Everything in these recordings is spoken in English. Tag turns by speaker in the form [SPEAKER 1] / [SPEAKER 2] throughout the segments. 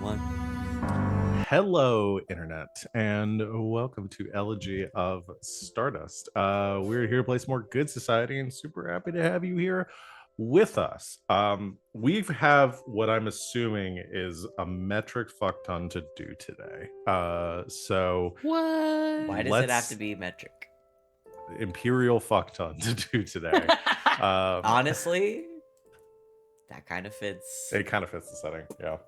[SPEAKER 1] one.
[SPEAKER 2] Hello, Internet, and welcome to Elegy of Stardust. We're here to play some more Good Society, and super happy to have you here with us. We have what I'm assuming is a metric fuck ton to do today. So
[SPEAKER 3] What?
[SPEAKER 1] Why does it have to be metric?
[SPEAKER 2] Imperial fuck ton to do today.
[SPEAKER 1] Honestly, that kind of fits.
[SPEAKER 2] It kind of fits the setting, yeah.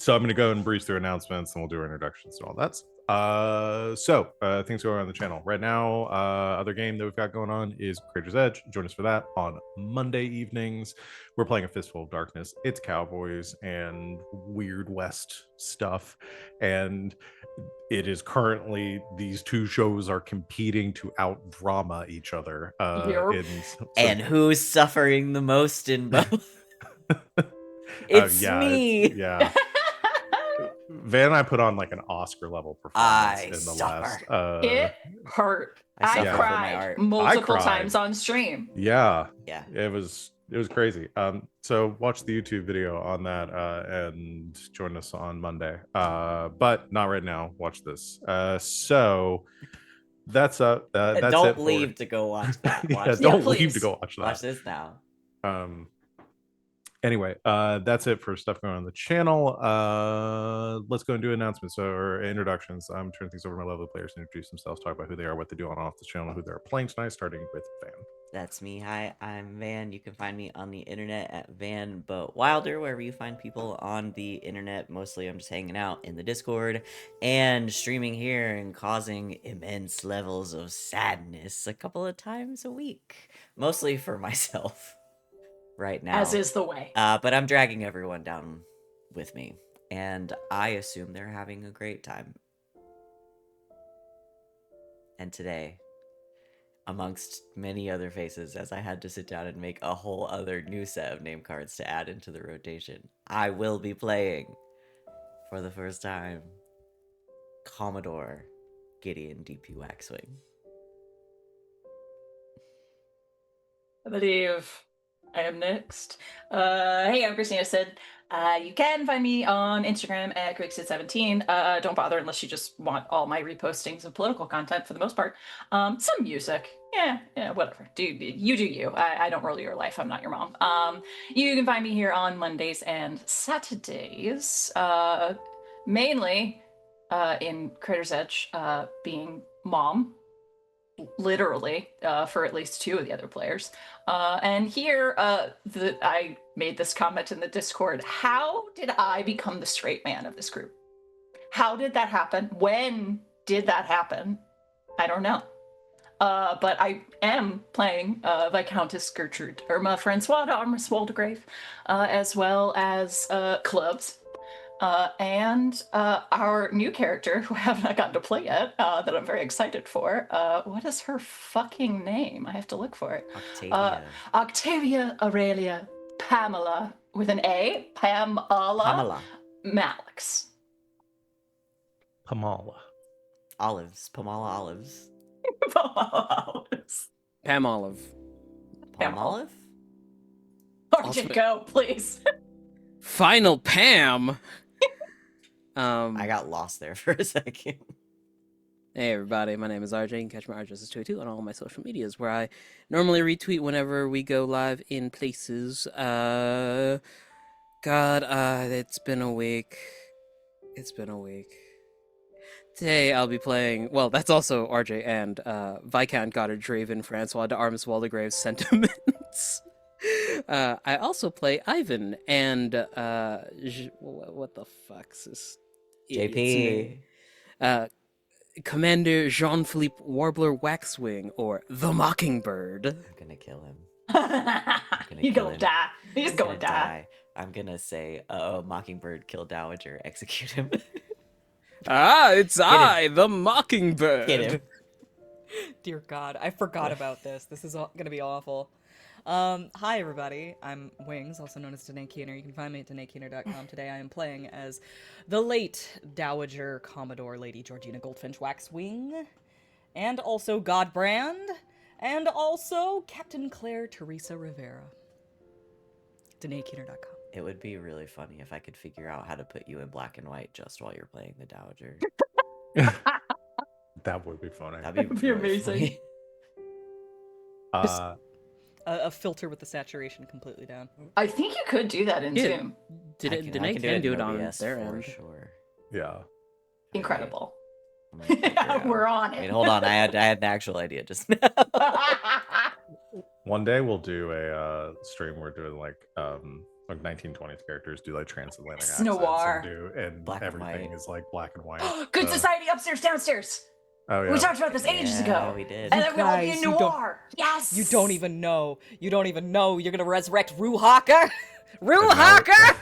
[SPEAKER 2] So I'm going to go and breeze through announcements, and we'll do our introductions and all that. Things going on the channel right now. Other game that we've got going on is Creator's Edge. Join us for that on Monday evenings. We're playing a Fistful of Darkness. It's cowboys and Weird West stuff, and it is currently these two shows are competing to out drama each other.
[SPEAKER 1] And who's suffering the most in both? It's me.
[SPEAKER 2] Yeah. Van and I put on like an Oscar level performance in the last.
[SPEAKER 4] It hurt. I cried multiple times on stream.
[SPEAKER 2] Yeah. It was crazy. So watch the YouTube video on that and join us on Monday. But not right now. Watch this. So that's that's
[SPEAKER 1] don't leave to go watch that.
[SPEAKER 2] Don't leave to go watch that.
[SPEAKER 1] Watch this now.
[SPEAKER 2] Anyway, that's it for stuff going on the channel. Let's go and do announcements or introductions. I'm turning things over to my lovely players to introduce themselves, talk about who they are, what they do on off the channel, who they're playing tonight, starting with Van.
[SPEAKER 1] That's me. Hi, I'm Van. You can find me on the internet at Van But Wilder, wherever you find people on the internet. Mostly I'm just hanging out in the Discord and streaming here and causing immense levels of sadness a couple of times a week. Mostly for myself right now.
[SPEAKER 4] As is the way.
[SPEAKER 1] But I'm dragging everyone down with me. And I assume they're having a great time. And today, amongst many other faces, as I had to sit down and make a whole other new set of name cards to add into the rotation, I will be playing, for the first time, Commodore Gideon DP Waxwing.
[SPEAKER 4] I believe I am next. Hey, I'm Christina Sid. You can find me on Instagram at GreekSid17. Don't bother unless you just want all my repostings of political content for the most part. Some music. Yeah, whatever. You do you. I don't rule your life. I'm not your mom. You can find me here on Mondays and Saturdays. Mainly in Creator's Edge, being mom. Literally, for at least two of the other players. And here, I made this comment in the Discord. How did I become the straight man of this group? How did that happen? When did that happen? I don't know. But I am playing Viscountess Gertrude Irma Francois d'Armas Waldegrave, as well as Clubs. And our new character, who I have not gotten to play yet, that I'm very excited for. What is her fucking name? I have to look for it. Octavia Aurelia Pamela, with an A. Pamela. Malix.
[SPEAKER 2] Pamala.
[SPEAKER 1] Olives. Pamala Olives.
[SPEAKER 4] Pamala Olives.
[SPEAKER 3] Pam Olive.
[SPEAKER 1] Pam Olive?
[SPEAKER 4] RJ, go, please.
[SPEAKER 3] Final Pam!
[SPEAKER 1] I got lost there for a second.
[SPEAKER 3] Hey everybody, my name is RJ. You can catch me RJS222 on all my social medias, where I normally retweet whenever we go live in places. It's been a week. Today I'll be playing, well, that's also RJ and Viscount Goddard Draven Francois d'Armas Waldegrave's Sentiments. I also play Ivan and what the fuck's this?
[SPEAKER 1] JP.
[SPEAKER 3] Commander Jean-Philippe Warbler Waxwing, or the Mockingbird.
[SPEAKER 1] I'm gonna kill him.
[SPEAKER 4] He's gonna die. He's gonna die.
[SPEAKER 1] I'm gonna say, Mockingbird, kill Dowager, execute him.
[SPEAKER 3] It's the Mockingbird.
[SPEAKER 1] Get him.
[SPEAKER 5] Dear God, I forgot about this. This is gonna be awful. Hi everybody, I'm Wings, also known as Danae Keener. You can find me at DanaeKeener.com. Today I am playing as the late Dowager Commodore Lady Georgina Goldfinch Waxwing, and also Godbrand, and also Captain Claire Teresa Rivera. DanaeKeener.com.
[SPEAKER 1] It would be really funny if I could figure out how to put you in black and white just while you're playing the Dowager.
[SPEAKER 2] That would be funny.
[SPEAKER 1] That'd be
[SPEAKER 4] That'd be
[SPEAKER 1] really
[SPEAKER 4] amazing.
[SPEAKER 1] funny.
[SPEAKER 5] A filter with the saturation completely down.
[SPEAKER 4] I think you could do that in
[SPEAKER 3] Yeah.
[SPEAKER 4] Zoom.
[SPEAKER 3] Danae can do it on
[SPEAKER 1] OBS
[SPEAKER 3] their
[SPEAKER 1] for
[SPEAKER 3] end.
[SPEAKER 1] sure.
[SPEAKER 2] Yeah.
[SPEAKER 4] Incredible.
[SPEAKER 1] I'm gonna figure it out.
[SPEAKER 4] We're on it.
[SPEAKER 1] Wait, hold on. I had an actual idea just now.
[SPEAKER 2] One day we'll do a stream. We're doing like 1920s characters do like transatlantic accents
[SPEAKER 4] Noir.
[SPEAKER 2] and
[SPEAKER 1] Black and
[SPEAKER 2] everything
[SPEAKER 1] white.
[SPEAKER 2] is like black and white.
[SPEAKER 4] Good society upstairs, downstairs.
[SPEAKER 2] Oh yeah.
[SPEAKER 4] We talked about this ages ago.
[SPEAKER 1] we did.
[SPEAKER 4] And then we'll all be in
[SPEAKER 5] Guys, you don't-
[SPEAKER 4] noir. Yes.
[SPEAKER 5] You don't even know. You don't even know. You're gonna resurrect Rue Hawker. Rue
[SPEAKER 2] And now-
[SPEAKER 5] Hawker.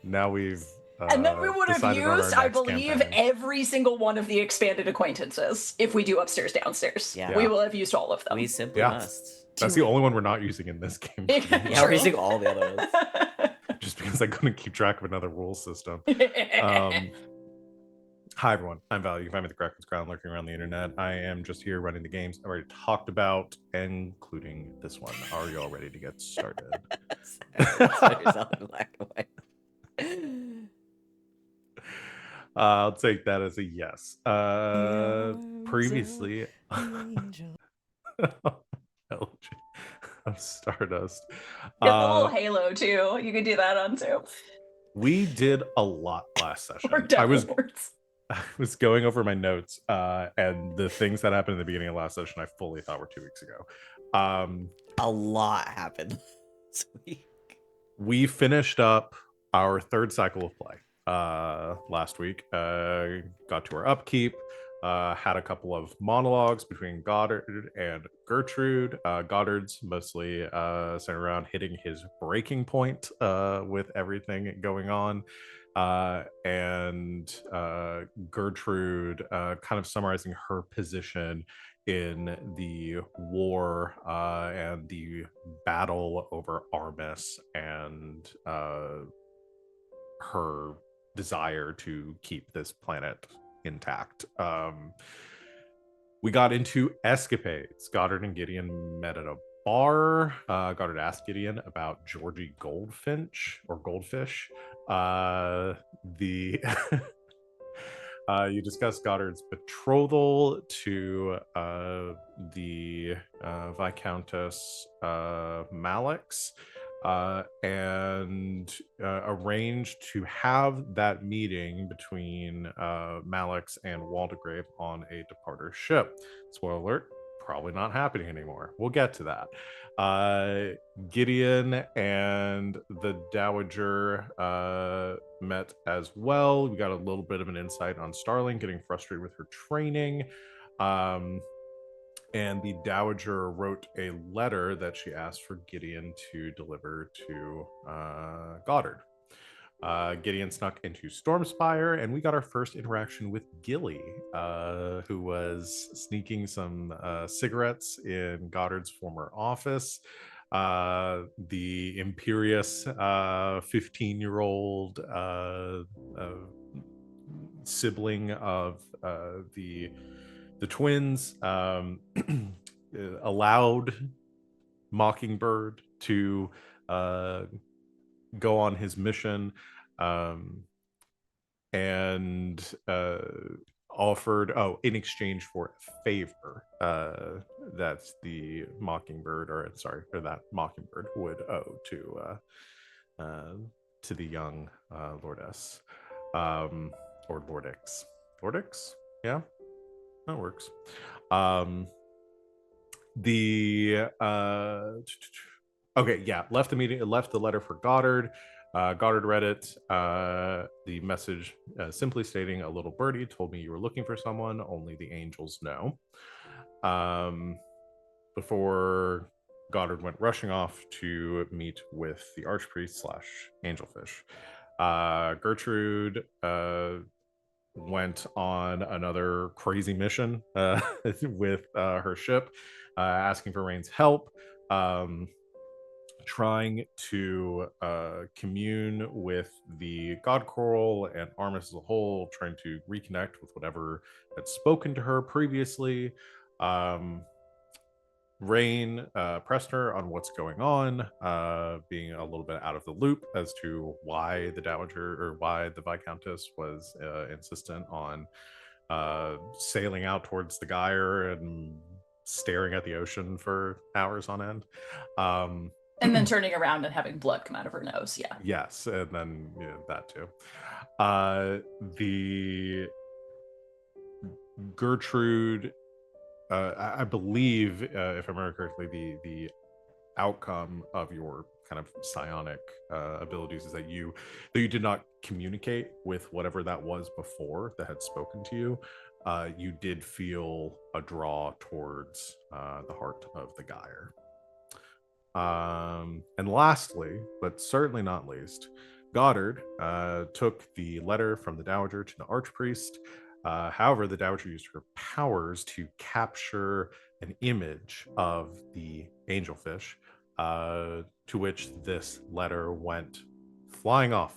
[SPEAKER 2] Now we've
[SPEAKER 4] And then we would have
[SPEAKER 2] decided on our
[SPEAKER 4] used, I
[SPEAKER 2] next
[SPEAKER 4] believe,
[SPEAKER 2] campaign.
[SPEAKER 4] every single one of the expanded acquaintances if we do upstairs, downstairs.
[SPEAKER 1] Yeah.
[SPEAKER 4] We will have used all of them.
[SPEAKER 1] We simply
[SPEAKER 2] Yeah.
[SPEAKER 1] must.
[SPEAKER 2] That's the only one we're not using in this game.
[SPEAKER 1] Yeah, we're using all the other ones.
[SPEAKER 2] Just because I couldn't keep track of another rule system. Hi everyone, I'm Val. You can find me at the Kraken's Crown, lurking around the internet. I am just here running the games I've already talked about, including this one. Are you all ready to get started?
[SPEAKER 1] Put yourself in black and white.
[SPEAKER 2] I'll take that as a yes. Previously, Elegy of Stardust.
[SPEAKER 4] Get the little halo too. You could do that on too.
[SPEAKER 2] We did a lot last session.
[SPEAKER 4] Or
[SPEAKER 2] I was
[SPEAKER 4] downwards.
[SPEAKER 2] going over my notes, and the things that happened in the beginning of last session, I fully thought were 2 weeks ago.
[SPEAKER 1] A lot happened this week.
[SPEAKER 2] We finished up our third cycle of play last week. Got to our upkeep. Had a couple of monologues between Goddard and Gertrude. Goddard's mostly centered around hitting his breaking point with everything going on. And Gertrude kind of summarizing her position in the war and the battle over Armis and her desire to keep this planet intact. We got into escapades. Goddard and Gideon met at a bar. Goddard asked Gideon about Georgie Goldfinch or Goldfish. You discussed Goddard's betrothal to the Viscountess Malix, and arranged to have that meeting between Malix and Waldegrave on a departer ship. Spoiler alert, probably not happening anymore. We'll get to that. Gideon and the Dowager met as well. We got a little bit of an insight on Starling getting frustrated with her training. And the Dowager wrote a letter that she asked for Gideon to deliver to Goddard. Gideon snuck into Stormspire, and we got our first interaction with Gilly, who was sneaking some cigarettes in Goddard's former office. The imperious 15-year-old sibling of the twins allowed Mockingbird to go on his mission, and offered, in exchange for a favor that's the Mockingbird, or that Mockingbird would owe to the young Lordess, or Lordix. Lordix? Yeah, that works. Left the meeting, left the letter for Goddard. Goddard read it. The message simply stating, "A little birdie told me you were looking for someone. Only the angels know." Before Goddard went rushing off to meet with the archpriest / angelfish. Gertrude went on another crazy mission with her ship, asking for Rain's help, trying to commune with the God Coral and Armis as a whole, trying to reconnect with whatever had spoken to her previously. Rain pressed her on what's going on, being a little bit out of the loop as to why the Dowager or why the Viscountess was insistent on sailing out towards the gyre and staring at the ocean for hours on end.
[SPEAKER 4] And then turning around and having blood come out of her nose. Yeah.
[SPEAKER 2] Yes, and then that too. The Gertrude, I believe, if I remember correctly, the outcome of your kind of psionic abilities is that you, though you did not communicate with whatever that was before that had spoken to you, you did feel a draw towards the heart of the gyre. And lastly, but certainly not least, Goddard took the letter from the Dowager to the Archpriest. However, the Dowager used her powers to capture an image of the angelfish, to which this letter went flying off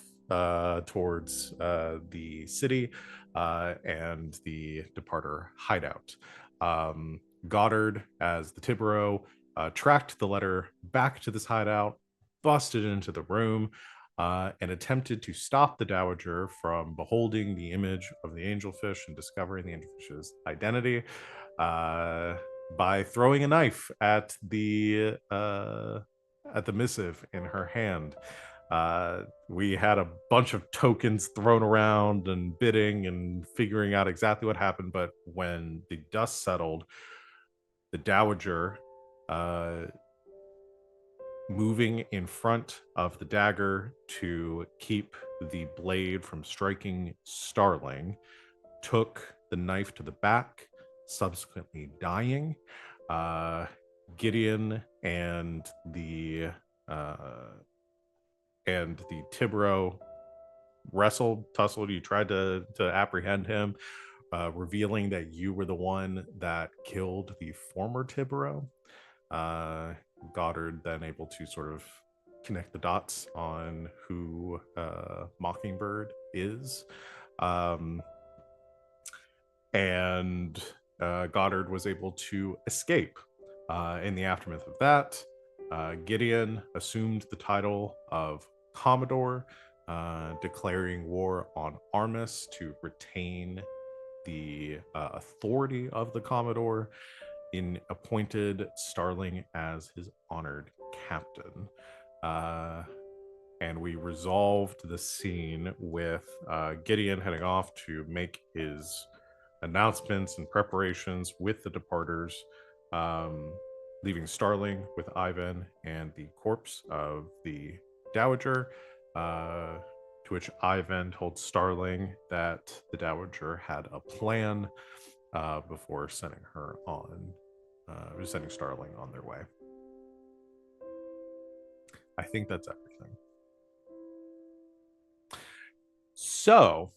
[SPEAKER 2] towards the city and the departer hideout. Goddard, as the Tibero, tracked the letter back to this hideout, busted into the room, and attempted to stop the Dowager from beholding the image of the angelfish and discovering the angelfish's identity by throwing a knife at the missive in her hand. We had a bunch of tokens thrown around and bidding and figuring out exactly what happened, but when the dust settled, the Dowager, moving in front of the dagger to keep the blade from striking Starling, took the knife to the back, subsequently dying. Gideon and the Tibero tussled. You tried to apprehend him, revealing that you were the one that killed the former Tibero. Goddard then able to sort of connect the dots on who Mockingbird is. And Goddard was able to escape. In the aftermath of that, Gideon assumed the title of Commodore, declaring war on Armis to retain the authority of the Commodore, and appointed Starling as his honored captain. And we resolved the scene with Gideon heading off to make his announcements and preparations with the departers, leaving Starling with Ivan and the corpse of the Dowager, to which Ivan told Starling that the Dowager had a plan before sending Starling on their way. I think that's everything. So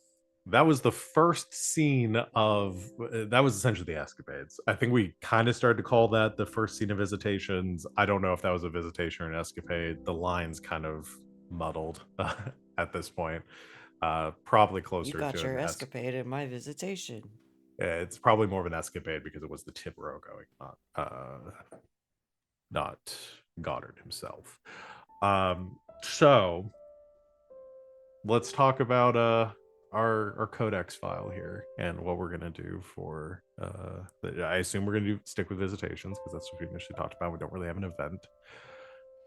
[SPEAKER 2] that was the first scene of that was essentially the escapades. I think we kind of started to call that the first scene of visitations. I don't know if that was a visitation or an escapade. The lines kind of muddled at this point. Probably closer
[SPEAKER 1] You got
[SPEAKER 2] to
[SPEAKER 1] your escapade in my visitation.
[SPEAKER 2] It's probably more of an escapade because it was the Tibero going, not Goddard himself. So let's talk about our codex file here and what we're gonna do for I assume we're gonna stick with visitations because that's what we initially talked about. We don't really have an event.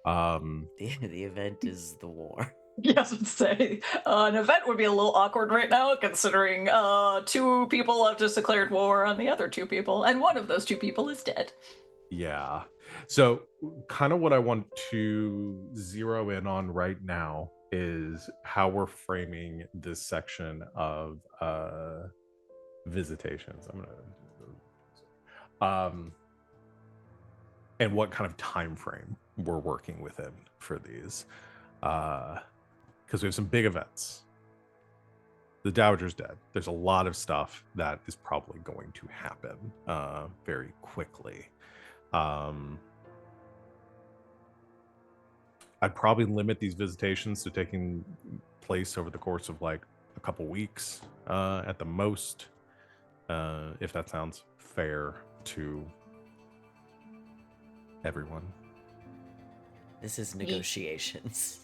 [SPEAKER 1] The event is the war.
[SPEAKER 4] Yes, I'd say an event would be a little awkward right now, considering 2 people have just declared war on the other 2 people, and one of those 2 people is dead.
[SPEAKER 2] Yeah. So kind of what I want to zero in on right now is how we're framing this section of visitations. I'm gonna and what kind of time frame we're working within for these. Because we have some big events. The Dowager's dead. There's a lot of stuff that is probably going to happen very quickly. I'd probably limit these visitations to taking place over the course of like a couple weeks at the most, if that sounds fair to everyone.
[SPEAKER 1] This is negotiations.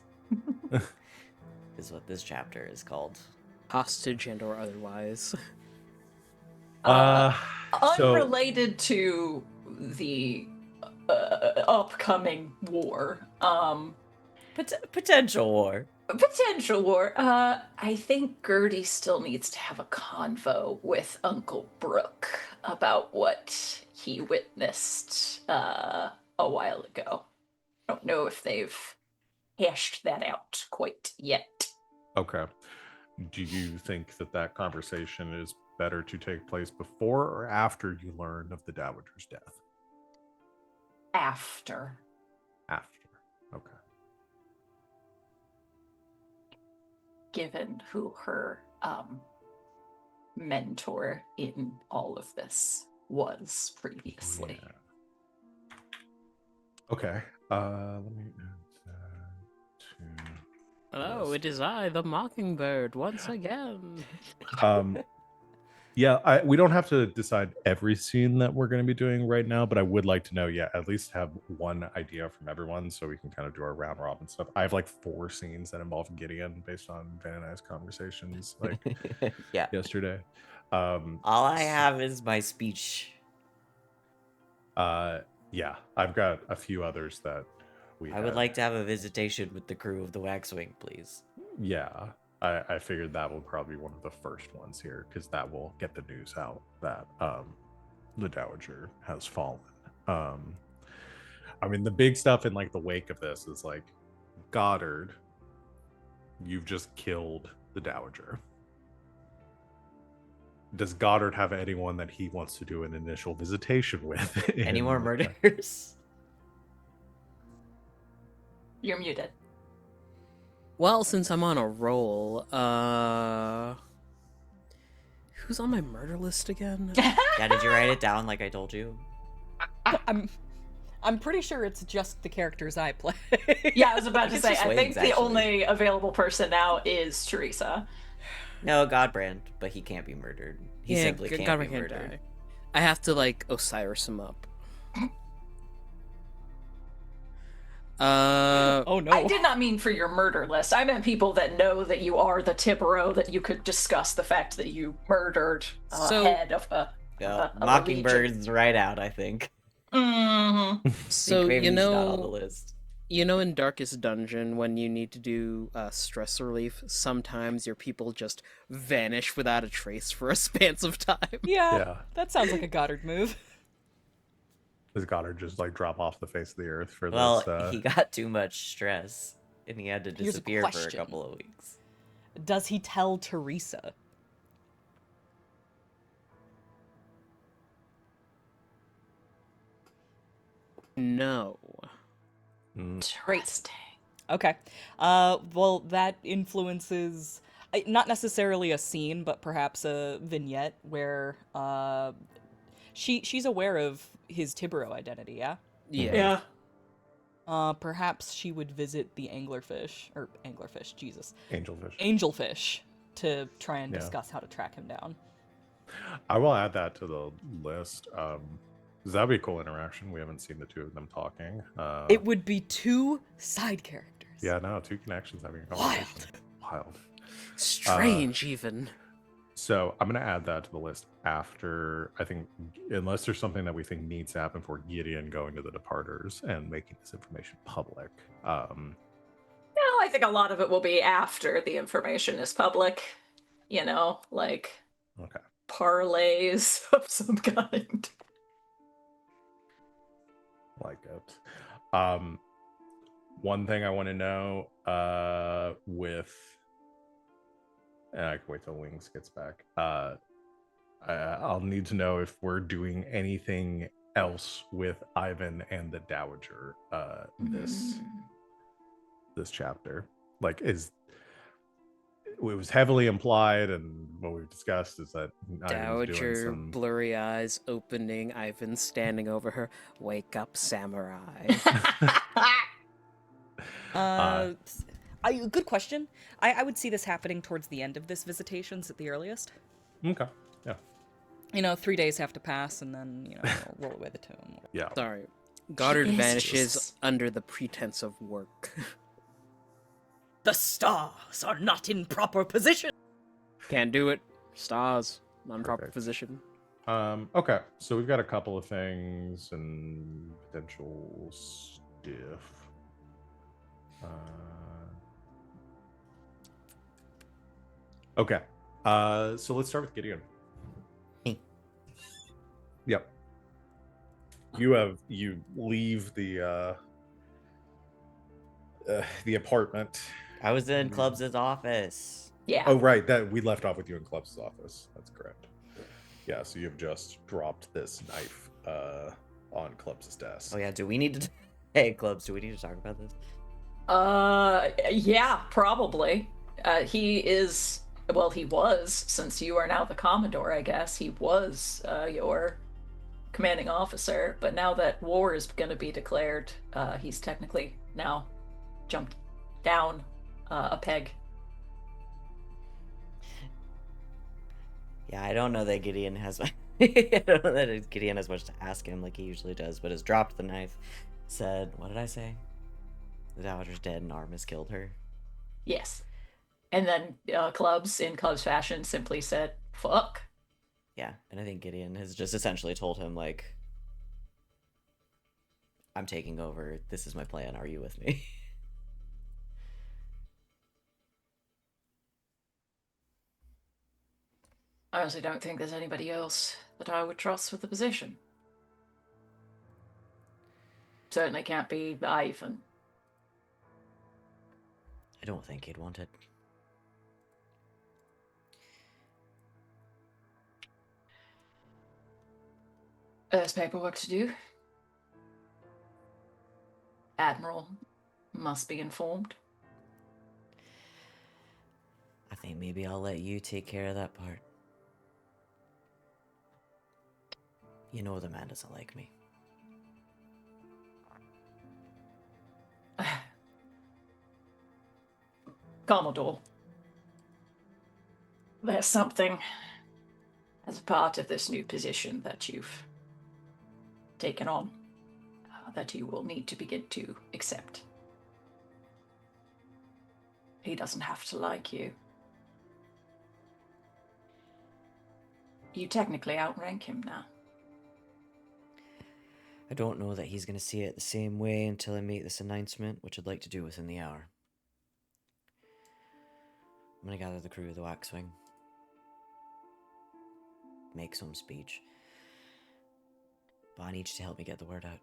[SPEAKER 1] Is what this chapter is called.
[SPEAKER 3] Hostage and or otherwise.
[SPEAKER 2] So
[SPEAKER 4] Unrelated to the upcoming war,
[SPEAKER 1] Potential war.
[SPEAKER 4] potential war. I think Gertie still needs to have a convo with Uncle Brooke about what he witnessed a while ago. I don't know if they've hashed that out quite yet.
[SPEAKER 2] okay. Do you think that conversation is better to take place before or after you learn of the Dowager's death?
[SPEAKER 4] After.
[SPEAKER 2] After. Okay.
[SPEAKER 4] Given who her mentor in all of this was previously.
[SPEAKER 2] Yeah. Okay. Let me add that to
[SPEAKER 3] Oh, it is I, the Mockingbird, once again.
[SPEAKER 2] Yeah, we don't have to decide every scene that we're going to be doing right now, but I would like to know, at least have one idea from everyone so we can kind of do our round robin stuff. I have like 4 scenes that involve Gideon based on Van and I's conversations like
[SPEAKER 1] Yeah.
[SPEAKER 2] yesterday.
[SPEAKER 1] All I have is my speech.
[SPEAKER 2] Yeah, I've got a few others that
[SPEAKER 1] I would like to have a visitation with the crew of the Waxwing, please.
[SPEAKER 2] Yeah, I figured that will probably be one of the first ones here because that will get the news out that the Dowager has fallen. I mean, the big stuff in like the wake of this is like, Goddard, you've just killed the Dowager. Does Goddard have anyone that he wants to do an initial visitation with?
[SPEAKER 1] Any more murders?
[SPEAKER 4] You're muted.
[SPEAKER 3] Well, since I'm on a roll, who's on my murder list again?
[SPEAKER 1] Yeah, did you write it down like I told you?
[SPEAKER 5] I'm pretty sure it's just the characters I play.
[SPEAKER 4] Yeah, I was about to
[SPEAKER 1] It's
[SPEAKER 4] say,
[SPEAKER 1] just
[SPEAKER 4] I think
[SPEAKER 1] Wings,
[SPEAKER 4] the
[SPEAKER 1] actually.
[SPEAKER 4] only available person now is Teresa.
[SPEAKER 1] No, Godbrand, but he can't be murdered. He simply can't
[SPEAKER 3] Godric
[SPEAKER 1] be murdered.
[SPEAKER 3] die. I have to like Osiris him up.
[SPEAKER 5] Oh no.
[SPEAKER 4] I did not mean for your murder list. I meant people that know that you are the Tibero, that you could discuss the fact that you murdered
[SPEAKER 3] So-
[SPEAKER 4] head of a.
[SPEAKER 1] No,
[SPEAKER 4] of a
[SPEAKER 1] Mockingbird's right out, I think.
[SPEAKER 4] Mm-hmm.
[SPEAKER 3] So
[SPEAKER 1] Craven's not on the list.
[SPEAKER 3] you know, in Darkest Dungeon, when you need to do stress relief, sometimes your people just vanish without a trace for a span of time.
[SPEAKER 5] Yeah, that sounds like a Goddard move.
[SPEAKER 2] Does Goddard just like drop off the face of the earth for
[SPEAKER 1] Well,
[SPEAKER 2] this?
[SPEAKER 1] he got too much stress, and he had to
[SPEAKER 5] Here's a
[SPEAKER 1] disappear for a
[SPEAKER 5] question.
[SPEAKER 1] couple of weeks.
[SPEAKER 5] Does he tell Teresa?
[SPEAKER 3] No.
[SPEAKER 4] Interesting.
[SPEAKER 5] Okay. Well, that influences not necessarily a scene, but perhaps a vignette where she's aware of his Tibero identity, yeah?
[SPEAKER 3] Yeah.
[SPEAKER 5] Perhaps she would visit the anglerfish, Jesus.
[SPEAKER 2] Angelfish.
[SPEAKER 5] Angelfish to try and
[SPEAKER 2] Yeah.
[SPEAKER 5] discuss how to track him down.
[SPEAKER 2] I will add that to the list. 'Cause that'd be a cool interaction. We haven't seen the two of them talking.
[SPEAKER 5] It would be 2 side characters.
[SPEAKER 2] Yeah, no, 2 connections having a conversation. Wild.
[SPEAKER 3] Strange, even.
[SPEAKER 2] So I'm gonna add that to the list after, I think, unless there's something that we think needs to happen for Gideon going to the Departers and making this information public.
[SPEAKER 4] No, I think a lot of it will be after the information is public. You know, like
[SPEAKER 2] Okay.
[SPEAKER 4] parlays of some kind.
[SPEAKER 2] Like it. One thing I want to know and I can wait till Wings gets back. I'll need to know if we're doing anything else with Ivan and the Dowager this chapter. Like, it was heavily implied, and what we've discussed is that Ivan's doing
[SPEAKER 3] Dowager,
[SPEAKER 2] some
[SPEAKER 3] blurry eyes opening, Ivan standing over her. Wake up, samurai.
[SPEAKER 5] Good question. I would see this happening towards the end of this visitations at the earliest.
[SPEAKER 2] Okay. Yeah.
[SPEAKER 5] 3 days have to pass, and then, roll away the tomb.
[SPEAKER 2] Yeah.
[SPEAKER 3] Sorry. Goddard
[SPEAKER 4] He is
[SPEAKER 3] vanishes
[SPEAKER 4] Jesus.
[SPEAKER 3] under the pretense of work.
[SPEAKER 5] The stars are not in proper position.
[SPEAKER 3] Can't do it. Stars. Non-proper
[SPEAKER 2] Perfect.
[SPEAKER 3] position.
[SPEAKER 2] Okay, so we've got a couple of things and potential stuff. Okay, so let's start with Gideon.
[SPEAKER 1] Me.
[SPEAKER 2] Yep. You leave the apartment.
[SPEAKER 1] I was in Clubs' office.
[SPEAKER 4] Yeah.
[SPEAKER 2] Oh, right. That we left off with you in Club's office. That's correct. Yeah, so you've just dropped this knife on Club's desk.
[SPEAKER 1] Oh yeah, do we need to hey Clubs, do we need to talk about this?
[SPEAKER 4] Yeah, probably. He is, well, he was, since you are now the Commodore, I guess, he was your commanding officer, but now that war is going to be declared, he's technically now jumped down a peg.
[SPEAKER 1] Yeah, I don't know that Gideon has I don't know that Gideon has much to ask him like he usually does, but has dropped the knife, said, what did I say? The Dowager's dead and Arm has killed her.
[SPEAKER 4] Yes. And then Clubs, in Clubs fashion, simply said, fuck.
[SPEAKER 1] Yeah, and I think Gideon has just essentially told him, like, I'm taking over. This is my plan. Are you with me?
[SPEAKER 4] I honestly don't think there's anybody else that I would trust with the position. Certainly can't be Ivan.
[SPEAKER 1] I don't think he'd want it.
[SPEAKER 4] There's paperwork to do. Admiral must be informed.
[SPEAKER 1] I think maybe I'll let you take care of that part. You know the man doesn't like me.
[SPEAKER 4] Commodore, there's something as a part of this new position that you've taken on that you will need to begin to accept. He doesn't have to like you. You technically outrank him now.
[SPEAKER 1] I don't know that he's going to see it the same way until I make this announcement, which I'd like to do within the hour. I'm going to gather the crew of the Waxwing. Make some speech. But I need you to help me get the word out.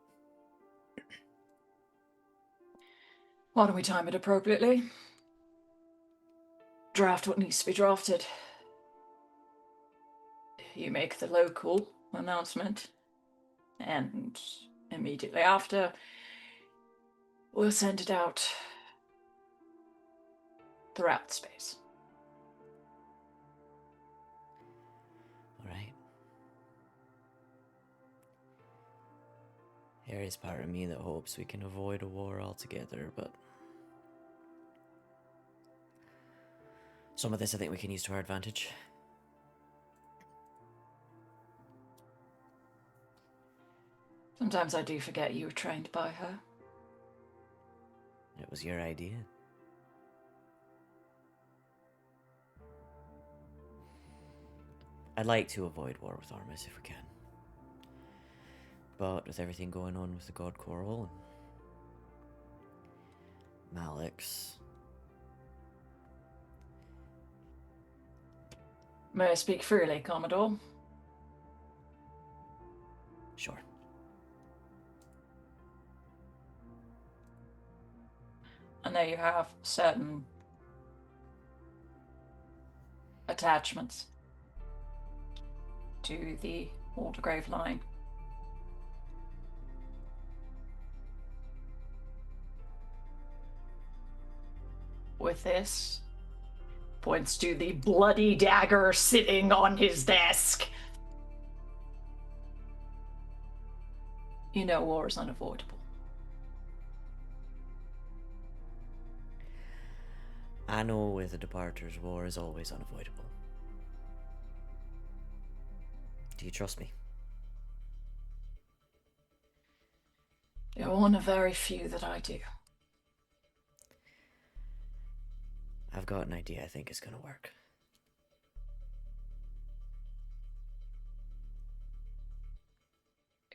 [SPEAKER 4] Why don't we time it appropriately? Draft what needs to be drafted. You make the local announcement, and immediately after, we'll send it out throughout space.
[SPEAKER 1] Alright. There is part of me that hopes we can avoid a war altogether, but some of this I think we can use to our advantage.
[SPEAKER 4] Sometimes I do forget you were trained by her.
[SPEAKER 1] It was your idea. I'd like to avoid war with Armus if we can. But with everything going on with the God Coral and Malix,
[SPEAKER 4] May I speak freely, Commodore?
[SPEAKER 1] sure.
[SPEAKER 4] I know you have certain attachments to the Waldegrave line. With this, points to the bloody dagger sitting on his desk. You know war is unavoidable.
[SPEAKER 1] I know with the Departures, war is always unavoidable. Do you trust me?
[SPEAKER 4] You're one of very few that I do.
[SPEAKER 1] I've got an idea I think is going to work.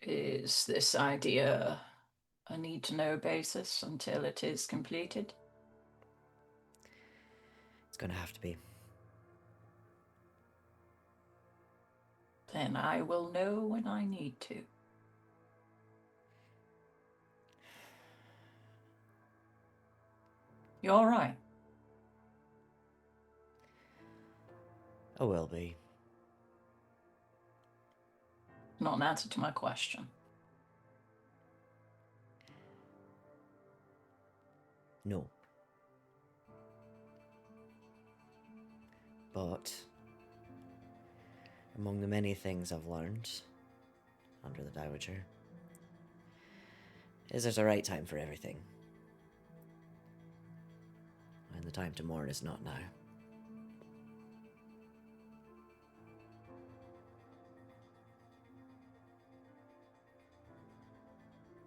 [SPEAKER 4] Is this idea a need-to-know basis until it is completed?
[SPEAKER 1] It's going to have to be.
[SPEAKER 4] Then I will know when I need to. You all right?
[SPEAKER 1] I will be.
[SPEAKER 4] Not an answer to my question.
[SPEAKER 1] No. But among the many things I've learned under the Dowager is there's a right time for everything. And the time to mourn is not now.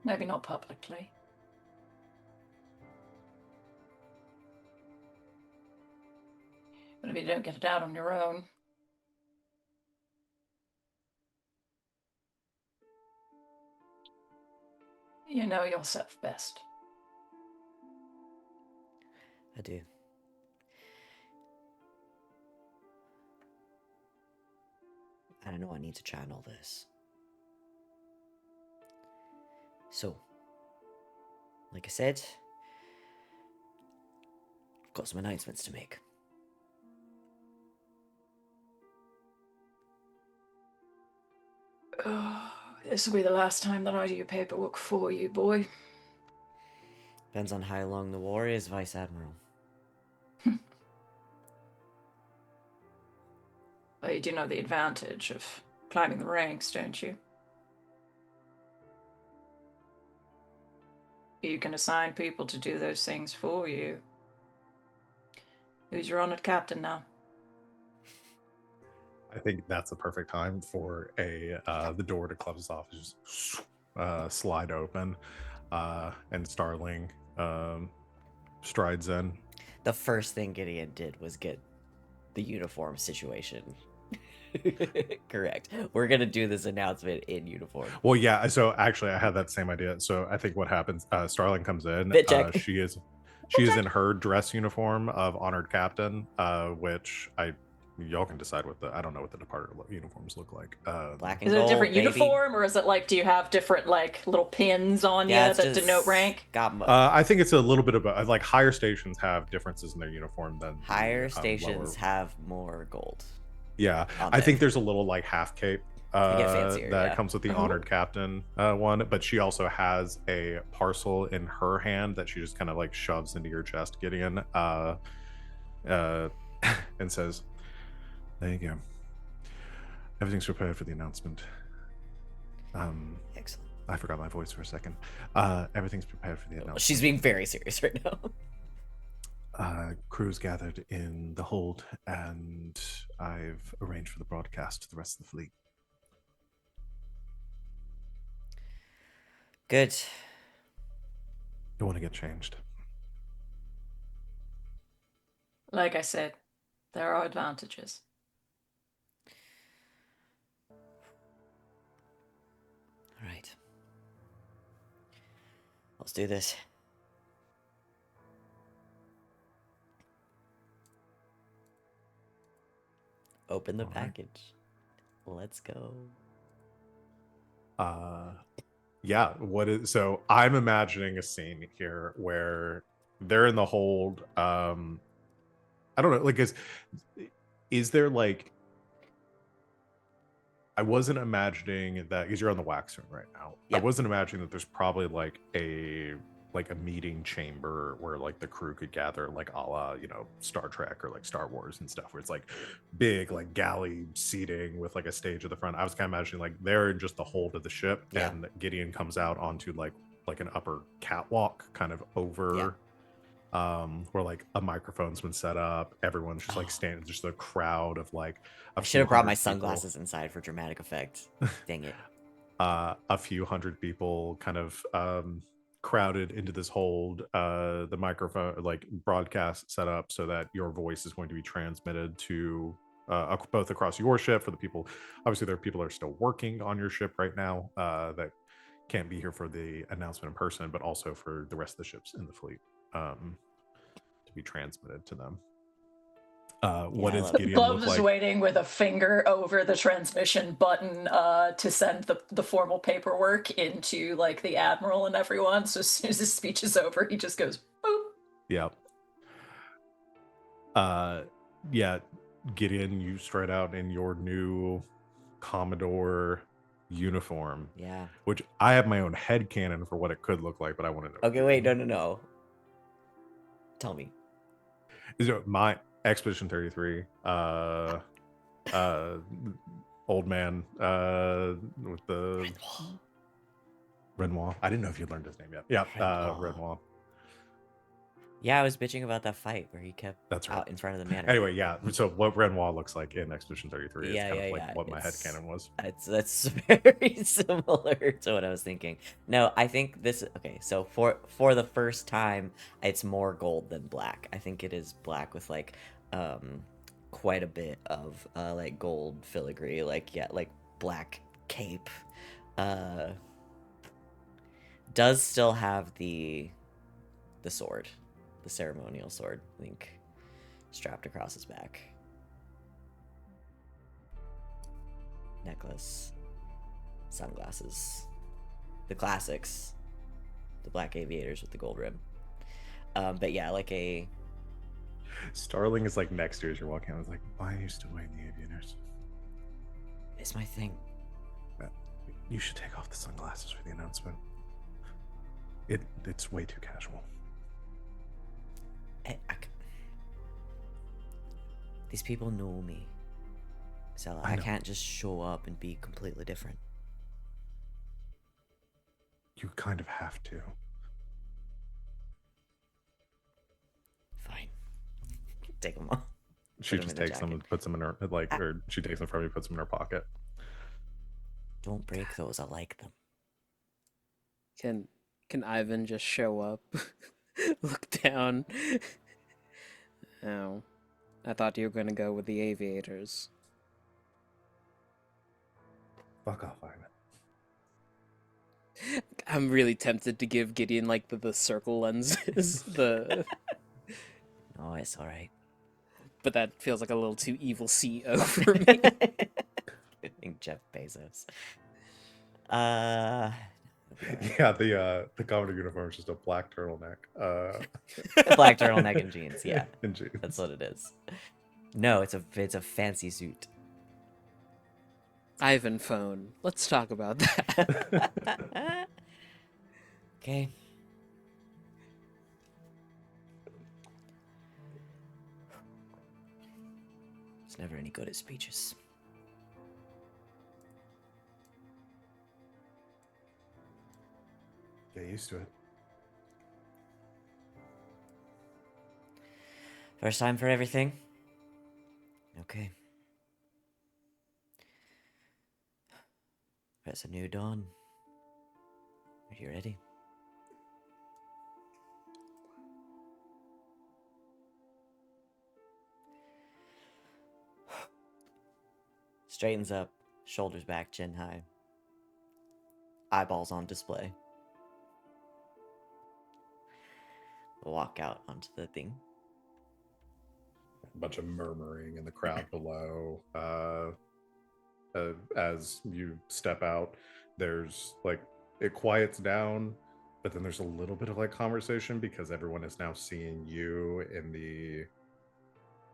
[SPEAKER 4] Maybe not publicly. But if you don't get it out on your own, you know yourself best.
[SPEAKER 1] I do. And I know I need to channel this. So, like I said, I've got some announcements to make.
[SPEAKER 4] Oh, this will be the last time that I do your paperwork for you, boy.
[SPEAKER 1] Depends on how long the war is, Vice Admiral.
[SPEAKER 4] But you do know the advantage of climbing the ranks, don't you? You can assign people to do those things for you. Who's your honored captain now?
[SPEAKER 2] I think that's the perfect time for the door to Club's office just slide open, and Starling strides in.
[SPEAKER 1] The first thing Gideon did was get the uniform situation correct. We're gonna do this announcement in uniform.
[SPEAKER 2] Well, yeah. So actually, I had that same idea. So I think what happens, Starling comes in.
[SPEAKER 1] Bit check.
[SPEAKER 2] She is in her dress uniform of honored captain, which y'all can decide I don't know what the department uniforms look like.
[SPEAKER 1] Black and
[SPEAKER 4] Is it a
[SPEAKER 1] gold,
[SPEAKER 4] different
[SPEAKER 1] baby.
[SPEAKER 4] uniform, or is it like, do you have different like little pins on
[SPEAKER 1] Yeah,
[SPEAKER 4] you
[SPEAKER 1] it's
[SPEAKER 4] that
[SPEAKER 1] just
[SPEAKER 4] denote rank?
[SPEAKER 1] got
[SPEAKER 2] I think it's a little bit of like higher stations have differences in their uniform than
[SPEAKER 1] higher
[SPEAKER 2] the,
[SPEAKER 1] stations
[SPEAKER 2] lower.
[SPEAKER 1] have more gold.
[SPEAKER 2] Yeah,
[SPEAKER 1] on
[SPEAKER 2] I think
[SPEAKER 1] them.
[SPEAKER 2] there's a little like half cape
[SPEAKER 1] They get fancier,
[SPEAKER 2] that
[SPEAKER 1] yeah.
[SPEAKER 2] comes with the
[SPEAKER 4] Oh.
[SPEAKER 2] honored captain one, but she also has a parcel in her hand that she just kind of like shoves into your chest, Gideon, and says, "There you go. Everything's prepared for the announcement."
[SPEAKER 1] Excellent.
[SPEAKER 2] I forgot my voice for a second. Everything's prepared for the announcement.
[SPEAKER 1] She's being very serious right now.
[SPEAKER 2] Crews gathered in the hold, and I've arranged for the broadcast to the rest of the fleet.
[SPEAKER 1] Good.
[SPEAKER 2] You want to get changed?
[SPEAKER 4] Like I said, there are advantages.
[SPEAKER 1] All right. Let's do this. Open the
[SPEAKER 2] All right.
[SPEAKER 1] package. Let's go.
[SPEAKER 2] Yeah, so I'm imagining a scene here where they're in the hold. I don't know, like is there like, I wasn't imagining that, because you're on the wax room right now.
[SPEAKER 1] Yeah.
[SPEAKER 2] I wasn't imagining that there's probably like a meeting chamber where like the crew could gather, like a la, Star Trek or like Star Wars and stuff, where it's like big like galley seating with like a stage at the front. I was kind of imagining like they're in just the hold of the ship,
[SPEAKER 1] Yeah.
[SPEAKER 2] and Gideon comes out onto like an upper catwalk kind of over, where like a microphone's been set up, everyone's just like standing, just a crowd of like
[SPEAKER 1] I should have brought my
[SPEAKER 2] 200 people.
[SPEAKER 1] sunglasses inside for dramatic effect. Dang it.
[SPEAKER 2] a few hundred people kind of crowded into this hold. The microphone, like broadcast, set up so that your voice is going to be transmitted to both across your ship for the people. Obviously, there are people that are still working on your ship right now that can't be here for the announcement in person, but also for the rest of the ships in the fleet to be transmitted to them. What
[SPEAKER 1] I
[SPEAKER 2] does
[SPEAKER 1] love it.
[SPEAKER 2] Gideon
[SPEAKER 4] Gloves
[SPEAKER 2] look
[SPEAKER 4] is
[SPEAKER 2] like?
[SPEAKER 4] waiting with a finger over the transmission button to send the formal paperwork into like the admiral and everyone. So as soon as his speech is over, he just goes boop.
[SPEAKER 2] Yeah. Yeah, Gideon, you straight out in your new Commodore uniform,
[SPEAKER 1] Yeah.
[SPEAKER 2] which I have my own headcanon for what it could look like, but I want to know.
[SPEAKER 1] Okay, wait, no. Tell me.
[SPEAKER 2] Is it my Expedition 33? Old man with the Renoir. I didn't know if you learned his name yet. Yeah, Renoir.
[SPEAKER 1] Yeah, I was bitching about that fight where he kept
[SPEAKER 2] That's right.
[SPEAKER 1] out in front of the manor.
[SPEAKER 2] Anyway, yeah. So what Renoir looks like in Expedition 33 is
[SPEAKER 1] Yeah,
[SPEAKER 2] kind
[SPEAKER 1] yeah,
[SPEAKER 2] of like
[SPEAKER 1] yeah.
[SPEAKER 2] what my headcanon was.
[SPEAKER 1] That's very similar to what I was thinking. No, I think this okay, so for the first time, it's more gold than black. I think it is black with like quite a bit of like gold filigree, like yeah, like black cape. Does still have the sword, the ceremonial sword, I think, strapped across his back. Necklace, sunglasses, the classics, the black aviators with the gold rim. But yeah, like a
[SPEAKER 2] Starling is like next to you as you're walking out. I was like, why are you still wearing the aviators?
[SPEAKER 1] it's my thing.
[SPEAKER 2] You should take off the sunglasses for the announcement. It's way too casual.
[SPEAKER 1] These people know me, so I can't just show up and be completely different.
[SPEAKER 2] You kind of have to.
[SPEAKER 1] Fine, take them off.
[SPEAKER 2] She
[SPEAKER 1] Put 'em
[SPEAKER 2] just
[SPEAKER 1] in the
[SPEAKER 2] takes them
[SPEAKER 1] jacket.
[SPEAKER 2] and puts them in her or she takes them from you, puts them in her pocket.
[SPEAKER 1] Don't break those. I like them.
[SPEAKER 3] Can Ivan just show up, look down? Oh, I thought you were gonna go with the aviators.
[SPEAKER 2] Fuck off, Ivan.
[SPEAKER 3] I'm really tempted to give Gideon like the circle lenses,
[SPEAKER 1] Oh, it's all right.
[SPEAKER 3] but that feels like a little too evil CEO for me.
[SPEAKER 1] I think Jeff Bezos.
[SPEAKER 2] Yeah, the Commodore uniform is just a black turtleneck.
[SPEAKER 1] Black turtleneck and jeans. Yeah,
[SPEAKER 2] and jeans.
[SPEAKER 1] that's what it is. No, it's a fancy suit.
[SPEAKER 3] Ivan phone. Let's talk about that.
[SPEAKER 1] Okay. It's never any good at speeches.
[SPEAKER 2] Get used to it.
[SPEAKER 1] First time for everything? Okay. It's a new dawn. Are you ready? Straightens up, shoulders back, chin high. Eyeballs on display. Walk out onto the thing.
[SPEAKER 2] A bunch of murmuring in the crowd below. As you step out, there's like it quiets down, but then there's a little bit of like conversation because everyone is now seeing you in the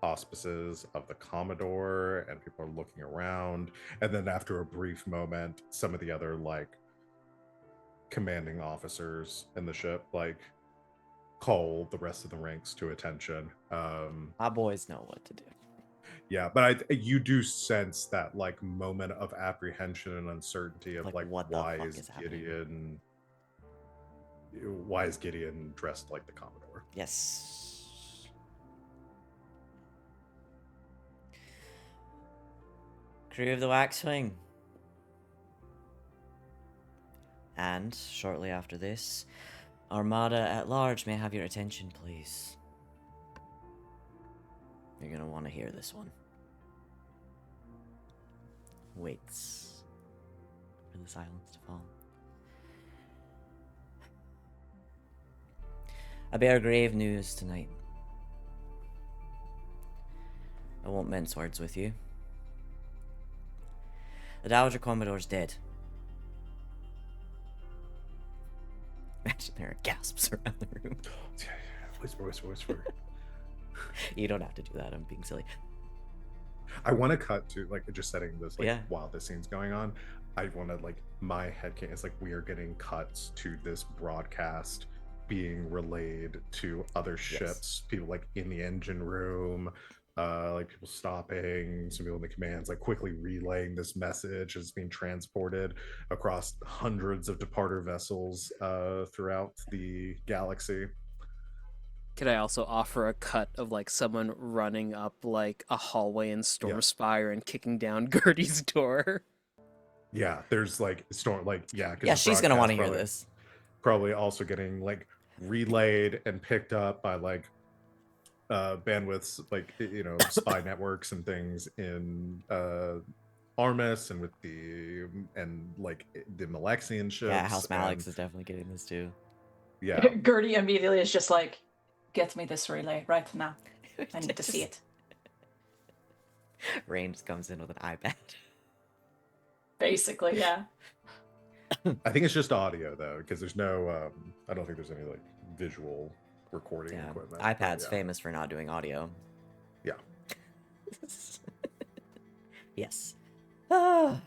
[SPEAKER 2] auspices of the Commodore, and people are looking around. And then after a brief moment, some of the other like commanding officers in the ship like call the rest of the ranks to attention.
[SPEAKER 1] My boys know what to do.
[SPEAKER 2] Yeah, but you do sense that like moment of apprehension and uncertainty of like
[SPEAKER 1] what the
[SPEAKER 2] why
[SPEAKER 1] fuck
[SPEAKER 2] is
[SPEAKER 1] is happening?
[SPEAKER 2] Gideon dressed like the Commodore?
[SPEAKER 1] Yes. Crew of the Waxwing. And shortly after this, Armada at large may have your attention, please. You're gonna want to hear this one. Waits for the silence to fall. I bear grave news tonight. I won't mince words with you. The Dowager Commodore's dead. Imagine there are gasps around the room.
[SPEAKER 2] Whisper, whisper, whisper.
[SPEAKER 1] You don't have to do that. I'm being silly.
[SPEAKER 2] I want to cut to like just setting this like
[SPEAKER 1] Yeah.
[SPEAKER 2] while this scene's going on. I want to like my head can it's like we are getting cuts to this broadcast being relayed to other ships, people like in the engine room, like people stopping, some people in the commands, like quickly relaying this message as being transported across hundreds of departer vessels throughout the galaxy.
[SPEAKER 3] Could I also offer a cut of like someone running up like a hallway in Stormspire and kicking down Gertie's door?
[SPEAKER 2] Yeah, there's like storm, like
[SPEAKER 1] Yeah,
[SPEAKER 2] the
[SPEAKER 1] she's gonna want to
[SPEAKER 2] broadcast
[SPEAKER 1] hear this.
[SPEAKER 2] Probably also getting like relayed and picked up by like bandwidths, like spy networks and things in Armus and with the and like the Malexian ships.
[SPEAKER 1] Yeah, House Malix
[SPEAKER 2] and,
[SPEAKER 1] is definitely getting this too.
[SPEAKER 2] yeah.
[SPEAKER 4] Gertie immediately is just like, get me this relay right now. I need to see it.
[SPEAKER 1] Rain just comes in with an iPad.
[SPEAKER 4] Basically, yeah.
[SPEAKER 2] I think it's just audio though, because there's no I don't think there's any like visual recording
[SPEAKER 1] Yeah,
[SPEAKER 2] equipment.
[SPEAKER 1] iPad's
[SPEAKER 2] yeah.
[SPEAKER 1] famous for not doing audio.
[SPEAKER 2] Yeah.
[SPEAKER 1] Yes. But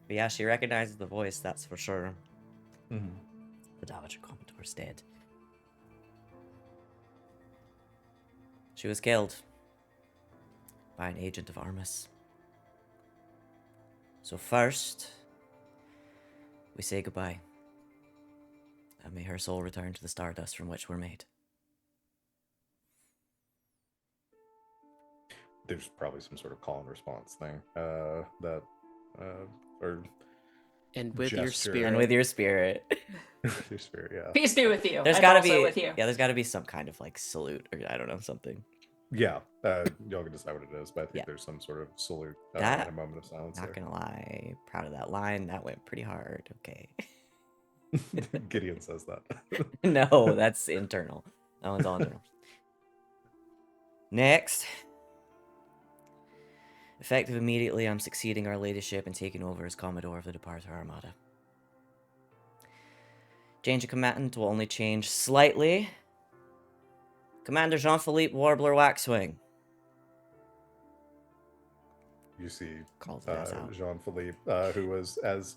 [SPEAKER 1] yeah, she recognizes the voice, that's for sure.
[SPEAKER 2] Mm-hmm.
[SPEAKER 1] The Dowager Commodore's dead. She was killed by an agent of Armus. So first, we say goodbye. And may her soul return to the Stardust from which we're made.
[SPEAKER 2] There's probably some sort of call and response thing or
[SPEAKER 3] And with your
[SPEAKER 2] gesture.
[SPEAKER 3] spirit.
[SPEAKER 1] And with your spirit.
[SPEAKER 2] Your spirit, yeah.
[SPEAKER 4] Peace be with you.
[SPEAKER 1] There's
[SPEAKER 4] and
[SPEAKER 1] gotta
[SPEAKER 4] also
[SPEAKER 1] be
[SPEAKER 4] with you.
[SPEAKER 1] Yeah, there's gotta be some kind of like salute or I don't know, something.
[SPEAKER 2] Yeah, y'all can decide what it is, but I think
[SPEAKER 1] Yeah.
[SPEAKER 2] there's some sort of salute
[SPEAKER 1] That-
[SPEAKER 2] and a moment of silence.
[SPEAKER 1] Not gonna lie, proud of that line. That went pretty hard. Okay.
[SPEAKER 2] Gideon says that.
[SPEAKER 1] No, that's internal. That one's all internal. Next. Effective immediately, I'm succeeding our leadership and taking over as Commodore of the Departure Armada. Change of commandant will only change slightly. Commander Jean-Philippe Warbler Waxwing.
[SPEAKER 2] You see
[SPEAKER 1] Calls it as out.
[SPEAKER 2] Jean-Philippe, who was as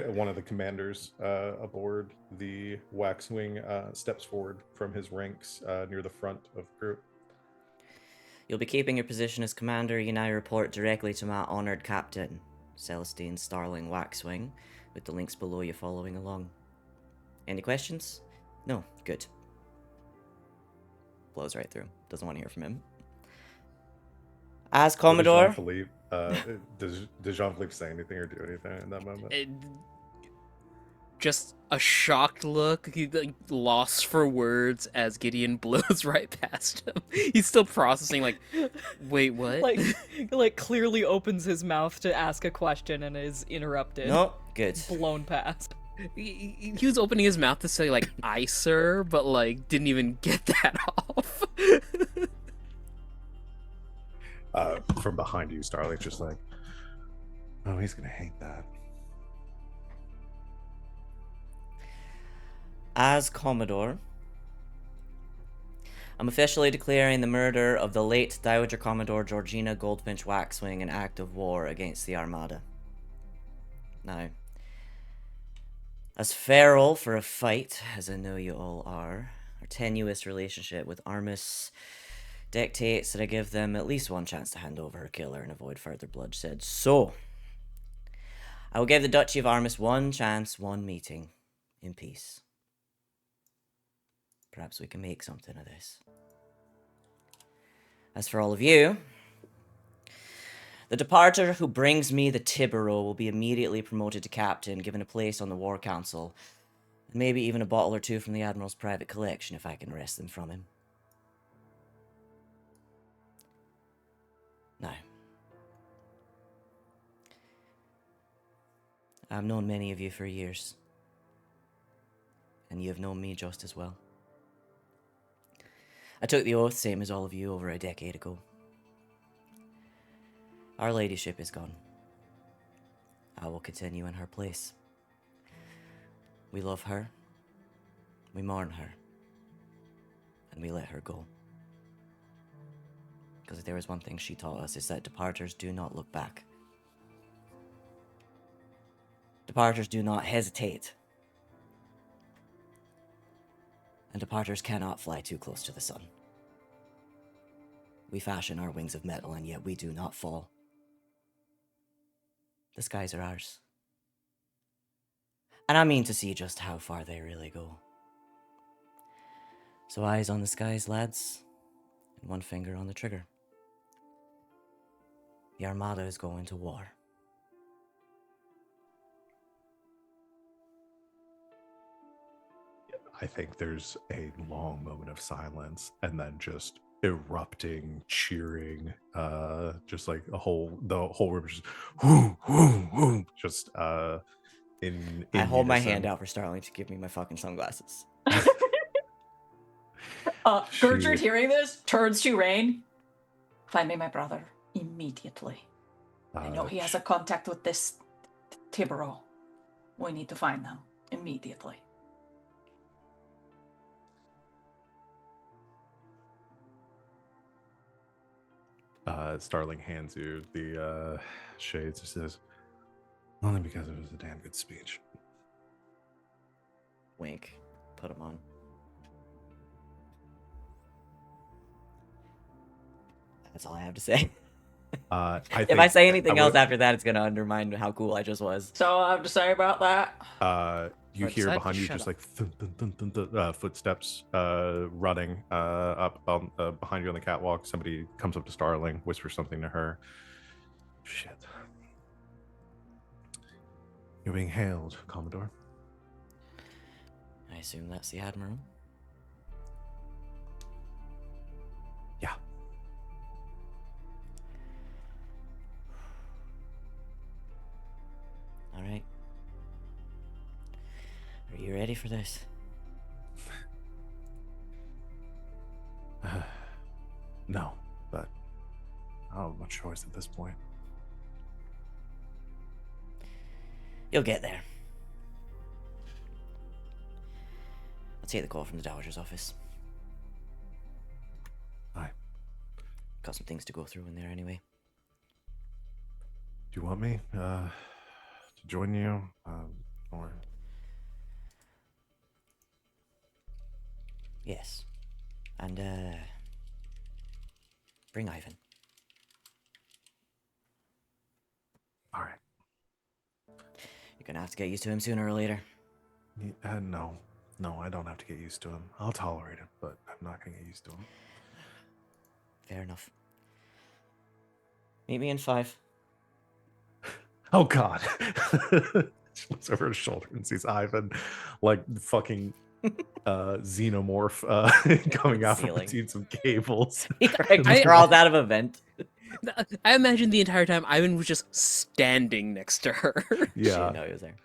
[SPEAKER 2] one of the commanders aboard the Waxwing, steps forward from his ranks near the front of the group.
[SPEAKER 1] You'll be keeping your position as commander. You now report directly to my honored captain, Celestine Starling Waxwing, with the links below you following along. Any questions? No? Good. Blows right through. Doesn't want to hear from him. As Commodore...
[SPEAKER 2] Does Jean-Philippe say anything or do anything in that moment?
[SPEAKER 3] Just a shocked look, he like lost for words as Gideon blows right past him. He's still processing, like, wait, what?
[SPEAKER 5] like clearly opens his mouth to ask a question and is interrupted.
[SPEAKER 1] No? Good.
[SPEAKER 5] Blown past.
[SPEAKER 3] He was opening his mouth to say like "I sir," but like didn't even get that off.
[SPEAKER 2] From behind you, Starlight's just like, oh, he's gonna hate that.
[SPEAKER 1] As Commodore, I'm officially declaring the murder of the late Dowager Commodore Georgina Goldfinch Waxwing an act of war against the Armada. Now, as feral for a fight, as I know you all are, our tenuous relationship with Armus dictates that I give them at least one chance to hand over her killer and avoid further bloodshed. So, I will give the Duchy of Armus one chance, one meeting, in peace. Perhaps we can make something of this. As for all of you, the departer who brings me the Tibero will be immediately promoted to captain, given a place on the War Council, And maybe even a bottle or two from the Admiral's private collection if I can wrest them from him. Now, I've known many of you for years, and you have known me just as well. I took the oath, same as all of you, over a decade ago. Our ladyship is gone. I will continue in her place. We love her, we mourn her, and we let her go. Because if there was one thing she taught us, is that departers do not look back. Departers do not hesitate. And departers cannot fly too close to the sun. We fashion our wings of metal, and yet we do not fall. The skies are ours. And I mean to see just how far they really go. So eyes on the skies, lads, and one finger on the trigger. The Armada is going to war.
[SPEAKER 2] I think there's a long moment of silence and then just erupting cheering, just like the whole room just whoo, whoo, whoo, just in
[SPEAKER 1] I hold my
[SPEAKER 2] unison.
[SPEAKER 1] hand out for Starling to give me my fucking sunglasses.
[SPEAKER 4] Gertrude,
[SPEAKER 2] She-
[SPEAKER 4] hearing this, turns to Rain. Find me my brother immediately. I know he has a contact with this Tibero. We need to find them immediately.
[SPEAKER 2] Starling hands you the shades and says, only because it was a damn good speech.
[SPEAKER 1] Wink. Put them on. That's all I have to say. If I say anything else after that, it's going to undermine how cool I just was.
[SPEAKER 4] So I have to say about that.
[SPEAKER 2] You
[SPEAKER 3] Or
[SPEAKER 2] hear
[SPEAKER 3] decide to
[SPEAKER 2] behind you
[SPEAKER 3] shut
[SPEAKER 2] just
[SPEAKER 3] up.
[SPEAKER 2] like thun, thun, thun, thun, thun, footsteps running up behind you on the catwalk. Somebody comes up to Starling, whispers something to her. Shit. You're being hailed, Commodore.
[SPEAKER 1] I assume that's the Admiral.
[SPEAKER 2] Yeah.
[SPEAKER 1] All right. Are you ready for this?
[SPEAKER 2] No, but I don't have much choice at this point.
[SPEAKER 1] You'll get there. I'll take the call from the Dowager's office.
[SPEAKER 2] Aye.
[SPEAKER 1] Got some things to go through in there anyway.
[SPEAKER 2] Do you want me to join you? Or
[SPEAKER 1] Yes. And, bring Ivan.
[SPEAKER 2] all right.
[SPEAKER 1] You're gonna have to get used to him sooner or later.
[SPEAKER 2] No, I don't have to get used to him. I'll tolerate him, but I'm not gonna get used to him.
[SPEAKER 1] Fair enough. Meet me in 5.
[SPEAKER 2] Oh God! She looks over her shoulder and sees Ivan, like fucking xenomorph coming out from
[SPEAKER 1] Ceiling.
[SPEAKER 2] between some cables.
[SPEAKER 1] He crawls out of a vent.
[SPEAKER 3] I imagine the entire time Ivan was just standing next to her.
[SPEAKER 1] She didn't
[SPEAKER 2] Yeah.
[SPEAKER 1] know he was there.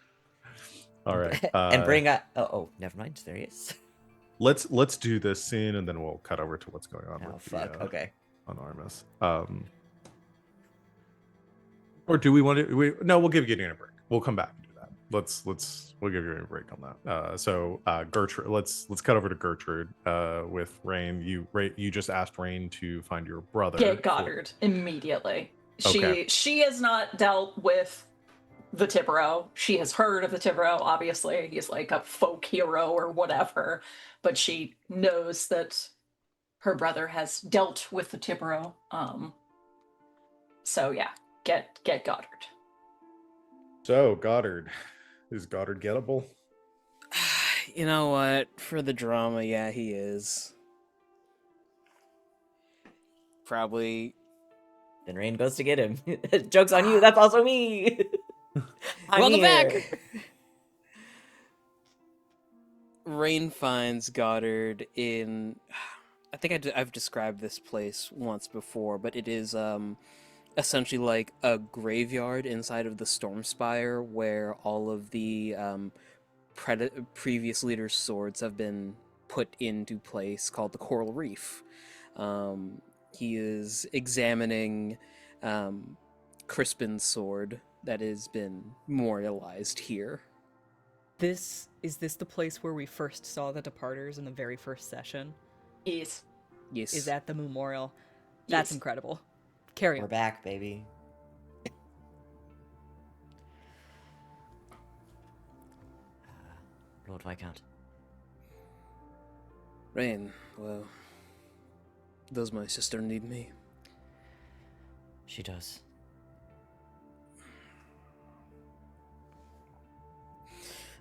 [SPEAKER 2] All right.
[SPEAKER 1] And bring a. Oh, never mind. There he is.
[SPEAKER 2] Let's do this scene and then we'll cut over to what's going on
[SPEAKER 1] Oh,
[SPEAKER 2] with
[SPEAKER 1] fuck.
[SPEAKER 2] the
[SPEAKER 1] Okay.
[SPEAKER 2] on Armus. Or do we want to? No, we'll give Gideon a break. We'll come back and do that. We'll give you a break on that. So Gertrude, let's cut over to Gertrude with Rain. You just asked Rain to find your brother.
[SPEAKER 4] Get Goddard immediately.
[SPEAKER 2] Okay.
[SPEAKER 4] She has not dealt with the Tibero. She has heard of the Tibero, obviously. He's like a folk hero or whatever. But she knows that her brother has dealt with the Tibero. So yeah, get Goddard.
[SPEAKER 2] So Goddard, is Goddard gettable?
[SPEAKER 3] You know what? For the drama, yeah, he is. Probably.
[SPEAKER 1] Then Rain goes to get him. Joke's on you. That's also me. I'm
[SPEAKER 3] Welcome
[SPEAKER 1] here.
[SPEAKER 3] back! Rain finds Goddard in. I think I've described this place once before, but it is essentially like a graveyard inside of the Stormspire where all of the previous leader's swords have been put into place, called the Coral Reef. He is examining Crispin's sword that has been memorialized here.
[SPEAKER 5] Is this the place where we first saw the Departers in the very first session?
[SPEAKER 4] Yes.
[SPEAKER 3] Yes.
[SPEAKER 5] Is that the memorial? That's
[SPEAKER 4] Yes.
[SPEAKER 5] incredible. Carry
[SPEAKER 1] We're
[SPEAKER 5] on.
[SPEAKER 1] back, baby. Lord Viscount.
[SPEAKER 3] Rain, well, does my sister need me?
[SPEAKER 1] She does.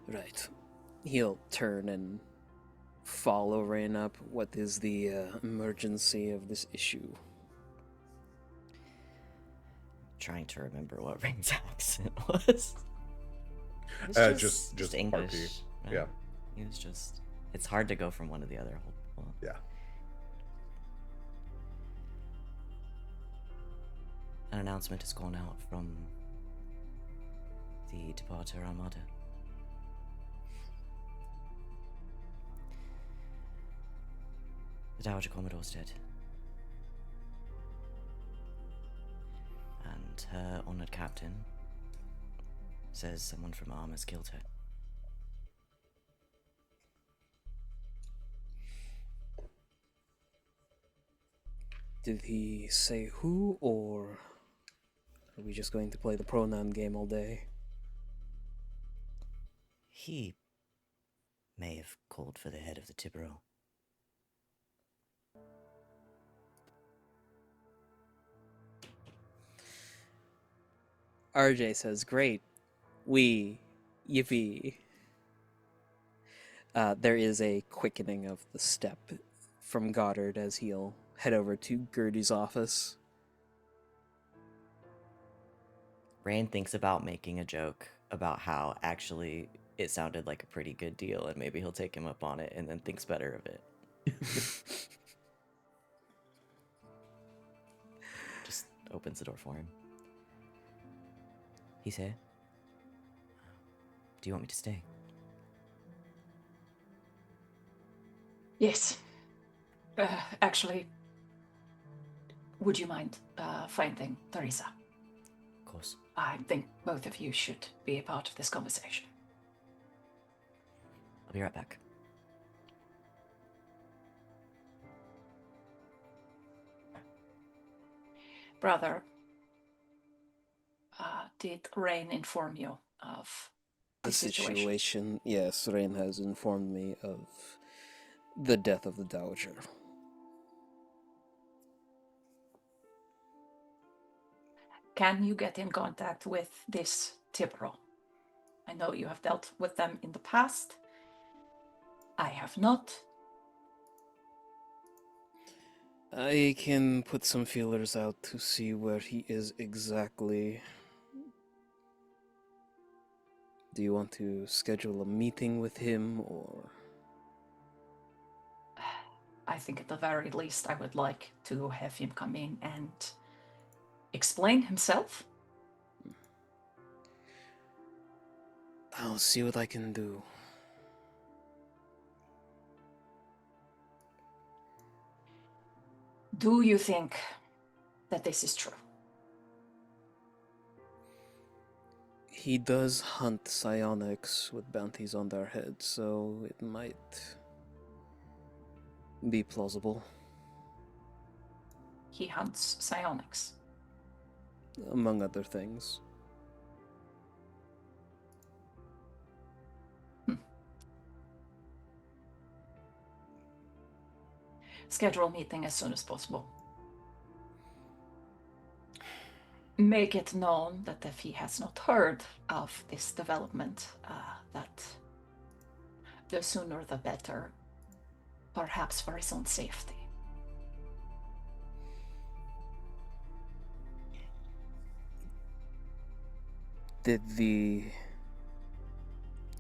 [SPEAKER 3] Right. He'll turn and follow Rain up. What is the emergency of this issue?
[SPEAKER 1] Trying to remember what Ring's accent was. It was
[SPEAKER 2] Just
[SPEAKER 1] English.
[SPEAKER 2] RP.
[SPEAKER 1] right?
[SPEAKER 2] Yeah.
[SPEAKER 1] It was just. It's hard to go from one to the other. Hold on.
[SPEAKER 2] Yeah.
[SPEAKER 1] An announcement has gone out from the Departer Armada. The Dowager Commodore's dead. And her honored captain says someone from Arm has killed her.
[SPEAKER 3] Did he say who, or are we just going to play the pronoun game all day?
[SPEAKER 1] He may have called for the head of the Tiburon.
[SPEAKER 3] RJ says, great. Yippee. There is a quickening of the step from Goddard as he'll head over to Gertie's office.
[SPEAKER 1] Rand thinks about making a joke about how actually it sounded like a pretty good deal and maybe he'll take him up on it and then thinks better of it. Just opens the door for him. He's here. Do you want me to stay?
[SPEAKER 4] Yes. Actually, would you mind finding Teresa?
[SPEAKER 1] Of course.
[SPEAKER 4] I think both of you should be a part of this conversation.
[SPEAKER 1] I'll be right back.
[SPEAKER 4] Brother, did Rain inform you of the situation?
[SPEAKER 3] Yes, Rain has informed me of the death of the Dowager.
[SPEAKER 4] Can you get in contact with this Tibro? I know you have dealt with them in the past. I have not.
[SPEAKER 3] I can put some feelers out to see where he is exactly. Do you want to schedule a meeting with him, or?
[SPEAKER 4] I think at the very least I would like to have him come in and explain himself.
[SPEAKER 3] I'll see what I can do.
[SPEAKER 4] Do you think that this is true?
[SPEAKER 3] He does hunt psionics with bounties on their heads, so it might be plausible,
[SPEAKER 4] He hunts psionics.
[SPEAKER 3] among other things.
[SPEAKER 4] Schedule a meeting as soon as possible. Make it known that if he has not heard of this development, that the sooner the better, perhaps for his own safety.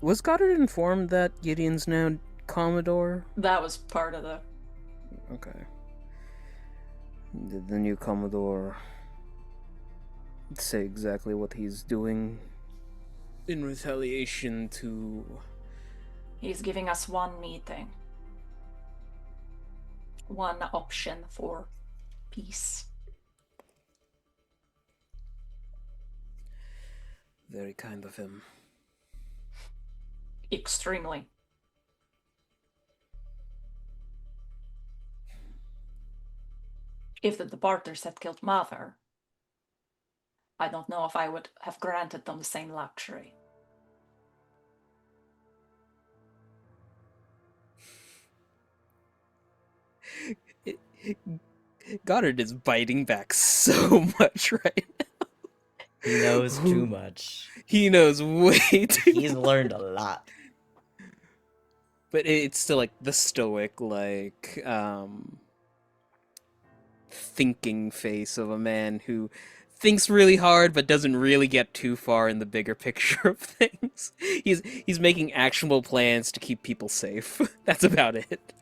[SPEAKER 3] Was Goddard informed that Gideon's now Commodore?
[SPEAKER 4] That was part of the.
[SPEAKER 3] Okay. Did the new Commodore say exactly what he's doing in retaliation to...
[SPEAKER 4] He's giving us one meeting. One option for peace.
[SPEAKER 3] Very kind of him.
[SPEAKER 4] Extremely. If the departers had killed Mother, I don't know if I would have granted them the same luxury.
[SPEAKER 3] Goddard is biting back so much right now.
[SPEAKER 1] He knows too much.
[SPEAKER 3] He knows way too
[SPEAKER 1] He's
[SPEAKER 3] much.
[SPEAKER 1] learned a lot.
[SPEAKER 3] But it's still like the stoic, thinking face of a man who thinks really hard but doesn't really get too far in the bigger picture of things. He's making actionable plans to keep people safe. That's about it.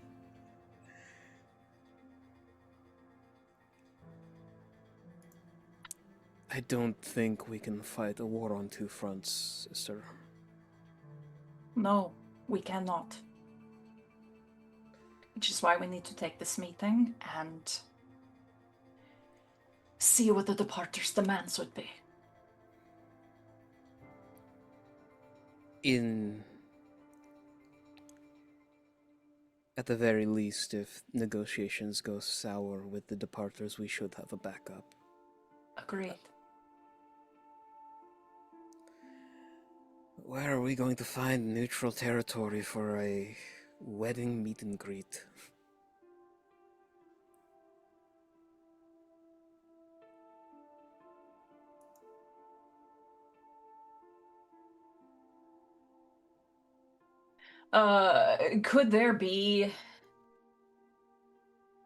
[SPEAKER 3] I don't think we can fight a war on two fronts, sister.
[SPEAKER 4] No, we cannot. Which is why we need to take this meeting and see what the departers' demands would be.
[SPEAKER 3] At the very least, if negotiations go sour with the departers, we should have a backup.
[SPEAKER 4] Agreed.
[SPEAKER 3] Where are we going to find neutral territory for a wedding meet and greet?
[SPEAKER 4] Could there be...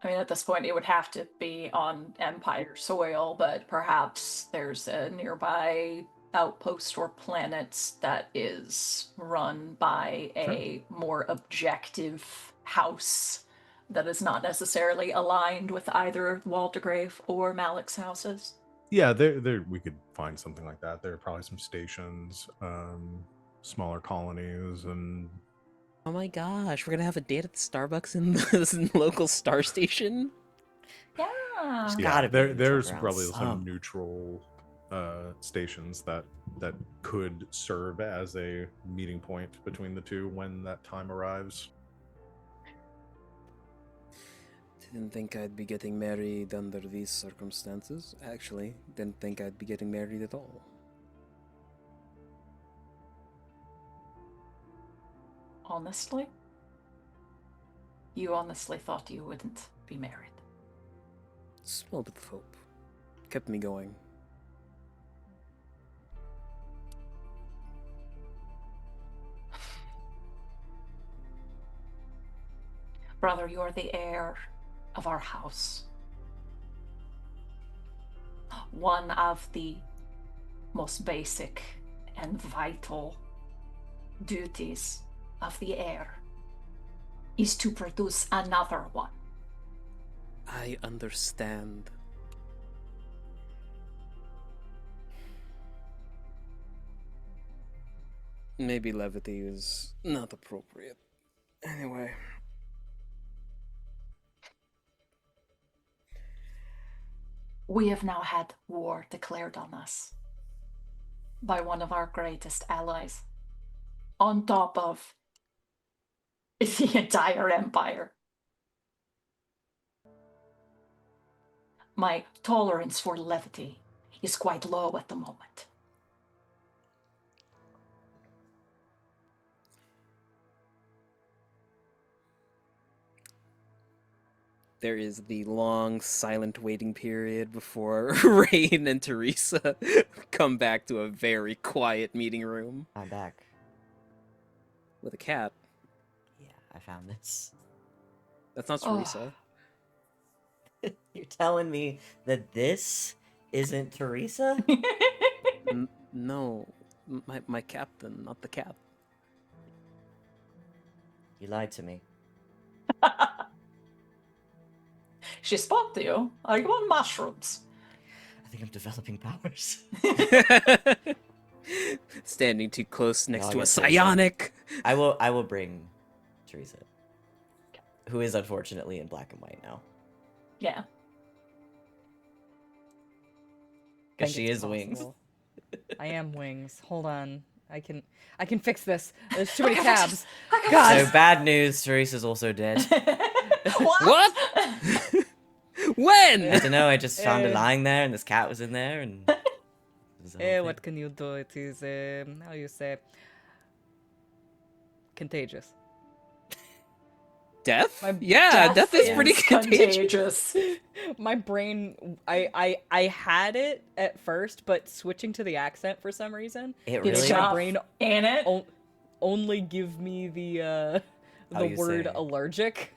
[SPEAKER 4] I mean, at this point, it would have to be on Empire soil, but perhaps there's a nearby outpost or planet that is run by a more objective house that is not necessarily aligned with either Waldegrave or Malik's houses.
[SPEAKER 2] Yeah, there we could find something like that. There are probably some stations, smaller colonies, and
[SPEAKER 3] Oh my gosh, we're gonna have a date at the Starbucks in the local star station?
[SPEAKER 4] Yeah.
[SPEAKER 1] There's
[SPEAKER 2] yeah,
[SPEAKER 1] gotta be a neutral
[SPEAKER 2] there's
[SPEAKER 1] ground
[SPEAKER 2] probably some
[SPEAKER 1] some.
[SPEAKER 2] neutral stations that could serve as a meeting point between the two when that time arrives.
[SPEAKER 3] Didn't think I'd be getting married under these circumstances. Actually, didn't think I'd be getting married at all.
[SPEAKER 4] Honestly? You honestly thought you wouldn't be married?
[SPEAKER 3] Small bit of hope. Kept me going.
[SPEAKER 4] Brother, you're the heir of our house. One of the most basic and vital duties of the heir is to produce another one.
[SPEAKER 3] I understand. Maybe levity is not appropriate. Anyway.
[SPEAKER 4] We have now had war declared on us by one of our greatest allies, on top of the entire empire. My tolerance for levity is quite low at the moment.
[SPEAKER 3] There is the long, silent waiting period before Rain and Teresa come back to a very quiet meeting room
[SPEAKER 1] I'm back.
[SPEAKER 3] with a cat.
[SPEAKER 1] Yeah, I found this.
[SPEAKER 3] That's not
[SPEAKER 4] Oh.
[SPEAKER 3] Teresa.
[SPEAKER 1] You're telling me that this isn't Teresa?
[SPEAKER 3] No, my captain, not the cat.
[SPEAKER 1] You lied to me.
[SPEAKER 4] She spoke to you. Are you on mushrooms?
[SPEAKER 1] I think I'm developing powers.
[SPEAKER 3] Standing too close next
[SPEAKER 1] No, I
[SPEAKER 3] to a
[SPEAKER 1] guess Teresa.
[SPEAKER 3] psionic.
[SPEAKER 1] I will bring Teresa, who is unfortunately in black and white now,
[SPEAKER 4] Yeah.
[SPEAKER 1] because
[SPEAKER 5] Think
[SPEAKER 1] she
[SPEAKER 5] it's
[SPEAKER 1] is Wings.
[SPEAKER 5] possible. I am Wings. Hold on. I can fix this. There's too many tabs. God.
[SPEAKER 1] So bad news, Teresa's also dead.
[SPEAKER 4] What?
[SPEAKER 3] When?
[SPEAKER 1] I don't know, I just found her
[SPEAKER 5] Eh.
[SPEAKER 1] lying there and this cat was in there and it was the whole thing.
[SPEAKER 5] What can you do? It is how you say contagious.
[SPEAKER 3] Death?
[SPEAKER 5] My
[SPEAKER 3] Yeah, death is pretty
[SPEAKER 4] contagious.
[SPEAKER 5] My brain, I had it at first, but switching to the accent for some reason,
[SPEAKER 1] It
[SPEAKER 4] It's
[SPEAKER 1] really.
[SPEAKER 5] my
[SPEAKER 4] tough,
[SPEAKER 5] brain
[SPEAKER 4] ain't it?
[SPEAKER 5] only give me the
[SPEAKER 1] you
[SPEAKER 5] word
[SPEAKER 1] say.
[SPEAKER 5] allergic.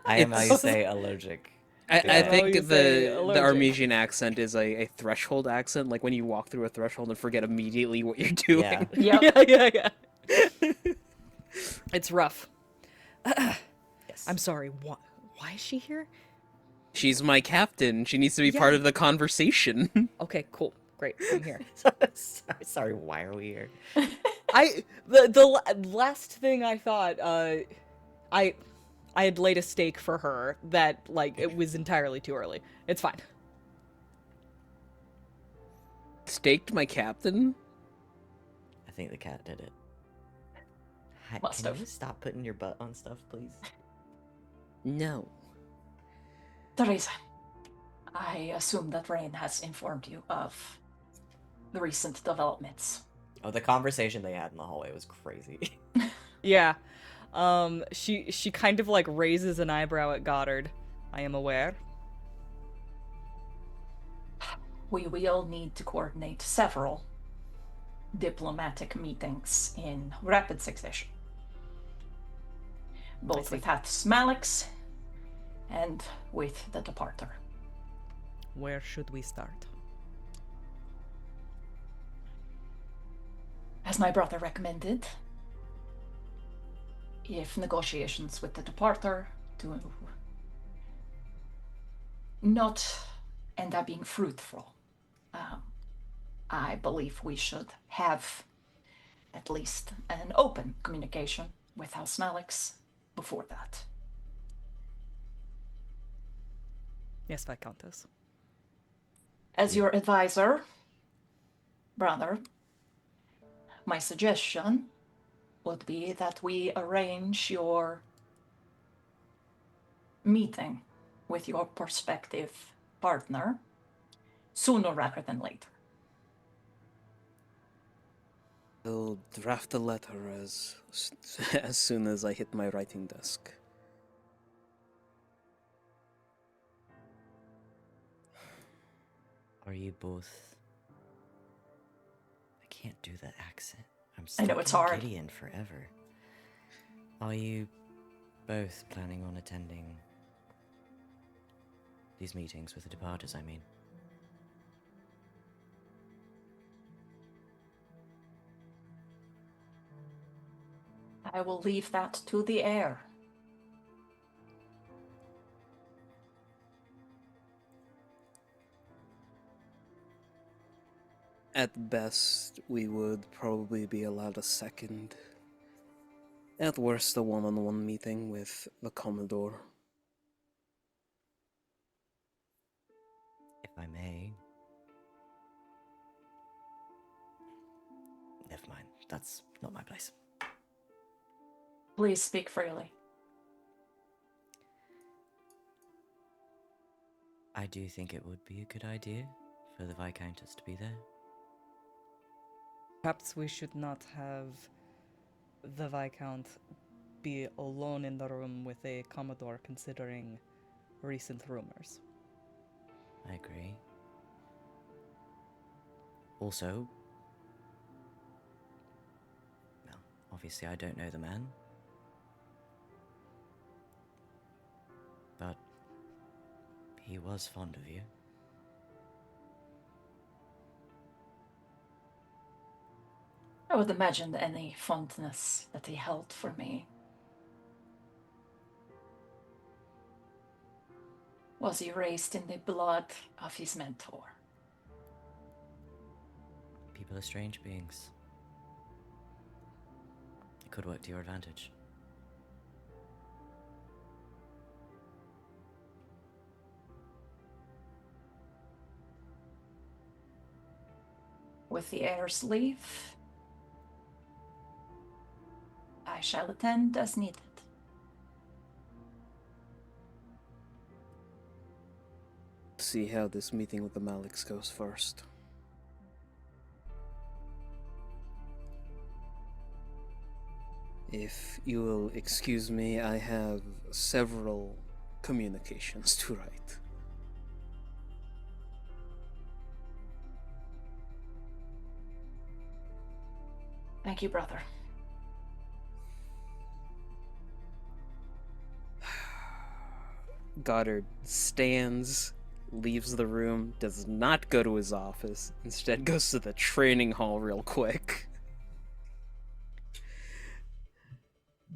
[SPEAKER 1] I am how you
[SPEAKER 3] It's-
[SPEAKER 1] say allergic.
[SPEAKER 3] I
[SPEAKER 1] Yeah.
[SPEAKER 3] think
[SPEAKER 5] you say
[SPEAKER 3] the
[SPEAKER 5] allergic.
[SPEAKER 3] Armesian accent is a threshold accent, like when you walk through a threshold and forget immediately what you're doing.
[SPEAKER 1] Yeah.
[SPEAKER 4] Yep.
[SPEAKER 5] Yeah. It's rough.
[SPEAKER 1] Yes.
[SPEAKER 5] I'm sorry. Why is she here?
[SPEAKER 3] She's my captain. She needs to be part
[SPEAKER 5] Yeah.
[SPEAKER 3] of the conversation.
[SPEAKER 5] Okay, cool, great. I'm here.
[SPEAKER 1] Sorry, why are we here?
[SPEAKER 5] The last thing I thought, I had laid a stake for her that like it was entirely too early. It's fine.
[SPEAKER 3] Staked my captain?
[SPEAKER 1] I think the cat did it.
[SPEAKER 4] Must
[SPEAKER 1] Can
[SPEAKER 4] have.
[SPEAKER 1] you stop putting your butt on stuff, please?
[SPEAKER 3] No.
[SPEAKER 4] Teresa, I assume that Rain has informed you of the recent developments.
[SPEAKER 1] Oh, the conversation they had in the hallway was crazy.
[SPEAKER 5] Yeah. She kind of like raises an eyebrow at Goddard. I am aware.
[SPEAKER 4] We will need to coordinate several diplomatic meetings in rapid succession. Both
[SPEAKER 5] see.
[SPEAKER 4] with Hath's Malix and with the Departer.
[SPEAKER 5] Where should we start?
[SPEAKER 4] As my brother recommended, if negotiations with the Departer do not end up being fruitful, I believe we should have at least an open communication with House Malix before that.
[SPEAKER 5] Yes, Viscountess.
[SPEAKER 4] As your advisor, brother, my suggestion would be that we arrange your meeting with your prospective partner sooner rather than later.
[SPEAKER 3] I'll draft a letter as soon as I hit my writing desk.
[SPEAKER 1] Are you both? I can't do that accent. I'm
[SPEAKER 4] I know
[SPEAKER 1] stuck
[SPEAKER 4] it's
[SPEAKER 1] in
[SPEAKER 4] hard.
[SPEAKER 1] Gideon forever. Are you both planning on attending these meetings with the departers, I mean?
[SPEAKER 4] I will leave that to the heir.
[SPEAKER 3] At best, we would probably be allowed a second. At worst, a one-on-one meeting with the Commodore.
[SPEAKER 1] If I may. Never mind. That's not my place.
[SPEAKER 4] Please speak freely.
[SPEAKER 1] I do think it would be a good idea for the Viscountess to be there.
[SPEAKER 5] Perhaps we should not have the Viscount be alone in the room with a Commodore, considering recent rumors.
[SPEAKER 1] I agree. Also, well, obviously I don't know the man. But he was fond of you.
[SPEAKER 4] I would imagine any fondness that he held for me was erased in the blood of his mentor.
[SPEAKER 1] People are strange beings. It could work to your advantage.
[SPEAKER 4] With the heir's leave, I shall attend as needed.
[SPEAKER 3] See how this meeting with the Maliks goes first. If you will excuse me, I have several communications to write.
[SPEAKER 4] Thank you, brother.
[SPEAKER 3] Goddard stands, leaves the room, does not go to his office, instead goes to the training hall real quick.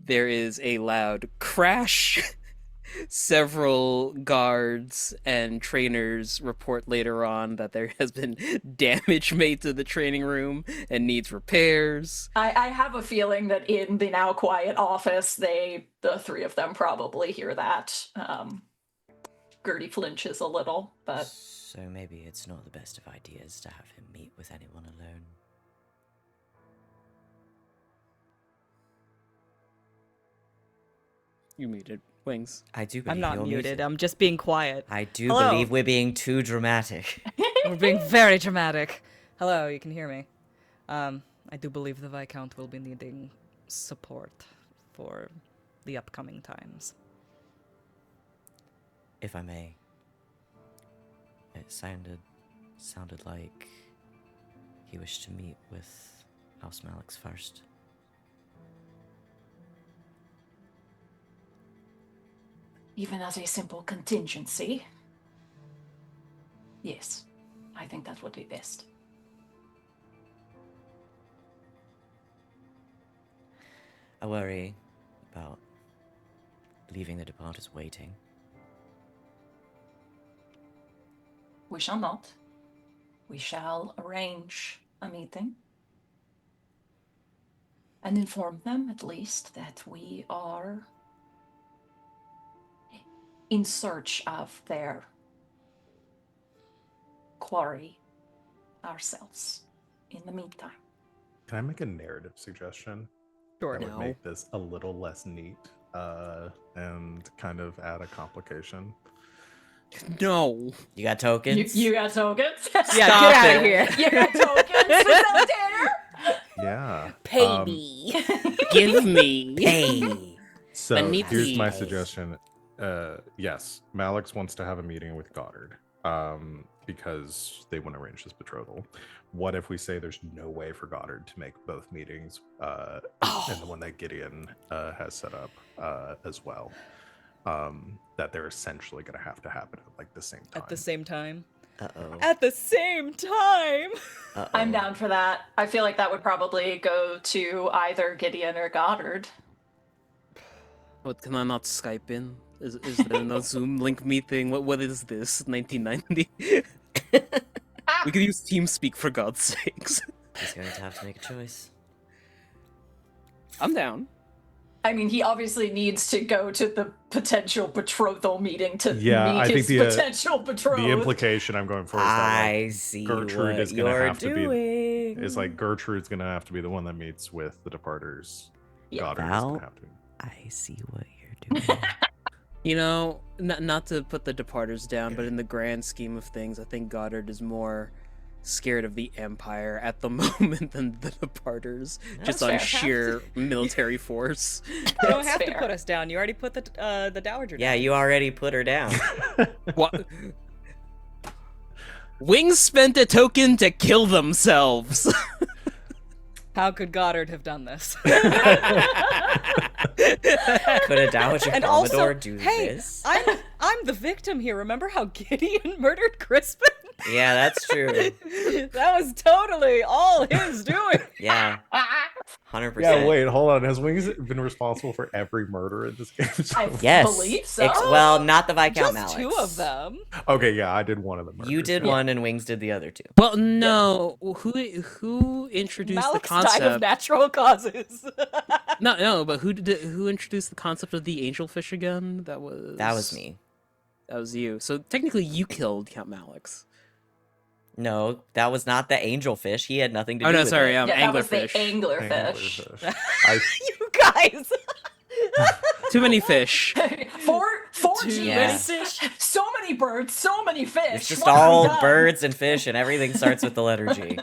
[SPEAKER 3] There is a loud crash. Several guards and trainers report later on that there has been damage made to the training room and needs repairs.
[SPEAKER 4] I have a feeling that in the now quiet office, the three of them probably hear that. Gertie flinches a little, but...
[SPEAKER 1] So maybe it's not the best of ideas to have him meet with anyone alone.
[SPEAKER 3] You muted, Wings.
[SPEAKER 1] I do believe
[SPEAKER 5] I'm not
[SPEAKER 1] you're
[SPEAKER 5] muted. I'm just being quiet.
[SPEAKER 1] I do
[SPEAKER 5] Hello.
[SPEAKER 1] believe we're being too dramatic.
[SPEAKER 5] We're being very dramatic. Hello, you can hear me. I do believe the Viscount will be needing support for the upcoming times.
[SPEAKER 1] If I may. It sounded like he wished to meet with House Maliks first.
[SPEAKER 4] Even as a simple contingency, yes, I think that would be best.
[SPEAKER 1] I worry about leaving the departers waiting.
[SPEAKER 4] We shall not. We shall arrange a meeting and inform them, at least, that we are in search of their quarry ourselves in the meantime.
[SPEAKER 2] Can I make a narrative suggestion
[SPEAKER 5] Sure.
[SPEAKER 2] that
[SPEAKER 3] No.
[SPEAKER 2] would make this a little less neat and kind of add a complication?
[SPEAKER 3] No.
[SPEAKER 1] You got tokens?
[SPEAKER 4] You got tokens?
[SPEAKER 5] Yeah,
[SPEAKER 3] Stop
[SPEAKER 5] get out
[SPEAKER 3] it.
[SPEAKER 5] of here.
[SPEAKER 4] You got tokens for that dinner?
[SPEAKER 2] Yeah.
[SPEAKER 5] Pay me.
[SPEAKER 3] Give me.
[SPEAKER 1] Hey!
[SPEAKER 2] So
[SPEAKER 3] Beneath
[SPEAKER 2] here's my
[SPEAKER 3] these.
[SPEAKER 2] suggestion. Yes, Malix wants to have a meeting with Goddard because they want to arrange this betrothal. What if we say there's no way for Goddard to make both meetings and the one that Gideon has set up as well? That they're essentially going to happen at like the same time.
[SPEAKER 5] At the same time.
[SPEAKER 1] Uh-oh.
[SPEAKER 5] At the same time.
[SPEAKER 1] Uh-oh.
[SPEAKER 4] I'm down for that. I feel like that would probably go to either Gideon or Goddard.
[SPEAKER 3] What, can I not Skype in? Is there no Zoom link meeting? What is this? 1990? We could use TeamSpeak for God's sakes.
[SPEAKER 1] He's going to have to make a choice.
[SPEAKER 3] I'm down.
[SPEAKER 4] I mean, he obviously needs to go to the potential betrothal meeting to
[SPEAKER 2] Yeah,
[SPEAKER 4] meet
[SPEAKER 2] I think
[SPEAKER 4] his
[SPEAKER 2] the,
[SPEAKER 4] potential betrothed.
[SPEAKER 2] The implication I'm going for is that like,
[SPEAKER 1] I see
[SPEAKER 2] Gertrude
[SPEAKER 1] what
[SPEAKER 2] is gonna
[SPEAKER 1] you're
[SPEAKER 2] have to be-
[SPEAKER 1] doing.
[SPEAKER 2] is like Gertrude's going to have to be the one that meets with the departers.
[SPEAKER 4] Yeah.
[SPEAKER 2] Goddard is going
[SPEAKER 1] Val?
[SPEAKER 2] to have to.
[SPEAKER 1] I see what you're doing.
[SPEAKER 3] You know, not to put the Departers down, but in the grand scheme of things, I think Goddard is more scared of the Empire at the moment than the Departers, just
[SPEAKER 4] That's
[SPEAKER 3] on
[SPEAKER 4] fair.
[SPEAKER 3] sheer military force.
[SPEAKER 5] You don't
[SPEAKER 4] That's
[SPEAKER 5] have to
[SPEAKER 4] fair.
[SPEAKER 5] put us down. You already put the dowager
[SPEAKER 1] Yeah,
[SPEAKER 5] down.
[SPEAKER 1] you already put her down.
[SPEAKER 3] What? Wings spent a token to kill themselves.
[SPEAKER 5] How could Goddard have done this?
[SPEAKER 1] Could a Dowager
[SPEAKER 5] And
[SPEAKER 1] Commodore
[SPEAKER 5] also,
[SPEAKER 1] do
[SPEAKER 5] hey,
[SPEAKER 1] this?
[SPEAKER 5] I'm the victim here. Remember how Gideon murdered Crispin?
[SPEAKER 1] Yeah, that's true.
[SPEAKER 5] That was totally all his doing.
[SPEAKER 1] Yeah. 100%.
[SPEAKER 2] Yeah, wait, hold on. Has Wings been responsible for every murder in this game?
[SPEAKER 4] I
[SPEAKER 1] Yes.
[SPEAKER 4] believe so.
[SPEAKER 1] Well, not the Viscount
[SPEAKER 5] Just
[SPEAKER 1] Malix.
[SPEAKER 5] 2 of them.
[SPEAKER 2] Okay, yeah, I did one of the murders.
[SPEAKER 1] You did
[SPEAKER 2] yeah.
[SPEAKER 1] one, and Wings did the other 2.
[SPEAKER 3] Well, no. Who introduced the
[SPEAKER 5] Malix died of
[SPEAKER 3] concept?
[SPEAKER 5] natural causes.
[SPEAKER 3] No, but who introduced the concept of the angelfish again? That was
[SPEAKER 1] me.
[SPEAKER 3] That was you. So technically, you killed Count Malix.
[SPEAKER 1] No, that was not the angelfish. He had nothing to do
[SPEAKER 3] Oh no,
[SPEAKER 1] with
[SPEAKER 3] sorry,
[SPEAKER 1] it.
[SPEAKER 4] That was the
[SPEAKER 3] anglerfish.
[SPEAKER 4] anglerfish.
[SPEAKER 5] You guys.
[SPEAKER 3] Too many fish.
[SPEAKER 4] Four
[SPEAKER 5] Too
[SPEAKER 4] G's.
[SPEAKER 5] many fish.
[SPEAKER 4] So many birds, so many fish.
[SPEAKER 1] It's just
[SPEAKER 4] What have we
[SPEAKER 1] all
[SPEAKER 4] done?
[SPEAKER 1] birds and fish, and everything starts with the letter G.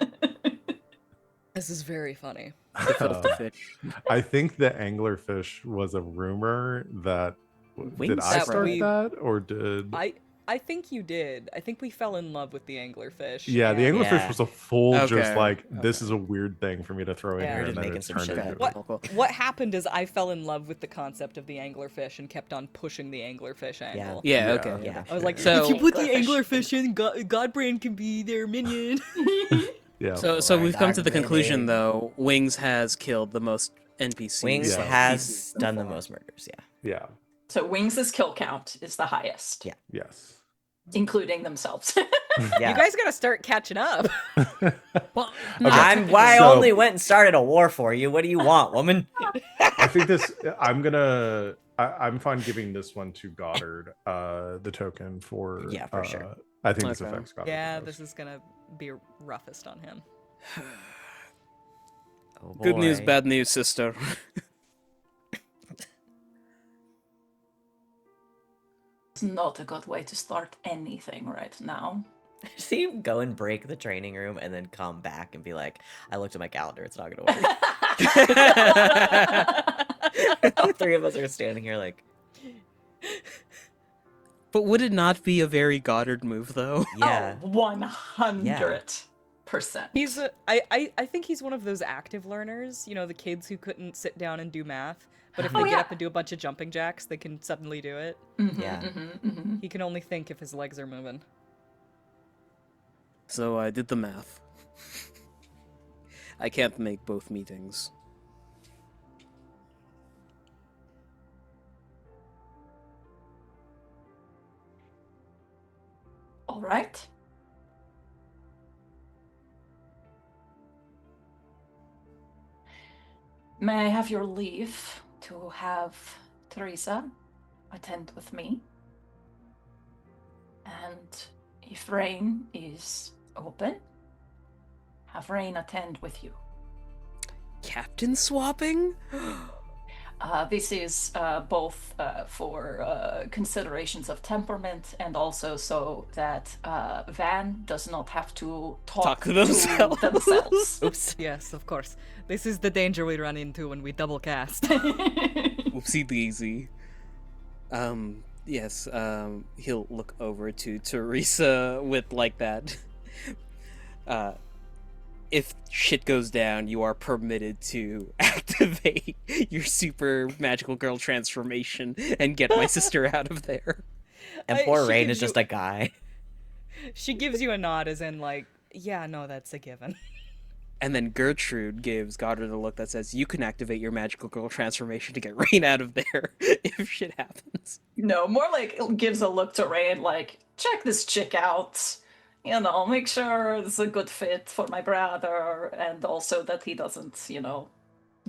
[SPEAKER 5] This is very funny.
[SPEAKER 3] Filthy fish.
[SPEAKER 2] I think the anglerfish was a rumor that did
[SPEAKER 1] Wings
[SPEAKER 2] I
[SPEAKER 5] that
[SPEAKER 2] start
[SPEAKER 5] we-
[SPEAKER 2] that or did
[SPEAKER 5] I think you did. I think we fell in love with the anglerfish.
[SPEAKER 2] yeah, the
[SPEAKER 5] and-
[SPEAKER 2] anglerfish
[SPEAKER 1] Yeah.
[SPEAKER 2] was a full just
[SPEAKER 3] Okay,
[SPEAKER 2] like this
[SPEAKER 3] okay.
[SPEAKER 2] is a weird thing for me to throw in
[SPEAKER 5] Yeah.
[SPEAKER 2] here
[SPEAKER 1] We're
[SPEAKER 2] and
[SPEAKER 1] just
[SPEAKER 2] then
[SPEAKER 1] making
[SPEAKER 2] it's
[SPEAKER 1] some
[SPEAKER 2] turned
[SPEAKER 1] shit
[SPEAKER 2] into
[SPEAKER 1] up.
[SPEAKER 5] What?
[SPEAKER 3] Cool.
[SPEAKER 5] What happened is I fell in love with the concept of the anglerfish and kept on pushing the anglerfish angle.
[SPEAKER 3] Yeah,
[SPEAKER 2] Yeah.
[SPEAKER 3] okay.
[SPEAKER 1] Yeah.
[SPEAKER 5] I was like,
[SPEAKER 3] So-
[SPEAKER 5] if you put the
[SPEAKER 4] Anglerfish.
[SPEAKER 5] anglerfish in, Godbrain can be their minion.
[SPEAKER 2] yeah.
[SPEAKER 3] So
[SPEAKER 1] Or
[SPEAKER 3] we've come to the
[SPEAKER 1] Godbrain.
[SPEAKER 3] conclusion though. Wings has killed the most NPCs.
[SPEAKER 1] Wings
[SPEAKER 2] Yeah.
[SPEAKER 1] has
[SPEAKER 3] so
[SPEAKER 1] done the
[SPEAKER 3] far.
[SPEAKER 1] most murders, yeah.
[SPEAKER 2] Yeah.
[SPEAKER 4] So Wings' kill count is the highest,
[SPEAKER 1] Yeah.
[SPEAKER 2] Yes.
[SPEAKER 4] including themselves.
[SPEAKER 1] Yeah.
[SPEAKER 5] You guys gotta start catching up.
[SPEAKER 3] Well,
[SPEAKER 2] Okay.
[SPEAKER 1] I
[SPEAKER 2] So-
[SPEAKER 1] only went and started a war for you. What do you want, woman?
[SPEAKER 2] I think I'm fine giving this one to Goddard, the token for
[SPEAKER 1] Yeah, for sure.
[SPEAKER 2] I think this
[SPEAKER 3] Okay.
[SPEAKER 2] affects Goddard.
[SPEAKER 5] Yeah,
[SPEAKER 2] the
[SPEAKER 5] this
[SPEAKER 2] most.
[SPEAKER 5] is gonna be roughest on him.
[SPEAKER 1] Oh,
[SPEAKER 3] good news,
[SPEAKER 1] boy.
[SPEAKER 3] bad news, sister.
[SPEAKER 4] It's not a good way to start anything right now.
[SPEAKER 1] See him go and break the training room and then come back and be like, I looked at my calendar, it's not gonna work. All 3 of us are standing here like,
[SPEAKER 3] But would it not be a very Goddard move though?
[SPEAKER 1] yeah.
[SPEAKER 4] Oh, 100%.
[SPEAKER 5] He's I think he's one of those active learners, you know, the kids who couldn't sit down and do math, but if they
[SPEAKER 4] Oh,
[SPEAKER 5] get
[SPEAKER 4] yeah.
[SPEAKER 5] up and do a bunch of jumping jacks, they can suddenly do it.
[SPEAKER 1] Yeah.
[SPEAKER 5] He can only think if his legs are moving.
[SPEAKER 3] So I did the math. I can't make both meetings.
[SPEAKER 4] All right. May I have your leave to have Teresa attend with me? And if Rain is open, have Rain attend with you.
[SPEAKER 3] Captain swapping?
[SPEAKER 4] This is both for considerations of temperament and also so that Van does not have to talk
[SPEAKER 3] to themselves.
[SPEAKER 4] themselves.
[SPEAKER 1] Oops.
[SPEAKER 5] Yes, of course. This is the danger we run into when we double cast.
[SPEAKER 3] Whoopsie daisy. Yes, he'll look over to Teresa with like that. If shit goes down, you are permitted to activate your super magical girl transformation and get my sister out of there.
[SPEAKER 1] And poor
[SPEAKER 5] she
[SPEAKER 1] Rain
[SPEAKER 5] gives
[SPEAKER 1] is just
[SPEAKER 5] you-
[SPEAKER 1] a guy.
[SPEAKER 5] She gives you a nod as in like, yeah, no, that's a given.
[SPEAKER 3] And then Gertrude gives Goddard a look that says, you can activate your magical girl transformation to get Rain out of there if shit happens.
[SPEAKER 4] No, more like it gives a look to Rain, like, check this chick out. You know, make sure it's a good fit for my brother, and also that he doesn't, you know,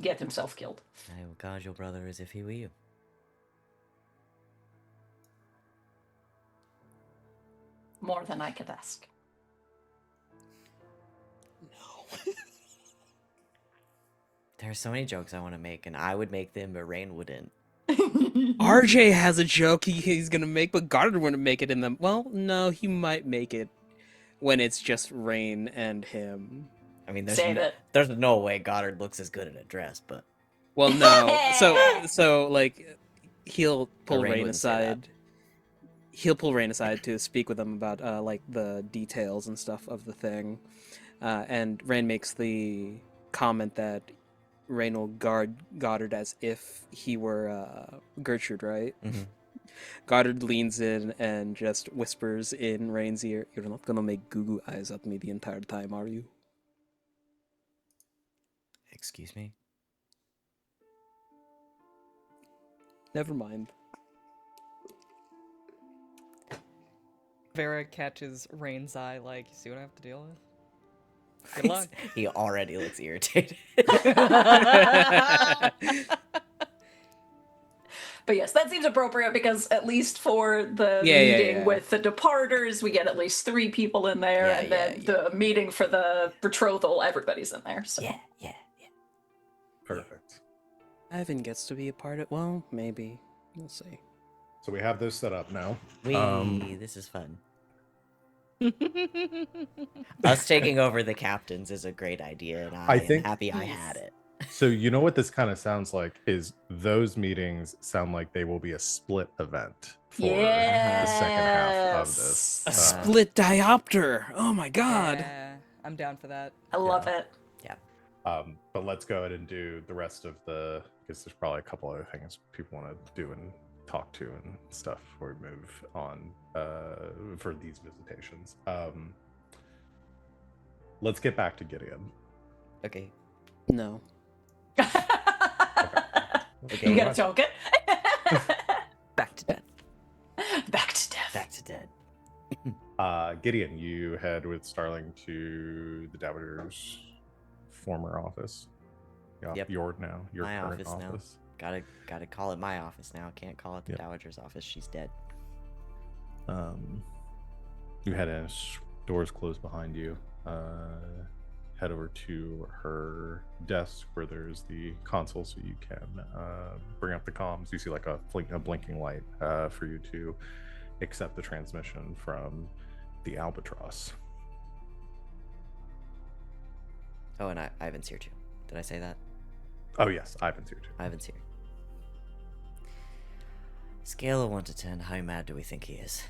[SPEAKER 4] get himself killed.
[SPEAKER 1] I will guard your brother as if he were you.
[SPEAKER 4] More than I could ask.
[SPEAKER 1] There are so many jokes I want to make, and I would make them, but Rain wouldn't.
[SPEAKER 3] RJ has a joke he's gonna make, but Goddard wouldn't make it in them. Well, no, he might make it when it's just Rain and him.
[SPEAKER 1] I mean,
[SPEAKER 4] Save it.
[SPEAKER 1] there's no way Goddard looks as good in a dress, but
[SPEAKER 3] Well, no. So like, he'll pull
[SPEAKER 1] Rain
[SPEAKER 3] Rain
[SPEAKER 1] wouldn't say that.
[SPEAKER 3] aside. He'll pull Rain aside to speak with him about like the details and stuff of the thing, and Rain makes the comment that Rain will guard Goddard as if he were Gertrude, right?
[SPEAKER 1] Mhm.
[SPEAKER 3] Goddard leans in and just whispers in Rain's ear, "You're not gonna make goo-goo eyes at me the entire time, are you?"
[SPEAKER 1] excuse me.
[SPEAKER 3] Never mind.
[SPEAKER 5] Vera catches Rain's eye, like, you see what I have to deal with? Good luck.
[SPEAKER 1] He already looks irritated.
[SPEAKER 4] But yes, that seems appropriate because at least for the
[SPEAKER 3] Yeah, yeah,
[SPEAKER 4] meeting
[SPEAKER 3] yeah.
[SPEAKER 4] with the departers, we get at least 3 people in there,
[SPEAKER 1] Yeah,
[SPEAKER 4] and then the meeting for the betrothal, everybody's in there. So
[SPEAKER 1] yeah.
[SPEAKER 2] Perfect.
[SPEAKER 3] Ivan gets to be a part of. Well, maybe we'll see.
[SPEAKER 2] So we have this set up now.
[SPEAKER 1] This is fun. Us taking over the captains is a great idea, and I am
[SPEAKER 2] think-
[SPEAKER 1] happy I had it.
[SPEAKER 2] So you know what this kind of sounds like is those meetings sound like they will be a split event for the second half of this.
[SPEAKER 3] A split diopter. Oh my god.
[SPEAKER 5] Yeah, I'm down for that.
[SPEAKER 4] I love it.
[SPEAKER 2] But let's go ahead and do the rest of the, because there's probably a couple other things people want to do and talk to and stuff before we move on for these visitations. Let's get back to Gideon.
[SPEAKER 1] Okay.
[SPEAKER 3] No.
[SPEAKER 1] Okay.
[SPEAKER 4] You gotta choke it.
[SPEAKER 3] Back to death.
[SPEAKER 4] Back to death.
[SPEAKER 1] Back to dead.
[SPEAKER 2] Gideon, you head with Starling to the Dowager's former office.
[SPEAKER 1] Yep.
[SPEAKER 2] Your
[SPEAKER 1] My
[SPEAKER 2] current
[SPEAKER 1] office now. Gotta call it my office now. Can't call it the
[SPEAKER 2] Yep.
[SPEAKER 1] Dowager's office. She's dead.
[SPEAKER 2] You head in, doors closed behind you. Head over to her desk where there's the console, so you can bring up the comms. You see like a blinking light for you to accept the transmission from the Albatross.
[SPEAKER 1] Oh, and Ivan's here too. Did I say that?
[SPEAKER 2] Oh yes, Ivan's here too.
[SPEAKER 1] Ivan's here. Scale of 1 to 10, how mad do we think he is?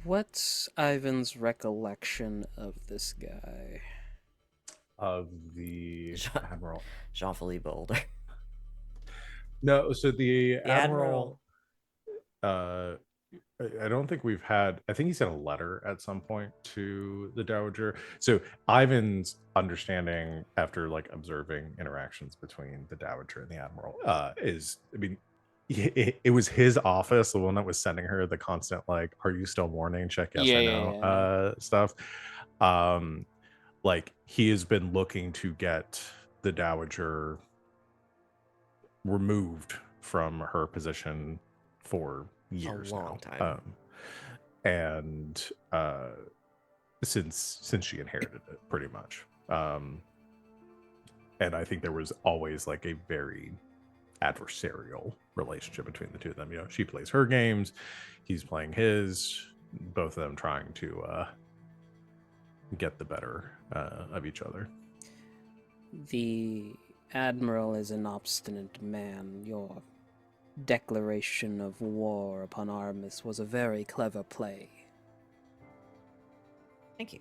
[SPEAKER 3] What's Ivan's recollection of this guy?
[SPEAKER 2] Of the Admiral.
[SPEAKER 1] Jean-Philippe older.
[SPEAKER 2] No, so the
[SPEAKER 1] Admiral.
[SPEAKER 2] I don't think we've had, I think he sent a letter at some point to the Dowager. So Ivan's understanding after like observing interactions between the Dowager and the Admiral is, I mean, it was his office, the one that was sending her the constant like, are you still mourning? Check yes or no stuff. Like he has been looking to get the Dowager removed from her position for years
[SPEAKER 1] long
[SPEAKER 2] now.
[SPEAKER 1] time.
[SPEAKER 2] And since she inherited it pretty much. And I think there was always like a very adversarial relationship between the two of them. You know, she plays her games, he's playing his, both of them trying to get the better of each other.
[SPEAKER 3] The Admiral is an obstinate man. Your declaration of war upon Artemis was a very clever play.
[SPEAKER 1] Thank you.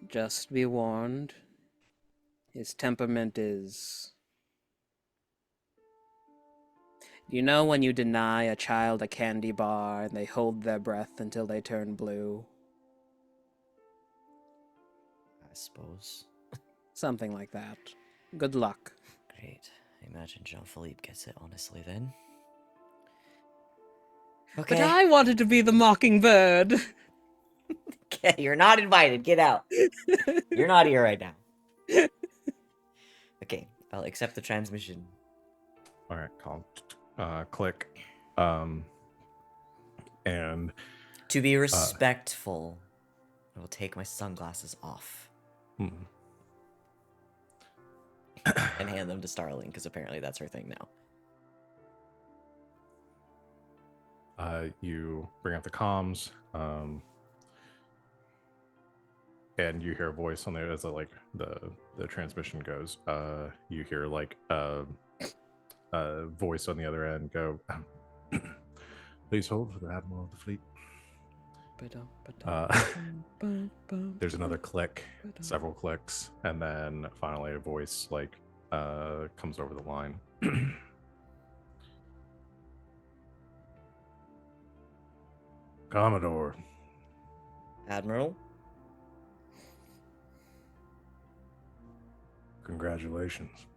[SPEAKER 3] Just be warned, his temperament is... You know when you deny a child a candy bar and they hold their breath until they turn blue?
[SPEAKER 1] I suppose.
[SPEAKER 3] Something like that. Good luck.
[SPEAKER 1] Great. I imagine Jean-Philippe gets it, honestly, then. Okay.
[SPEAKER 3] But I wanted to be the mockingbird.
[SPEAKER 1] Okay, you're not invited. Get out. You're not here right now. Okay, I'll accept the transmission.
[SPEAKER 2] All right, calm. Click. And
[SPEAKER 1] To be respectful, I will take my sunglasses off and hand them to Starling, because apparently that's her thing now.
[SPEAKER 2] You bring up the comms, and you hear a voice on there as the transmission goes. You hear like a voice on the other end go, please hold for the Admiral of the Fleet. There's another click, several clicks, and then finally a voice like comes over the line. Commodore.
[SPEAKER 1] Admiral?
[SPEAKER 2] congratulations.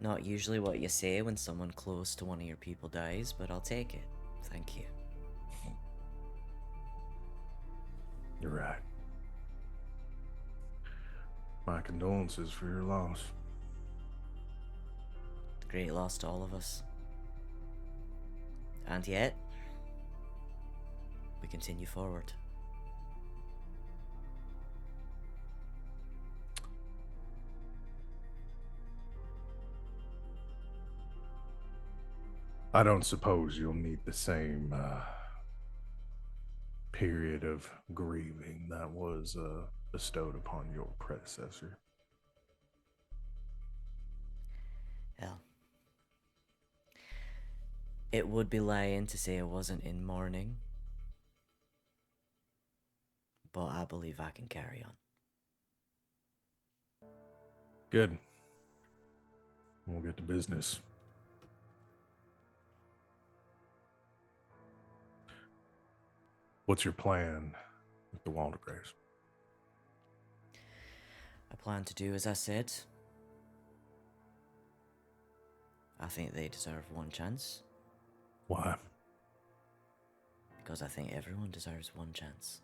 [SPEAKER 1] Not usually what you say when someone close to one of your people dies, but I'll take it. Thank you.
[SPEAKER 2] You're right. My condolences for your loss.
[SPEAKER 1] Great loss to all of us. And yet, we continue forward.
[SPEAKER 2] I don't suppose you'll need the same period of grieving that was bestowed upon your predecessor.
[SPEAKER 1] Hell. It would be lying to say I wasn't in mourning, but I believe I can carry on.
[SPEAKER 2] Good. We'll get to business. What's your plan with the Waldegraves?
[SPEAKER 1] I plan to do as I said. I think they deserve one chance,
[SPEAKER 2] Why?
[SPEAKER 1] because I think everyone deserves one chance.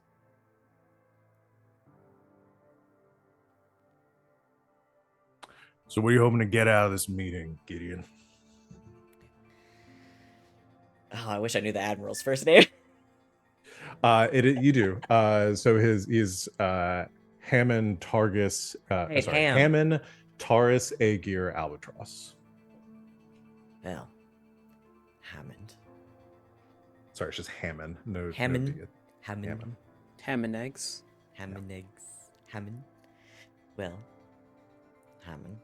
[SPEAKER 2] So what are you hoping to get out of this meeting, Gideon?
[SPEAKER 1] Oh, I wish I knew the Admiral's first name.
[SPEAKER 2] You do. So he's Hammond Targus.
[SPEAKER 1] Hey,
[SPEAKER 2] Sorry,
[SPEAKER 1] Ham.
[SPEAKER 2] Hammond Taurus Aegir Albatross.
[SPEAKER 1] Well, Hammond.
[SPEAKER 2] Sorry, it's just Hammond. No
[SPEAKER 1] Hammond.
[SPEAKER 2] No D.
[SPEAKER 1] Hammond.
[SPEAKER 2] Hammond.
[SPEAKER 3] Ham and eggs.
[SPEAKER 1] Hammond eggs. Hammond. Well, Hammond.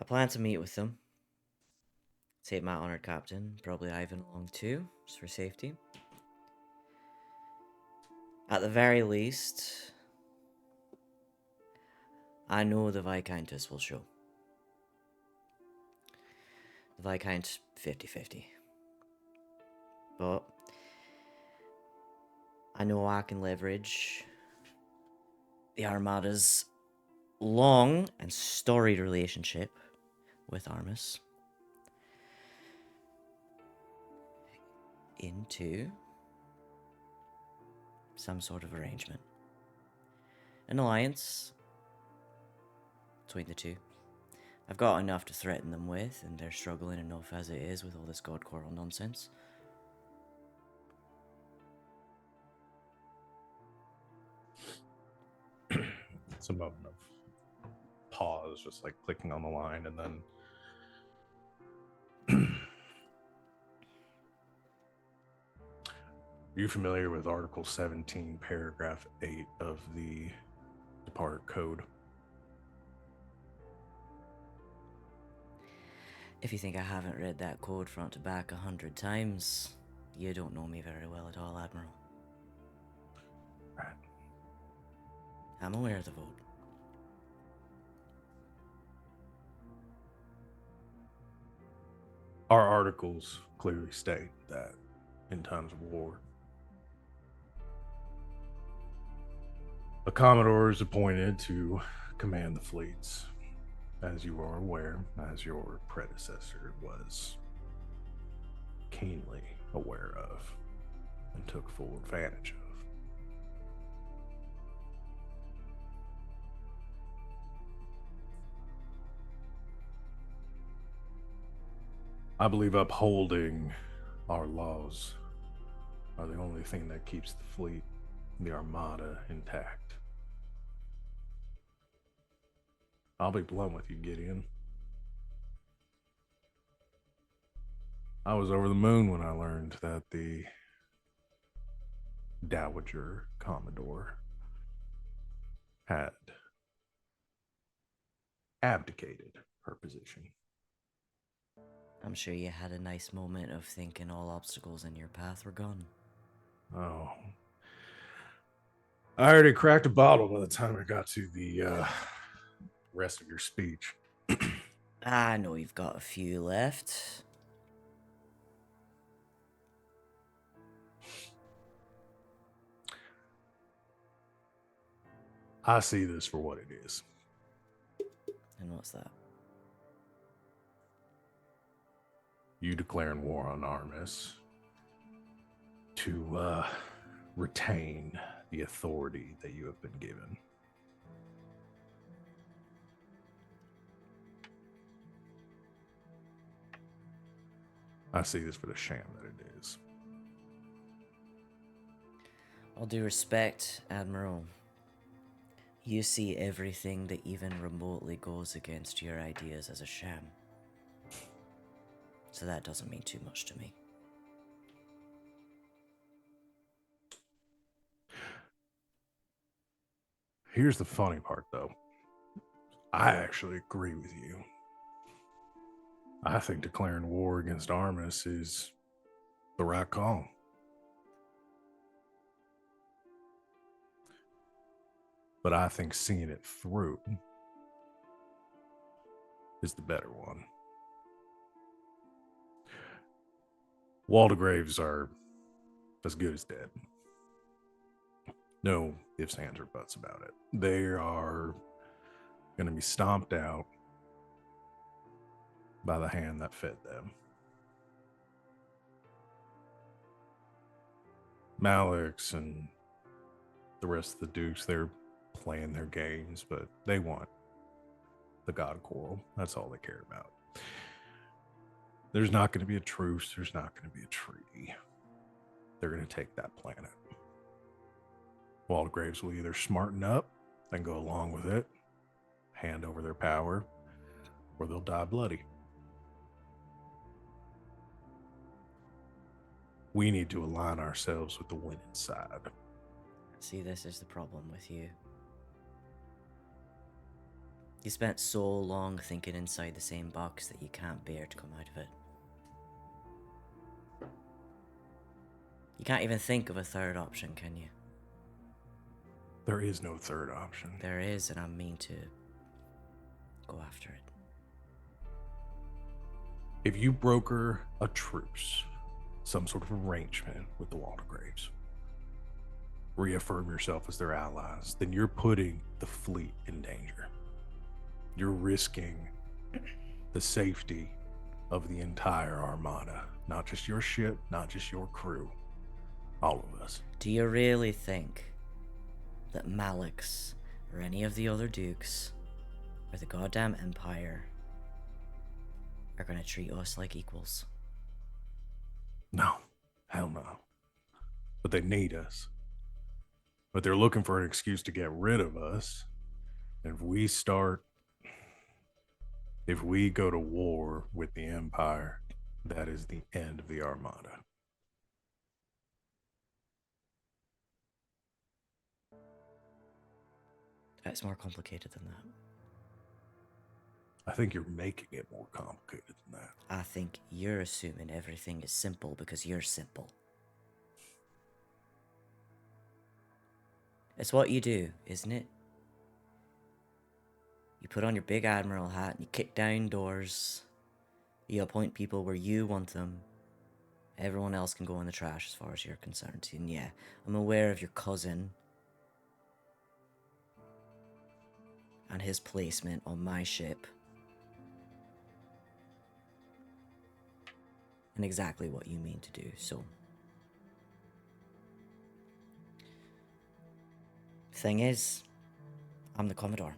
[SPEAKER 1] I plan to meet with them. Take my honored captain, probably Ivan along too, just for safety. At the very least, I know the Viscountess will show. The Viscount 50-50. But I know I can leverage the Armada's long and storied relationship with Armus into some sort of arrangement. An alliance between the two. I've got enough to threaten them with, and they're struggling enough as it is with all this god quarrel nonsense.
[SPEAKER 2] It's a moment of pause, just like clicking on the line, and then are you familiar with Article 17, Paragraph 8 of the Depart Code?
[SPEAKER 1] If you think I haven't read that code front to back 100 times, you don't know me very well at all, Admiral.
[SPEAKER 2] Right.
[SPEAKER 1] I'm aware of the vote.
[SPEAKER 2] Our articles clearly state that in times of war, a Commodore is appointed to command the fleets, as you are aware, as your predecessor was keenly aware of and took full advantage of. I believe upholding our laws are the only thing that keeps the fleet, the Armada, intact. I'll be blunt with you, Gideon. I was over the moon when I learned that the Dowager Commodore had abdicated her position.
[SPEAKER 1] I'm sure you had a nice moment of thinking all obstacles in your path were gone.
[SPEAKER 2] Oh. I already cracked a bottle by the time I got to the rest of your speech.
[SPEAKER 1] I know you've got a few left.
[SPEAKER 2] I see this for what it is.
[SPEAKER 1] And what's that?
[SPEAKER 2] You declaring war on Armis to retain the authority that you have been given. I see this for the sham that it is.
[SPEAKER 1] All due respect, Admiral. You see everything that even remotely goes against your ideas as a sham. So that doesn't mean too much to me.
[SPEAKER 2] Here's the funny part, though. I actually agree with you. I think declaring war against Armis is the right call. But I think seeing it through is the better one. Waldegraves are as good as dead. No ifs, ands, or buts about it. They are going to be stomped out by the hand that fed them. Malix and the rest of the Dukes, they're playing their games, but they want the God Coral. That's all they care about. There's not going to be a truce. There's not going to be a treaty. They're going to take that planet. Waldegraves will either smarten up and go along with it, hand over their power, or they'll die bloody. We need to align ourselves with the winning side.
[SPEAKER 1] See, this is the problem with you. You spent so long thinking inside the same box that you can't bear to come out of it. You can't even think of a third option, can you?
[SPEAKER 2] There is no third option.
[SPEAKER 1] There is, and I mean to go after it.
[SPEAKER 2] If you broker a truce, some sort of arrangement with the Waldegraves, reaffirm yourself as their allies, then you're putting the fleet in danger. You're risking the safety of the entire armada, not just your ship, not just your crew, all of us.
[SPEAKER 1] Do you really think that Malix or any of the other Dukes or the goddamn Empire are going to treat us like equals?
[SPEAKER 2] No, hell no. But they need us. But they're looking for an excuse to get rid of us. And if we go to war with the Empire, that is the end of the Armada.
[SPEAKER 1] It's more complicated than that.
[SPEAKER 2] I think you're making it more complicated than that.
[SPEAKER 1] I think you're assuming everything is simple because you're simple. It's what you do, isn't it? You put on your big admiral hat and you kick down doors. You appoint people where you want them. Everyone else can go in the trash as far as you're concerned. And yeah, I'm aware of your cousin and his placement on my ship. And exactly what you mean to do, so. Thing is, I'm the Commodore.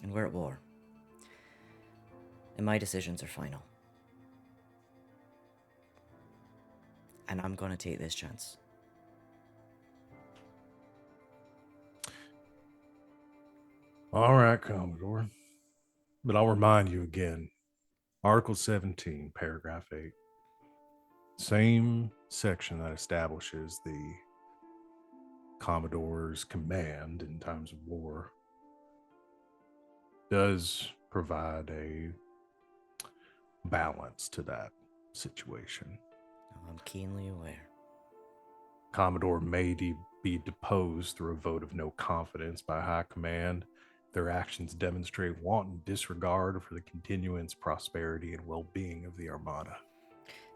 [SPEAKER 1] And we're at war. And my decisions are final. And I'm gonna take this chance.
[SPEAKER 2] All right, Commodore. But I'll remind you again, Article 17, Paragraph 8. Same section that establishes the Commodore's command in times of war does provide a balance to that situation.
[SPEAKER 1] I'm keenly aware.
[SPEAKER 2] Commodore may be deposed through a vote of no confidence by High Command. Their actions demonstrate wanton disregard for the continuance, prosperity, and well-being of the Armada.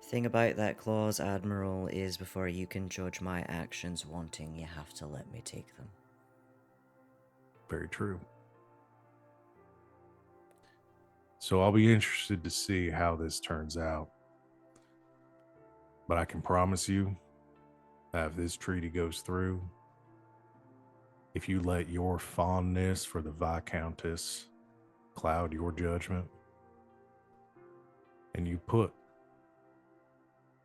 [SPEAKER 1] Thing about that clause, Admiral, is before you can judge my actions wanting, you have to let me take them.
[SPEAKER 2] Very true. So I'll be interested to see how this turns out. But I can promise you that if this treaty goes through, if you let your fondness for the Viscountess cloud your judgment, and you put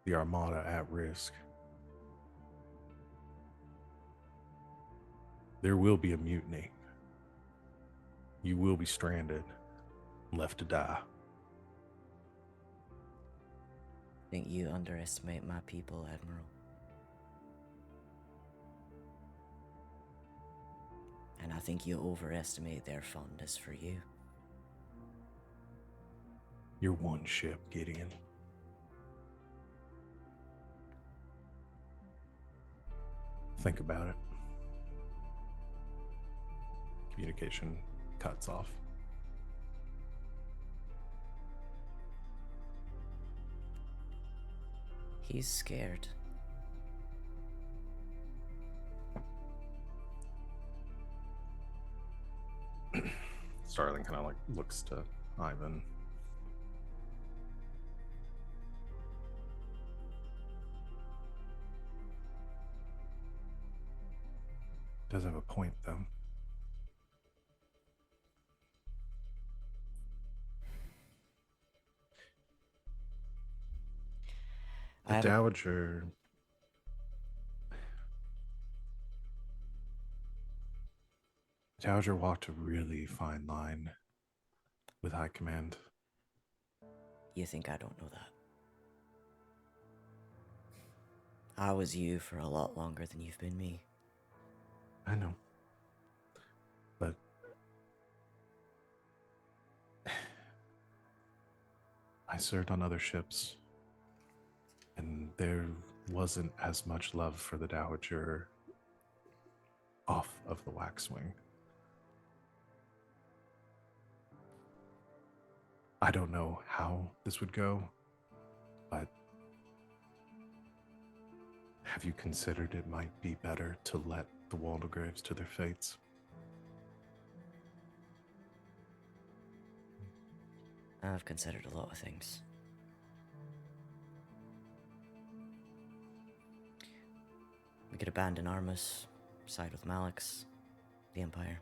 [SPEAKER 2] the Armada at risk, there will be a mutiny. You will be stranded, left to die.
[SPEAKER 1] I think you underestimate my people, Admiral. And I think you overestimate their fondness for you.
[SPEAKER 2] You're one ship, Gideon. Think about it. Communication cuts off.
[SPEAKER 1] He's scared.
[SPEAKER 2] Starling kind of like looks to Ivan. Does have a point, though. The Dowager. Dowager walked a really fine line with High Command.
[SPEAKER 1] You think I don't know that? I was you for a lot longer than you've been me.
[SPEAKER 2] I know. But I served on other ships, and there wasn't as much love for the Dowager off of the Waxwing. I don't know how this would go, but have you considered it might be better to let the Waldegraves to their fates?
[SPEAKER 1] I've considered a lot of things. We could abandon Armus, side with Malix, the Empire.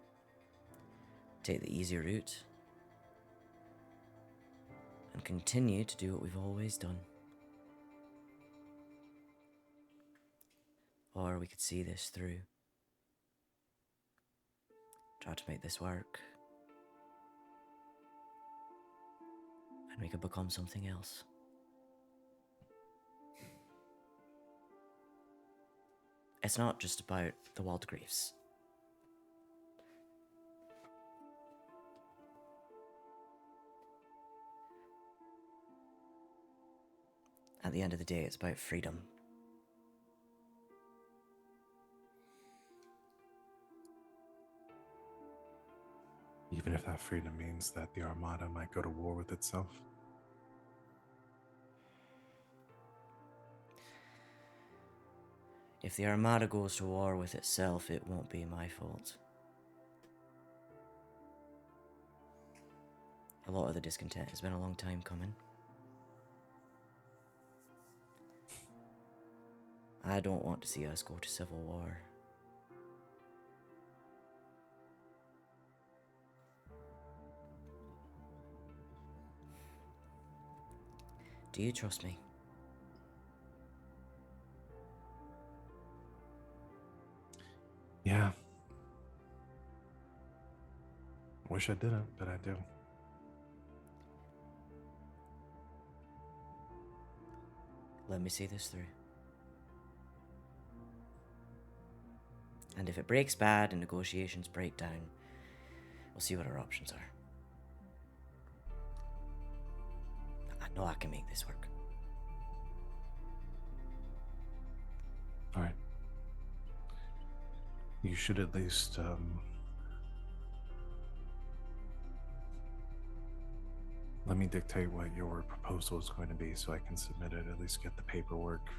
[SPEAKER 1] Take the easier route. And continue to do what we've always done. Or we could see this through. Try to make this work. And we could become something else. It's not just about the Waldegraves. At the end of the day, it's about freedom.
[SPEAKER 2] Even if that freedom means that the Armada might go to war with itself?
[SPEAKER 1] If the Armada goes to war with itself, it won't be my fault. A lot of the discontent has been a long time coming. I don't want to see us go to civil war. Do you trust me?
[SPEAKER 2] Yeah. Wish I didn't, but I do.
[SPEAKER 1] Let me see this through. And if it breaks bad and negotiations break down, we'll see what our options are. I know I can make this work.
[SPEAKER 2] All right. You should at least let me dictate what your proposal is going to be so I can submit it, at least get the paperwork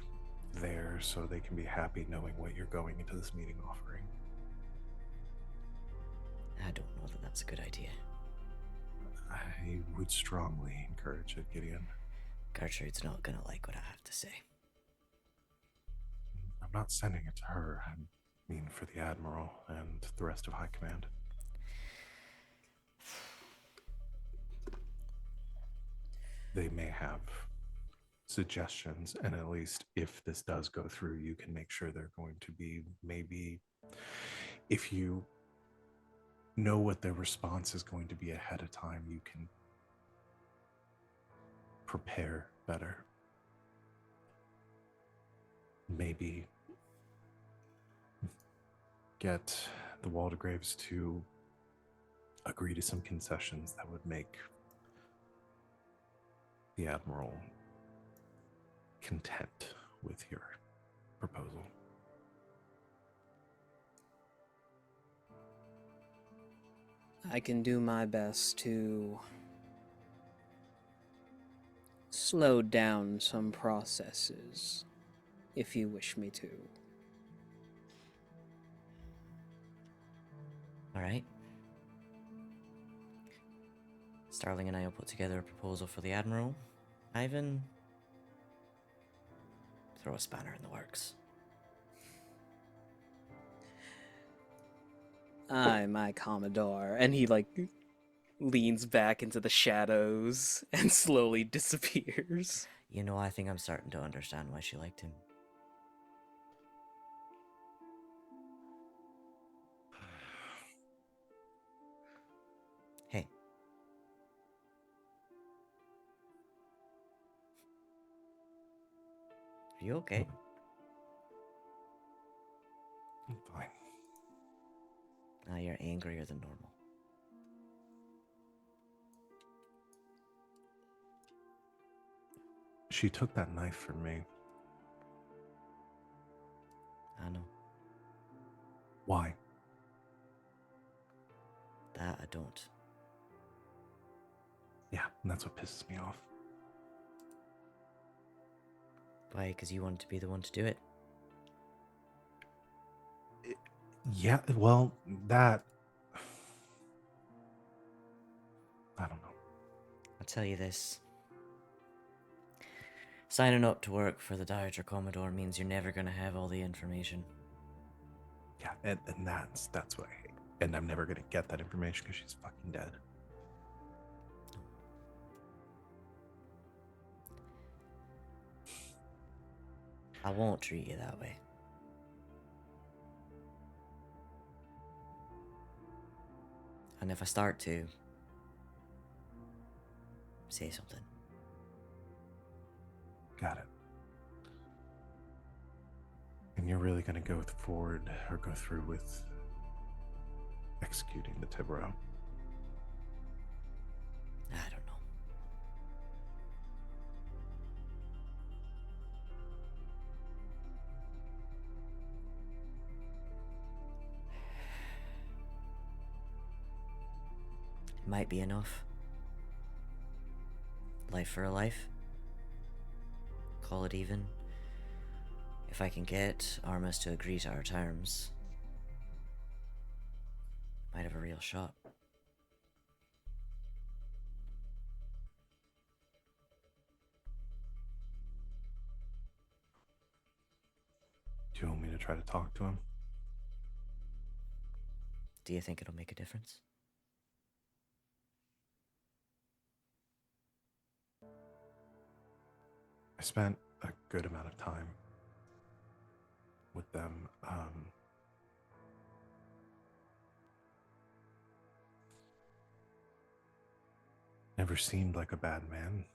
[SPEAKER 2] there so they can be happy knowing what you're going into this meeting offering.
[SPEAKER 1] I don't know that that's a good idea.
[SPEAKER 2] I would strongly encourage it, Gideon.
[SPEAKER 1] Gertrude's not gonna like what I have to say.
[SPEAKER 2] I'm not sending it to her. I mean for the Admiral and the rest of High Command. They may have suggestions, and at least if this does go through, you can make sure they're going to be, maybe if you know what their response is going to be ahead of time, you can prepare better. Maybe get the Waldegraves to agree to some concessions that would make the Admiral content with your proposal.
[SPEAKER 3] I can do my best to slow down some processes, if you wish me to.
[SPEAKER 1] All right. Starling and I will put together a proposal for the Admiral. Ivan, throw a spanner in the works.
[SPEAKER 3] Aye, my Commodore. And he, leans back into the shadows and slowly disappears.
[SPEAKER 1] You know, I think I'm starting to understand why she liked him. Hey. Are you okay?
[SPEAKER 2] I'm fine.
[SPEAKER 1] Now you're angrier than normal.
[SPEAKER 2] She took that knife from me.
[SPEAKER 1] I know.
[SPEAKER 2] Why?
[SPEAKER 1] That I don't.
[SPEAKER 2] Yeah, and that's what pisses me off.
[SPEAKER 1] Why? Because you wanted to be the one to do it?
[SPEAKER 2] Yeah, well, that... I don't know.
[SPEAKER 1] I'll tell you this. Signing up to work for the Dowager Commodore means you're never going to have all the information.
[SPEAKER 2] Yeah, and that's what I hate. And I'm never gonna get that information because she's fucking dead.
[SPEAKER 1] I won't treat you that way. And if I start to, say something.
[SPEAKER 2] Got it. And you're really gonna go forward or go through with executing the Tibero?
[SPEAKER 1] I don't know. It might be enough. Life for a life. Call it even. If I can get Armas to agree to our terms, might have a real shot.
[SPEAKER 2] Do you want me to try to talk to him?
[SPEAKER 1] Do you think it'll make a difference?
[SPEAKER 2] I spent a good amount of time with them. Never seemed like a bad man.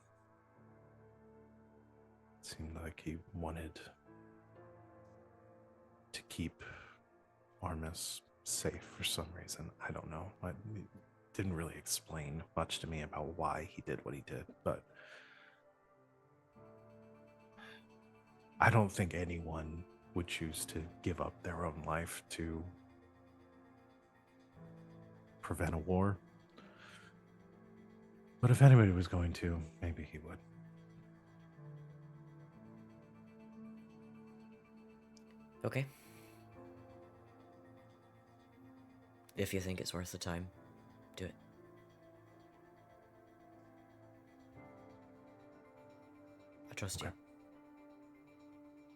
[SPEAKER 2] Seemed like he wanted to keep Armis safe for some reason. I don't know. It didn't really explain much to me about why he did what he did, but I don't think anyone would choose to give up their own life to prevent a war. But if anybody was going to, maybe he would.
[SPEAKER 1] Okay. If you think it's worth the time, do it. I trust you.
[SPEAKER 2] Okay.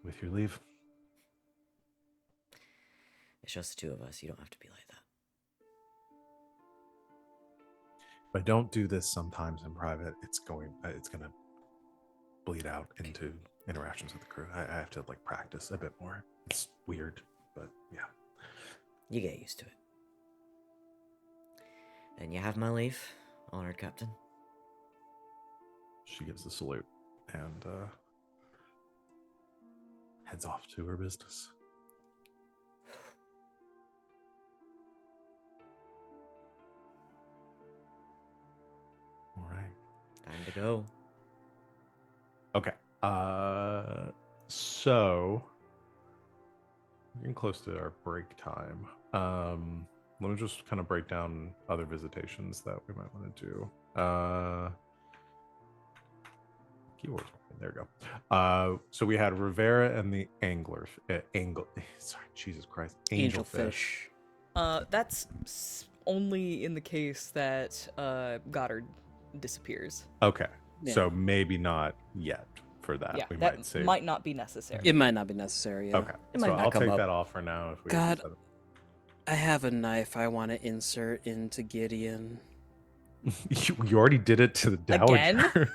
[SPEAKER 2] With your leave.
[SPEAKER 1] It's just the two of us. You don't have to be like that.
[SPEAKER 2] If I don't do this sometimes in private, it's gonna bleed out into interactions with the crew. I have to like practice a bit more. It's weird, but yeah.
[SPEAKER 1] You get used to it. And you have my leave, honored captain.
[SPEAKER 2] She gives the salute and heads off to her business. All right.
[SPEAKER 1] Time to go.
[SPEAKER 2] Okay. So we're getting close to our break time. Let me just kind of break down other visitations that we might want to do. Keywords. There we go. So we had Rivera and the sorry, Jesus Christ. Angelfish.
[SPEAKER 5] That's only in the case that Goddard disappears.
[SPEAKER 2] Okay.
[SPEAKER 3] Yeah.
[SPEAKER 2] So maybe not yet for that.
[SPEAKER 5] Yeah,
[SPEAKER 2] We
[SPEAKER 5] that
[SPEAKER 2] might say.
[SPEAKER 5] might not be necessary.
[SPEAKER 3] It might not be necessary. Yeah.
[SPEAKER 2] Okay.
[SPEAKER 1] It
[SPEAKER 2] So
[SPEAKER 1] might not
[SPEAKER 2] I'll
[SPEAKER 1] come
[SPEAKER 2] take
[SPEAKER 1] up.
[SPEAKER 2] that off for now. If we
[SPEAKER 3] God.
[SPEAKER 2] set up-
[SPEAKER 3] I have a knife I want to insert into Gideon.
[SPEAKER 2] you already did it to the Dowager.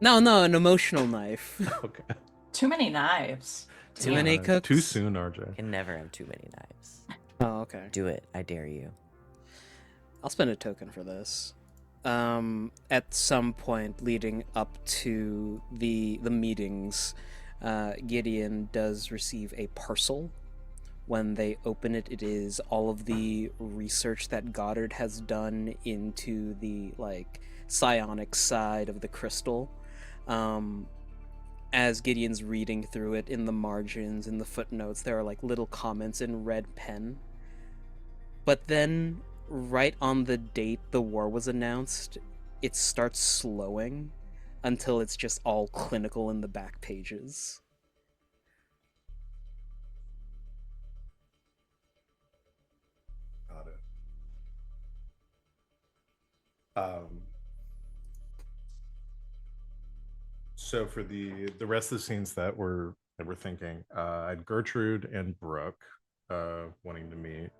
[SPEAKER 3] No, an emotional knife.
[SPEAKER 2] Okay.
[SPEAKER 4] Too many knives.
[SPEAKER 3] Too many cooks.
[SPEAKER 2] Too soon, RJ.
[SPEAKER 1] Can never have too many knives.
[SPEAKER 3] Oh, okay.
[SPEAKER 1] Do it. I dare you.
[SPEAKER 3] I'll spend a token for this. At some point leading up to the meetings, Gideon does receive a parcel. When they open it, it is all of the research that Goddard has done into the psionic side of the crystal. As Gideon's reading through it, in the margins, in the footnotes, there are little comments in red pen. But then, right on the date the war was announced, it starts slowing until it's just all clinical in the back pages.
[SPEAKER 2] Got it. So for the rest of the scenes that we're thinking, I had Gertrude and Brooke wanting to meet.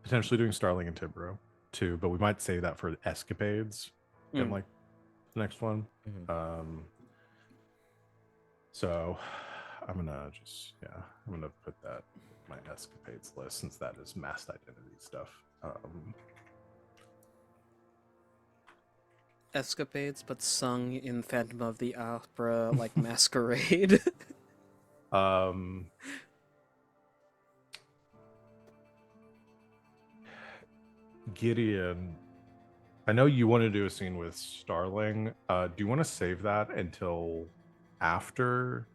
[SPEAKER 2] Potentially doing Starling and Tibro too, but we might save that for escapades in the next one.
[SPEAKER 1] Mhm.
[SPEAKER 2] So I'm gonna put that in my escapades list since that is masked identity stuff.
[SPEAKER 3] Escapades, but sung in Phantom of the Opera masquerade.
[SPEAKER 2] Gideon, I know you want to do a scene with Starling. Do you want to save that until after?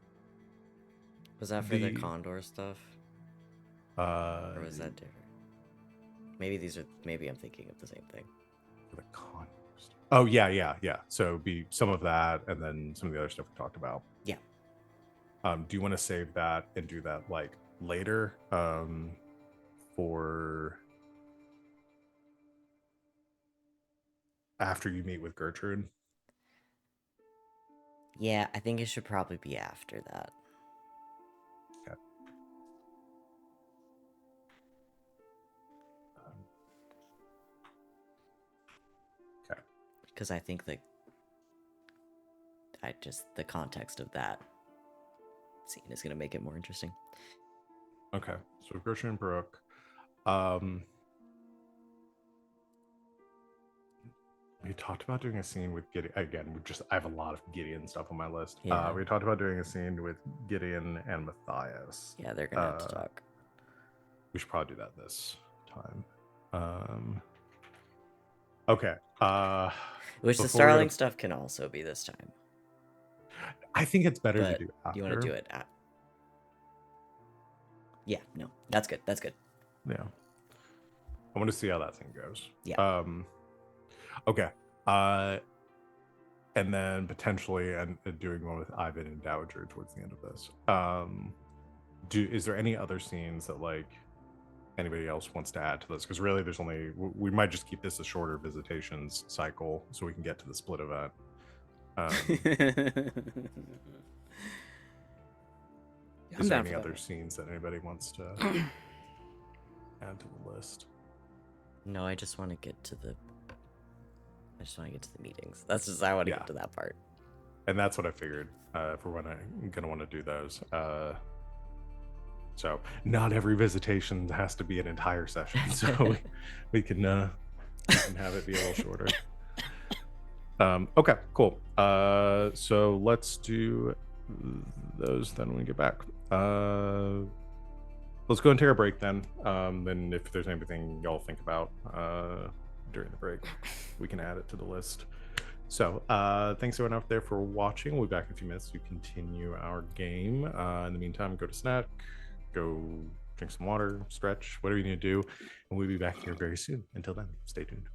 [SPEAKER 1] Was that for the Condor stuff? Or was that different? Maybe I'm thinking of the same thing.
[SPEAKER 2] For the Condor stuff. Oh yeah. So be some of that, and then some of the other stuff we talked about.
[SPEAKER 1] Yeah.
[SPEAKER 2] Do you want to save that and do that later? For after you meet with Gertrude?
[SPEAKER 1] Yeah, I think it should probably be after that.
[SPEAKER 2] Okay. Okay.
[SPEAKER 1] Because I think the context of that scene is going to make it more interesting.
[SPEAKER 2] Okay. So Gertrude and Brooke. We talked about doing a scene with Gideon. Again, I have a lot of Gideon stuff on my list.
[SPEAKER 1] Yeah.
[SPEAKER 2] We talked about doing a scene with Gideon and Matthias.
[SPEAKER 1] Yeah, they're going to have to talk.
[SPEAKER 2] We should probably do that this time. Okay.
[SPEAKER 1] Which the
[SPEAKER 2] before we
[SPEAKER 1] Starling
[SPEAKER 2] go-
[SPEAKER 1] stuff can also be this time.
[SPEAKER 2] I think it's better
[SPEAKER 1] But
[SPEAKER 2] to do after.
[SPEAKER 1] you want to do it at... Yeah, no. That's good. That's good.
[SPEAKER 2] Yeah. I want to see how that thing goes.
[SPEAKER 1] Yeah.
[SPEAKER 2] Okay. And then potentially doing one with Ivan and Dowager towards the end of this. Is there any other scenes that anybody else wants to add to this, because really there's only, we might just keep this a shorter visitations cycle so we can get to the split event.
[SPEAKER 3] I'm
[SPEAKER 2] Is there
[SPEAKER 3] down
[SPEAKER 2] any
[SPEAKER 3] for
[SPEAKER 2] other
[SPEAKER 3] that.
[SPEAKER 2] scenes that anybody wants to add to the list?
[SPEAKER 1] No, I just want to get to the. I just want to get to the meetings. That's just I want to
[SPEAKER 2] Yeah.
[SPEAKER 1] get to that part.
[SPEAKER 2] And that's what I figured for when I'm gonna want to do those. So not every visitation has to be an entire session, so we can have it be a little shorter. Okay, cool. So let's do those then when we get back. Let's go and take a break then. Then if there's anything y'all think about during the break, we can add it to the list. So thanks everyone out there for watching. We'll be back in a few minutes to continue our game. In the meantime, go to snack, go drink some water, stretch, whatever you need to do, and we'll be back here very soon. Until then, stay tuned.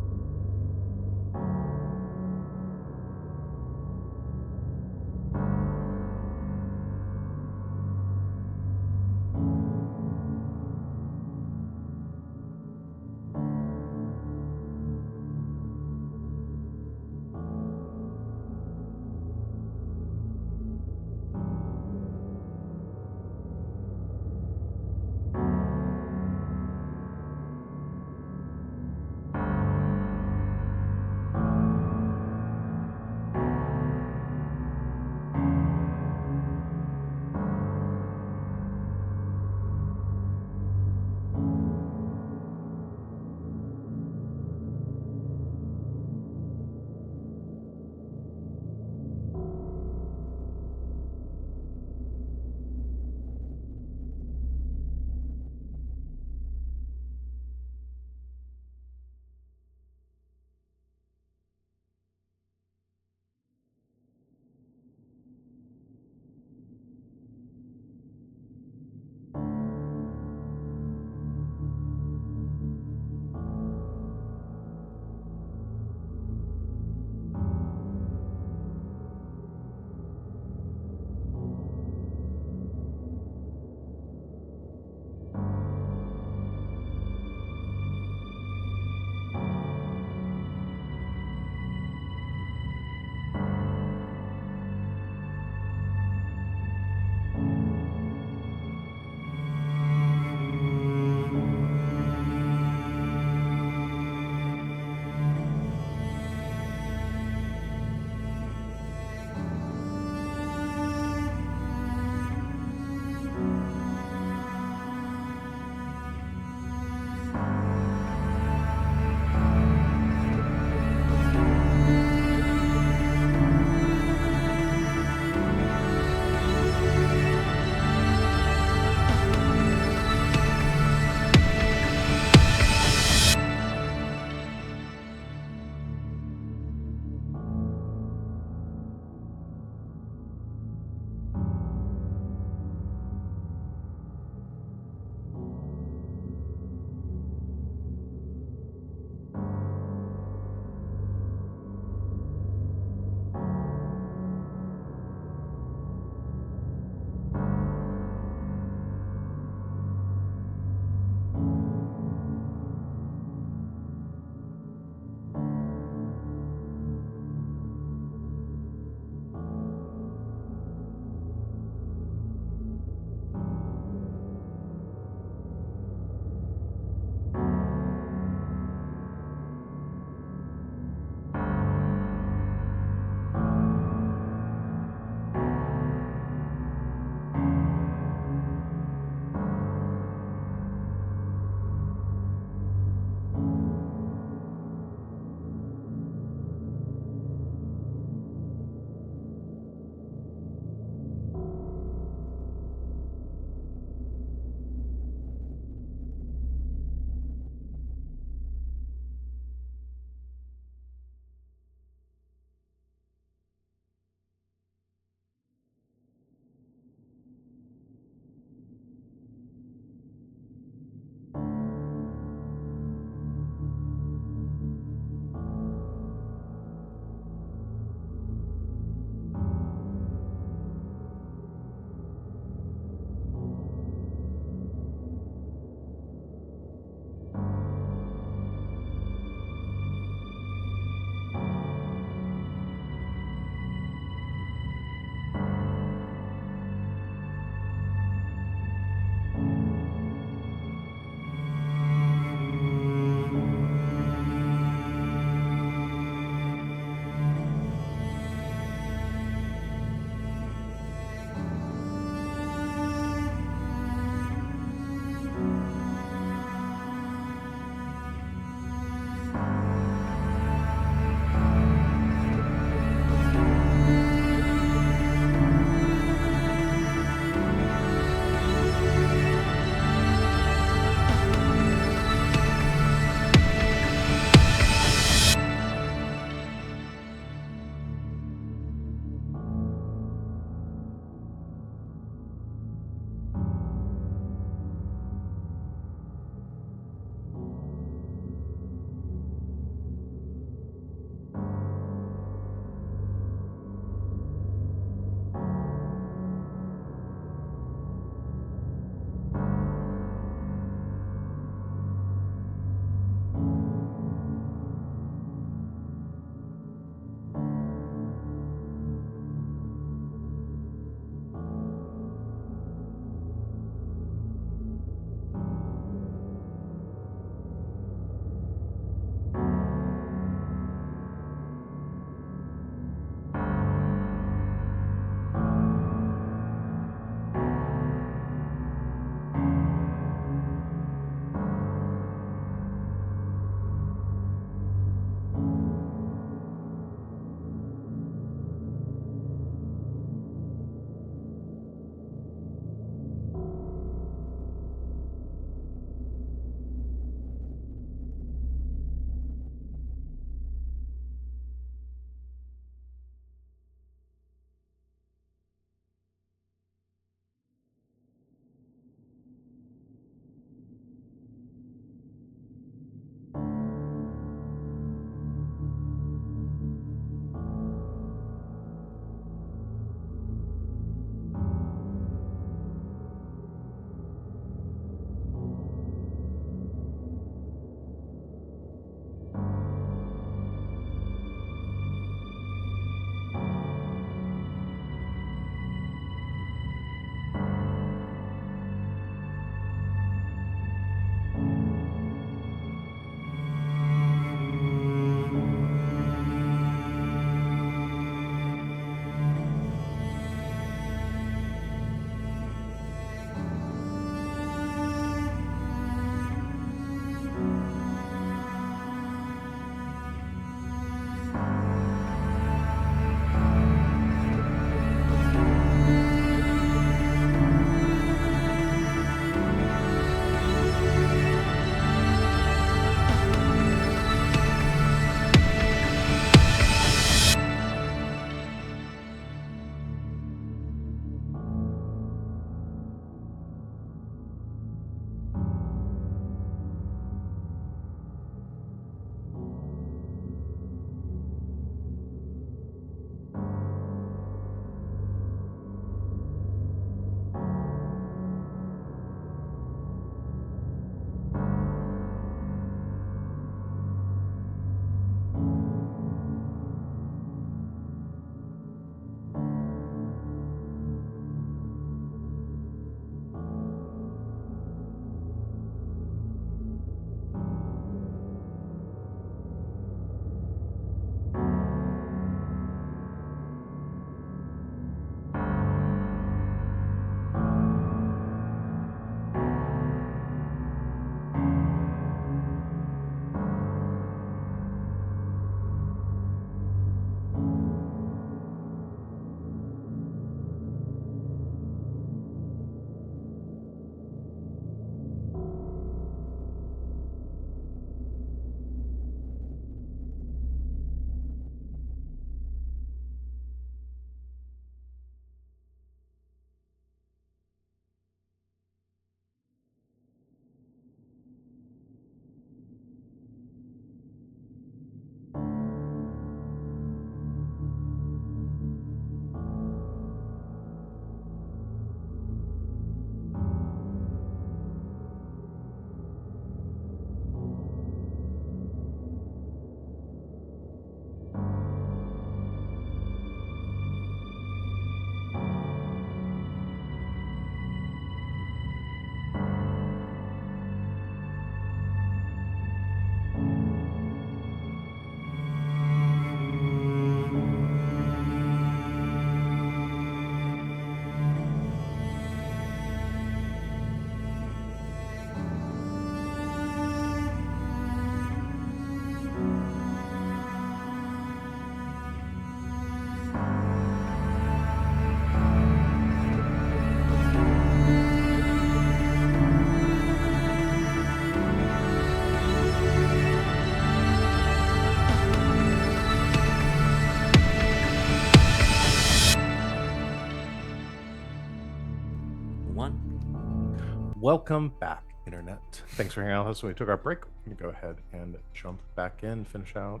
[SPEAKER 2] welcome back, Internet. Thanks for hanging out with us when we took our break. We're going to go ahead and jump back in, finish out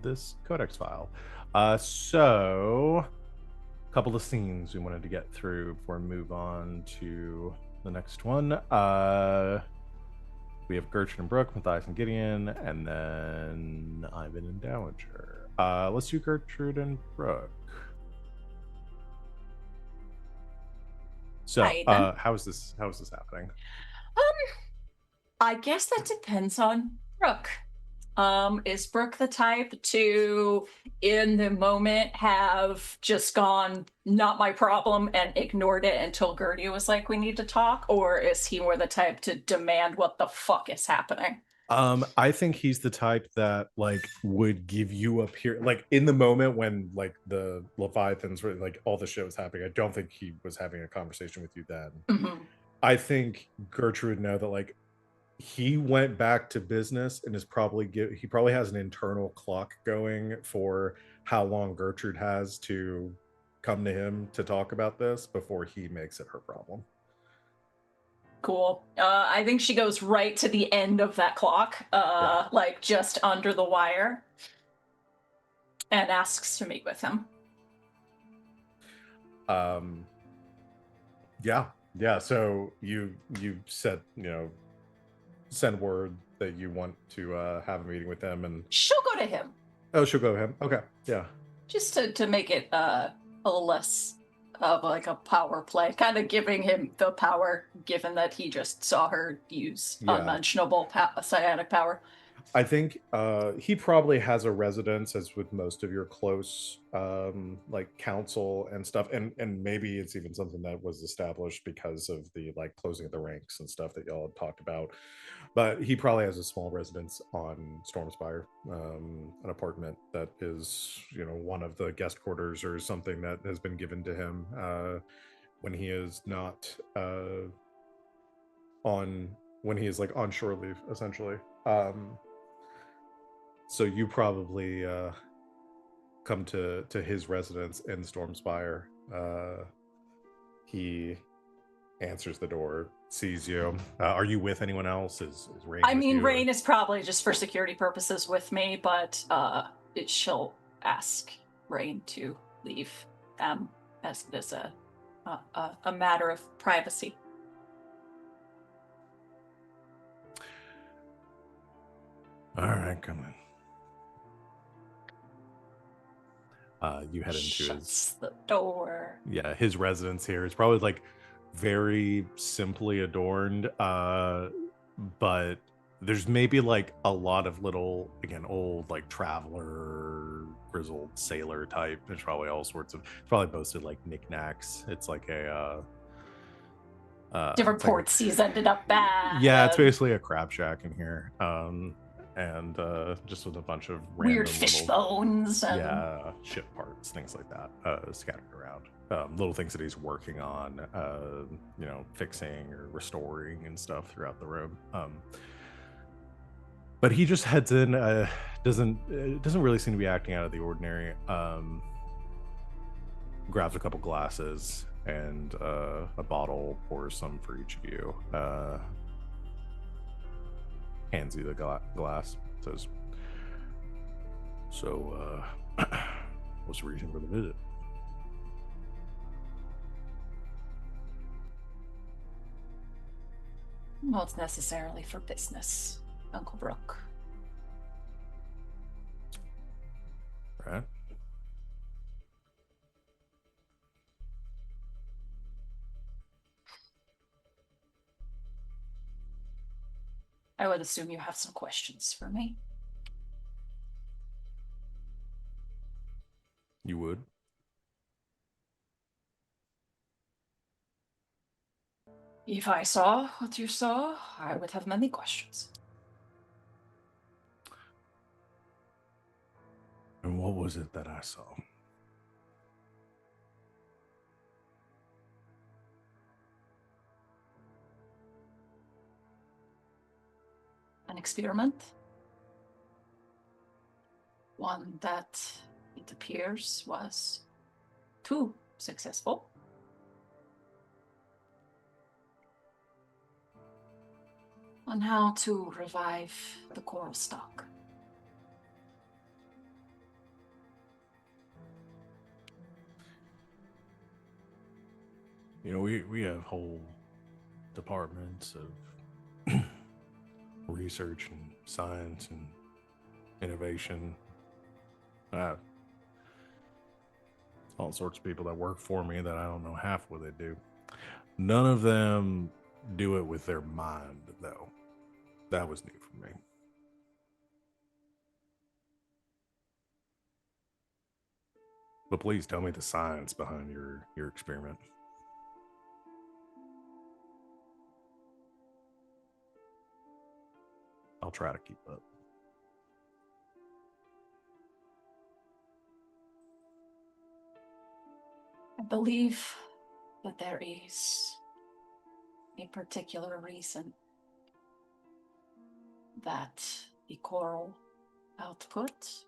[SPEAKER 2] this codex file. So, a couple of scenes we wanted to get through before we move on to the next one. We have Gertrude and Brooke, Matthias and Gideon, and then Ivan and Dowager. Let's do Gertrude and Brooke. So,
[SPEAKER 4] Hi, then.
[SPEAKER 2] how is this happening?
[SPEAKER 4] I guess that depends on Brooke. Is Brooke the type to, in the moment, have just gone, not my problem, and ignored it until Gertie was like, we need to talk? Or is he more the type to demand what the fuck is happening?
[SPEAKER 2] I think he's the type that like would give you a period, like in the moment when like the Leviathans were like all the shit was happening. I don't think he was having a conversation with you then.
[SPEAKER 4] Mm-hmm.
[SPEAKER 2] I think Gertrude would know that like he went back to business and is probably he probably has an internal clock going for how long Gertrude has to come to him to talk about this before he makes it her problem.
[SPEAKER 4] Cool. I think she goes right to the end of that clock, like just under the wire, and asks to meet with him.
[SPEAKER 2] Yeah. So you said, send word that you want to have a meeting with them, and
[SPEAKER 4] She'll go to him.
[SPEAKER 2] Oh, she'll go to him. Okay, yeah.
[SPEAKER 4] Just to make it a little less of like a power play, kind of giving him the power, given that he just saw her use unmentionable psionic power.
[SPEAKER 2] I think he probably has a residence, as with most of your close like council and stuff, and maybe it's even something that was established because of the like closing of the ranks and stuff that y'all had talked about. But he probably has a small residence on Stormspire, an apartment that is, one of the guest quarters or something that has been given to him when he is not when he is like on shore leave, essentially. So you probably come to his residence in Stormspire. He answers the door, sees you. Are you with anyone else? Is Rain?
[SPEAKER 4] I mean, Rain is probably just for security purposes with me, but she'll ask Rain to leave as it is a matter of privacy.
[SPEAKER 2] All right, come in. You head into
[SPEAKER 4] Shuts the door.
[SPEAKER 2] Yeah, his residence here is probably like very simply adorned, but there's maybe like a lot of little, again, old like traveler, grizzled sailor type. There's probably all sorts of, it's probably boasted like knickknacks. It's like a
[SPEAKER 4] different port seas ended up bad.
[SPEAKER 2] Yeah, it's basically a crab shack in here. And just with a bunch of
[SPEAKER 4] weird fish bones and
[SPEAKER 2] ship parts, things like that, scattered around. Little things that he's working on, fixing or restoring and stuff throughout the room. But he just heads in, doesn't really seem to be acting out of the ordinary. Grabs a couple glasses and a bottle, pours some for each of you. Hands you the glass. Says, so what's the reason for the visit?
[SPEAKER 4] Not necessarily for business, Uncle Brooke.
[SPEAKER 2] Right.
[SPEAKER 4] I would assume you have some questions for me.
[SPEAKER 2] You would?
[SPEAKER 4] If I saw what you saw, I would have many questions.
[SPEAKER 2] And what was it that I saw?
[SPEAKER 4] An experiment. One that, it appears, was too successful. on how to revive the coral stock.
[SPEAKER 2] You know, we have whole departments of research and science and innovation. All sorts of people that work for me that I don't know half what they do. None of them do it with their mind, though. That was new for me. But please tell me the science behind your experiment. I'll try to keep up.
[SPEAKER 4] I believe that there is a particular reason that the coral output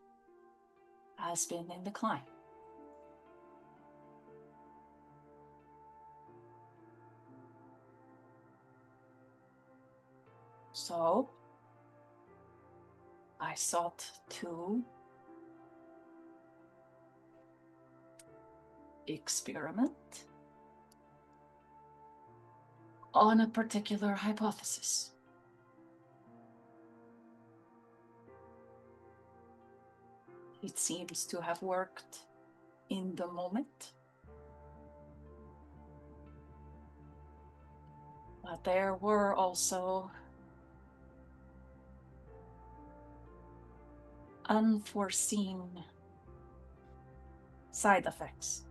[SPEAKER 4] has been in decline. So I sought to experiment on a particular hypothesis. It seems to have worked in the moment. But there were also unforeseen side effects.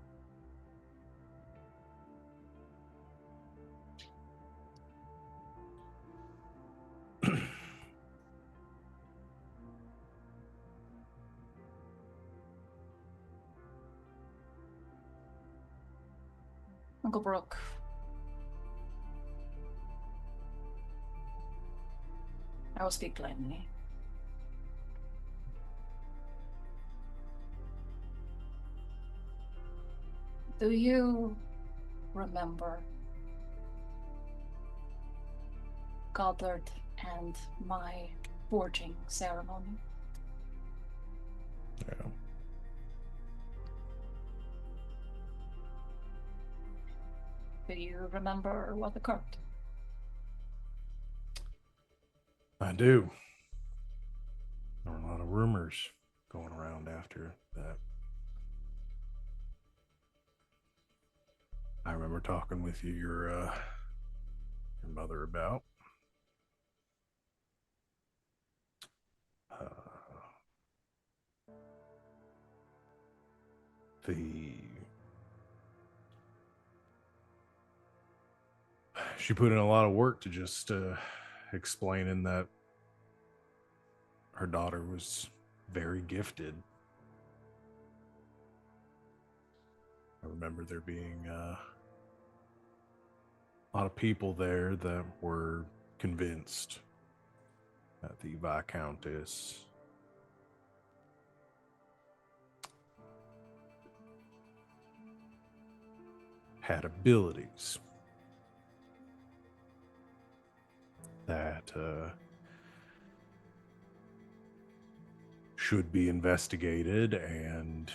[SPEAKER 4] Uncle Brooke, I will speak plainly. Do you remember Goddard and my forging ceremony?
[SPEAKER 2] Yeah.
[SPEAKER 4] Do you remember what occurred?
[SPEAKER 2] I do. There were a lot of rumors going around after that. I remember talking with your mother about the. She put in a lot of work to just explaining that her daughter was very gifted. I remember there being a lot of people there that were convinced that the Viscountess had abilities that should be investigated and,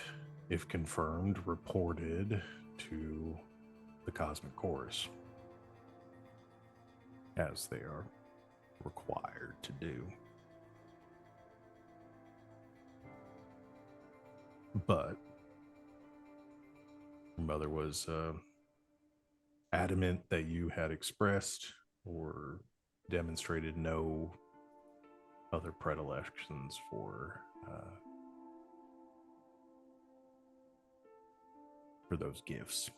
[SPEAKER 2] if confirmed, reported to the Cosmic Chorus, as they are required to do. But your mother was adamant that you had expressed or demonstrated no other predilections for those gifts.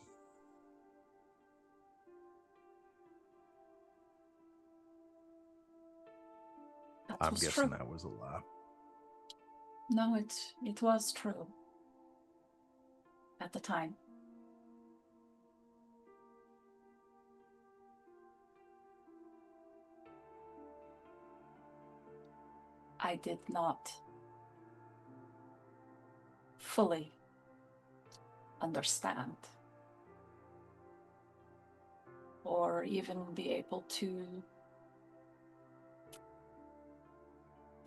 [SPEAKER 2] I'm guessing that was a lie.
[SPEAKER 4] No, it was true. At the time. I did not fully understand or even be able to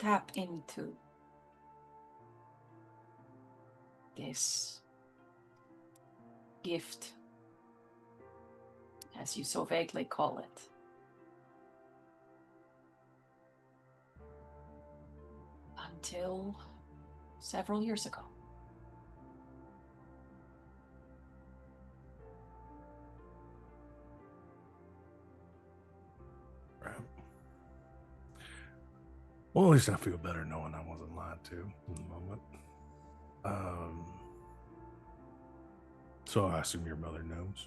[SPEAKER 4] tap into this gift, as you so vaguely call it. Until several years ago.
[SPEAKER 2] Right. Well, at least I feel better knowing I wasn't lied to in the moment. So I assume your mother knows.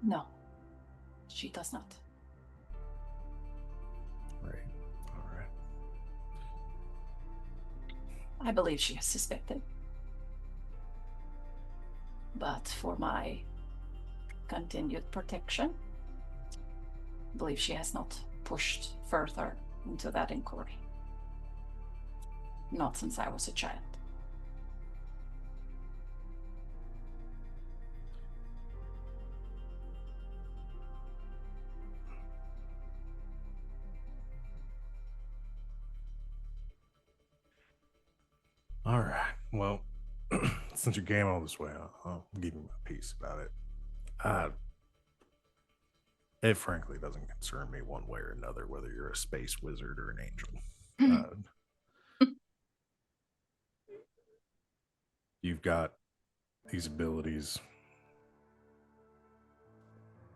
[SPEAKER 4] No, she does not.
[SPEAKER 2] Right. All right.
[SPEAKER 4] I believe she is suspected. But for my continued protection, I believe she has not pushed further into that inquiry. Not since I was a child.
[SPEAKER 2] All right. Well, since you came all this way, I'll give you my piece about it. It frankly doesn't concern me one way or another whether you're a space wizard or an angel. You've got these abilities.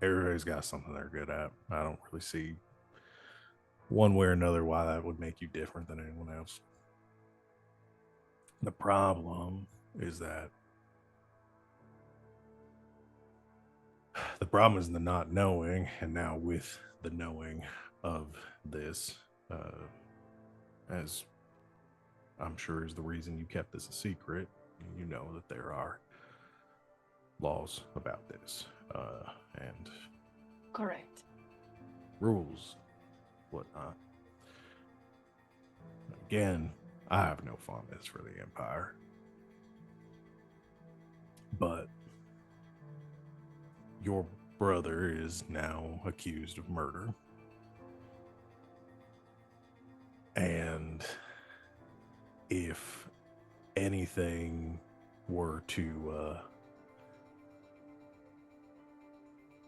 [SPEAKER 2] Everybody's got something they're good at. I don't really see one way or another why that would make you different than anyone else. The problem is that the problem is the not knowing, and now with the knowing of this, as I'm sure is the reason you kept this a secret, you know that there are laws about this, and
[SPEAKER 4] Correct.
[SPEAKER 2] rules, whatnot. Again, I have no fondness for the Empire, but your brother is now accused of murder. And if anything were to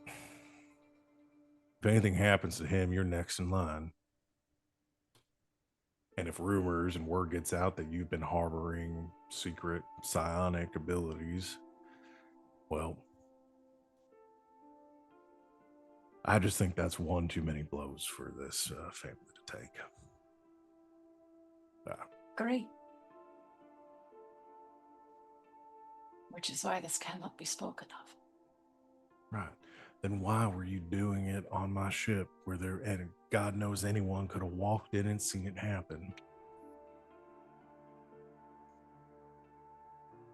[SPEAKER 2] if anything happens to him, you're next in line. And if rumors and word gets out that you've been harboring secret psionic abilities, well, I just think that's one too many blows for this family to take.
[SPEAKER 4] Great. Which is why this cannot be spoken of.
[SPEAKER 2] Right. Then why were you doing it on my ship where there, and God knows anyone could have walked in and seen it happen?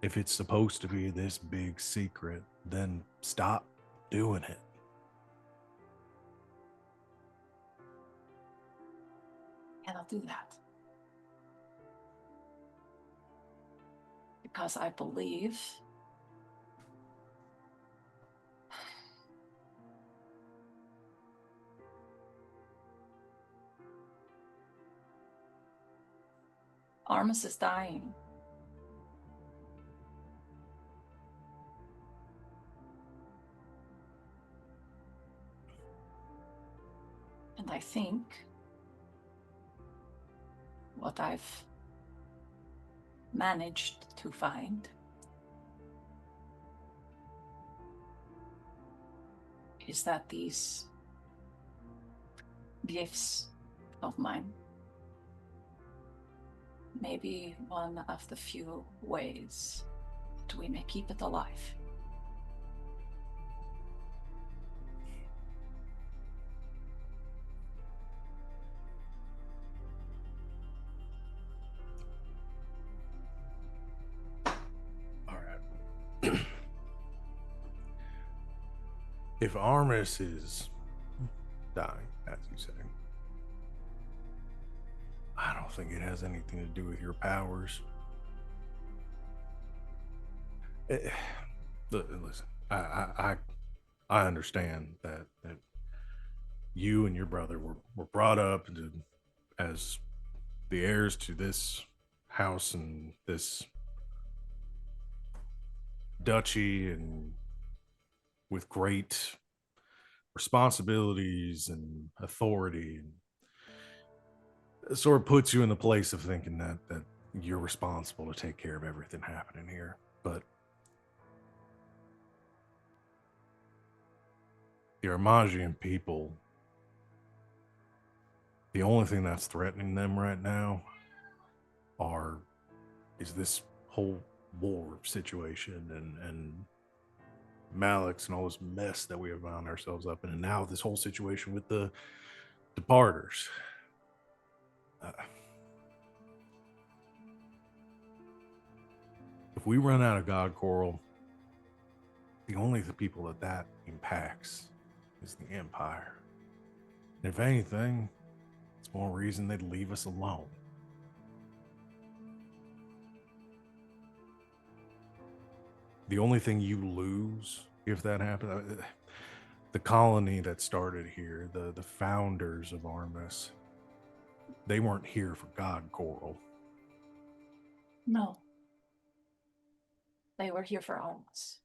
[SPEAKER 2] If it's supposed to be this big secret, then stop doing it.
[SPEAKER 4] Cannot do that. Because I believe Armus is dying. And I think what I've managed to find is that these gifts of mine may be one of the few ways that we may keep it alive.
[SPEAKER 2] All right. If Armus is dying, as you say, I don't think it has anything to do with your powers. Listen, I understand that you and your brother were brought up as the heirs to this house and this duchy, and with great responsibilities and authority, and it sort of puts you in the place of thinking that you're responsible to take care of everything happening here. But the Armagian people, the only thing that's threatening them right now is this whole war situation and Malik's and all this mess that we have found ourselves up in, and now this whole situation with the departers. Uh, if we run out of God Coral, the only people that impacts is the Empire. And if anything, it's more reason they'd leave us alone. The only thing you lose if that happens, the colony that started here, the founders of Armus, they weren't here for God Coral.
[SPEAKER 4] No. They were here for Armus.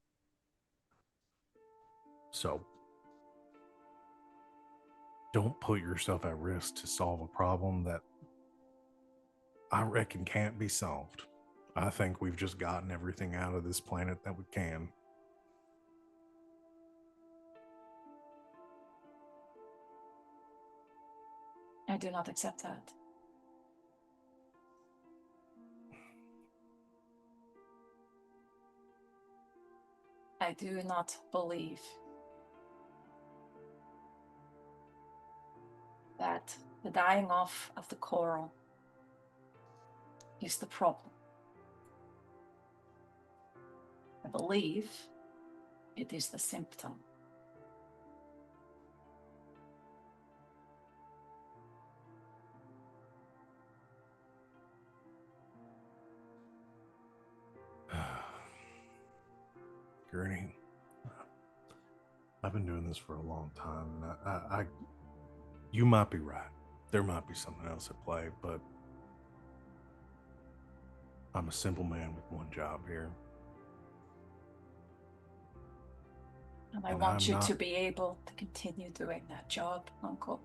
[SPEAKER 2] So don't put yourself at risk to solve a problem that I reckon can't be solved. I think we've just gotten everything out of this planet that we can.
[SPEAKER 4] I do not accept that. I do not believe that the dying off of the coral is the problem. I believe it is the symptom.
[SPEAKER 2] Gurney, I've been doing this for a long time, and you might be right. There might be something else at play, but I'm a simple man with one job here.
[SPEAKER 4] And I
[SPEAKER 2] And
[SPEAKER 4] want you to be able to continue doing that job, Uncle.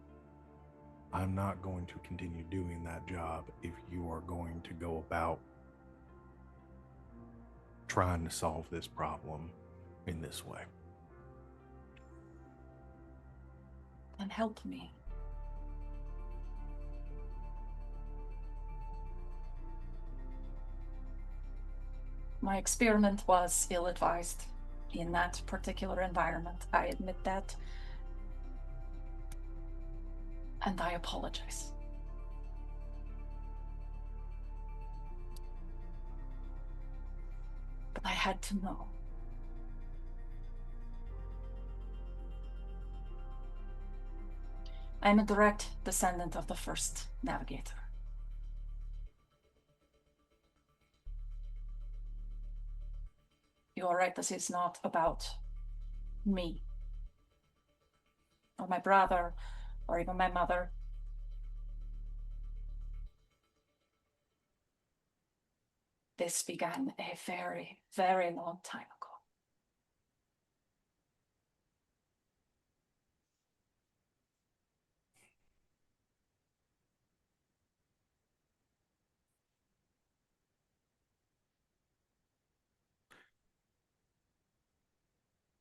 [SPEAKER 2] I'm not going to continue doing that job if you are going to go about trying to solve this problem in this way.
[SPEAKER 4] Then help me. My experiment was ill-advised in that particular environment. I admit that. And I apologize. But I had to know. I'm a direct descendant of the first navigator. You are right, this is not about me, or my brother, or even my mother. This began a very, very long time ago.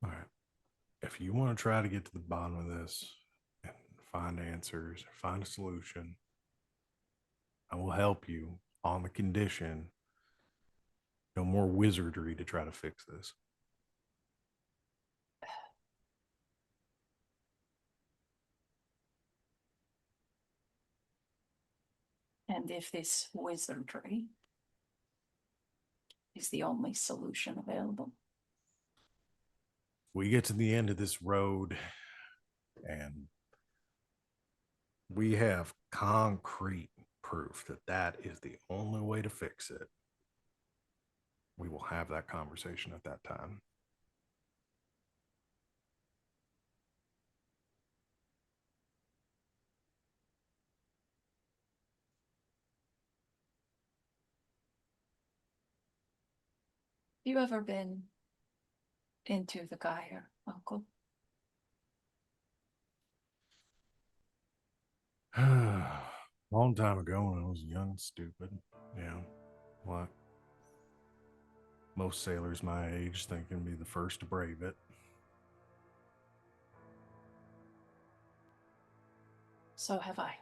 [SPEAKER 2] All right. If you want to try to get to the bottom of this and find answers, find a solution, I will help you on the condition no more wizardry to try to fix this.
[SPEAKER 4] And if this wizardry is the only solution available,
[SPEAKER 2] We get to the end of this road and we have concrete proof that is the only way to fix it. We will have that conversation at that time.
[SPEAKER 4] You ever been into the gyre, Uncle?
[SPEAKER 2] Long time ago when I was young and stupid. Yeah. What? Most sailors my age think can be the first to brave it.
[SPEAKER 4] So have I.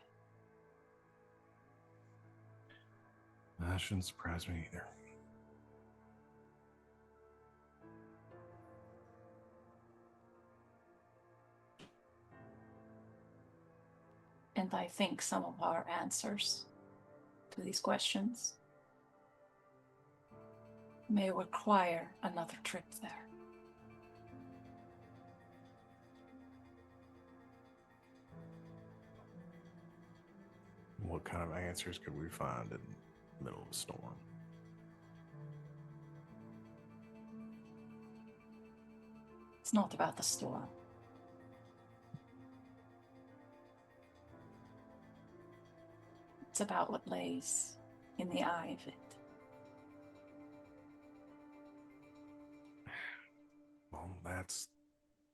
[SPEAKER 2] That shouldn't surprise me either.
[SPEAKER 4] And I think some of our answers to these questions may require another trip there.
[SPEAKER 2] What kind of answers could we find in the middle of a storm?
[SPEAKER 4] It's not about the storm. It's about what lays in the eye of it.
[SPEAKER 2] Well, that's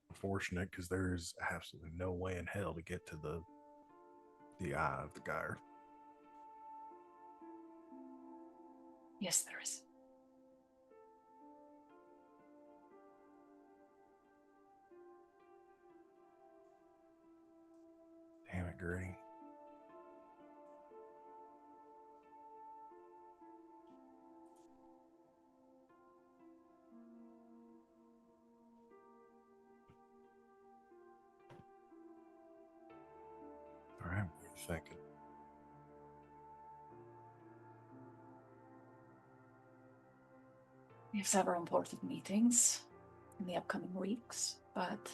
[SPEAKER 2] unfortunate because there's absolutely no way in hell to get to the eye of the gyre.
[SPEAKER 4] Yes, there is.
[SPEAKER 2] Damn it, Gertie. All right, what are you thinking?
[SPEAKER 4] We have several important meetings in the upcoming weeks, but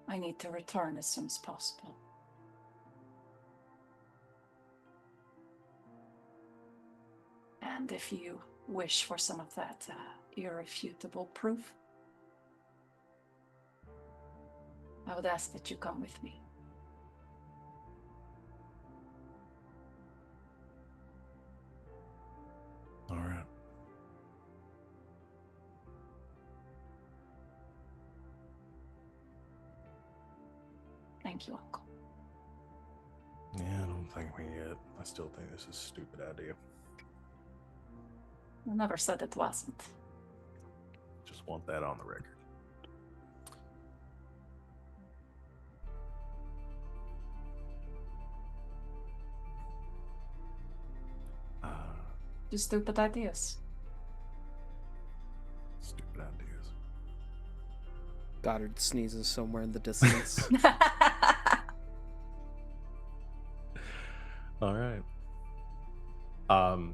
[SPEAKER 4] I need to return as soon as possible. And if you wish for some of that irrefutable proof, I would ask that you come with me.
[SPEAKER 2] All right.
[SPEAKER 4] Thank you, Uncle.
[SPEAKER 2] Yeah, I don't think me yet. I still think this is a stupid idea.
[SPEAKER 4] I never said it wasn't.
[SPEAKER 2] Just want that on the record.
[SPEAKER 4] Just stupid ideas.
[SPEAKER 2] Stupid ideas.
[SPEAKER 3] Goddard sneezes somewhere in the distance.
[SPEAKER 2] All right.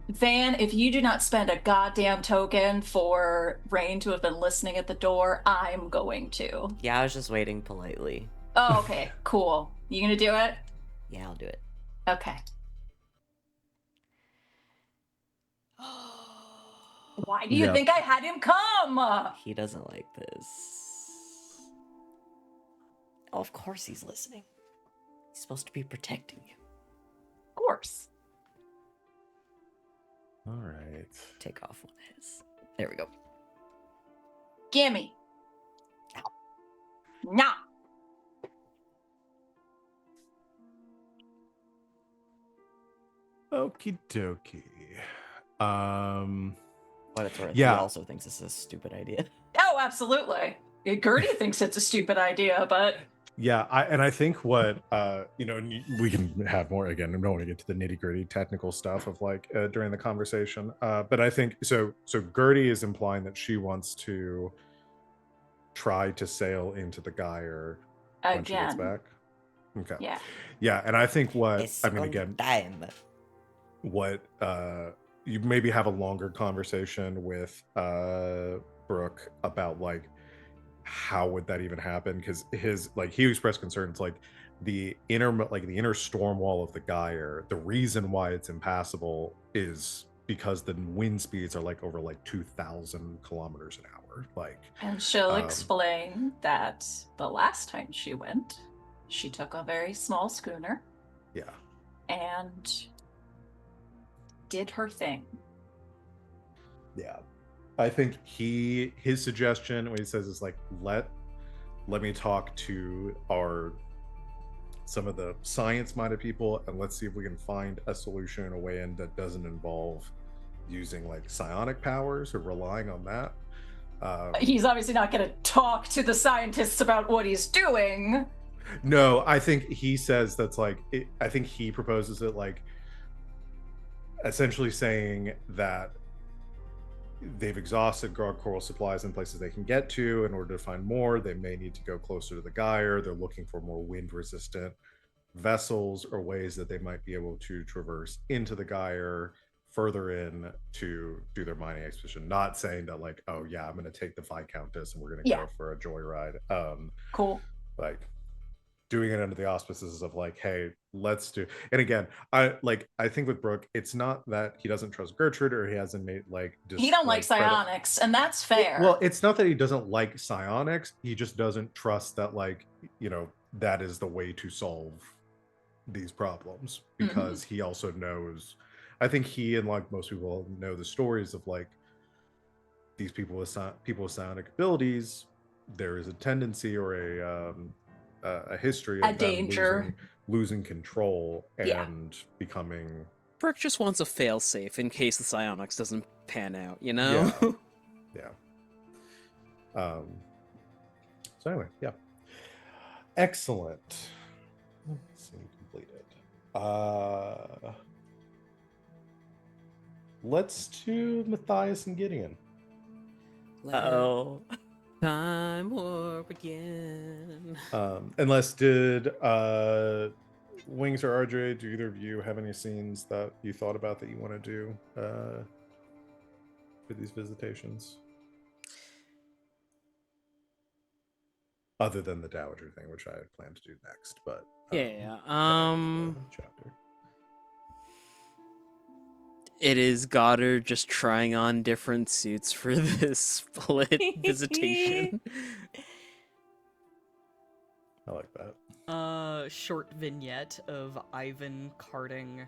[SPEAKER 4] Van, if you do not spend a goddamn token for Rain to have been listening at the door, I'm going to.
[SPEAKER 1] Yeah, I was just waiting politely.
[SPEAKER 4] Oh, okay, cool. You gonna do it?
[SPEAKER 1] Yeah, I'll do it.
[SPEAKER 4] Okay. Why do you
[SPEAKER 2] Yeah.
[SPEAKER 4] think I had him come?
[SPEAKER 1] He doesn't like this. Oh, of course he's listening. He's supposed to be protecting you.
[SPEAKER 4] Of course.
[SPEAKER 2] All right.
[SPEAKER 1] Take off one of his. There we go.
[SPEAKER 4] Gimme. Nah.
[SPEAKER 2] Okie dokie.
[SPEAKER 1] But it's worth.
[SPEAKER 2] Yeah.
[SPEAKER 1] He also thinks this is a stupid idea.
[SPEAKER 4] Oh, absolutely. Gertie thinks it's a stupid idea, but
[SPEAKER 2] Yeah, I think what and we can have more again. I don't want to get to the nitty gritty technical stuff of like during the conversation, but I think so. So Gertie is implying that she wants to try to sail into the gyre when she gets
[SPEAKER 4] again,
[SPEAKER 2] back. Okay.
[SPEAKER 4] yeah.
[SPEAKER 2] Yeah, and I think what
[SPEAKER 1] It's
[SPEAKER 2] I mean again,
[SPEAKER 1] time.
[SPEAKER 2] what you maybe have a longer conversation with Brooke about like how would that even happen, because his like he expressed concerns like the inner storm wall of the gyre, the reason why it's impassable is because the wind speeds are like over like 2,000 kilometers an hour, like,
[SPEAKER 4] And she'll explain that the last time she went, she took a very small schooner
[SPEAKER 2] yeah,
[SPEAKER 4] and did her thing.
[SPEAKER 2] Yeah. I think his suggestion when he says is like, let me talk to some of the science-minded people, and let's see if we can find a solution, a way in that doesn't involve using like psionic powers or relying on that.
[SPEAKER 4] He's obviously not going to talk to the scientists about what he's doing.
[SPEAKER 2] No, I think he says that's like I think he proposes it like essentially saying that they've exhausted grog coral supplies in places they can get to. In order to find more, they may need to go closer to the gyre. They're looking for more wind resistant vessels or ways that they might be able to traverse into the gyre further in to do their mining expedition. Not saying that like, oh yeah, I'm going to take the Viscountess and we're going to go for a joyride.
[SPEAKER 4] Cool.
[SPEAKER 2] Like doing it under the auspices of like, hey, let's do. And again, I think with Brooke, it's not that he doesn't trust Gertrude or he hasn't made like
[SPEAKER 4] he don't like psionics, and that's fair.
[SPEAKER 2] Well, it's not that he doesn't like psionics, he just doesn't trust that like, you know, that is the way to solve these problems, because he also knows, I think he and like most people know the stories of like these people with psionic abilities. There is a tendency or a history of them losing control and becoming.
[SPEAKER 3] Brooke just wants a failsafe in case the psionics doesn't pan out, you know?
[SPEAKER 2] Yeah. So anyway, yeah. Excellent. Let's see, completed. Let's do Matthias and Gideon.
[SPEAKER 1] Oh.
[SPEAKER 3] Time warp again.
[SPEAKER 2] Unless did Wings or RJ, do either of you have any scenes that you thought about that you want to do for these visitations? Other than the Dowager thing, which I had planned to do next, but chapter.
[SPEAKER 3] It is Goddard just trying on different suits for this split visitation.
[SPEAKER 2] I like that.
[SPEAKER 5] Short vignette of Ivan carting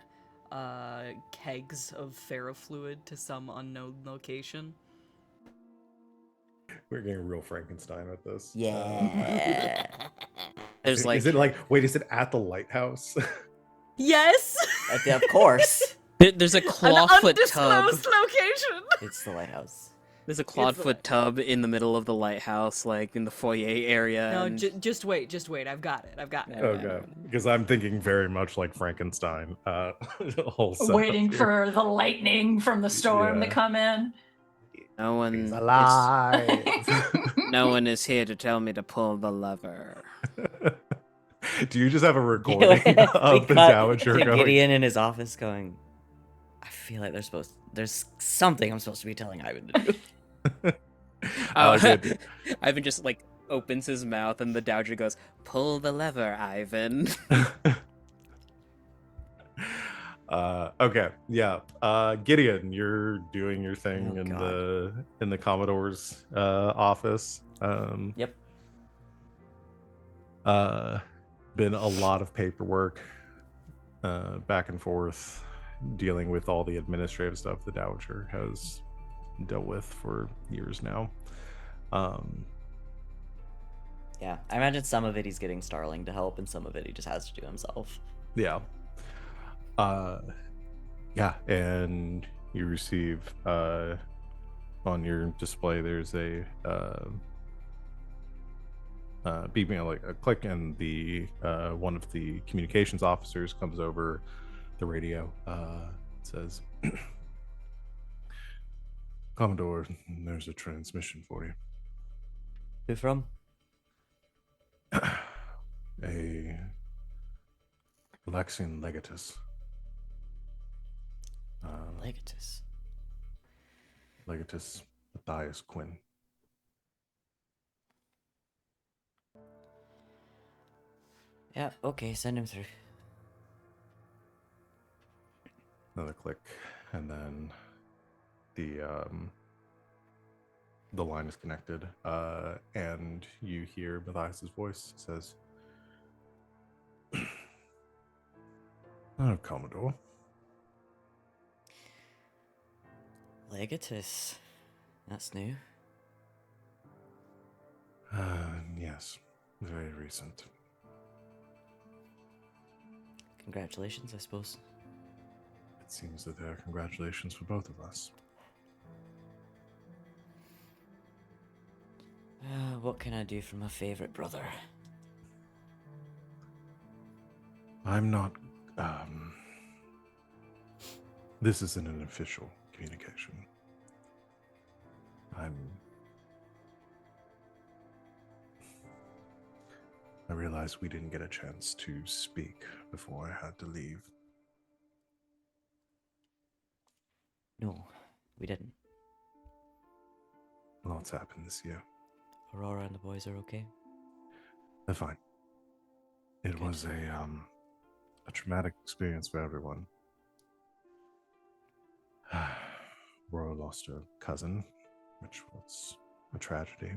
[SPEAKER 5] kegs of ferrofluid to some unknown location.
[SPEAKER 2] We're getting real Frankenstein with this.
[SPEAKER 1] Yeah.
[SPEAKER 3] There's like,
[SPEAKER 2] is it like, wait, is it at the lighthouse?
[SPEAKER 5] Yes.
[SPEAKER 1] Of course.
[SPEAKER 3] there's a clawfoot tub.
[SPEAKER 5] Location.
[SPEAKER 1] It's the lighthouse.
[SPEAKER 3] There's a clawfoot tub in the middle of the lighthouse, like in the foyer area.
[SPEAKER 5] No,
[SPEAKER 3] and...
[SPEAKER 5] just wait. I've got it.
[SPEAKER 2] Okay, because I'm thinking very much like Frankenstein. Whole
[SPEAKER 4] waiting for the lightning from the storm to come in.
[SPEAKER 3] No one
[SPEAKER 2] is alive.
[SPEAKER 3] No one is here to tell me to pull the lever.
[SPEAKER 2] Do you just have a recording of the Dowager going?
[SPEAKER 1] Gideon in his office going, I feel like there's something I'm supposed to be telling Ivan to do.
[SPEAKER 3] Ivan just like opens his mouth and the Dowager goes, pull the lever, Ivan.
[SPEAKER 2] Okay, yeah. Gideon, you're doing your thing in the Commodore's office.
[SPEAKER 1] Yep.
[SPEAKER 2] Been a lot of paperwork, back and forth, dealing with all the administrative stuff the Dowager has dealt with for years now.
[SPEAKER 1] Yeah, I imagine some of it he's getting Starling to help, and some of it he just has to do himself.
[SPEAKER 2] Yeah. Yeah, and you receive on your display there's a beeping, like a click, and the one of the communications officers comes over the radio, says, Commodore, there's a transmission for you.
[SPEAKER 1] Who from?
[SPEAKER 2] A Lexian Legatus. Legatus Matthias Quinn.
[SPEAKER 1] Yeah, okay, send him through.
[SPEAKER 2] Another click, and then the line is connected, and you hear Matthias's voice. Says, "Oh, Commodore,
[SPEAKER 1] Legatus. That's new.
[SPEAKER 2] Yes, very recent.
[SPEAKER 1] Congratulations, I suppose.
[SPEAKER 2] It seems that there are congratulations for both of us.
[SPEAKER 1] What can I do for my favorite brother?
[SPEAKER 2] I'm not. This isn't an official communication. I realize we didn't get a chance to speak before I had to leave.
[SPEAKER 1] No, we didn't.
[SPEAKER 2] Lots happened this year.
[SPEAKER 1] Aurora and the boys are okay.
[SPEAKER 2] They're fine. It
[SPEAKER 1] Good.
[SPEAKER 2] was a traumatic experience for everyone. Aurora lost her cousin, which was a tragedy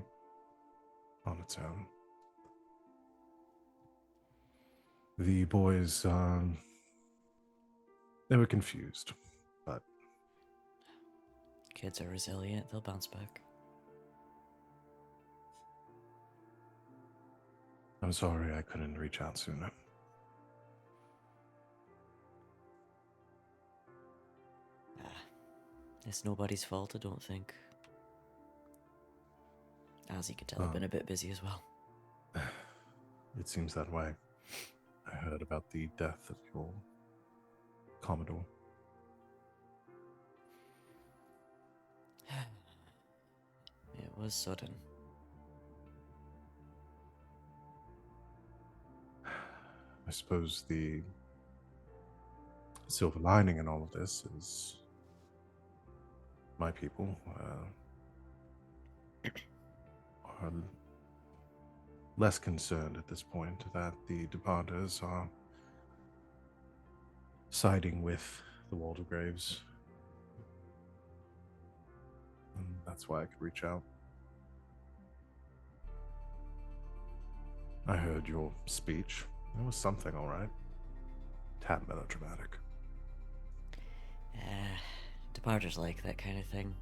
[SPEAKER 2] on its own. The boys, they were confused, but
[SPEAKER 1] Kids are resilient, they'll bounce back.
[SPEAKER 2] I'm sorry I couldn't reach out sooner.
[SPEAKER 1] It's nobody's fault, I don't think. As you can tell, I've been a bit busy as well.
[SPEAKER 2] It seems that way. I heard about the death of your Commodore.
[SPEAKER 1] It was sudden.
[SPEAKER 2] I suppose the silver lining in all of this is my people are less concerned at this point that the Departers are siding with the Waldegraves. And that's why I could reach out. I heard your speech. It was something, all right. Tad melodramatic.
[SPEAKER 1] Departers like that kind of thing.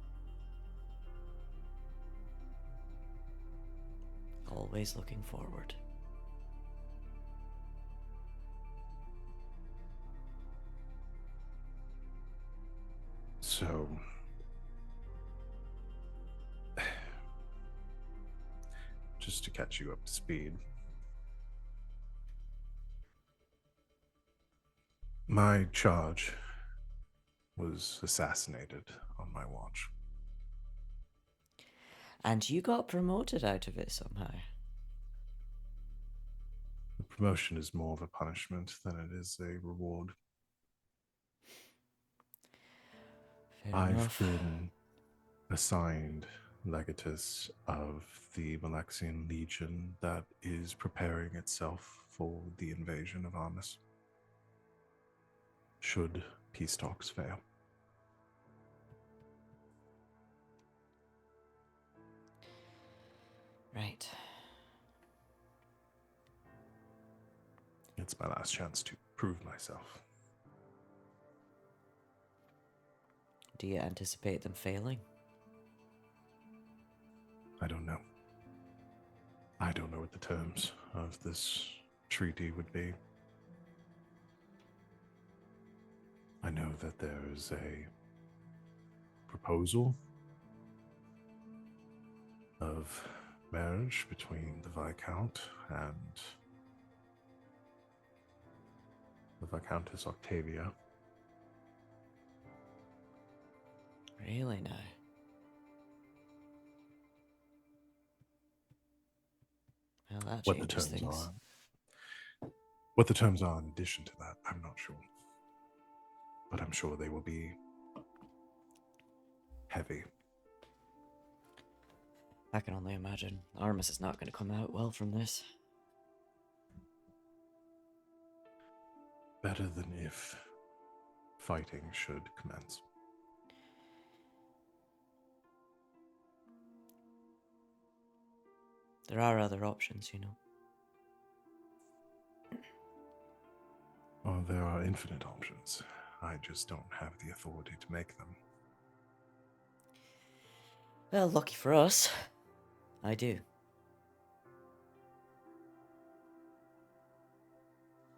[SPEAKER 1] Always looking forward.
[SPEAKER 2] So, just to catch you up to speed, my charge was assassinated on my watch.
[SPEAKER 1] And you got promoted out of it somehow.
[SPEAKER 2] The promotion is more of a punishment than it is a reward.
[SPEAKER 1] Fair
[SPEAKER 2] I've
[SPEAKER 1] enough.
[SPEAKER 2] been assigned legatus of the Malaxian Legion that is preparing itself for the invasion of Armus, should peace talks fail.
[SPEAKER 1] Right.
[SPEAKER 2] It's my last chance to prove myself.
[SPEAKER 1] Do you anticipate them failing?
[SPEAKER 2] I don't know. I don't know what the terms of this treaty would be. I know that there is a proposal of marriage between the Viscount and the Viscountess Octavia.
[SPEAKER 1] Really now? Well, that
[SPEAKER 2] What the
[SPEAKER 1] changes
[SPEAKER 2] terms
[SPEAKER 1] things.
[SPEAKER 2] are. What the terms are in addition to that, I'm not sure. But I'm sure they will be heavy.
[SPEAKER 1] I can only imagine. Armus is not going to come out well from this.
[SPEAKER 2] Better than if fighting should commence.
[SPEAKER 1] There are other options, you know.
[SPEAKER 2] Oh, there are infinite options. I just don't have the authority to make them.
[SPEAKER 1] Well, lucky for us, I do.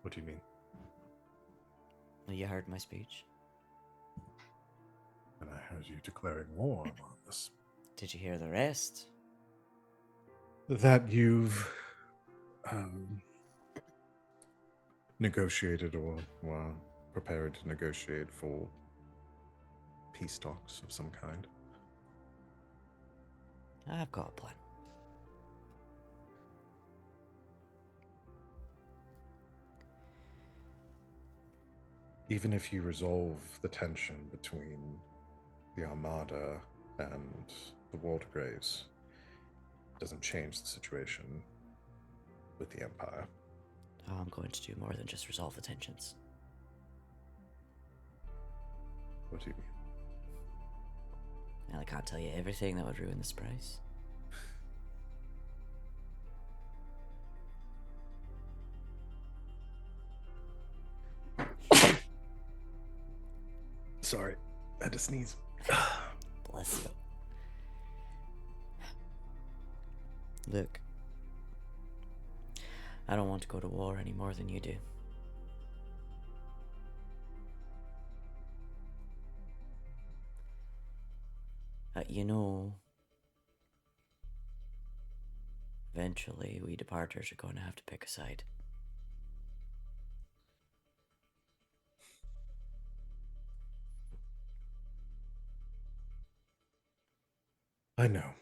[SPEAKER 2] What do you mean?
[SPEAKER 1] Well, you heard my speech.
[SPEAKER 2] And I heard you declaring war on us.
[SPEAKER 1] Did you hear the rest?
[SPEAKER 2] That you've negotiated or were prepared to negotiate for peace talks of some kind.
[SPEAKER 1] I've got a plan.
[SPEAKER 2] Even if you resolve the tension between the Armada and the Waldegraves, it doesn't change the situation with the Empire.
[SPEAKER 1] Oh, I'm going to do more than just resolve the tensions.
[SPEAKER 2] What do you mean?
[SPEAKER 1] And I can't tell you everything that would ruin the surprise.
[SPEAKER 2] Sorry, I had to sneeze.
[SPEAKER 1] Bless you. Look, I don't want to go to war any more than you do. You know, eventually we departers are going to have to pick a side.
[SPEAKER 2] I know.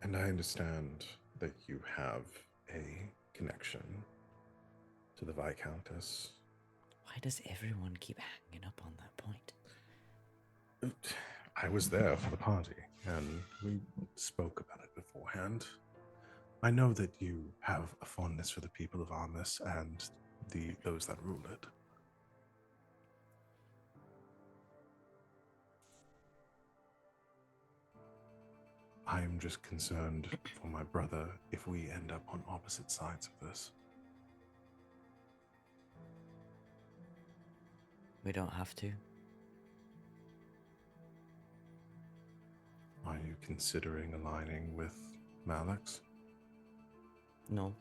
[SPEAKER 2] And I understand that you have a connection to the Viscountess.
[SPEAKER 1] Why does everyone keep hanging up on that point?
[SPEAKER 2] I was there for the party, and we spoke about it beforehand. I know that you have a fondness for the people of Armus and those that rule it. I am just concerned for my brother if we end up on opposite sides of this.
[SPEAKER 1] We don't have to.
[SPEAKER 2] Are you considering aligning with Malix?
[SPEAKER 1] No.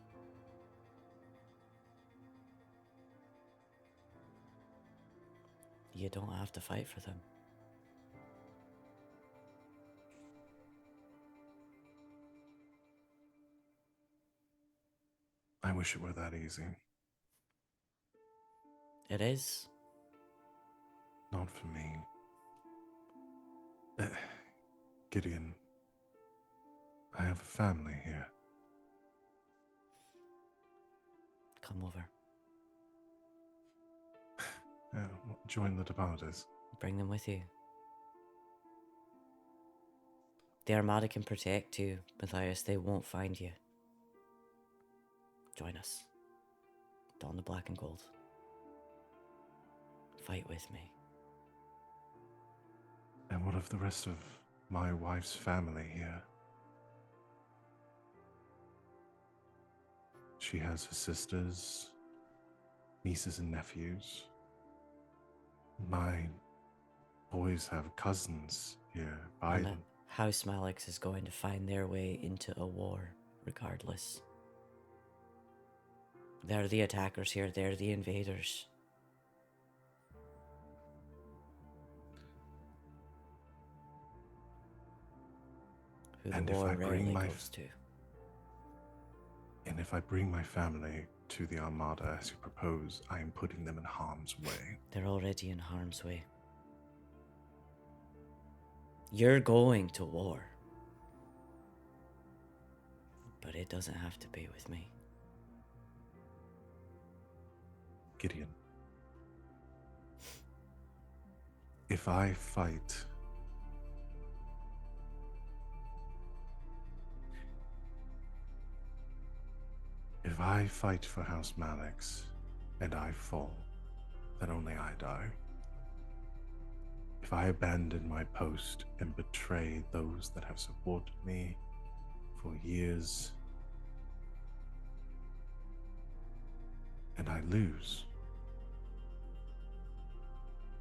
[SPEAKER 1] You don't have to fight for them.
[SPEAKER 2] I wish it were that easy.
[SPEAKER 1] It is.
[SPEAKER 2] Not for me. Gideon, I have a family here.
[SPEAKER 1] Come over.
[SPEAKER 2] Join the departers.
[SPEAKER 1] Bring them with you. The Armada can protect you, Matthias. They won't find you. Join us. Don the black and gold. Fight with me.
[SPEAKER 2] And what of the rest of my wife's family here? She has her sisters, nieces and nephews. My boys have cousins here.
[SPEAKER 1] And
[SPEAKER 2] Biden.
[SPEAKER 1] House Malix is going to find their way into a war, regardless. They're the attackers here, they're the invaders. Who the
[SPEAKER 2] And if
[SPEAKER 1] war
[SPEAKER 2] I bring
[SPEAKER 1] rarely
[SPEAKER 2] my
[SPEAKER 1] goes to.
[SPEAKER 2] And if I bring my family to the Armada as you propose, I am putting them in harm's way.
[SPEAKER 1] They're already in harm's way. You're going to war. But it doesn't have to be with me.
[SPEAKER 2] Gideon, if I fight, for House Malix and I fall, then only I die. If I abandon my post and betray those that have supported me for years, and I lose,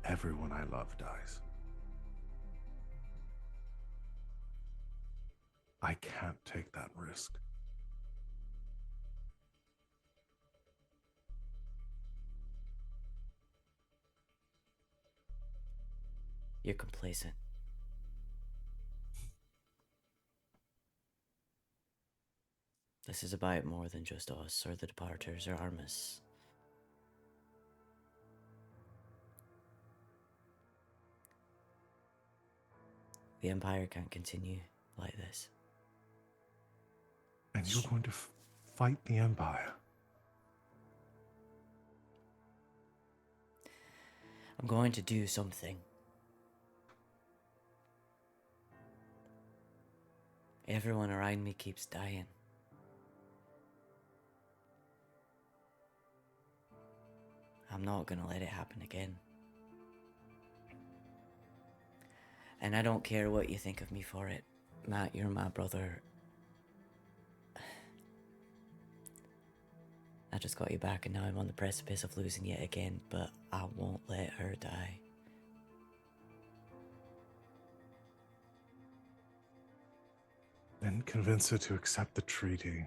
[SPEAKER 2] everyone I love dies. I can't take that risk.
[SPEAKER 1] You're complacent. This is about more than just us or the departers or Armus. The Empire can't continue like this.
[SPEAKER 2] And you're going to fight the Empire.
[SPEAKER 1] I'm going to do something. Everyone around me keeps dying. I'm not gonna let it happen again. And I don't care what you think of me for it. Matt, you're my brother. I just got you back and now I'm on the precipice of losing yet again, but I won't let her die.
[SPEAKER 2] Then convince her to accept the treaty.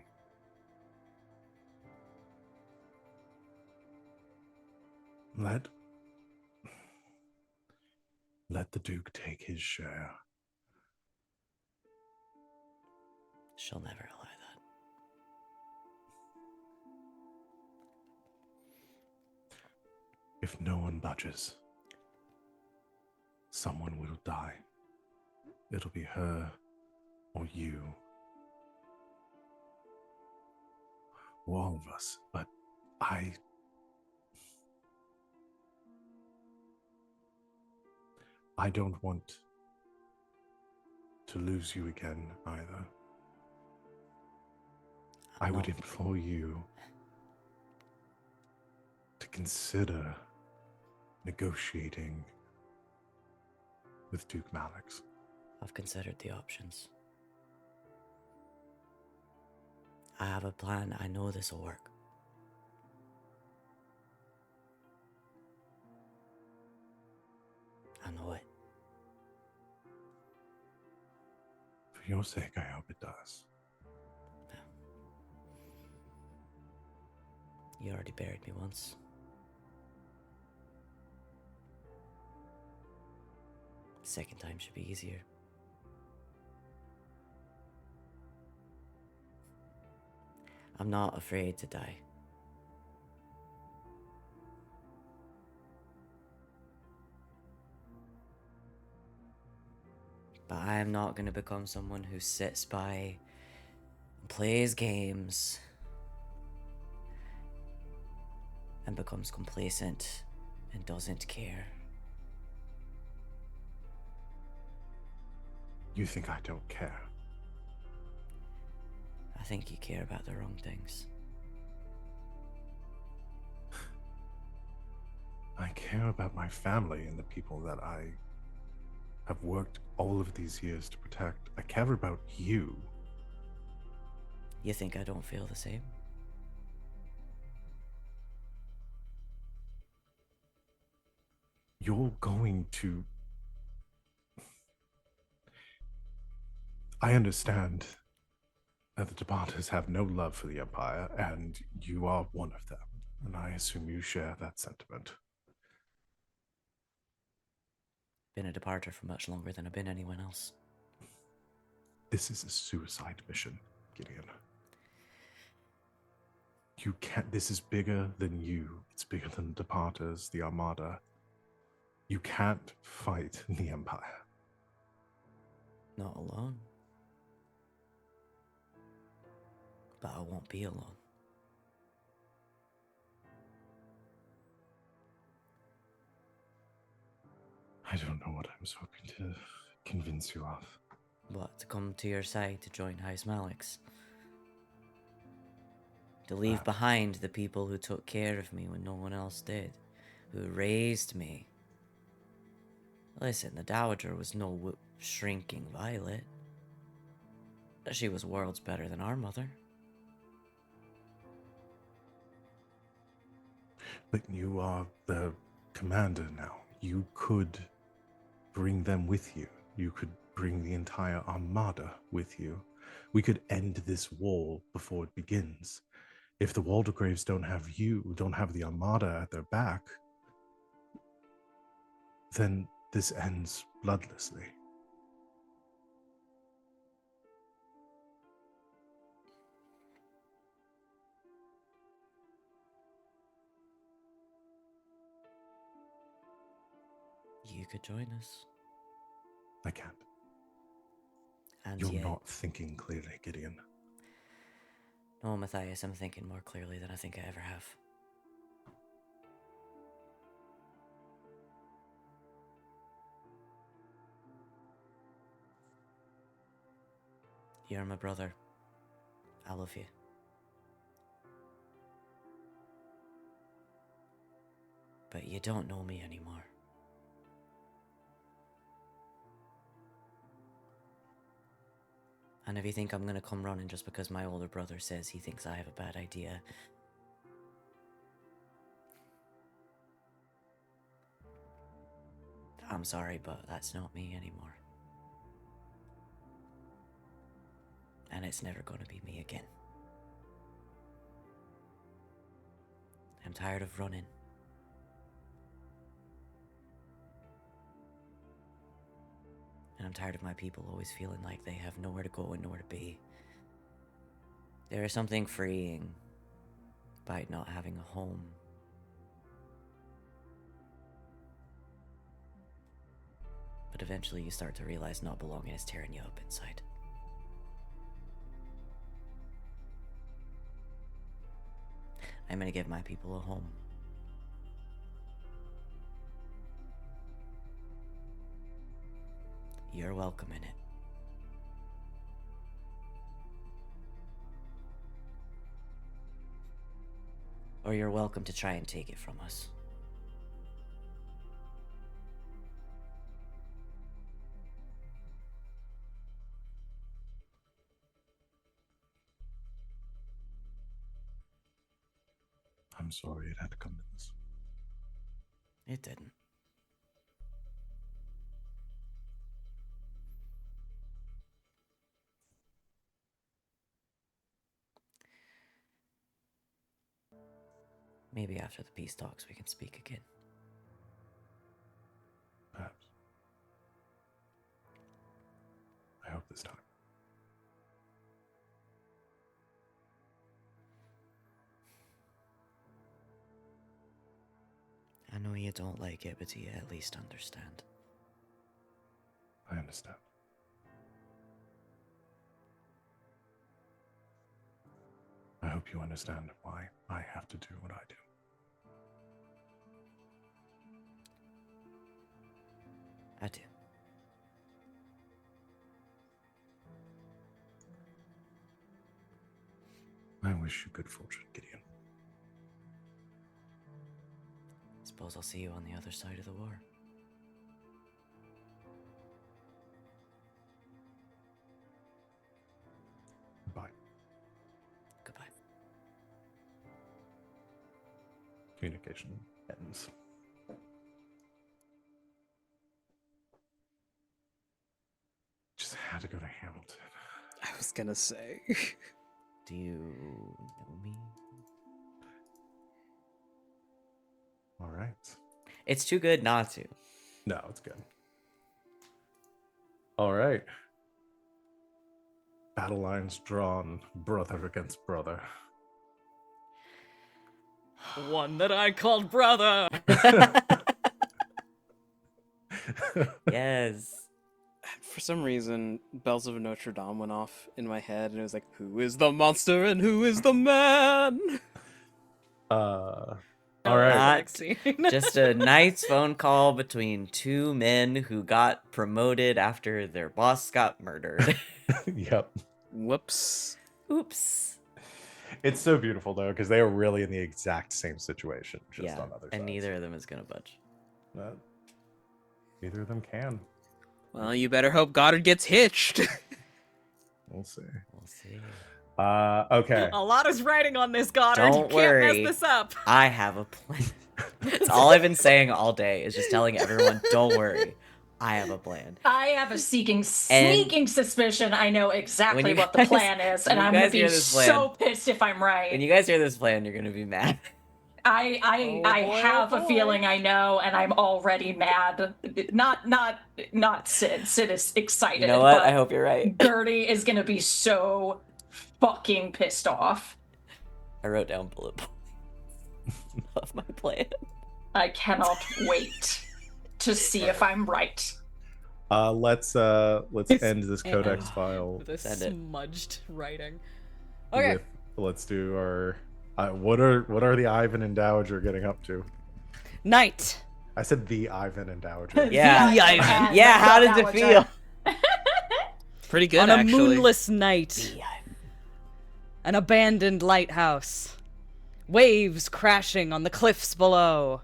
[SPEAKER 2] Let the Duke take his share.
[SPEAKER 1] She'll never allow that.
[SPEAKER 2] If no one budges, someone will die. It'll be her or you. Or all of us. But I don't want to lose you again either. I would implore you to consider negotiating with Duke Malix.
[SPEAKER 1] I've considered the options. I have a plan. I know this will work. I know it.
[SPEAKER 2] For your sake, I hope it does.
[SPEAKER 1] You already buried me once. Second time should be easier. I'm not afraid to die. But I am not going to become someone who sits by and plays games and becomes complacent and doesn't care.
[SPEAKER 2] You think I don't care?
[SPEAKER 1] I think you care about the wrong things.
[SPEAKER 2] I care about my family and the people that I have worked all of these years to protect. I care about you.
[SPEAKER 1] You think I don't feel the same?
[SPEAKER 2] You're going to... I understand that the Departers have no love for the Empire, and you are one of them. And I assume you share that sentiment.
[SPEAKER 1] Been a departer for much longer than I've been anyone else.
[SPEAKER 2] This is a suicide mission, Gideon. You can't... This is bigger than you. It's bigger than the Departers, the Armada. You can't fight the Empire.
[SPEAKER 1] Not alone. But I won't be alone.
[SPEAKER 2] I don't know what I was hoping to convince you of.
[SPEAKER 1] What, to come to your side to join House Malix? To leave behind the people who took care of me when no one else did? Who raised me? Listen, the Dowager was no shrinking violet. She was worlds better than our mother.
[SPEAKER 2] But you are the commander now. you could bring them with you. You could bring the entire armada with you. We could end this war before it begins. If the Waldegraves don't have the armada at their back, then this ends bloodlessly.
[SPEAKER 1] You could join us.
[SPEAKER 2] I can't.
[SPEAKER 1] And
[SPEAKER 2] You're
[SPEAKER 1] yet,
[SPEAKER 2] not thinking clearly, Gideon.
[SPEAKER 1] no, Matthias, I'm thinking more clearly than I think I ever have. You're my brother. I love you. But you don't know me anymore. And if you think I'm gonna come running just because my older brother says he thinks I have a bad idea, I'm sorry, but that's not me anymore. And it's never gonna be me again. I'm tired of running. And I'm tired of my people always feeling like they have nowhere to go and nowhere to be. There is something freeing by not having a home. But eventually you start to realize not belonging is tearing you up inside. I'm gonna give my people a home. You're welcome in it. Or you're welcome to try and take it from us.
[SPEAKER 2] I'm sorry it had to come to this.
[SPEAKER 1] It didn't. Maybe after the peace talks we can speak again.
[SPEAKER 2] Perhaps. I hope this time.
[SPEAKER 1] I know you don't like it, but do you at least understand?
[SPEAKER 2] I understand. I hope you understand why I have to do what I do.
[SPEAKER 1] I do.
[SPEAKER 2] I wish you good fortune, Gideon.
[SPEAKER 1] Suppose I'll see you on the other side of the war.
[SPEAKER 2] Goodbye.
[SPEAKER 1] Goodbye.
[SPEAKER 2] Communication ends. Just had to go to Hamilton.
[SPEAKER 3] I was gonna say.
[SPEAKER 1] Do you know me?
[SPEAKER 2] All right.
[SPEAKER 1] It's too good not to.
[SPEAKER 2] No, it's good. All right. Battle lines drawn, brother against brother.
[SPEAKER 5] One that I called brother.
[SPEAKER 1] Yes.
[SPEAKER 3] For some reason, Bells of Notre Dame went off in my head, and it was like, who is the monster and who is the man?
[SPEAKER 2] All
[SPEAKER 5] No,
[SPEAKER 2] right.
[SPEAKER 5] that's the
[SPEAKER 1] Not
[SPEAKER 5] next scene.
[SPEAKER 1] just a night's phone call between two men who got promoted after their boss got murdered.
[SPEAKER 2] Yep.
[SPEAKER 3] Whoops.
[SPEAKER 1] Oops.
[SPEAKER 2] It's so beautiful though, because they are really in the exact same situation, just
[SPEAKER 1] Yeah,
[SPEAKER 2] on other sides.
[SPEAKER 1] and neither of them is gonna budge.
[SPEAKER 2] But neither of them can.
[SPEAKER 3] Well, you better hope Goddard gets hitched.
[SPEAKER 2] We'll see.
[SPEAKER 1] We'll see.
[SPEAKER 2] Okay.
[SPEAKER 5] A lot is writing on this, Goddard.
[SPEAKER 1] Don't
[SPEAKER 5] You can't
[SPEAKER 1] worry.
[SPEAKER 5] mess this up.
[SPEAKER 1] I have a plan. That's all I've been saying all day is just telling everyone, don't worry. I have a plan.
[SPEAKER 4] I have a sneaking suspicion I know exactly
[SPEAKER 1] you
[SPEAKER 4] what the
[SPEAKER 1] guys-
[SPEAKER 4] plan is,
[SPEAKER 1] when
[SPEAKER 4] and
[SPEAKER 1] you
[SPEAKER 4] I'm gonna
[SPEAKER 1] guys
[SPEAKER 4] be
[SPEAKER 1] hear this
[SPEAKER 4] so
[SPEAKER 1] plan-
[SPEAKER 4] pissed if I'm right.
[SPEAKER 1] When you guys hear this plan, you're gonna be mad.
[SPEAKER 4] I
[SPEAKER 5] Oh
[SPEAKER 4] I
[SPEAKER 5] boy,
[SPEAKER 4] have
[SPEAKER 5] oh
[SPEAKER 4] a
[SPEAKER 5] boy.
[SPEAKER 4] feeling I know, and I'm already mad. Not Sid. Sid is excited.
[SPEAKER 1] You know what?
[SPEAKER 4] But
[SPEAKER 1] I hope you're right.
[SPEAKER 4] Gertie is gonna be so fucking pissed off.
[SPEAKER 1] I wrote down bullet points of my plan.
[SPEAKER 4] I cannot wait to see if I'm right.
[SPEAKER 2] Let's end this codex file.
[SPEAKER 5] The
[SPEAKER 1] Send it.
[SPEAKER 5] smudged writing. Okay.
[SPEAKER 2] Let's do our. What are the Ivan and Dowager getting up to?
[SPEAKER 5] Night.
[SPEAKER 2] I said the Ivan and Dowager.
[SPEAKER 1] Yeah.
[SPEAKER 5] The Ivan.
[SPEAKER 1] Yeah, how does it feel?
[SPEAKER 3] Pretty good,
[SPEAKER 5] On a
[SPEAKER 3] actually.
[SPEAKER 5] moonless night.
[SPEAKER 1] The Ivan.
[SPEAKER 5] An abandoned lighthouse. Waves crashing on the cliffs below.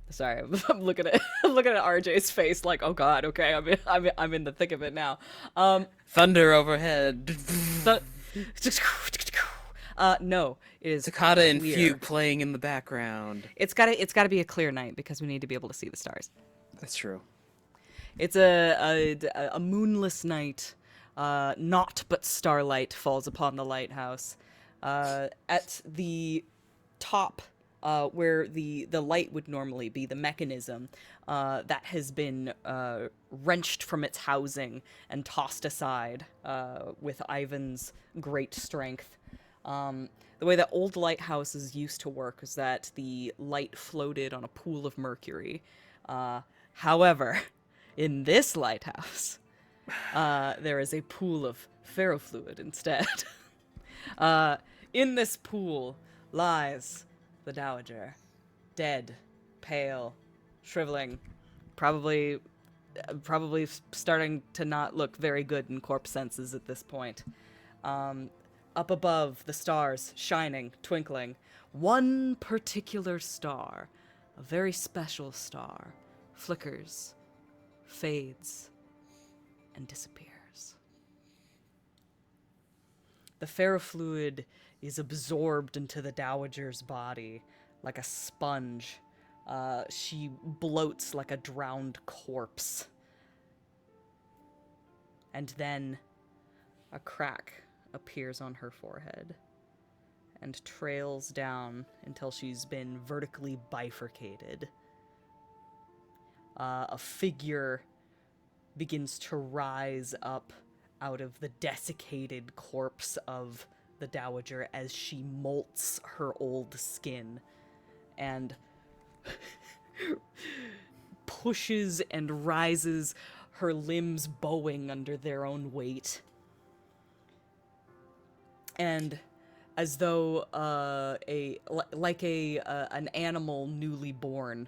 [SPEAKER 5] Sorry, I'm looking at RJ's face like, oh god, okay, I'm in the thick of it now.
[SPEAKER 3] Thunder overhead.
[SPEAKER 5] No, it is
[SPEAKER 3] Cicada and
[SPEAKER 5] clear.
[SPEAKER 3] Fugue playing in the background.
[SPEAKER 5] It's gotta be a clear night because we need to be able to see the stars.
[SPEAKER 3] That's true.
[SPEAKER 5] It's a moonless night. Naught but starlight falls upon the lighthouse. At the top, where the light would normally be, the mechanism that has been wrenched from its housing and tossed aside with Ivan's great strength. The way that old lighthouses used to work is that the light floated on a pool of mercury. However, in this lighthouse, there is a pool of ferrofluid instead. In this pool lies the Dowager, dead, pale, shriveling, probably starting to not look very good in corpse senses at this point. Up above, the stars shining, twinkling. One particular star, a very special star, flickers, fades, and disappears. The ferrofluid is absorbed into the Dowager's body like a sponge. She bloats like a drowned corpse. And then a crack appears on her forehead and trails down until she's been vertically bifurcated. A figure begins to rise up out of the desiccated corpse of the Dowager as she molts her old skin and pushes and rises, her limbs bowing under their own weight. And as though an animal newly born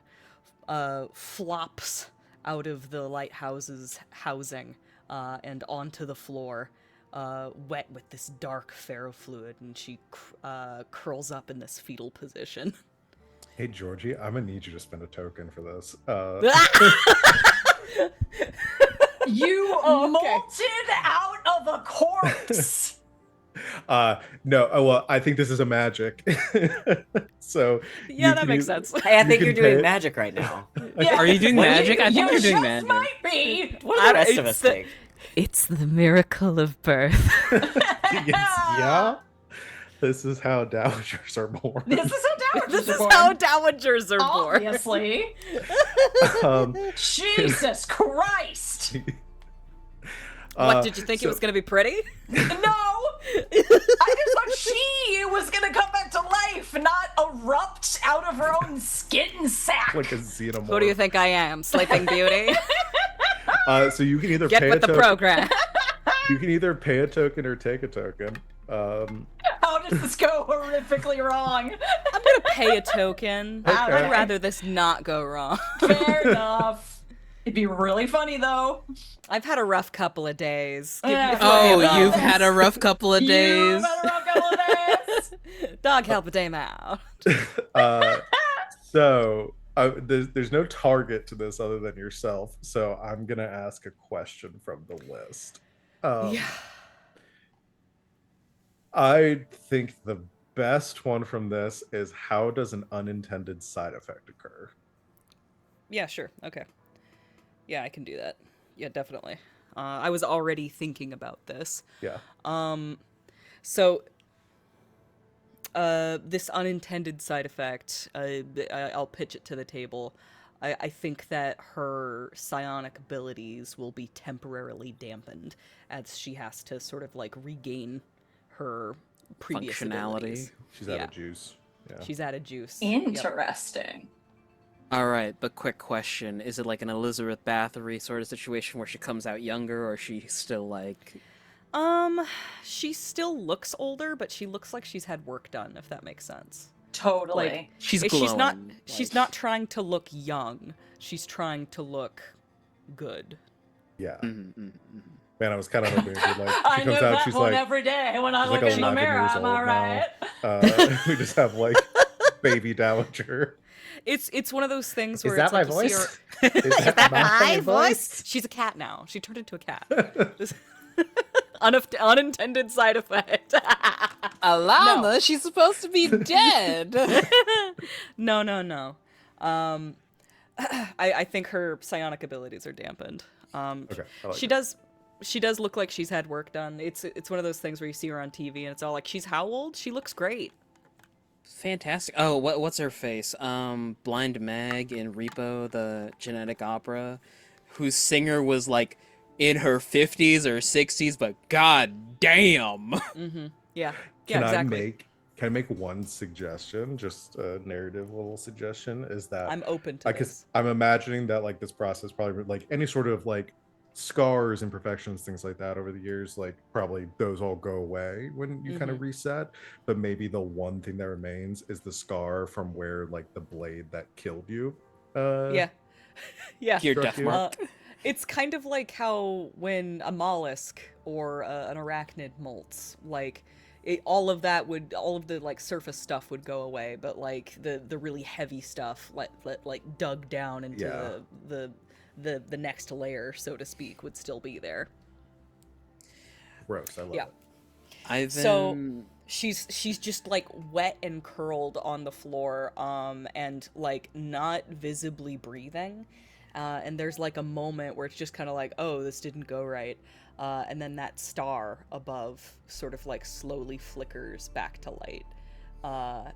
[SPEAKER 5] flops out of the lighthouse's housing and onto the floor, wet with this dark ferrofluid, and she curls up in this fetal position.
[SPEAKER 2] Hey Georgie, I'm gonna need you to spend a token for this.
[SPEAKER 4] You molted out of a corpse.
[SPEAKER 2] No, well, I think this is a magic. So
[SPEAKER 5] Yeah,
[SPEAKER 2] you
[SPEAKER 5] that
[SPEAKER 2] can
[SPEAKER 5] makes
[SPEAKER 2] use-
[SPEAKER 5] sense.
[SPEAKER 1] Hey, I think
[SPEAKER 2] can
[SPEAKER 1] you're
[SPEAKER 2] pay
[SPEAKER 1] doing
[SPEAKER 2] it.
[SPEAKER 1] magic right now.
[SPEAKER 4] Yeah.
[SPEAKER 3] Are you doing
[SPEAKER 1] What?
[SPEAKER 3] magic? I think
[SPEAKER 4] You
[SPEAKER 3] you're doing
[SPEAKER 4] just
[SPEAKER 3] magic.
[SPEAKER 4] might be.
[SPEAKER 1] What do the rest of
[SPEAKER 5] It's
[SPEAKER 1] us
[SPEAKER 5] the-
[SPEAKER 1] think?
[SPEAKER 5] It's the miracle of birth.
[SPEAKER 2] Yeah. This is how dowagers are born.
[SPEAKER 4] This is how Dowagers
[SPEAKER 5] This
[SPEAKER 4] are
[SPEAKER 5] is
[SPEAKER 4] born.
[SPEAKER 5] how Dowagers are born.
[SPEAKER 4] Obviously.
[SPEAKER 2] Um,
[SPEAKER 4] Jesus Christ.
[SPEAKER 5] What, did you think it was going to be pretty?
[SPEAKER 4] No. I just thought she was gonna come back to life, not erupt out of her own skin sack.
[SPEAKER 2] like a xenomorph?
[SPEAKER 5] Who do you think I am, Sleeping Beauty?
[SPEAKER 2] So you can either
[SPEAKER 5] Get
[SPEAKER 2] pay
[SPEAKER 5] with
[SPEAKER 2] a
[SPEAKER 5] the
[SPEAKER 2] token.
[SPEAKER 5] program.
[SPEAKER 2] You can either pay a token or take a token.
[SPEAKER 4] How does this go horrifically wrong?
[SPEAKER 5] I'm going to pay a token.
[SPEAKER 2] Okay.
[SPEAKER 5] I'd rather this not go wrong.
[SPEAKER 4] Fair enough. It'd be really funny though.
[SPEAKER 5] I've had a rough couple of days.
[SPEAKER 4] Yeah.
[SPEAKER 5] Give me
[SPEAKER 3] Oh,
[SPEAKER 4] About
[SPEAKER 3] you've
[SPEAKER 4] this.
[SPEAKER 3] had a rough couple of
[SPEAKER 4] You
[SPEAKER 3] days.
[SPEAKER 4] better rock couple of days.
[SPEAKER 5] Dog help a dame out.
[SPEAKER 2] So there's no target to this other than yourself. So I'm gonna ask a question from the list.
[SPEAKER 5] Yeah.
[SPEAKER 2] I think the best one from this is how does an unintended side effect occur?
[SPEAKER 5] Yeah, sure. Okay. Yeah, I can do that. Yeah, definitely. I was already thinking about this.
[SPEAKER 2] Yeah.
[SPEAKER 5] So, this unintended side effect, I'll pitch it to the table. I think that her psionic abilities will be temporarily dampened as she has to sort of like regain her previous
[SPEAKER 3] Functionality.
[SPEAKER 5] abilities.
[SPEAKER 2] She's out of juice. Yeah.
[SPEAKER 5] She's out of juice. Yep.
[SPEAKER 4] Interesting.
[SPEAKER 3] All right, but quick question: is it like an Elizabeth Bathory sort of situation where she comes out younger, or is she still like?
[SPEAKER 5] She still looks older, but she looks like she's had work done, if that makes sense.
[SPEAKER 4] Totally.
[SPEAKER 5] Like
[SPEAKER 3] She's
[SPEAKER 5] she's
[SPEAKER 3] glowing.
[SPEAKER 5] not
[SPEAKER 3] like-
[SPEAKER 5] she's not trying to look young. She's trying to look good.
[SPEAKER 2] Yeah.
[SPEAKER 3] Mhm, mhm, mhm.
[SPEAKER 2] Man, I was kind of hoping it'd be like
[SPEAKER 4] I
[SPEAKER 2] she
[SPEAKER 4] know
[SPEAKER 2] comes out,
[SPEAKER 4] that
[SPEAKER 2] she's
[SPEAKER 4] one
[SPEAKER 2] like
[SPEAKER 4] every day when I
[SPEAKER 2] she's
[SPEAKER 4] look
[SPEAKER 2] like
[SPEAKER 4] in the
[SPEAKER 2] 11
[SPEAKER 4] mirror.
[SPEAKER 2] years
[SPEAKER 4] Am
[SPEAKER 2] old
[SPEAKER 4] I
[SPEAKER 2] now.
[SPEAKER 4] right?
[SPEAKER 2] We just have like baby dowager.
[SPEAKER 5] It's one of those things
[SPEAKER 2] Is
[SPEAKER 5] where
[SPEAKER 2] that
[SPEAKER 5] it's like
[SPEAKER 2] my
[SPEAKER 5] you see
[SPEAKER 2] voice?
[SPEAKER 5] her.
[SPEAKER 2] Is that my voice?
[SPEAKER 5] She's a cat now. She turned into a cat. This- unintended side effect.
[SPEAKER 3] Alana, she's supposed to be dead.
[SPEAKER 5] No. I think her psionic abilities are dampened.
[SPEAKER 2] Okay. I like
[SPEAKER 5] She
[SPEAKER 2] it.
[SPEAKER 5] does. She does look like she's had work done. It's one of those things where you see her on TV and it's all like, she's how old? She looks great.
[SPEAKER 3] Fantastic. Oh, what's her face? Blind Meg in Repo, the genetic opera, whose singer was like in her 50s or 60s, but god damn.
[SPEAKER 5] Mm-hmm. Yeah.
[SPEAKER 2] Can
[SPEAKER 5] Yeah, exactly.
[SPEAKER 2] I make one suggestion, just a narrative level suggestion, is that
[SPEAKER 5] I'm open to this.
[SPEAKER 2] I'm imagining that like this process probably like any sort of like scars, imperfections, things like that over the years, like probably those all go away when you kind of reset. But maybe the one thing that remains is the scar from where like the blade that killed you.
[SPEAKER 5] Yeah. Yeah.
[SPEAKER 3] Your
[SPEAKER 2] Struck
[SPEAKER 3] death
[SPEAKER 2] you?
[SPEAKER 3] mark.
[SPEAKER 5] It's kind of like how when a mollusk or an arachnid molts, like all of the like surface stuff would go away, but like the really heavy stuff, like dug down into the next layer, so to speak, would still be there.
[SPEAKER 2] Gross. I love
[SPEAKER 5] Yeah.
[SPEAKER 2] it.
[SPEAKER 3] I've
[SPEAKER 5] So
[SPEAKER 3] been...
[SPEAKER 5] she's just like wet and curled on the floor, and like not visibly breathing. And there's like a moment where it's just kind of like, oh, this didn't go right. And then that star above sort of like slowly flickers back to light.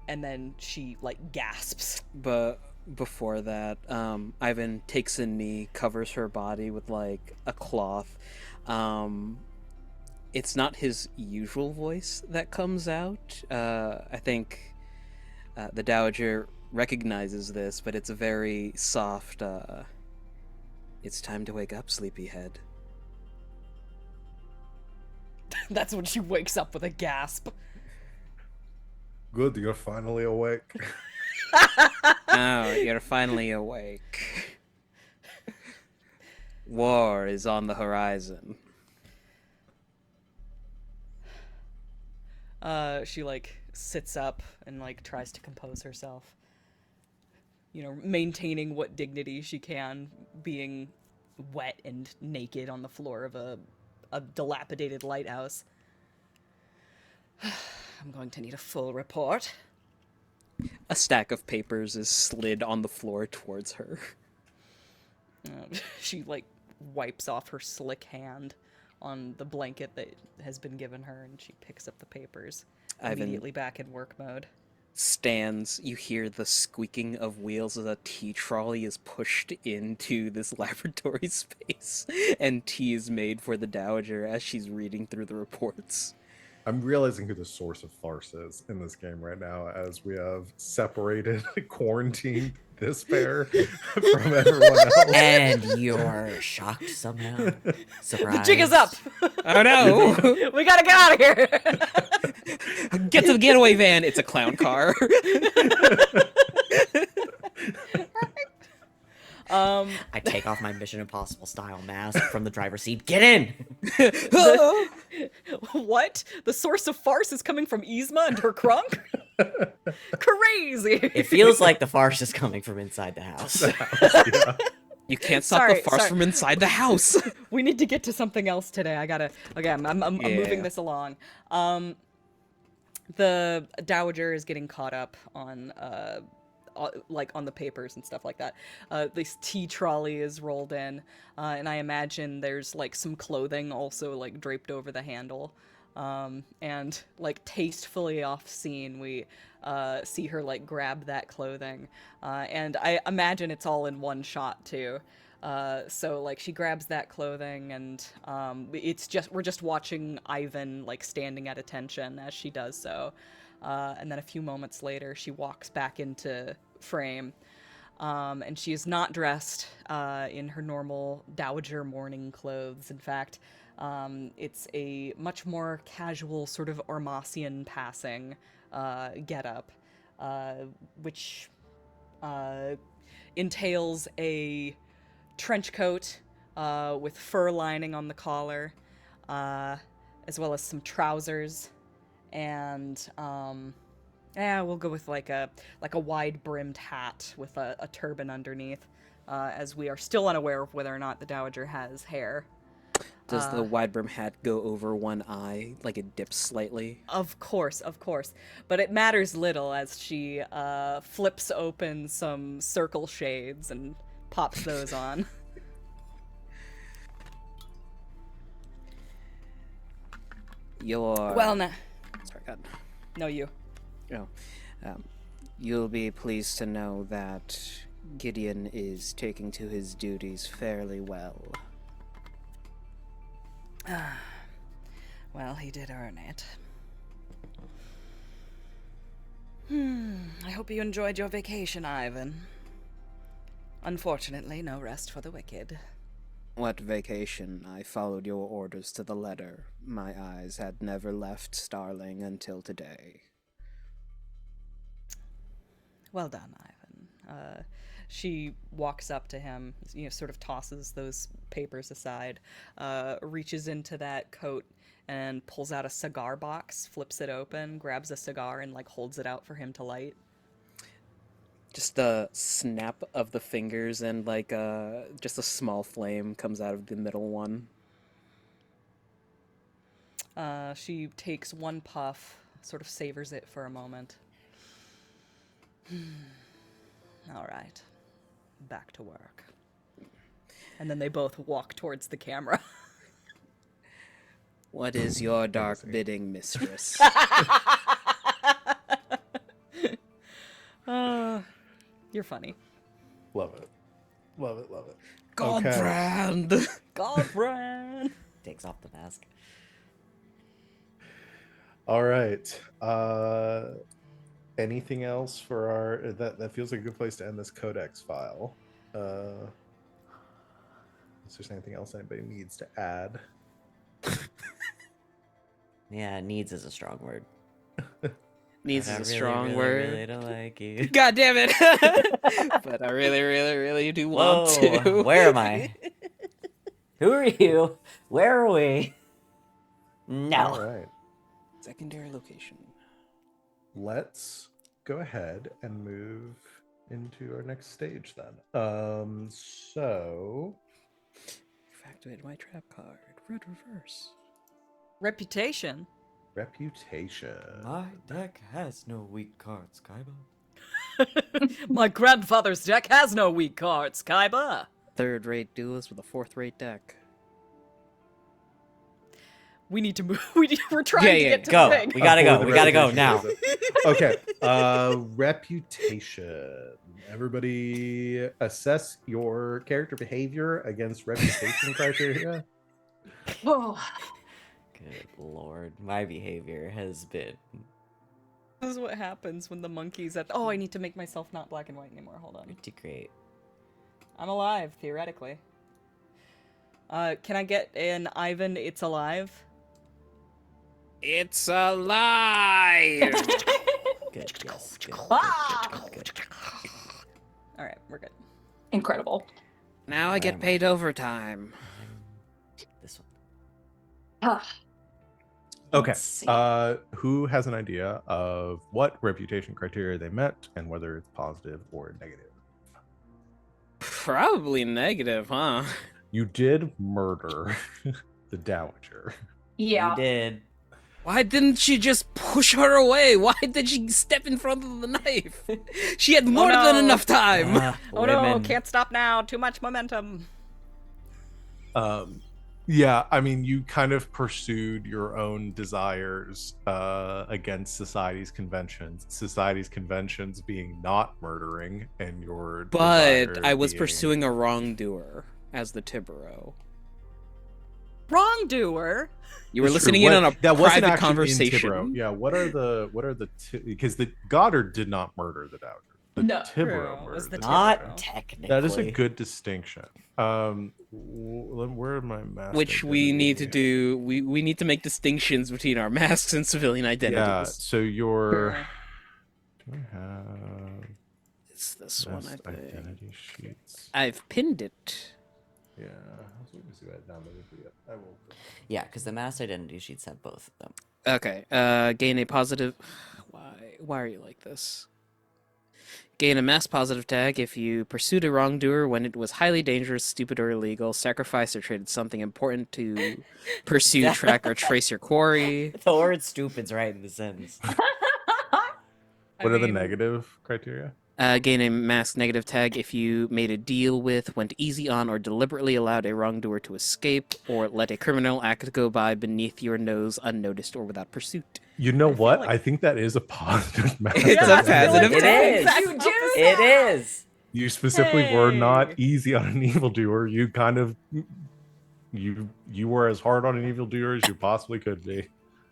[SPEAKER 5] And then she like gasps.
[SPEAKER 3] But before that, Ivan takes a knee, covers her body with like a cloth. It's not his usual voice that comes out. I think the Dowager recognizes this, but it's a very soft, it's time to wake up, sleepyhead.
[SPEAKER 5] That's when she wakes up with a gasp.
[SPEAKER 2] Good, you're finally awake.
[SPEAKER 3] Oh, you're finally awake. War is on the horizon.
[SPEAKER 5] She like sits up and like tries to compose herself. You know, maintaining what dignity she can, being wet and naked on the floor of a dilapidated lighthouse. I'm going to need a full report.
[SPEAKER 3] A stack of papers is slid on the floor towards her.
[SPEAKER 5] She like wipes off her slick hand on the blanket that has been given her, and she picks up the papers.
[SPEAKER 3] Ivan
[SPEAKER 5] Immediately back in work mode.
[SPEAKER 3] stands, you hear the squeaking of wheels as a tea trolley is pushed into this laboratory space, and tea is made for the Dowager as she's reading through the reports.
[SPEAKER 2] I'm realizing who the source of farce is in this game right now, as we have separated, quarantined this pair from everyone else.
[SPEAKER 1] And you're shocked somehow. Surprised.
[SPEAKER 5] The jig is up!
[SPEAKER 3] Oh no!
[SPEAKER 5] We gotta get out of here!
[SPEAKER 3] Get to the getaway van! It's a clown car.
[SPEAKER 1] I take off my Mission Impossible style mask from the driver's seat. Get in!
[SPEAKER 5] What? The source of farce is coming from Yzma and her crunk? Crazy!
[SPEAKER 1] It feels like the farce is coming from inside the house.
[SPEAKER 3] You can't stop
[SPEAKER 5] Sorry,
[SPEAKER 3] the farce
[SPEAKER 5] sorry.
[SPEAKER 3] from inside the house.
[SPEAKER 5] we need to get to something else today. I gotta. Okay, I'm moving
[SPEAKER 3] Yeah.
[SPEAKER 5] this along. The dowager is getting caught up on like on the papers and stuff like that. This tea trolley is rolled in, and I imagine there's like some clothing also like draped over the handle. And like tastefully off scene, we see her like grab that clothing, and I imagine it's all in one shot too. So like she grabs that clothing, and we're just watching Ivan like standing at attention as she does so, and then a few moments later she walks back into frame, and she is not dressed in her normal dowager morning clothes. In fact, it's a much more casual sort of Ormasian passing getup, which entails a trench coat with fur lining on the collar, as well as some trousers, and we'll go with like a wide brimmed hat with a turban underneath, as we are still unaware of whether or not the dowager has hair.
[SPEAKER 3] Does the wide brim hat go over one eye, like it dips slightly?
[SPEAKER 5] Of course. But it matters little as she flips open some circle shades and pops those on. Well, now.
[SPEAKER 3] Sorry, God.
[SPEAKER 5] No, you.
[SPEAKER 3] Oh, you'll be pleased to know that Gideon is taking to his duties fairly well.
[SPEAKER 5] Well, he did earn it. I hope you enjoyed your vacation, Ivan. Unfortunately, no rest for the wicked.
[SPEAKER 3] What vacation? I followed your orders to the letter. My eyes had never left Starling until today.
[SPEAKER 5] Well done, Ivan. She walks up to him, sort of tosses those papers aside, reaches into that coat and pulls out a cigar box, flips it open, grabs a cigar, and like holds it out for him to light.
[SPEAKER 3] Just the snap of the fingers and like just a small flame comes out of the middle one.
[SPEAKER 5] She takes one puff, sort of savors it for a moment. All right, back to work. And then they both walk towards the camera.
[SPEAKER 3] What is your dark bidding, mistress?
[SPEAKER 5] You're funny.
[SPEAKER 2] Love it. Okay.
[SPEAKER 3] Godbrand!
[SPEAKER 5] Godbrand!
[SPEAKER 1] Takes off the mask.
[SPEAKER 2] All right. Anything else for our that feels like a good place to end this codex file. Is there anything else anybody needs to add?
[SPEAKER 1] Yeah, needs is a strong word.
[SPEAKER 3] Needs
[SPEAKER 1] But I
[SPEAKER 3] is a
[SPEAKER 1] really,
[SPEAKER 3] strong
[SPEAKER 1] really,
[SPEAKER 3] word.
[SPEAKER 1] Really don't like you.
[SPEAKER 3] God damn it! But I really, really, really do want
[SPEAKER 1] Whoa,
[SPEAKER 3] to.
[SPEAKER 1] where am I? Who are you? Where are we? No.
[SPEAKER 2] All right.
[SPEAKER 3] Secondary location.
[SPEAKER 2] Let's go ahead and move into our next stage then. So
[SPEAKER 3] You've activated my trap card. Red reverse.
[SPEAKER 5] Reputation.
[SPEAKER 2] reputation.
[SPEAKER 1] My deck has no weak cards, Kaiba.
[SPEAKER 5] My grandfather's deck has no weak cards, Kaiba.
[SPEAKER 3] Third-rate duelist with a fourth-rate deck.
[SPEAKER 5] We need to move. We're trying to get to
[SPEAKER 1] Go.
[SPEAKER 5] the thing.
[SPEAKER 1] We gotta
[SPEAKER 2] For
[SPEAKER 1] go.
[SPEAKER 2] the
[SPEAKER 1] We gotta go
[SPEAKER 2] reputation
[SPEAKER 1] now.
[SPEAKER 2] visit. Okay. Reputation. Everybody assess your character behavior against reputation criteria.
[SPEAKER 4] Oh,
[SPEAKER 1] Good lord. My behavior has been...
[SPEAKER 5] This is what happens when the monkey's at. Oh, I need to make myself not black and white anymore. Hold on.
[SPEAKER 1] pretty great.
[SPEAKER 5] I'm alive, theoretically. Can I get an Ivan, it's alive?
[SPEAKER 3] It's alive!
[SPEAKER 1] Good, yes. Good,
[SPEAKER 4] Ah!
[SPEAKER 1] good.
[SPEAKER 5] Alright, we're good.
[SPEAKER 4] incredible.
[SPEAKER 3] Now I get paid overtime.
[SPEAKER 1] This one.
[SPEAKER 4] Ah,
[SPEAKER 2] Okay.
[SPEAKER 4] let's see.
[SPEAKER 2] Who has an idea of what reputation criteria they met and whether it's positive or negative?
[SPEAKER 3] Probably negative, huh?
[SPEAKER 2] You did murder the Dowager.
[SPEAKER 4] Yeah.
[SPEAKER 1] You did.
[SPEAKER 3] Why didn't she just push her away? Why did she step in front of the knife? She had more than
[SPEAKER 5] no.
[SPEAKER 3] enough time.
[SPEAKER 5] Oh no,
[SPEAKER 1] Women.
[SPEAKER 5] can't stop now. Too much momentum.
[SPEAKER 2] Yeah, I mean, you kind of pursued your own desires against society's conventions being not murdering, and your
[SPEAKER 3] But
[SPEAKER 2] desire
[SPEAKER 3] I was
[SPEAKER 2] being...
[SPEAKER 3] pursuing a wrongdoer as the Tibero.
[SPEAKER 5] Wrongdoer.
[SPEAKER 3] You were
[SPEAKER 2] It's true.
[SPEAKER 3] listening in on a
[SPEAKER 2] that wasn't
[SPEAKER 3] private
[SPEAKER 2] actually in
[SPEAKER 3] conversation.
[SPEAKER 2] Tibero. Yeah, what are the because the Goddard did not murder the Dowager. The
[SPEAKER 4] No.
[SPEAKER 2] Tibero
[SPEAKER 5] True, it
[SPEAKER 2] murdered
[SPEAKER 5] was the
[SPEAKER 2] the
[SPEAKER 5] Tibero.
[SPEAKER 1] Not
[SPEAKER 2] Dowager.
[SPEAKER 1] technically.
[SPEAKER 2] That is a good distinction. Where are my mask
[SPEAKER 3] Which we need to
[SPEAKER 2] identity?
[SPEAKER 3] do. We need to make distinctions between our masks and civilian
[SPEAKER 2] Yeah,
[SPEAKER 3] identities.
[SPEAKER 2] so your...
[SPEAKER 5] True.
[SPEAKER 2] Do I have
[SPEAKER 3] It's this one, I
[SPEAKER 2] masked
[SPEAKER 3] think.
[SPEAKER 2] identity sheets?
[SPEAKER 3] I've pinned it.
[SPEAKER 2] Yeah, I was waiting to see what I downloaded for you. I will.
[SPEAKER 1] Yeah, because the mass identity sheets have both of them.
[SPEAKER 3] Okay. Gain a positive. Why are you like this? Gain a mass positive tag if you pursued a wrongdoer when it was highly dangerous, stupid, or illegal, sacrificed or traded something important to pursue, track, or trace your quarry.
[SPEAKER 1] The word stupid's right in the sentence.
[SPEAKER 2] What are the negative criteria?
[SPEAKER 3] Gain a mass negative tag if you made a deal with, went easy on, or deliberately allowed a wrongdoer to escape, or let a criminal act go by beneath your nose unnoticed or without pursuit.
[SPEAKER 2] You know
[SPEAKER 5] feel
[SPEAKER 2] what?
[SPEAKER 5] like-
[SPEAKER 2] I think that is a positive mask.
[SPEAKER 3] It's a positive
[SPEAKER 1] It
[SPEAKER 3] tag.
[SPEAKER 1] is.
[SPEAKER 5] Exact
[SPEAKER 4] You do
[SPEAKER 5] opposite.
[SPEAKER 1] It is.
[SPEAKER 2] You specifically were not
[SPEAKER 5] Hey.
[SPEAKER 2] easy on an evildoer. You kind of you were as hard on an evildoer as you possibly could be.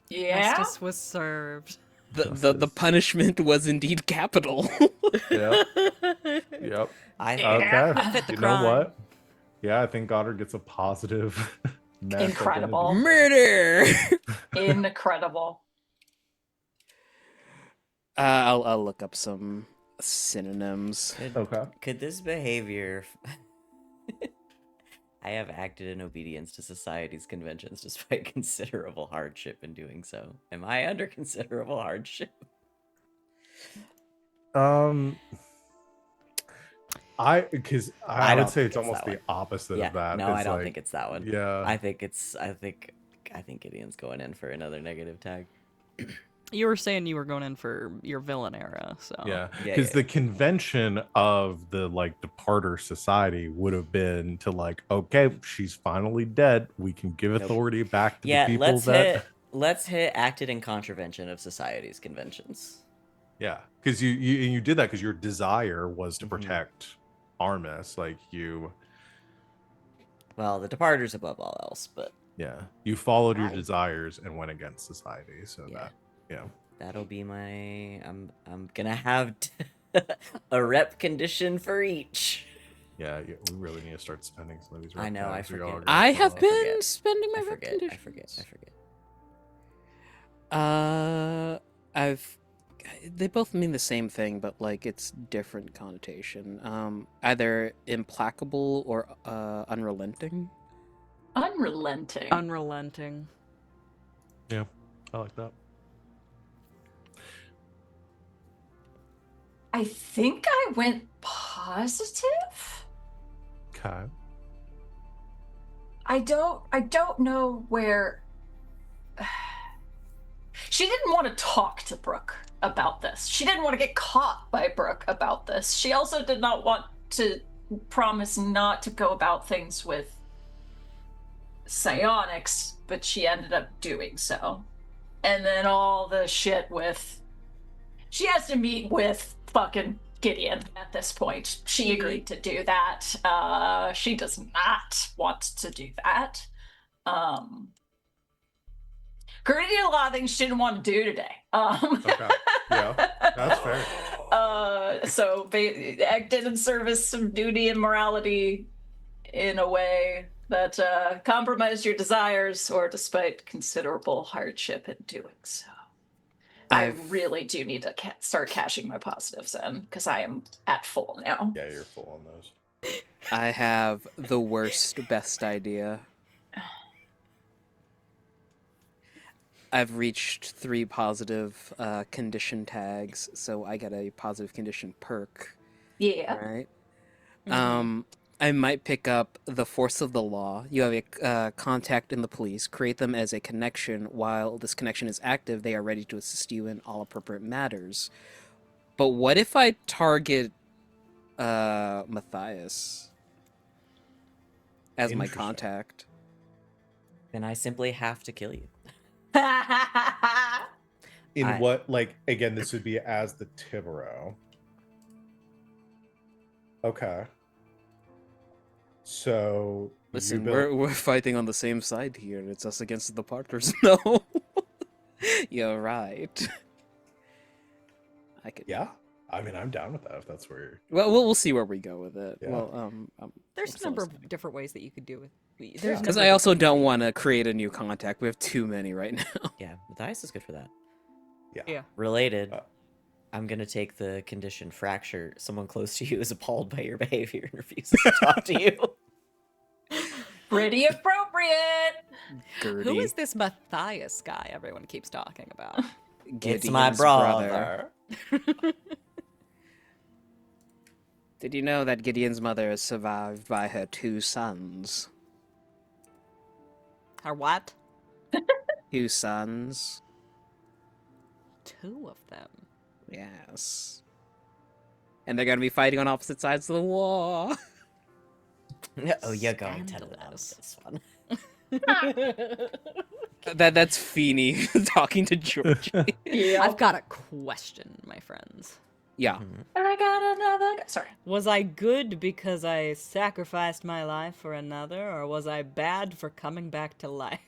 [SPEAKER 4] Yeah.
[SPEAKER 5] Justice was served.
[SPEAKER 3] The punishment was indeed capital.
[SPEAKER 2] Yep. Yep. Okay.
[SPEAKER 5] Fit the
[SPEAKER 2] You
[SPEAKER 5] crime.
[SPEAKER 2] know what? Yeah, I think Goddard gets a positive. mask
[SPEAKER 4] Incredible.
[SPEAKER 3] Murder.
[SPEAKER 4] Incredible.
[SPEAKER 3] I'll look up some synonyms.
[SPEAKER 2] Okay.
[SPEAKER 1] Could this behavior... I have acted in obedience to society's conventions despite considerable hardship in doing so. Am I under considerable hardship?
[SPEAKER 2] I
[SPEAKER 1] I
[SPEAKER 2] would
[SPEAKER 1] don't
[SPEAKER 2] say
[SPEAKER 1] think
[SPEAKER 2] it's
[SPEAKER 1] it's
[SPEAKER 2] almost
[SPEAKER 1] that
[SPEAKER 2] the opposite
[SPEAKER 1] Yeah,
[SPEAKER 2] of that.
[SPEAKER 1] no, I
[SPEAKER 2] It's
[SPEAKER 1] don't
[SPEAKER 2] like-
[SPEAKER 1] think it's that one.
[SPEAKER 2] Yeah.
[SPEAKER 1] I think Gideon's going in for another negative tag.
[SPEAKER 5] You were saying you were going in for your villain era, so
[SPEAKER 2] Yeah,
[SPEAKER 1] Yeah,
[SPEAKER 2] because
[SPEAKER 1] yeah.
[SPEAKER 2] the convention of the like departer society would have been to like, okay, she's finally dead. We can give
[SPEAKER 1] Nope.
[SPEAKER 2] authority back to
[SPEAKER 1] Yeah,
[SPEAKER 2] the people that.
[SPEAKER 1] let's hit acted in contravention of society's conventions.
[SPEAKER 2] Yeah, because you did that because your desire was to
[SPEAKER 1] Mhm.
[SPEAKER 2] protect Armis. Like you,
[SPEAKER 1] Well, the departer's above all else, but
[SPEAKER 2] yeah, you followed your
[SPEAKER 4] Right.
[SPEAKER 2] desires and went against society. So
[SPEAKER 1] Yeah.
[SPEAKER 2] that, yeah.
[SPEAKER 1] that'll be my I'm gonna have a rep condition for each.
[SPEAKER 2] Yeah, we really need to start spending some of these.
[SPEAKER 1] I know, I
[SPEAKER 2] rep tags. We all
[SPEAKER 1] forget.
[SPEAKER 2] gonna
[SPEAKER 3] I
[SPEAKER 2] fall
[SPEAKER 3] have
[SPEAKER 2] off.
[SPEAKER 3] been
[SPEAKER 1] forget.
[SPEAKER 3] spending my
[SPEAKER 1] I
[SPEAKER 3] rep
[SPEAKER 1] forget.
[SPEAKER 3] conditions.
[SPEAKER 1] I forget.
[SPEAKER 3] They both mean the same thing, but like it's different connotation. Either implacable or unrelenting.
[SPEAKER 4] Unrelenting.
[SPEAKER 5] unrelenting.
[SPEAKER 2] Yeah, I like that.
[SPEAKER 4] I think I went positive.
[SPEAKER 2] Okay.
[SPEAKER 4] I don't know where she didn't want to talk to Brooke about this. She didn't want to get caught by Brooke about this. She also did not want to promise not to go about things with psionics, but she ended up doing so. And then all the shit with she has to meet with fucking Gideon at this point. She agreed to do that. She does not want to do that. Gertie did a lot of things she didn't want to do today.
[SPEAKER 2] Okay. Yeah, that's fair.
[SPEAKER 4] So acted in service of duty and morality in a way that compromised your desires, or despite considerable hardship in doing so. I really do need to start cashing my positives in because I am at full now.
[SPEAKER 2] Yeah, you're full on those.
[SPEAKER 3] I have the worst best idea. I've reached 3 positive condition tags, so I get a positive condition perk.
[SPEAKER 4] Yeah.
[SPEAKER 3] Right.
[SPEAKER 5] Mhm.
[SPEAKER 3] I might pick up the force of the law. You have a contact in the police. Create them as a connection. While this connection is active, they are ready to assist you in all appropriate matters. But what if I target Matthias as my
[SPEAKER 2] Interesting.
[SPEAKER 3] contact?
[SPEAKER 1] Then I simply have to kill you.
[SPEAKER 2] In
[SPEAKER 1] I-
[SPEAKER 2] what, like, again, this would be as the Tibero. Okay. So
[SPEAKER 3] Listen,
[SPEAKER 2] you built...
[SPEAKER 3] we're fighting on the same side here. It's us against the partners. No, you're right. I could.
[SPEAKER 2] Yeah, I mean, I'm down with that if that's where.
[SPEAKER 3] Well, we'll see where we go with it.
[SPEAKER 2] Yeah.
[SPEAKER 3] Well,
[SPEAKER 5] There's a number of different ways that you could do it.
[SPEAKER 2] Yeah.
[SPEAKER 5] There's
[SPEAKER 3] because
[SPEAKER 5] number
[SPEAKER 3] I
[SPEAKER 5] of
[SPEAKER 3] also
[SPEAKER 5] different
[SPEAKER 3] don't
[SPEAKER 5] ways
[SPEAKER 3] want to create a new contact. We have too many right now.
[SPEAKER 1] Yeah, Matthias is good for that.
[SPEAKER 2] Yeah.
[SPEAKER 5] Yeah.
[SPEAKER 1] Related,
[SPEAKER 2] Uh,
[SPEAKER 1] I'm gonna take the condition fracture. Someone close to you is appalled by your behavior and refuses to talk to you.
[SPEAKER 4] Pretty appropriate.
[SPEAKER 3] Gertie,
[SPEAKER 5] Who is this Matthias guy everyone keeps talking about?
[SPEAKER 1] It's my
[SPEAKER 3] Gideon's
[SPEAKER 1] brother.
[SPEAKER 3] Did you know that Gideon's mother is survived by her 2 sons?
[SPEAKER 5] Her what?
[SPEAKER 3] 2 sons.
[SPEAKER 5] 2 of them.
[SPEAKER 3] Yes. And they're gonna be fighting on opposite sides of the war.
[SPEAKER 1] Oh, you're going to love
[SPEAKER 5] Scandalous.
[SPEAKER 1] this one.
[SPEAKER 3] That's Feeny talking to Georgie.
[SPEAKER 4] Yeah.
[SPEAKER 5] I've got a question, my friends.
[SPEAKER 3] Yeah.
[SPEAKER 4] I got another. Sorry.
[SPEAKER 5] Was I good because I sacrificed my life for another, or was I bad for coming back to life?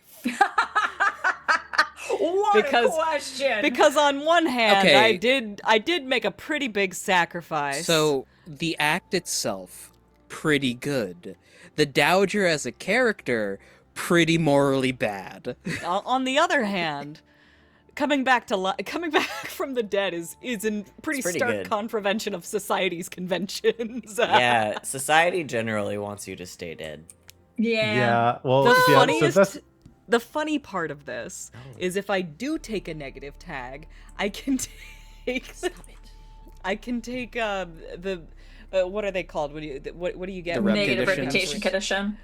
[SPEAKER 4] What
[SPEAKER 5] Because-
[SPEAKER 4] a question.
[SPEAKER 5] Because on one hand,
[SPEAKER 3] Okay.
[SPEAKER 5] I did make a pretty big sacrifice.
[SPEAKER 3] So the act itself, pretty good. The Dowager as a character, pretty morally bad.
[SPEAKER 5] On the other hand, coming back from the dead is in pretty
[SPEAKER 1] pretty
[SPEAKER 5] stark
[SPEAKER 1] good.
[SPEAKER 5] contravention of society's conventions.
[SPEAKER 1] Yeah, society generally wants you to stay dead.
[SPEAKER 4] yeah.
[SPEAKER 2] Well,
[SPEAKER 5] The
[SPEAKER 2] yeah,
[SPEAKER 5] funniest,
[SPEAKER 2] so that's
[SPEAKER 5] the funny part of this
[SPEAKER 1] Oh.
[SPEAKER 5] is if I do take a negative tag, I can take. I can take the what are they called? What do you get?
[SPEAKER 3] The
[SPEAKER 5] when
[SPEAKER 3] rep
[SPEAKER 5] you
[SPEAKER 4] Negative
[SPEAKER 5] get
[SPEAKER 3] conditions.
[SPEAKER 4] reputation condition.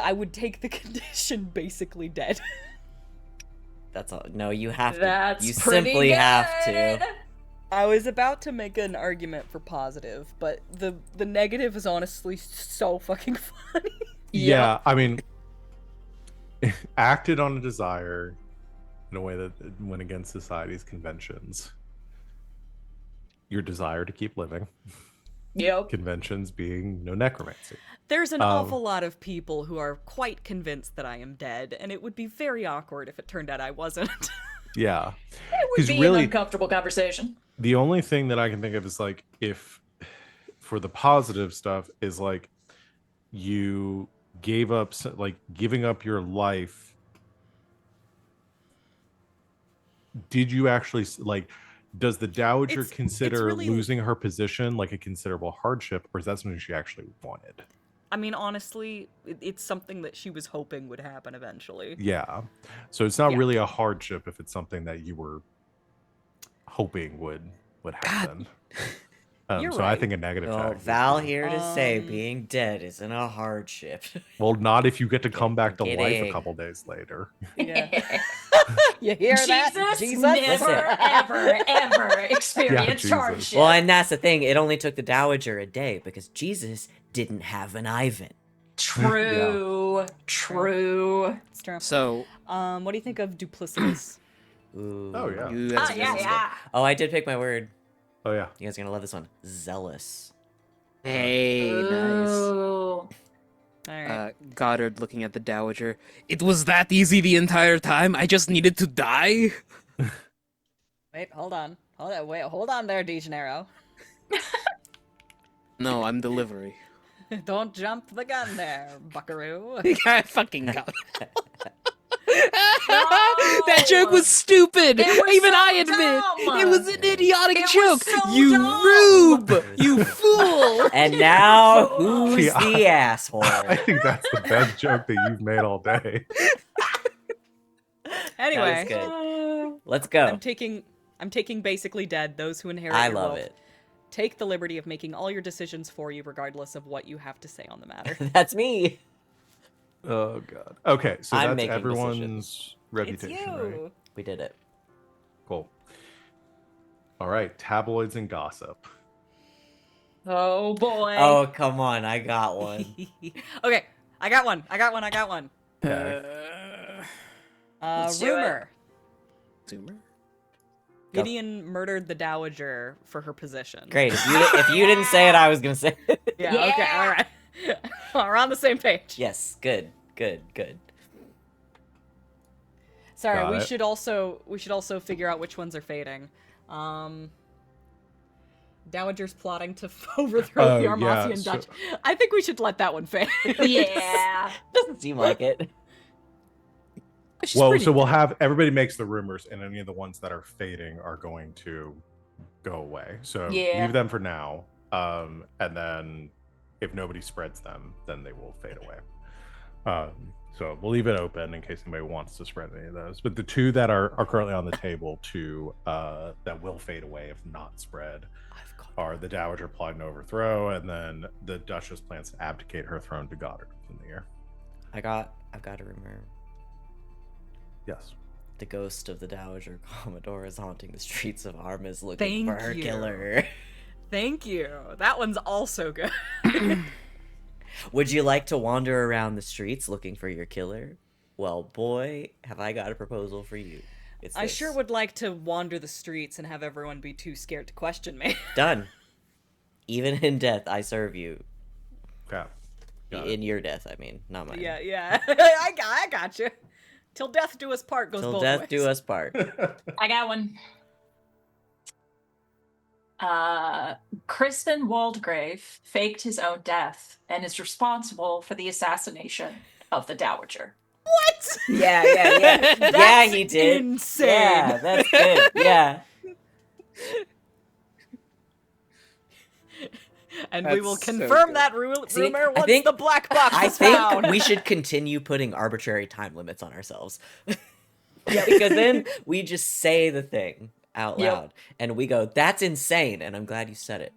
[SPEAKER 5] I would take the condition basically dead.
[SPEAKER 1] That's all. No, you have to.
[SPEAKER 4] That's
[SPEAKER 1] You
[SPEAKER 4] pretty
[SPEAKER 1] simply
[SPEAKER 4] good.
[SPEAKER 1] have to.
[SPEAKER 5] I was about to make an argument for positive, but the negative is honestly so fucking funny.
[SPEAKER 2] yeah. I mean, acted on a desire in a way that went against society's conventions. Your desire to keep living.
[SPEAKER 4] Yep.
[SPEAKER 2] Conventions being no necromancy.
[SPEAKER 5] There's an awful lot of people who are quite convinced that I am dead, and it would be very awkward if it turned out I wasn't.
[SPEAKER 2] Yeah.
[SPEAKER 4] It would
[SPEAKER 2] 'Cause
[SPEAKER 4] be
[SPEAKER 2] really-
[SPEAKER 4] an uncomfortable conversation.
[SPEAKER 2] The only thing that I can think of is like if for the positive stuff is like you gave up like giving up your life. Did you actually like does the dowager
[SPEAKER 5] It's
[SPEAKER 2] consider
[SPEAKER 5] really-
[SPEAKER 2] losing her position like a considerable hardship, or is that something she actually wanted?
[SPEAKER 5] I mean, honestly, it's something that she was hoping would happen eventually.
[SPEAKER 2] Yeah. So it's not
[SPEAKER 5] Yeah.
[SPEAKER 2] really a hardship if it's something that you were hoping would happen.
[SPEAKER 5] You're
[SPEAKER 2] so I
[SPEAKER 5] right.
[SPEAKER 2] think a negative
[SPEAKER 1] Well,
[SPEAKER 2] tag would
[SPEAKER 1] Val
[SPEAKER 2] be-
[SPEAKER 1] here to say
[SPEAKER 5] Um,
[SPEAKER 1] being dead isn't a hardship.
[SPEAKER 2] Well, not if you get to come back to
[SPEAKER 1] Get
[SPEAKER 2] life
[SPEAKER 1] egg.
[SPEAKER 2] a couple days later.
[SPEAKER 5] Yeah. You hear that?
[SPEAKER 4] Jesus never,
[SPEAKER 1] Listen.
[SPEAKER 4] ever experienced
[SPEAKER 2] Jesus.
[SPEAKER 4] hardship.
[SPEAKER 1] Well, and that's the thing. It only took the Dowager a day because Jesus didn't have an Ivan.
[SPEAKER 4] True. True.
[SPEAKER 5] It's true.
[SPEAKER 3] So
[SPEAKER 5] What do you think of duplicitous?
[SPEAKER 1] Ooh.
[SPEAKER 2] Oh, yeah.
[SPEAKER 3] you
[SPEAKER 4] Ah,
[SPEAKER 3] guys
[SPEAKER 4] yeah, yeah.
[SPEAKER 1] Oh, I did pick my word.
[SPEAKER 2] Oh yeah.
[SPEAKER 1] You guys are gonna love this one. Zealous.
[SPEAKER 3] Hey, nice.
[SPEAKER 4] Ooh.
[SPEAKER 5] All right.
[SPEAKER 3] Goddard looking at the Dowager. It was that easy the entire time. I just needed to die.
[SPEAKER 5] Wait, hold on. Hold on there, De Janeiro.
[SPEAKER 3] No, I'm delivery.
[SPEAKER 5] Don't jump the gun there, buckaroo.
[SPEAKER 3] I fucking got it. That joke was stupid.
[SPEAKER 4] It was
[SPEAKER 3] Even
[SPEAKER 4] so
[SPEAKER 3] I admit
[SPEAKER 4] dumb.
[SPEAKER 3] it was an idiotic
[SPEAKER 4] It was
[SPEAKER 3] joke.
[SPEAKER 4] so
[SPEAKER 3] You
[SPEAKER 4] dumb.
[SPEAKER 3] rube, you fool.
[SPEAKER 1] And now, who's
[SPEAKER 2] Yeah.
[SPEAKER 1] the asshole?
[SPEAKER 2] I think that's the best joke that you've made all day.
[SPEAKER 5] Anyway,
[SPEAKER 1] good.
[SPEAKER 4] Uh,
[SPEAKER 1] Let's go.
[SPEAKER 5] I'm taking basically dead those who inherit.
[SPEAKER 1] I
[SPEAKER 5] your
[SPEAKER 1] love
[SPEAKER 5] wealth.
[SPEAKER 1] it.
[SPEAKER 5] take the liberty of making all your decisions for you, regardless of what you have to say on the matter.
[SPEAKER 1] That's me.
[SPEAKER 2] Oh god. Okay, so
[SPEAKER 1] I'm
[SPEAKER 2] that's
[SPEAKER 1] making
[SPEAKER 2] everyone's
[SPEAKER 5] It's
[SPEAKER 2] reputation, right?
[SPEAKER 5] you.
[SPEAKER 1] We did it.
[SPEAKER 2] Cool. All right, tabloids and gossip.
[SPEAKER 4] Oh boy.
[SPEAKER 1] Oh, come on. I got one.
[SPEAKER 5] Okay, I got one.
[SPEAKER 2] Okay.
[SPEAKER 4] Let's do it.
[SPEAKER 5] Rumor.
[SPEAKER 3] Zoomer?
[SPEAKER 1] Go.
[SPEAKER 5] Gideon murdered the Dowager for her position.
[SPEAKER 1] Great. If you didn't say it, I was going to say it.
[SPEAKER 5] Yeah, okay,
[SPEAKER 4] Yeah.
[SPEAKER 5] all right. We're on the same page.
[SPEAKER 1] Yes. Good.
[SPEAKER 5] Sorry,
[SPEAKER 2] Got
[SPEAKER 5] we
[SPEAKER 2] it.
[SPEAKER 5] should also figure out which ones are fading. Dowager's plotting to overthrow the
[SPEAKER 2] Oh,
[SPEAKER 5] Armasian
[SPEAKER 2] yeah, so-
[SPEAKER 5] Dutch. I think we should let that one fade.
[SPEAKER 4] Yeah.
[SPEAKER 1] Doesn't seem like it.
[SPEAKER 3] She's
[SPEAKER 2] Well,
[SPEAKER 3] pretty
[SPEAKER 2] so we'll
[SPEAKER 3] good.
[SPEAKER 2] have everybody makes the rumors, and any of the ones that are fading are going to go away. So
[SPEAKER 4] Yeah.
[SPEAKER 2] leave them for now, and then if nobody spreads them, then they will fade away. So we'll leave it open in case anybody wants to spread any of those. But the two that are currently on the table, that will fade away if not spread, are the Dowager plotting to overthrow, and then the Duchess plans to abdicate her throne to Goddard within the year.
[SPEAKER 1] I've got a rumor.
[SPEAKER 2] Yes.
[SPEAKER 1] The ghost of the Dowager Commodore is haunting the streets of Armas looking
[SPEAKER 5] Thank
[SPEAKER 1] for her
[SPEAKER 5] you.
[SPEAKER 1] killer.
[SPEAKER 5] Thank you. That one's also good.
[SPEAKER 1] Would you like to wander around the streets looking for your killer? Well, boy, have I got a proposal for you. It's
[SPEAKER 5] I
[SPEAKER 1] this.
[SPEAKER 5] sure would like to wander the streets and have everyone be too scared to question me.
[SPEAKER 1] Done. Even in death, I serve you.
[SPEAKER 2] Okay. Got it.
[SPEAKER 1] In your death, I mean, not mine.
[SPEAKER 5] Yeah. I got you. Till death do us part goes
[SPEAKER 1] Till
[SPEAKER 5] both
[SPEAKER 1] death
[SPEAKER 5] ways.
[SPEAKER 1] do us part.
[SPEAKER 4] I got one. Crispin Waldgrave faked his own death and is responsible for the assassination of the Dowager.
[SPEAKER 5] What?
[SPEAKER 1] Yeah. Yeah,
[SPEAKER 5] That's
[SPEAKER 1] he did.
[SPEAKER 5] insane.
[SPEAKER 1] Yeah, that's good. Yeah.
[SPEAKER 5] And we will
[SPEAKER 3] That's so
[SPEAKER 5] confirm
[SPEAKER 3] good.
[SPEAKER 5] that
[SPEAKER 1] See,
[SPEAKER 5] rumor
[SPEAKER 1] I
[SPEAKER 5] once
[SPEAKER 1] think-
[SPEAKER 5] the black box
[SPEAKER 1] I
[SPEAKER 5] is found.
[SPEAKER 1] think we should continue putting arbitrary time limits on ourselves. Because then we just say the thing out
[SPEAKER 4] Yep.
[SPEAKER 1] loud and we go, that's insane. And I'm glad you said it.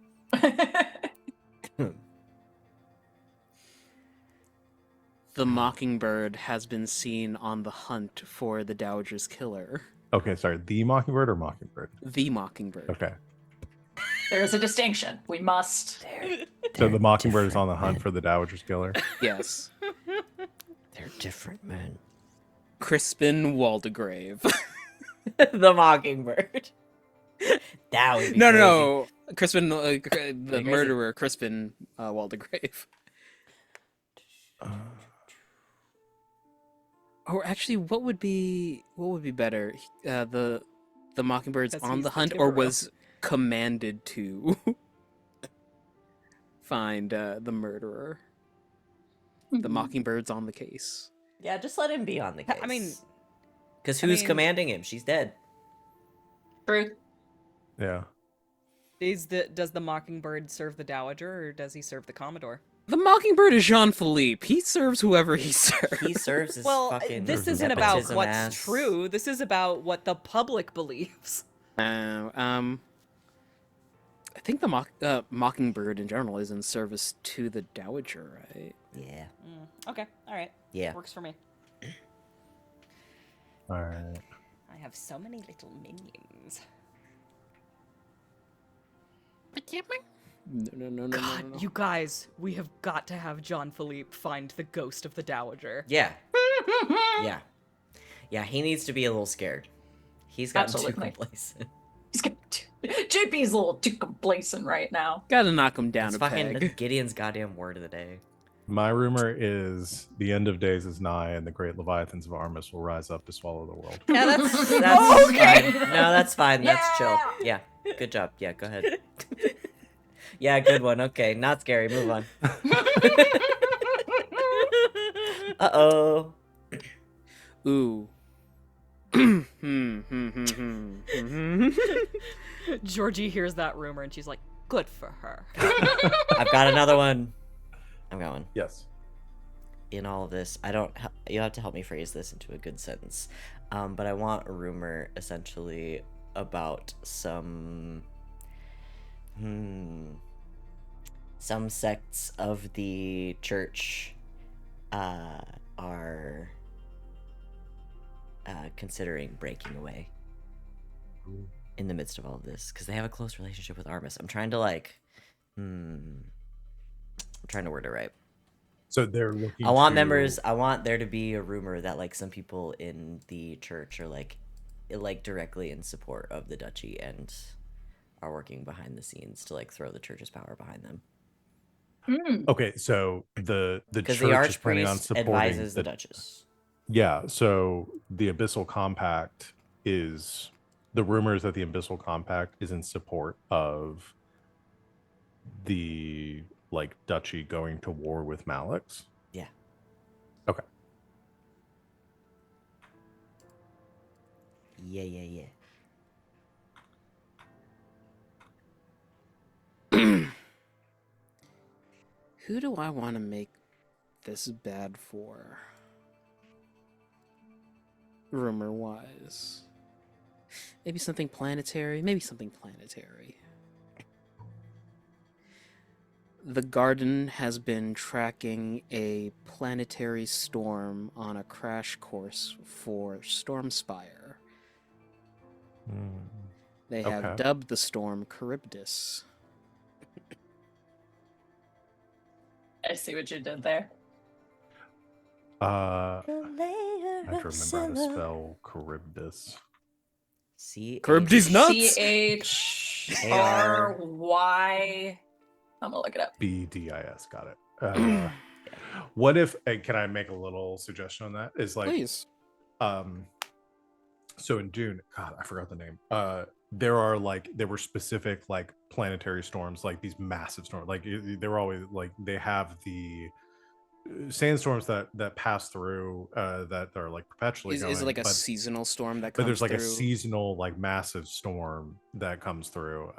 [SPEAKER 3] The Mockingbird has been seen on the hunt for the Dowager's killer.
[SPEAKER 2] Okay, sorry. The Mockingbird or Mockingbird?
[SPEAKER 3] The Mockingbird.
[SPEAKER 2] Okay.
[SPEAKER 4] There is a distinction. We must.
[SPEAKER 2] So the Mockingbird is on the hunt for the Dowager's killer.
[SPEAKER 3] Yes.
[SPEAKER 1] They're different men.
[SPEAKER 3] Crispin Waldegrave.
[SPEAKER 1] The Mockingbird. That would be
[SPEAKER 3] No,
[SPEAKER 1] crazy.
[SPEAKER 3] no. Crispin, the
[SPEAKER 1] crazy.
[SPEAKER 3] murderer, Crispin Waldegrave. Or actually, what would be better? The Mockingbird's
[SPEAKER 5] Because
[SPEAKER 3] on
[SPEAKER 5] he's
[SPEAKER 3] the
[SPEAKER 5] the
[SPEAKER 3] hunt, or
[SPEAKER 5] Tibero.
[SPEAKER 3] was commanded to find the murderer. The Mockingbird's on the case.
[SPEAKER 1] Yeah, just let him be on the case.
[SPEAKER 5] I mean,
[SPEAKER 1] because
[SPEAKER 5] I
[SPEAKER 1] who's
[SPEAKER 5] mean-
[SPEAKER 1] commanding him? She's dead.
[SPEAKER 4] Truth.
[SPEAKER 2] Yeah.
[SPEAKER 5] does the Mockingbird serve the Dowager, or does he serve the Commodore?
[SPEAKER 3] The Mockingbird is Jean Philippe. He serves whoever he serves.
[SPEAKER 1] He serves his
[SPEAKER 5] Well,
[SPEAKER 1] fucking
[SPEAKER 5] this
[SPEAKER 2] There's
[SPEAKER 5] isn't about
[SPEAKER 1] nepotism
[SPEAKER 5] what's
[SPEAKER 1] ass.
[SPEAKER 5] true. This is about what the public believes.
[SPEAKER 3] I think the Mockingbird in general is in service to the Dowager, right?
[SPEAKER 1] Yeah.
[SPEAKER 5] Okay, all right.
[SPEAKER 1] Yeah.
[SPEAKER 5] Works for me.
[SPEAKER 2] All right.
[SPEAKER 5] I have so many little minions.
[SPEAKER 3] No.
[SPEAKER 5] God, you guys, we have got to have John Philippe find the ghost of the Dowager.
[SPEAKER 1] Yeah. Yeah. Yeah, he needs to be a little scared. He's gotten too
[SPEAKER 4] Absolutely.
[SPEAKER 1] complacent.
[SPEAKER 4] He's JP's a little too complacent right now.
[SPEAKER 3] Gotta knock him down
[SPEAKER 1] It's
[SPEAKER 3] a
[SPEAKER 1] fucking
[SPEAKER 3] peg.
[SPEAKER 1] Gideon's goddamn word of the day.
[SPEAKER 2] My rumor is the end of days is nigh, and the great leviathans of Armus will rise up to swallow the world.
[SPEAKER 1] Yeah, that's
[SPEAKER 5] Okay.
[SPEAKER 1] fine. No, that's fine. That's chill. Yeah. Good job. Yeah, go ahead. Yeah, good one. Okay, not scary. Move on. Uh-oh.
[SPEAKER 3] Ooh.
[SPEAKER 5] Georgie hears that rumor and she's like, good for her.
[SPEAKER 1] I've got another one. I'm going.
[SPEAKER 2] Yes.
[SPEAKER 1] In all of this, you have to help me phrase this into a good sentence. But I want a rumor essentially about some Some sects of the church are considering breaking away in the midst of all of this because they have a close relationship with Armis. I'm trying to I'm trying to word it right.
[SPEAKER 2] So they're looking
[SPEAKER 1] I want
[SPEAKER 2] to
[SPEAKER 1] members. I want there to be a rumor that like some people in the church are like directly in support of the duchy and are working behind the scenes to like throw the church's power behind them.
[SPEAKER 2] Okay, so the
[SPEAKER 1] Because the
[SPEAKER 2] church is planning on
[SPEAKER 1] archpriest
[SPEAKER 2] supporting
[SPEAKER 1] advises the Duchess.
[SPEAKER 2] Yeah, so the Abyssal Compact is the rumors that the Abyssal Compact is in support of the like duchy going to war with Malix.
[SPEAKER 1] Yeah.
[SPEAKER 2] Okay.
[SPEAKER 1] Yeah.
[SPEAKER 3] Who do I want to make this bad for? Rumor wise. Maybe something planetary. The Garden has been tracking a planetary storm on a crash course for Stormspire. They have
[SPEAKER 2] Okay.
[SPEAKER 3] dubbed the storm Charybdis.
[SPEAKER 4] I see what you did there.
[SPEAKER 2] I have to remember how to spell Charybdis.
[SPEAKER 3] Charybdis nuts!
[SPEAKER 4] CHRY. I'm gonna look it up.
[SPEAKER 2] BDIS. Got it. What if? Can I make a little suggestion on that? Is like,
[SPEAKER 3] Please.
[SPEAKER 2] So in June, God, I forgot the name. There were specific like planetary storms, like these massive storms. Like they're always like they have the sandstorms that pass through that are like perpetually going.
[SPEAKER 3] Is it like a
[SPEAKER 2] but,
[SPEAKER 3] seasonal storm that
[SPEAKER 2] but
[SPEAKER 3] comes
[SPEAKER 2] there's like
[SPEAKER 3] through?
[SPEAKER 2] a seasonal like massive storm that comes through.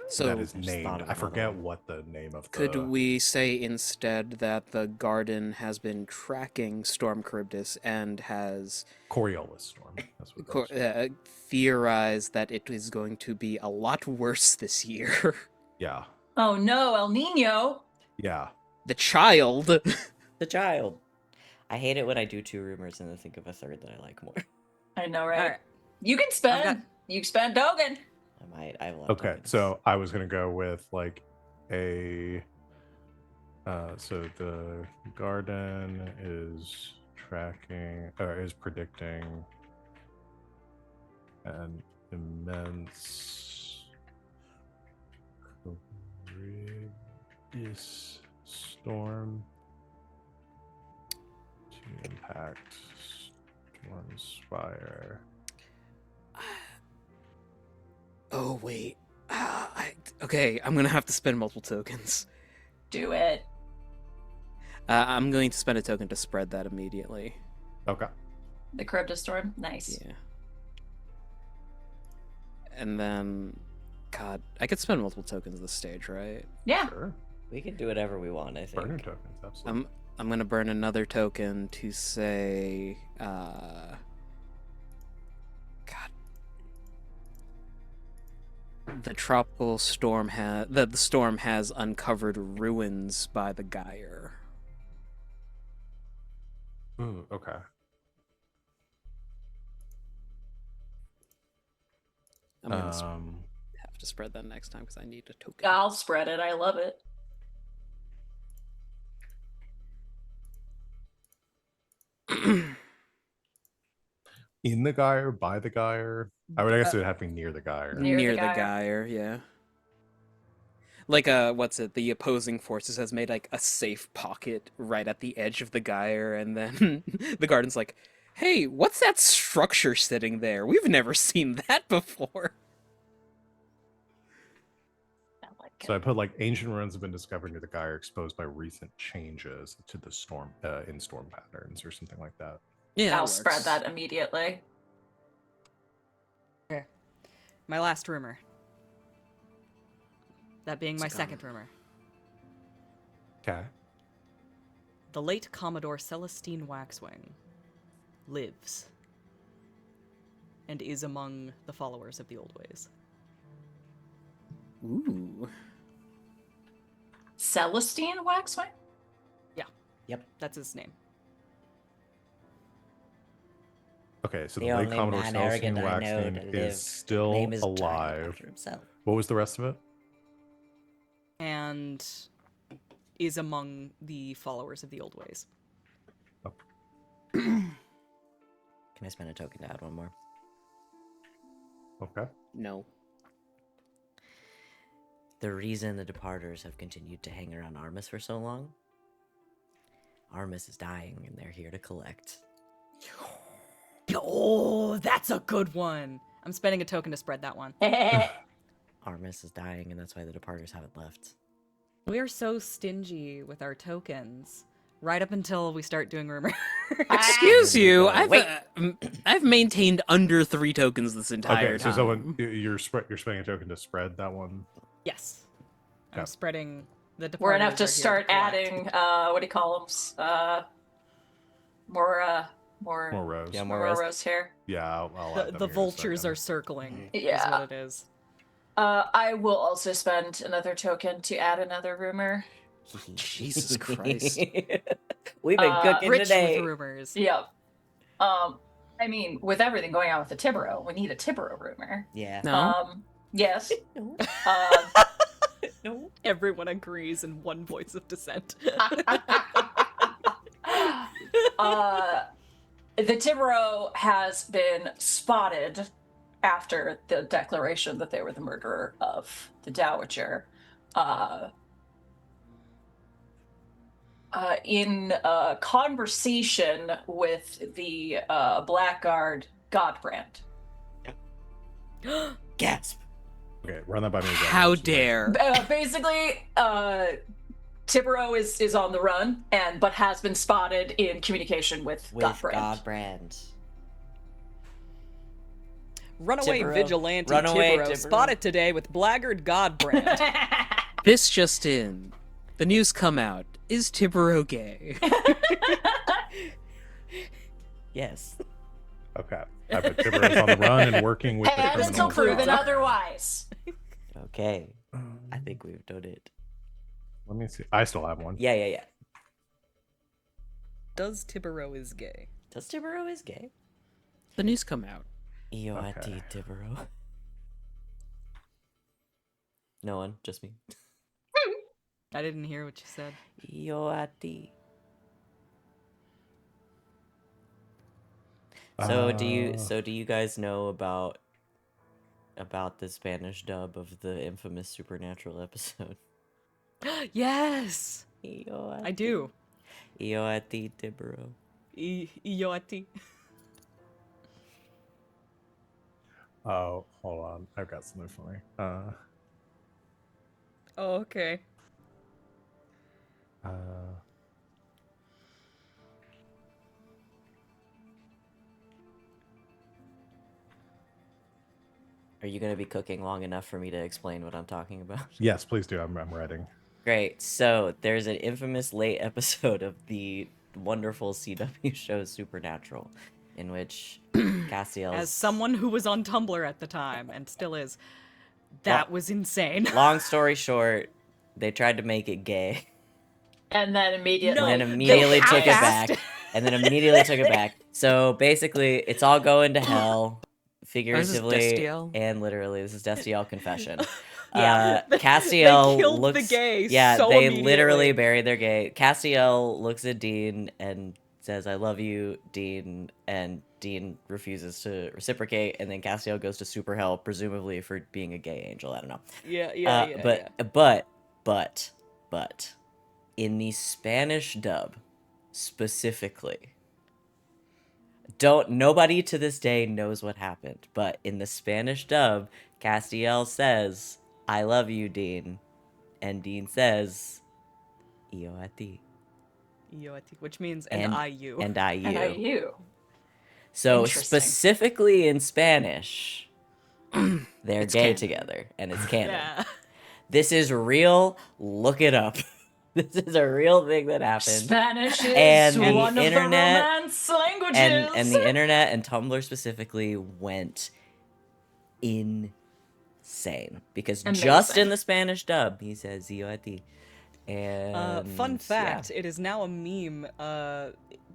[SPEAKER 3] So
[SPEAKER 2] that is named. I forget
[SPEAKER 1] one.
[SPEAKER 2] what the name of.
[SPEAKER 3] Could we say instead that the Garden has been tracking Storm Charybdis and has
[SPEAKER 2] Coriolis storm? That's what
[SPEAKER 3] theorized that it is going to be a lot worse this year.
[SPEAKER 2] Yeah.
[SPEAKER 4] Oh no, El Nino.
[SPEAKER 2] Yeah.
[SPEAKER 3] The child.
[SPEAKER 1] The child. I hate it when I do two rumors and then think of a third that I like more.
[SPEAKER 4] I know, right?
[SPEAKER 5] Alright.
[SPEAKER 4] You can spend. You can spend token.
[SPEAKER 1] I might. I have a lot of
[SPEAKER 2] Okay,
[SPEAKER 1] tokens.
[SPEAKER 2] so I was gonna go with like a. So the Garden is tracking or is predicting an immense Charybdis storm to impact Stormspire.
[SPEAKER 3] Oh wait. Okay, I'm gonna have to spend multiple tokens.
[SPEAKER 4] Do it.
[SPEAKER 3] I'm going to spend a token to spread that immediately.
[SPEAKER 2] Okay.
[SPEAKER 4] The Charybdis storm. Nice.
[SPEAKER 3] Yeah. And then, God, I could spend multiple tokens this stage, right?
[SPEAKER 4] Yeah.
[SPEAKER 2] Sure.
[SPEAKER 1] We can do whatever we want, I think.
[SPEAKER 2] Burner tokens, absolutely.
[SPEAKER 3] I'm gonna burn another token to say, God. The tropical storm the storm has uncovered ruins by the gyre.
[SPEAKER 2] Ooh, okay.
[SPEAKER 3] I'm gonna have to spread that next time because I need a token.
[SPEAKER 4] I'll spread it. I love it.
[SPEAKER 2] In the gyre, by the gyre. I guess it would have to be near the gyre.
[SPEAKER 4] Near the
[SPEAKER 3] gyre, yeah. Like what's it? The opposing forces has made like a safe pocket right at the edge of the gyre, and then the Garden's like, "Hey, what's that structure sitting there? We've never seen that before."
[SPEAKER 2] So I put like ancient ruins have been discovered near the gyre, exposed by recent changes to the storm in storm patterns or something like that.
[SPEAKER 3] Yeah,
[SPEAKER 4] I'll spread that immediately.
[SPEAKER 5] Okay. My last rumor. That being my second rumor.
[SPEAKER 2] Okay.
[SPEAKER 5] The late Commodore Celestine Waxwing lives and is among the followers of the old ways.
[SPEAKER 3] Ooh.
[SPEAKER 4] Celestine Waxwing?
[SPEAKER 1] Yep.
[SPEAKER 5] That's his name.
[SPEAKER 2] Okay, so
[SPEAKER 1] The
[SPEAKER 2] the late
[SPEAKER 1] only
[SPEAKER 2] Commodore
[SPEAKER 1] man arrogant
[SPEAKER 2] Celestine
[SPEAKER 1] I know
[SPEAKER 2] Waxwing
[SPEAKER 1] to live.
[SPEAKER 2] is still
[SPEAKER 1] Name is child
[SPEAKER 2] alive.
[SPEAKER 1] after himself.
[SPEAKER 2] What was the rest of it?
[SPEAKER 5] And is among the followers of the old ways.
[SPEAKER 1] Can I spend a token to add one more?
[SPEAKER 2] Okay.
[SPEAKER 3] No.
[SPEAKER 1] The reason the Departers have continued to hang around Armus for so long, Armus is dying and they're here to collect.
[SPEAKER 5] Oh, that's a good one. I'm spending a token to spread that one.
[SPEAKER 1] Armus is dying and that's why the Departers haven't left.
[SPEAKER 5] We are so stingy with our tokens. Right up until we start doing rumors.
[SPEAKER 3] Excuse you.
[SPEAKER 1] Wait.
[SPEAKER 3] I've maintained under 3 tokens this entire
[SPEAKER 2] Okay, so
[SPEAKER 3] time.
[SPEAKER 2] someone you're spending a token to spread that one.
[SPEAKER 5] Yes.
[SPEAKER 2] Okay.
[SPEAKER 5] I'm spreading the departers.
[SPEAKER 4] We're gonna have to
[SPEAKER 5] are here
[SPEAKER 4] start
[SPEAKER 5] collect.
[SPEAKER 4] adding what do you call them? More
[SPEAKER 2] More rows.
[SPEAKER 1] Yeah,
[SPEAKER 2] Yeah,
[SPEAKER 1] more
[SPEAKER 4] more
[SPEAKER 1] rows.
[SPEAKER 4] rows here.
[SPEAKER 2] I'll add them
[SPEAKER 5] The
[SPEAKER 2] here in a
[SPEAKER 5] vultures
[SPEAKER 2] second.
[SPEAKER 5] are circling. Is
[SPEAKER 4] Yeah.
[SPEAKER 5] what it is.
[SPEAKER 4] I will also spend another token to add another rumor.
[SPEAKER 3] Jesus Christ.
[SPEAKER 1] We've been cooking
[SPEAKER 5] Rich
[SPEAKER 1] today.
[SPEAKER 5] with rumors.
[SPEAKER 4] Yep. I mean, with everything going on with the Tibero, we need a Tibero rumor.
[SPEAKER 1] Yeah.
[SPEAKER 3] No.
[SPEAKER 4] Yes.
[SPEAKER 1] No. No.
[SPEAKER 5] Everyone agrees in one voice of dissent.
[SPEAKER 4] The Tibero has been spotted after the declaration that they were the murderer of the Dowager. In a conversation with the Blackguard Godbrand.
[SPEAKER 1] Gasp.
[SPEAKER 2] Okay, run that by me again.
[SPEAKER 3] How dare.
[SPEAKER 4] Basically, Tibero is on the run, but has been spotted in communication with Godbrand.
[SPEAKER 1] Godbrand.
[SPEAKER 5] Runaway
[SPEAKER 1] Tibero.
[SPEAKER 5] vigilante
[SPEAKER 1] Runaway
[SPEAKER 5] Tibero
[SPEAKER 1] Tibero.
[SPEAKER 5] spotted today with blackguard Godbrand.
[SPEAKER 3] This just in. The news come out. Is Tibero gay?
[SPEAKER 1] Yes.
[SPEAKER 2] Okay. I put Tiberos on the run and working with the
[SPEAKER 4] And
[SPEAKER 2] criminal.
[SPEAKER 4] until proven
[SPEAKER 2] squad.
[SPEAKER 4] otherwise.
[SPEAKER 1] Okay. I think we've done it.
[SPEAKER 2] Let me see. I still have one.
[SPEAKER 1] Yeah.
[SPEAKER 5] Does Tibero is gay?
[SPEAKER 1] Does Tibero is gay?
[SPEAKER 3] The news come out.
[SPEAKER 1] EOIT
[SPEAKER 2] Okay.
[SPEAKER 1] Tibero. No one, just me.
[SPEAKER 5] I didn't hear what you said.
[SPEAKER 1] EOIT. So do you guys know about the Spanish dub of the infamous Supernatural episode?
[SPEAKER 5] Yes,
[SPEAKER 1] EOIT.
[SPEAKER 5] I do.
[SPEAKER 1] EOIT Tibero.
[SPEAKER 5] Iyoati.
[SPEAKER 2] Oh, hold on. I've got something for me.
[SPEAKER 5] Oh, okay.
[SPEAKER 1] Are you going to be cooking long enough for me to explain what I'm talking about?
[SPEAKER 2] Yes, please do. I'm writing.
[SPEAKER 1] Great. So there's an infamous late episode of the wonderful CW show Supernatural, in which Castiel.
[SPEAKER 5] As someone who was on Tumblr at the time and still is, that was insane.
[SPEAKER 1] Long story short, they tried to make it gay,
[SPEAKER 4] And then immediately.
[SPEAKER 5] No,
[SPEAKER 1] and then
[SPEAKER 5] they
[SPEAKER 1] immediately took it
[SPEAKER 5] half-assed
[SPEAKER 1] back,
[SPEAKER 5] it.
[SPEAKER 1] and then immediately took it back. So basically, it's all going to hell, figuratively
[SPEAKER 3] Destiel?
[SPEAKER 1] and literally. This is Destiel confession.
[SPEAKER 5] Yeah.
[SPEAKER 1] Castiel
[SPEAKER 5] They killed
[SPEAKER 1] looks.
[SPEAKER 5] the gay
[SPEAKER 1] Yeah,
[SPEAKER 5] so
[SPEAKER 1] they
[SPEAKER 5] immediately.
[SPEAKER 1] literally buried their gay. Castiel looks at Dean and says, "I love you, Dean," and Dean refuses to reciprocate. And then Castiel goes to super hell, presumably for being a gay angel. I don't know.
[SPEAKER 5] Yeah.
[SPEAKER 1] But in the Spanish dub specifically, nobody to this day knows what happened, but in the Spanish dub, Castiel says, "I love you, Dean," and Dean says, "Io a ti,"
[SPEAKER 5] Iyoati, which means and I you.
[SPEAKER 1] and I you.
[SPEAKER 4] And I you.
[SPEAKER 1] So
[SPEAKER 4] Interesting.
[SPEAKER 1] specifically in Spanish, they're
[SPEAKER 3] It's
[SPEAKER 1] gay
[SPEAKER 3] canon.
[SPEAKER 1] together, and it's canon.
[SPEAKER 5] Yeah.
[SPEAKER 1] This is real. Look it up. This is a real thing that happened.
[SPEAKER 4] Spanish is
[SPEAKER 1] And the
[SPEAKER 4] one of
[SPEAKER 1] internet-
[SPEAKER 4] the romance languages.
[SPEAKER 1] And the internet and Tumblr specifically went insane insane because
[SPEAKER 4] Amazing.
[SPEAKER 1] just in the Spanish dub he says "Zio a ti." And
[SPEAKER 5] Fun fact,
[SPEAKER 1] yeah.
[SPEAKER 5] it is now a meme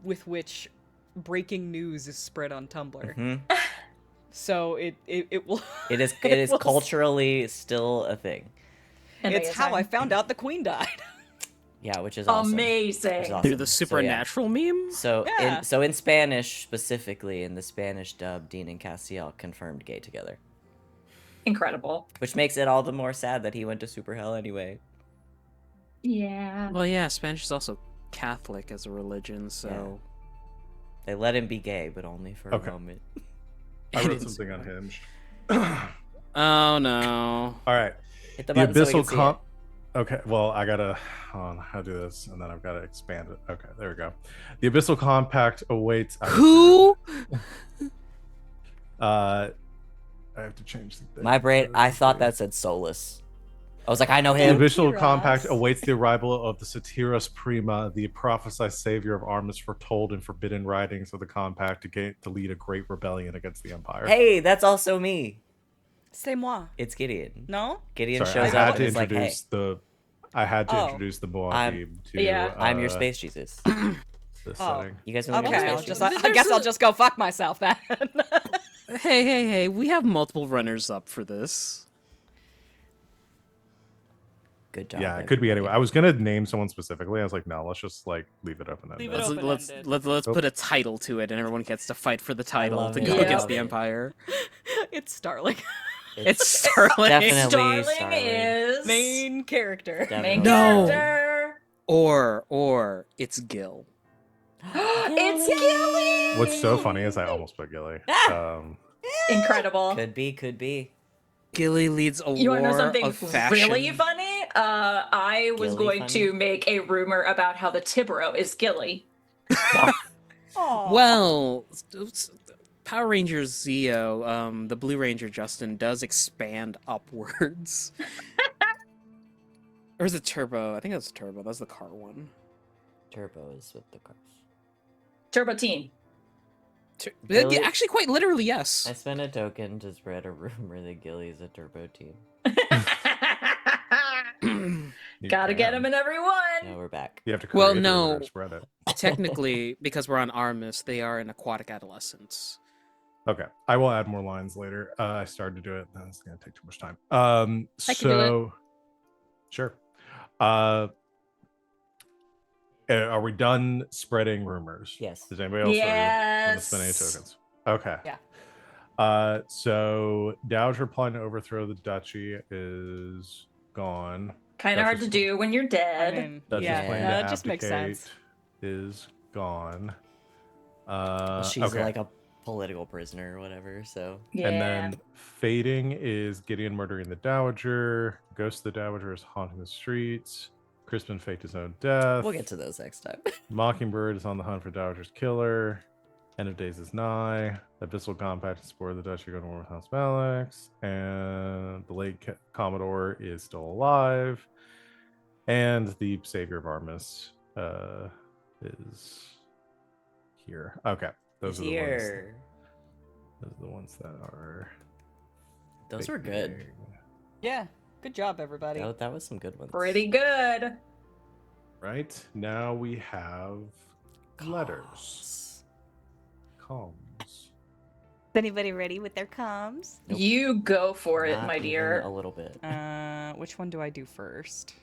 [SPEAKER 5] with which breaking news is spread on Tumblr.
[SPEAKER 1] Mhm.
[SPEAKER 5] So it will
[SPEAKER 1] It is
[SPEAKER 5] will
[SPEAKER 1] culturally still a thing.
[SPEAKER 5] It's how I
[SPEAKER 4] Amazing.
[SPEAKER 5] found out the queen died.
[SPEAKER 1] Yeah, which is awesome.
[SPEAKER 4] Amazing.
[SPEAKER 1] Which is
[SPEAKER 3] Through
[SPEAKER 1] awesome.
[SPEAKER 3] the
[SPEAKER 1] So, yeah.
[SPEAKER 3] supernatural meme?
[SPEAKER 1] So
[SPEAKER 5] Yeah.
[SPEAKER 1] in Spanish specifically, in the Spanish dub, Dean and Castiel confirmed gay together,
[SPEAKER 4] Incredible.
[SPEAKER 1] which makes it all the more sad that he went to super hell anyway.
[SPEAKER 4] Yeah.
[SPEAKER 3] Well, yeah, Spanish is also Catholic as a religion, so...
[SPEAKER 1] They let him be gay, but only for
[SPEAKER 2] Okay.
[SPEAKER 1] a moment.
[SPEAKER 2] I
[SPEAKER 3] It
[SPEAKER 2] wrote
[SPEAKER 3] is-
[SPEAKER 2] something unhinged.
[SPEAKER 3] Oh, no.
[SPEAKER 2] All right.
[SPEAKER 1] Hit the
[SPEAKER 2] The
[SPEAKER 1] button so we
[SPEAKER 2] abyssal
[SPEAKER 1] can see
[SPEAKER 2] comp. Okay, well, I gotta hold on. How to do this, and then I've got to expand it. Okay, there we go. The abyssal compact awaits.
[SPEAKER 3] Who?
[SPEAKER 2] I have to change the
[SPEAKER 1] it.
[SPEAKER 2] thing.
[SPEAKER 1] My brain, I thought that said Solus. I was like, I know
[SPEAKER 2] The
[SPEAKER 1] him.
[SPEAKER 2] abyssal
[SPEAKER 5] Tiras.
[SPEAKER 2] compact awaits the arrival of the Satirus Prima, the prophesied savior of Armus, foretold in forbidden writings of the compact to lead a great rebellion against the Empire.
[SPEAKER 1] Hey, that's also me.
[SPEAKER 5] C'est moi.
[SPEAKER 1] It's Gideon.
[SPEAKER 5] No?
[SPEAKER 1] Gideon
[SPEAKER 2] Sorry, I
[SPEAKER 1] shows
[SPEAKER 2] had
[SPEAKER 1] up
[SPEAKER 2] to
[SPEAKER 1] and is like, hey,
[SPEAKER 2] introduce the. I had to
[SPEAKER 5] Oh.
[SPEAKER 2] introduce the
[SPEAKER 1] I'm-
[SPEAKER 2] Moab to.
[SPEAKER 4] Yeah.
[SPEAKER 1] I'm your space Jesus.
[SPEAKER 2] This
[SPEAKER 5] Oh.
[SPEAKER 2] setting.
[SPEAKER 1] You guys know the
[SPEAKER 5] Okay,
[SPEAKER 1] space
[SPEAKER 5] I'll
[SPEAKER 1] Jesus?
[SPEAKER 5] just, I guess I'll just go fuck myself then.
[SPEAKER 3] Hey, we have multiple runners up for this.
[SPEAKER 1] Good job.
[SPEAKER 2] Yeah, it could be
[SPEAKER 1] everybody.
[SPEAKER 2] anyway. I was gonna name someone specifically. I was like, no, let's just like leave it open
[SPEAKER 5] Leave
[SPEAKER 2] ended.
[SPEAKER 5] it
[SPEAKER 3] Let's
[SPEAKER 5] open-ended.
[SPEAKER 3] let's
[SPEAKER 2] Oh.
[SPEAKER 3] put a title to it, and everyone gets to fight for the title
[SPEAKER 1] love
[SPEAKER 3] to
[SPEAKER 1] it.
[SPEAKER 3] go
[SPEAKER 4] I
[SPEAKER 3] against
[SPEAKER 1] love
[SPEAKER 3] the
[SPEAKER 1] it.
[SPEAKER 3] Empire.
[SPEAKER 5] It's Starling.
[SPEAKER 3] It's Starling.
[SPEAKER 1] Definitely
[SPEAKER 4] Starling
[SPEAKER 1] Starling.
[SPEAKER 4] is
[SPEAKER 5] Main character.
[SPEAKER 4] main
[SPEAKER 1] Definitely.
[SPEAKER 3] No.
[SPEAKER 4] character.
[SPEAKER 3] Or it's Gil.
[SPEAKER 4] It's Gilly.
[SPEAKER 2] What's so funny is I almost put Gilly.
[SPEAKER 4] Incredible.
[SPEAKER 1] Could be.
[SPEAKER 3] Gilly leads a
[SPEAKER 4] You want to know
[SPEAKER 3] war
[SPEAKER 4] something
[SPEAKER 3] of fashion.
[SPEAKER 4] really funny? I was
[SPEAKER 1] Gilly
[SPEAKER 4] going
[SPEAKER 1] funny?
[SPEAKER 4] to make a rumor about how the Tibero is Gilly.
[SPEAKER 5] Aw.
[SPEAKER 3] Well, Power Rangers Zeo, the Blue Ranger Justin does expand upwards. Or is it Turbo? I think that's Turbo. That's the car one.
[SPEAKER 1] Turbo is with the cars.
[SPEAKER 4] Turbo Teen.
[SPEAKER 1] Gilly-
[SPEAKER 3] Actually, quite literally, yes.
[SPEAKER 1] I spent a token to spread a rumor that Gilly's a turbo team.
[SPEAKER 2] You
[SPEAKER 4] Gotta get
[SPEAKER 2] can.
[SPEAKER 4] him in everyone.
[SPEAKER 1] Now we're back.
[SPEAKER 2] You have to create
[SPEAKER 3] Well,
[SPEAKER 2] the
[SPEAKER 3] no.
[SPEAKER 2] rumor to spread it.
[SPEAKER 3] Technically, because we're on Armus, they are an aquatic adolescence.
[SPEAKER 2] Okay, I will add more lines later. I started to do it. That's gonna take too much time.
[SPEAKER 3] I can do it.
[SPEAKER 2] Sure. Are we done spreading rumors?
[SPEAKER 1] Yes.
[SPEAKER 2] Does anybody else want to
[SPEAKER 4] Yes.
[SPEAKER 2] spend any tokens? Okay.
[SPEAKER 5] Yeah.
[SPEAKER 2] So Dowager plotting to overthrow the duchy is gone.
[SPEAKER 4] Kind of hard to
[SPEAKER 2] Duchess-
[SPEAKER 4] do when you're
[SPEAKER 5] I
[SPEAKER 4] dead.
[SPEAKER 5] mean,
[SPEAKER 2] Duchess
[SPEAKER 5] yeah,
[SPEAKER 2] planning
[SPEAKER 5] that
[SPEAKER 2] to
[SPEAKER 5] just makes
[SPEAKER 2] abdicate
[SPEAKER 5] sense.
[SPEAKER 2] is gone.
[SPEAKER 1] She's
[SPEAKER 2] okay.
[SPEAKER 1] like a political prisoner or whatever, so
[SPEAKER 4] Yeah.
[SPEAKER 2] And then fading is Gideon murdering the Dowager. Ghost of the Dowager is haunting the streets. Crispin faked his own death.
[SPEAKER 1] we'll get to those next time.
[SPEAKER 2] Mockingbird is on the hunt for Dowager's killer. End of Days is nigh. Abyssal Compact and Spore of the Duchy go to war with House Malix. And the late Commodore is still alive. And the Savior of Armus is here. Okay. Those
[SPEAKER 1] He's
[SPEAKER 2] are the ones.
[SPEAKER 1] here.
[SPEAKER 2] Those are the ones that are.
[SPEAKER 1] Those were good.
[SPEAKER 2] fading.
[SPEAKER 5] Yeah, good job, everybody.
[SPEAKER 1] That was some good ones.
[SPEAKER 4] Pretty good.
[SPEAKER 2] Right now we have letters. Comms.
[SPEAKER 6] Is anybody ready with their comms?
[SPEAKER 1] Nope.
[SPEAKER 4] You go for it,
[SPEAKER 1] Not
[SPEAKER 4] my
[SPEAKER 1] even
[SPEAKER 4] dear.
[SPEAKER 1] A little bit.
[SPEAKER 5] Which one do I do first?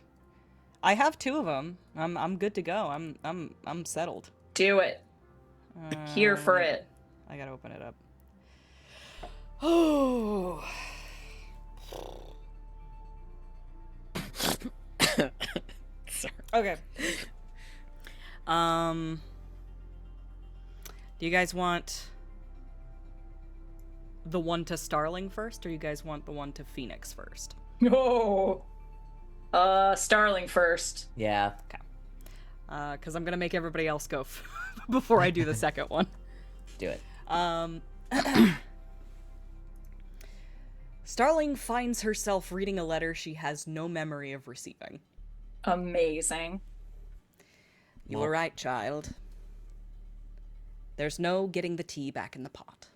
[SPEAKER 5] I have two of them. I'm good to go. I'm settled.
[SPEAKER 4] Do it. Here for it.
[SPEAKER 5] I gotta open it up. Oh.
[SPEAKER 3] Sorry.
[SPEAKER 5] Okay. Do you guys want the one to Starling first, or you guys want the one to Phoenix first?
[SPEAKER 4] Oh. Starling first.
[SPEAKER 1] Yeah.
[SPEAKER 5] Because I'm gonna make everybody else go before I do the second one.
[SPEAKER 1] Do it.
[SPEAKER 5] Starling finds herself reading a letter she has no memory of receiving.
[SPEAKER 4] Amazing.
[SPEAKER 5] You were right, child. There's no getting the tea back in the pot.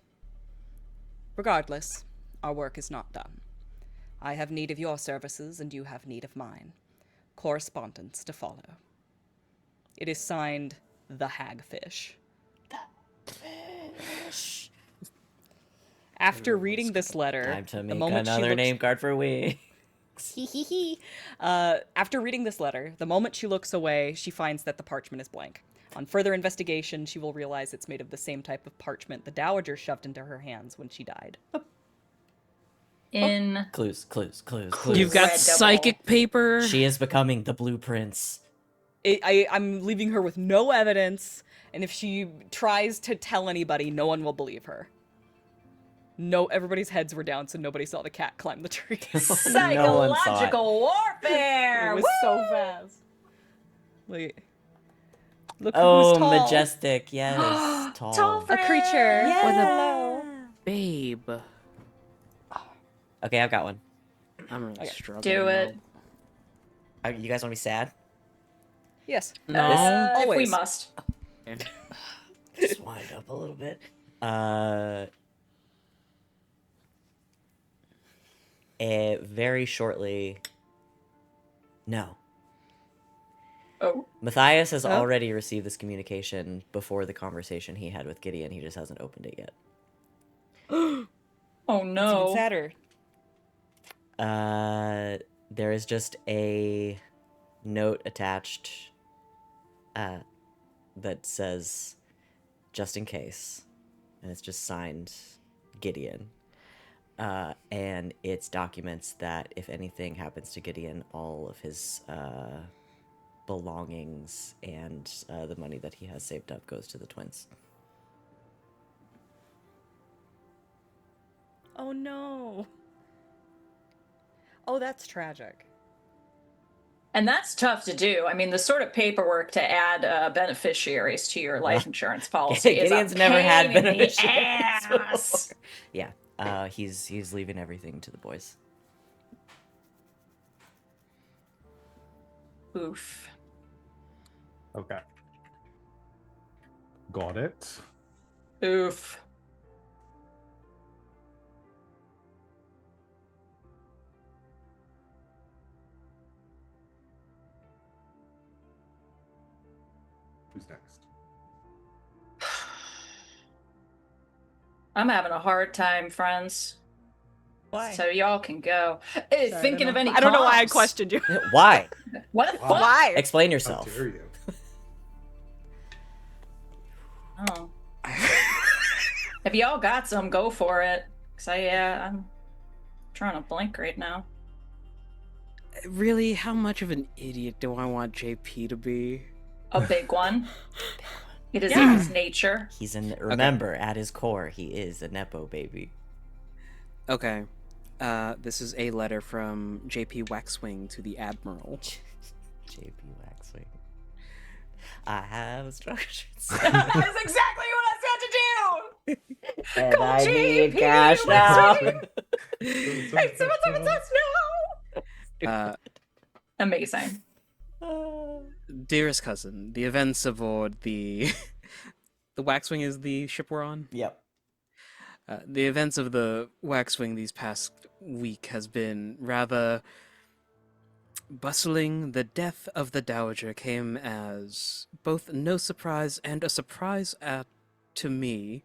[SPEAKER 5] Regardless, our work is not done. I have need of your services, and you have need of mine. Correspondence to follow. It is signed, The Hagfish.
[SPEAKER 1] Fish.
[SPEAKER 5] After reading this letter,
[SPEAKER 1] Time to
[SPEAKER 5] the
[SPEAKER 1] make
[SPEAKER 5] moment she
[SPEAKER 1] another
[SPEAKER 5] looks...
[SPEAKER 1] name card for we.
[SPEAKER 5] After reading this letter, the moment she looks away, she finds that the parchment is blank. On further investigation, she will realize it's made of the same type of parchment the Dowager shoved into her hands when she died.
[SPEAKER 1] Clues.
[SPEAKER 3] You've got
[SPEAKER 4] Incredible.
[SPEAKER 3] psychic paper.
[SPEAKER 1] She is becoming the blueprints.
[SPEAKER 5] I'm leaving her with no evidence, and if she tries to tell anybody, no one will believe her. No, everybody's heads were down, so nobody saw the cat climb the tree.
[SPEAKER 1] No one saw it.
[SPEAKER 4] Psychological warfare.
[SPEAKER 5] It was so fast. Wait. Look
[SPEAKER 1] Oh,
[SPEAKER 5] who's tall.
[SPEAKER 1] majestic. Yes. Tall.
[SPEAKER 4] Tall
[SPEAKER 5] A creature.
[SPEAKER 1] Yeah.
[SPEAKER 3] What a-
[SPEAKER 5] Hello.
[SPEAKER 3] Babe.
[SPEAKER 1] Okay, I've got one.
[SPEAKER 3] I'm really struggling.
[SPEAKER 4] Do it.
[SPEAKER 1] You guys want to be sad?
[SPEAKER 5] Yes.
[SPEAKER 3] No.
[SPEAKER 4] If we
[SPEAKER 5] Always.
[SPEAKER 4] must.
[SPEAKER 1] Just wind up a little bit. Very shortly. No.
[SPEAKER 4] Oh.
[SPEAKER 1] Matthias has
[SPEAKER 5] Oh.
[SPEAKER 1] already received this communication before the conversation he had with Gideon. He just hasn't opened it yet.
[SPEAKER 4] Oh
[SPEAKER 5] It's even
[SPEAKER 4] no.
[SPEAKER 5] sadder.
[SPEAKER 1] There is just a note attached that says, just in case. And it's just signed Gideon. And it's documents that if anything happens to Gideon, all of his belongings and the money that he has saved up goes to the twins.
[SPEAKER 5] Oh no. Oh, that's tragic.
[SPEAKER 4] And that's tough to do. I mean, the sort of paperwork to add beneficiaries to your life insurance policy is
[SPEAKER 1] Gideon's
[SPEAKER 4] a
[SPEAKER 1] never had
[SPEAKER 4] pain in the
[SPEAKER 1] beneficiaries
[SPEAKER 4] ass.
[SPEAKER 1] Yeah, he's leaving everything to the boys.
[SPEAKER 4] Oof.
[SPEAKER 2] Okay. Got it.
[SPEAKER 4] Oof.
[SPEAKER 2] Who's next?
[SPEAKER 4] I'm having a hard time, friends.
[SPEAKER 5] Why?
[SPEAKER 4] So y'all can go.
[SPEAKER 5] Sorry,
[SPEAKER 4] Thinking
[SPEAKER 5] I
[SPEAKER 4] of
[SPEAKER 5] don't
[SPEAKER 4] any
[SPEAKER 5] know. I don't know why I
[SPEAKER 4] comps.
[SPEAKER 5] questioned you.
[SPEAKER 1] Why?
[SPEAKER 4] What the fuck?
[SPEAKER 5] Why?
[SPEAKER 1] Explain
[SPEAKER 2] How
[SPEAKER 1] yourself.
[SPEAKER 2] dare you?
[SPEAKER 4] Oh. If y'all got some, go for it. Cause I'm trying to blink right now.
[SPEAKER 3] Really, how much of an idiot do I want JP to be?
[SPEAKER 4] A big one. It is
[SPEAKER 5] Yeah.
[SPEAKER 4] in his nature.
[SPEAKER 1] He's remember, at his core, he is a nepo baby.
[SPEAKER 3] Okay. This is a letter from JP Waxwing to the Admiral.
[SPEAKER 1] JP Waxwing. I have structured.
[SPEAKER 4] That's exactly what I said to do.
[SPEAKER 1] And
[SPEAKER 4] Call
[SPEAKER 1] I need
[SPEAKER 4] JP
[SPEAKER 1] cash now.
[SPEAKER 4] Hey, 777 no. Amazing.
[SPEAKER 3] Dearest cousin, the events aboard the the Waxwing is the ship we're on.
[SPEAKER 1] Yep.
[SPEAKER 3] The events of the Waxwing these past week has been rather bustling. The death of the Dowager came as both no surprise and a surprise to me.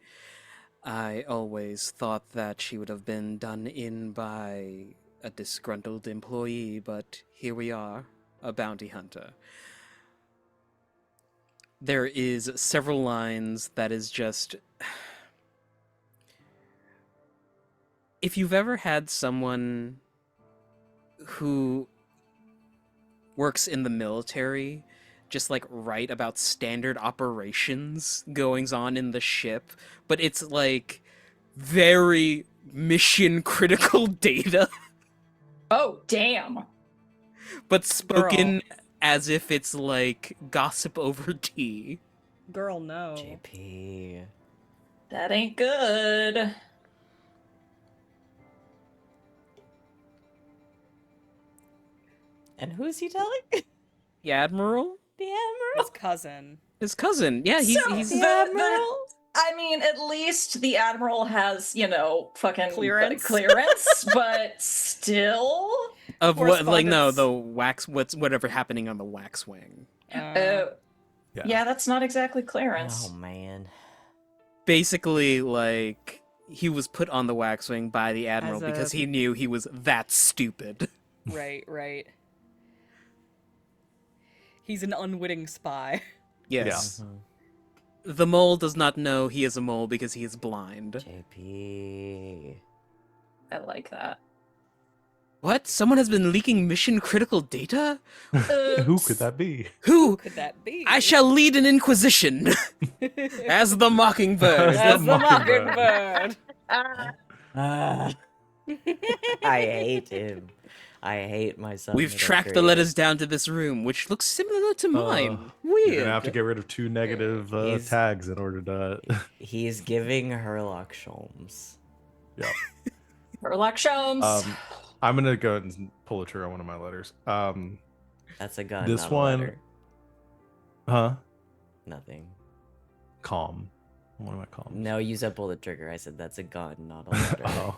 [SPEAKER 3] I always thought that she would have been done in by a disgruntled employee, but here we are, a bounty hunter. There is several lines that is just... If you've ever had someone who works in the military just like write about standard operations goings on in the ship, but it's like very mission critical data,
[SPEAKER 4] Oh, damn.
[SPEAKER 3] but spoken as if it's like gossip over tea.
[SPEAKER 5] Girl, no.
[SPEAKER 1] JP.
[SPEAKER 4] That ain't good.
[SPEAKER 1] And who's he telling?
[SPEAKER 3] The Admiral?
[SPEAKER 1] The Admiral.
[SPEAKER 5] His cousin.
[SPEAKER 3] His cousin. Yeah, he's
[SPEAKER 4] So,
[SPEAKER 3] he's
[SPEAKER 4] the-
[SPEAKER 1] The Admiral.
[SPEAKER 4] I mean, at least the admiral has, fucking
[SPEAKER 5] Clearance.
[SPEAKER 4] clearance, but still.
[SPEAKER 3] Of what? Like no,
[SPEAKER 5] Correspondence.
[SPEAKER 3] the wax. Whatever happening on the wax wing.
[SPEAKER 4] Yeah, that's not exactly
[SPEAKER 1] Oh
[SPEAKER 4] clearance.
[SPEAKER 1] man.
[SPEAKER 3] Basically, like he was put on the wax wing by the admiral
[SPEAKER 5] As a-
[SPEAKER 3] because he knew he was that stupid.
[SPEAKER 5] Right. He's an unwitting spy.
[SPEAKER 3] Yes.
[SPEAKER 1] Mhm.
[SPEAKER 3] The mole does not know he is a mole because he is blind.
[SPEAKER 1] JP.
[SPEAKER 4] I like that.
[SPEAKER 3] What? Someone has been leaking mission critical data?
[SPEAKER 2] Who could that be?
[SPEAKER 3] Who?
[SPEAKER 5] Could that be?
[SPEAKER 3] I shall lead an inquisition as the mockingbird.
[SPEAKER 2] As
[SPEAKER 5] As
[SPEAKER 2] the
[SPEAKER 5] the
[SPEAKER 2] mockingbird.
[SPEAKER 5] mockingbird.
[SPEAKER 1] Ah, I hate him. I hate my son.
[SPEAKER 3] We've tracked the letters down to this room, which looks similar to mine. Weird.
[SPEAKER 2] You're gonna have to get rid of 2 negative
[SPEAKER 1] He's-
[SPEAKER 2] tags in order to.
[SPEAKER 1] He's giving Herlock Sholmes.
[SPEAKER 2] Yeah.
[SPEAKER 4] Sherlock Holmes.
[SPEAKER 2] I'm gonna go ahead and pull a trigger on one of my letters.
[SPEAKER 1] That's a gun.
[SPEAKER 2] This
[SPEAKER 1] not a
[SPEAKER 2] one-
[SPEAKER 1] letter.
[SPEAKER 2] Huh?
[SPEAKER 1] Nothing.
[SPEAKER 2] Calm. One of my calms.
[SPEAKER 1] No, you said pull the trigger. I said that's a gun, not a letter.
[SPEAKER 2] Oh,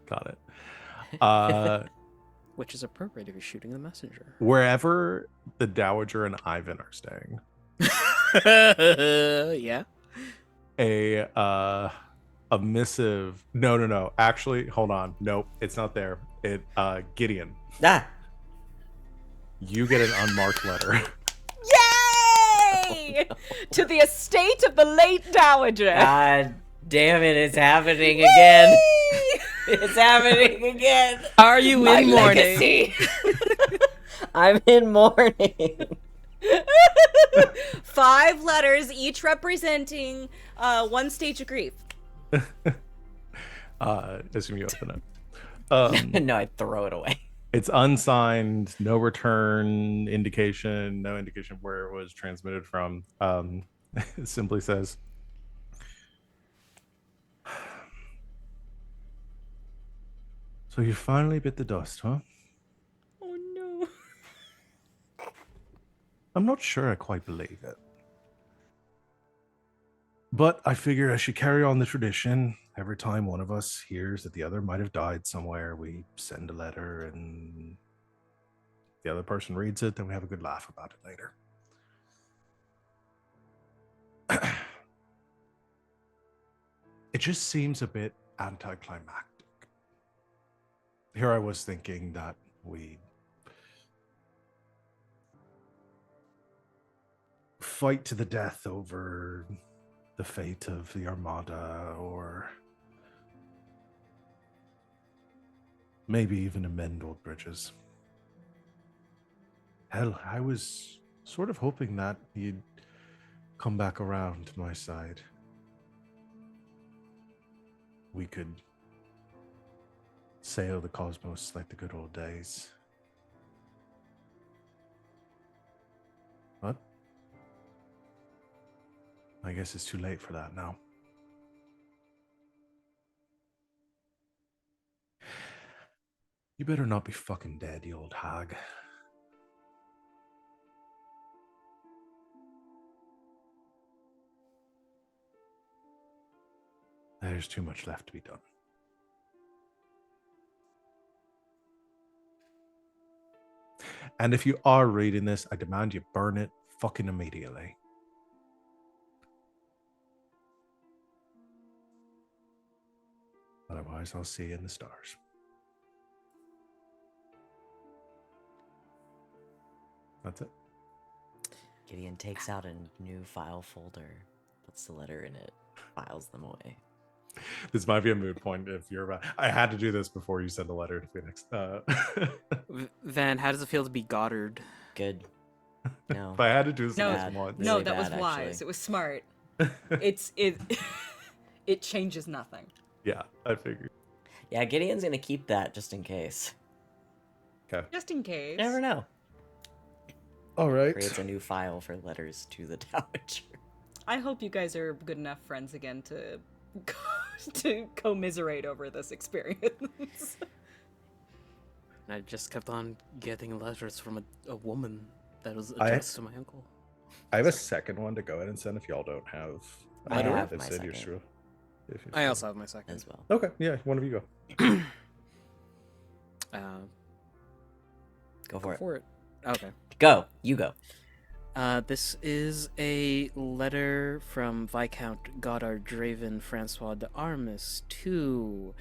[SPEAKER 2] got it.
[SPEAKER 3] Which is appropriate if you're shooting the messenger.
[SPEAKER 2] Wherever the Dowager and Ivan are staying,
[SPEAKER 3] Yeah.
[SPEAKER 2] a missive. No. Actually, hold on. Nope, it's not there. Gideon,
[SPEAKER 1] Ah!
[SPEAKER 2] you get an unmarked letter.
[SPEAKER 5] Yay! To the estate of the late dowager.
[SPEAKER 1] God damn it, it's happening again. It's happening again.
[SPEAKER 3] Are you
[SPEAKER 1] My
[SPEAKER 3] in mourning?
[SPEAKER 1] legacy. I'm in mourning.
[SPEAKER 5] 5 letters, each representing 1 stage of grief.
[SPEAKER 2] Assume you open it.
[SPEAKER 1] No, I throw it away.
[SPEAKER 2] It's unsigned, no return indication, no indication of where it was transmitted from. It simply says, "So you finally bit the dust, huh?
[SPEAKER 5] Oh no.
[SPEAKER 2] I'm not sure I quite believe it. But I figure I should carry on the tradition. Every time one of us hears that the other might have died somewhere, we send a letter and the other person reads it, then we have a good laugh about it later." It just seems a bit anticlimactic. Here I was thinking that we fight to the death over the fate of the Armada, or maybe even amend old bridges. Hell, I was sort of hoping that you'd come back around to my side. We could sail the cosmos like the good old days. What? I guess it's too late for that now. You better not be fucking dead, you old hag. There's too much left to be done. And if you are reading this, I demand you burn it fucking immediately. Otherwise, I'll see you in the stars. That's it.
[SPEAKER 1] Gideon takes out a new file folder, puts the letter in it, files them away.
[SPEAKER 2] This might be a moot point if you're about. I had to do this before you send a letter to Phoenix.
[SPEAKER 3] Van, how does it feel to be Goddard?
[SPEAKER 1] Good. No.
[SPEAKER 2] But I had to do this
[SPEAKER 5] No,
[SPEAKER 2] last once.
[SPEAKER 5] No,
[SPEAKER 1] Really
[SPEAKER 5] that was
[SPEAKER 1] bad,
[SPEAKER 5] wise.
[SPEAKER 1] actually.
[SPEAKER 5] It was smart. It changes nothing.
[SPEAKER 2] Yeah, I figured.
[SPEAKER 1] Yeah, Gideon's gonna keep that just in case.
[SPEAKER 2] Okay.
[SPEAKER 5] Just in case.
[SPEAKER 1] You never know.
[SPEAKER 2] All right.
[SPEAKER 1] Creates a new file for letters to the Dowager.
[SPEAKER 5] I hope you guys are good enough friends again to to commiserate over this experience.
[SPEAKER 3] I just kept on getting letters from a woman that was addressed to my uncle.
[SPEAKER 2] I have a second one to go ahead and send if y'all don't have
[SPEAKER 1] I
[SPEAKER 3] do it?
[SPEAKER 1] have
[SPEAKER 2] If
[SPEAKER 1] my
[SPEAKER 2] Sid, you're
[SPEAKER 1] second
[SPEAKER 2] sure. If you're
[SPEAKER 3] I
[SPEAKER 2] sure.
[SPEAKER 3] also have my second.
[SPEAKER 1] as well.
[SPEAKER 2] Okay, yeah, one of you go.
[SPEAKER 1] Go
[SPEAKER 3] Go
[SPEAKER 1] for it.
[SPEAKER 3] for it. Okay.
[SPEAKER 1] Go. You go.
[SPEAKER 3] This is a letter from Viscount Goddard Draven Francois de Armis to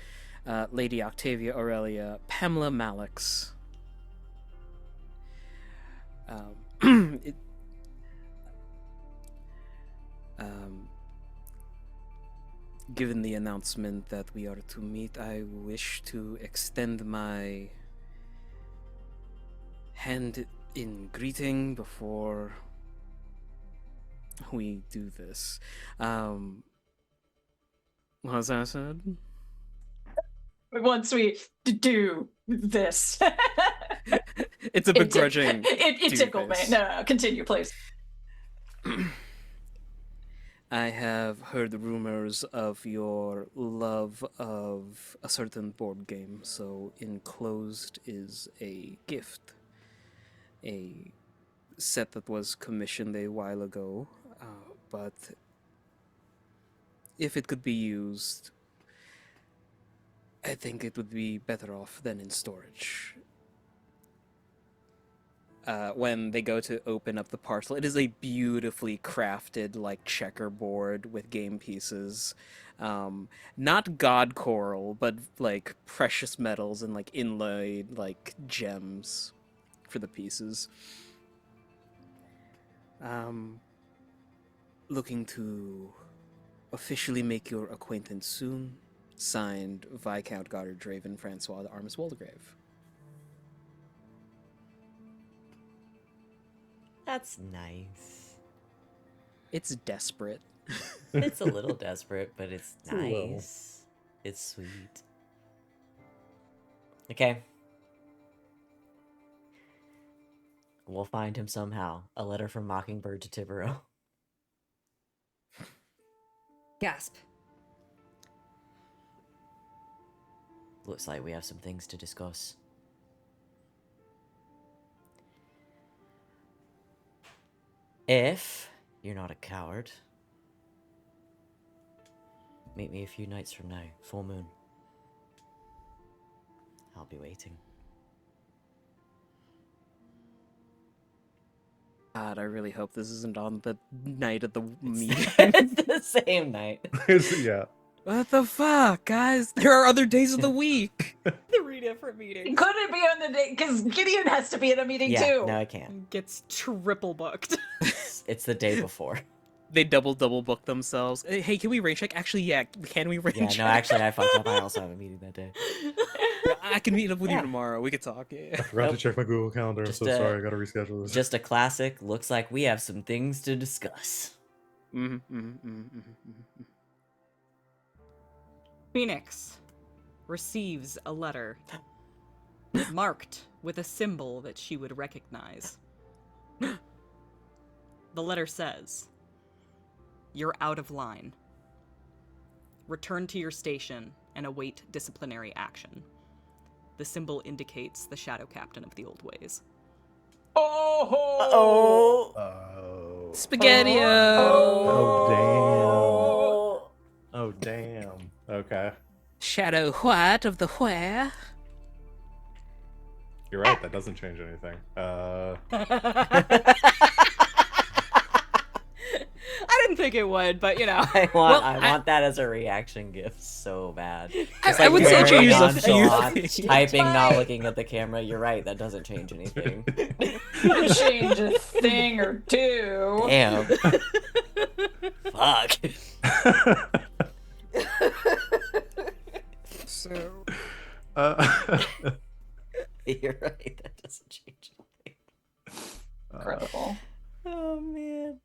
[SPEAKER 3] Lady Octavia Aurelia Pamela Malix. It, given the announcement that we are to meet, I wish to extend my hand in greeting before we do this. What was that I said?
[SPEAKER 4] Once we do this.
[SPEAKER 3] It's a begrudging.
[SPEAKER 4] It tickled me.
[SPEAKER 3] this.
[SPEAKER 4] No, continue, please.
[SPEAKER 3] I have heard rumors of your love of a certain board game, so enclosed is a gift. A set that was commissioned a while ago, but if it could be used, I think it would be better off than in storage. When they go to open up the parcel, it is a beautifully crafted, like, checkerboard with game pieces. Not god coral, but, like, precious metals and, like, inlaid, like, gems for the pieces. Looking to officially make your acquaintance soon. Signed, Viscount Goddard Draven Francois de Armis Waldegrave.
[SPEAKER 1] That's nice.
[SPEAKER 3] It's desperate.
[SPEAKER 1] It's a little desperate, but it's
[SPEAKER 2] a little.
[SPEAKER 1] nice. It's sweet. Okay. We'll find him somehow. A letter from Mockingbird to Tibero.
[SPEAKER 5] Gasp.
[SPEAKER 1] Looks like we have some things to discuss. If you're not a coward, meet me a few nights from now, full moon. I'll be waiting.
[SPEAKER 3] God, I really hope this isn't on the night of the meeting.
[SPEAKER 1] It's the same night.
[SPEAKER 2] Yeah.
[SPEAKER 3] What the fuck, guys? There are other days of the week.
[SPEAKER 5] 3 different meetings.
[SPEAKER 4] Could it be on the day? Because Gideon has to be in a meeting
[SPEAKER 1] Yeah,
[SPEAKER 4] too.
[SPEAKER 1] no, I can't.
[SPEAKER 5] Gets triple booked.
[SPEAKER 1] It's the day before.
[SPEAKER 3] They double book themselves. Hey, can we rain check? Actually, yeah. Can we rain
[SPEAKER 1] Yeah,
[SPEAKER 3] check?
[SPEAKER 1] no, actually, I fucked up. I also have a meeting that day.
[SPEAKER 3] I can meet up with you
[SPEAKER 1] Yeah.
[SPEAKER 3] tomorrow. We could talk. Yeah.
[SPEAKER 2] I forgot to
[SPEAKER 1] Nope.
[SPEAKER 2] check my Google Calendar.
[SPEAKER 1] Just,
[SPEAKER 2] I'm so sorry. I gotta reschedule this.
[SPEAKER 1] Just a classic. Looks like we have some things to discuss.
[SPEAKER 5] Phoenix receives a letter marked with a symbol that she would recognize. The letter says, "You're out of line. Return to your station and await disciplinary action." The symbol indicates the Shadow Captain of the Old Ways.
[SPEAKER 4] Oh!
[SPEAKER 2] Oh.
[SPEAKER 3] Spaghetti.
[SPEAKER 2] Oh, damn. Oh, damn. Okay.
[SPEAKER 3] Shadow White of the Where.
[SPEAKER 2] You're right. That doesn't change anything.
[SPEAKER 5] I didn't think it would, but you know.
[SPEAKER 1] I
[SPEAKER 3] Well,
[SPEAKER 1] want that as a reaction gift so bad. Just,
[SPEAKER 3] I would say
[SPEAKER 1] very
[SPEAKER 3] change a few
[SPEAKER 1] nonchalant,
[SPEAKER 3] things.
[SPEAKER 1] typing, not looking at the camera. You're right. That doesn't change anything.
[SPEAKER 4] Change a thing or two.
[SPEAKER 1] Damn. Fuck.
[SPEAKER 3] So.
[SPEAKER 1] You're right. That doesn't change anything.
[SPEAKER 4] Incredible.
[SPEAKER 1] Oh man.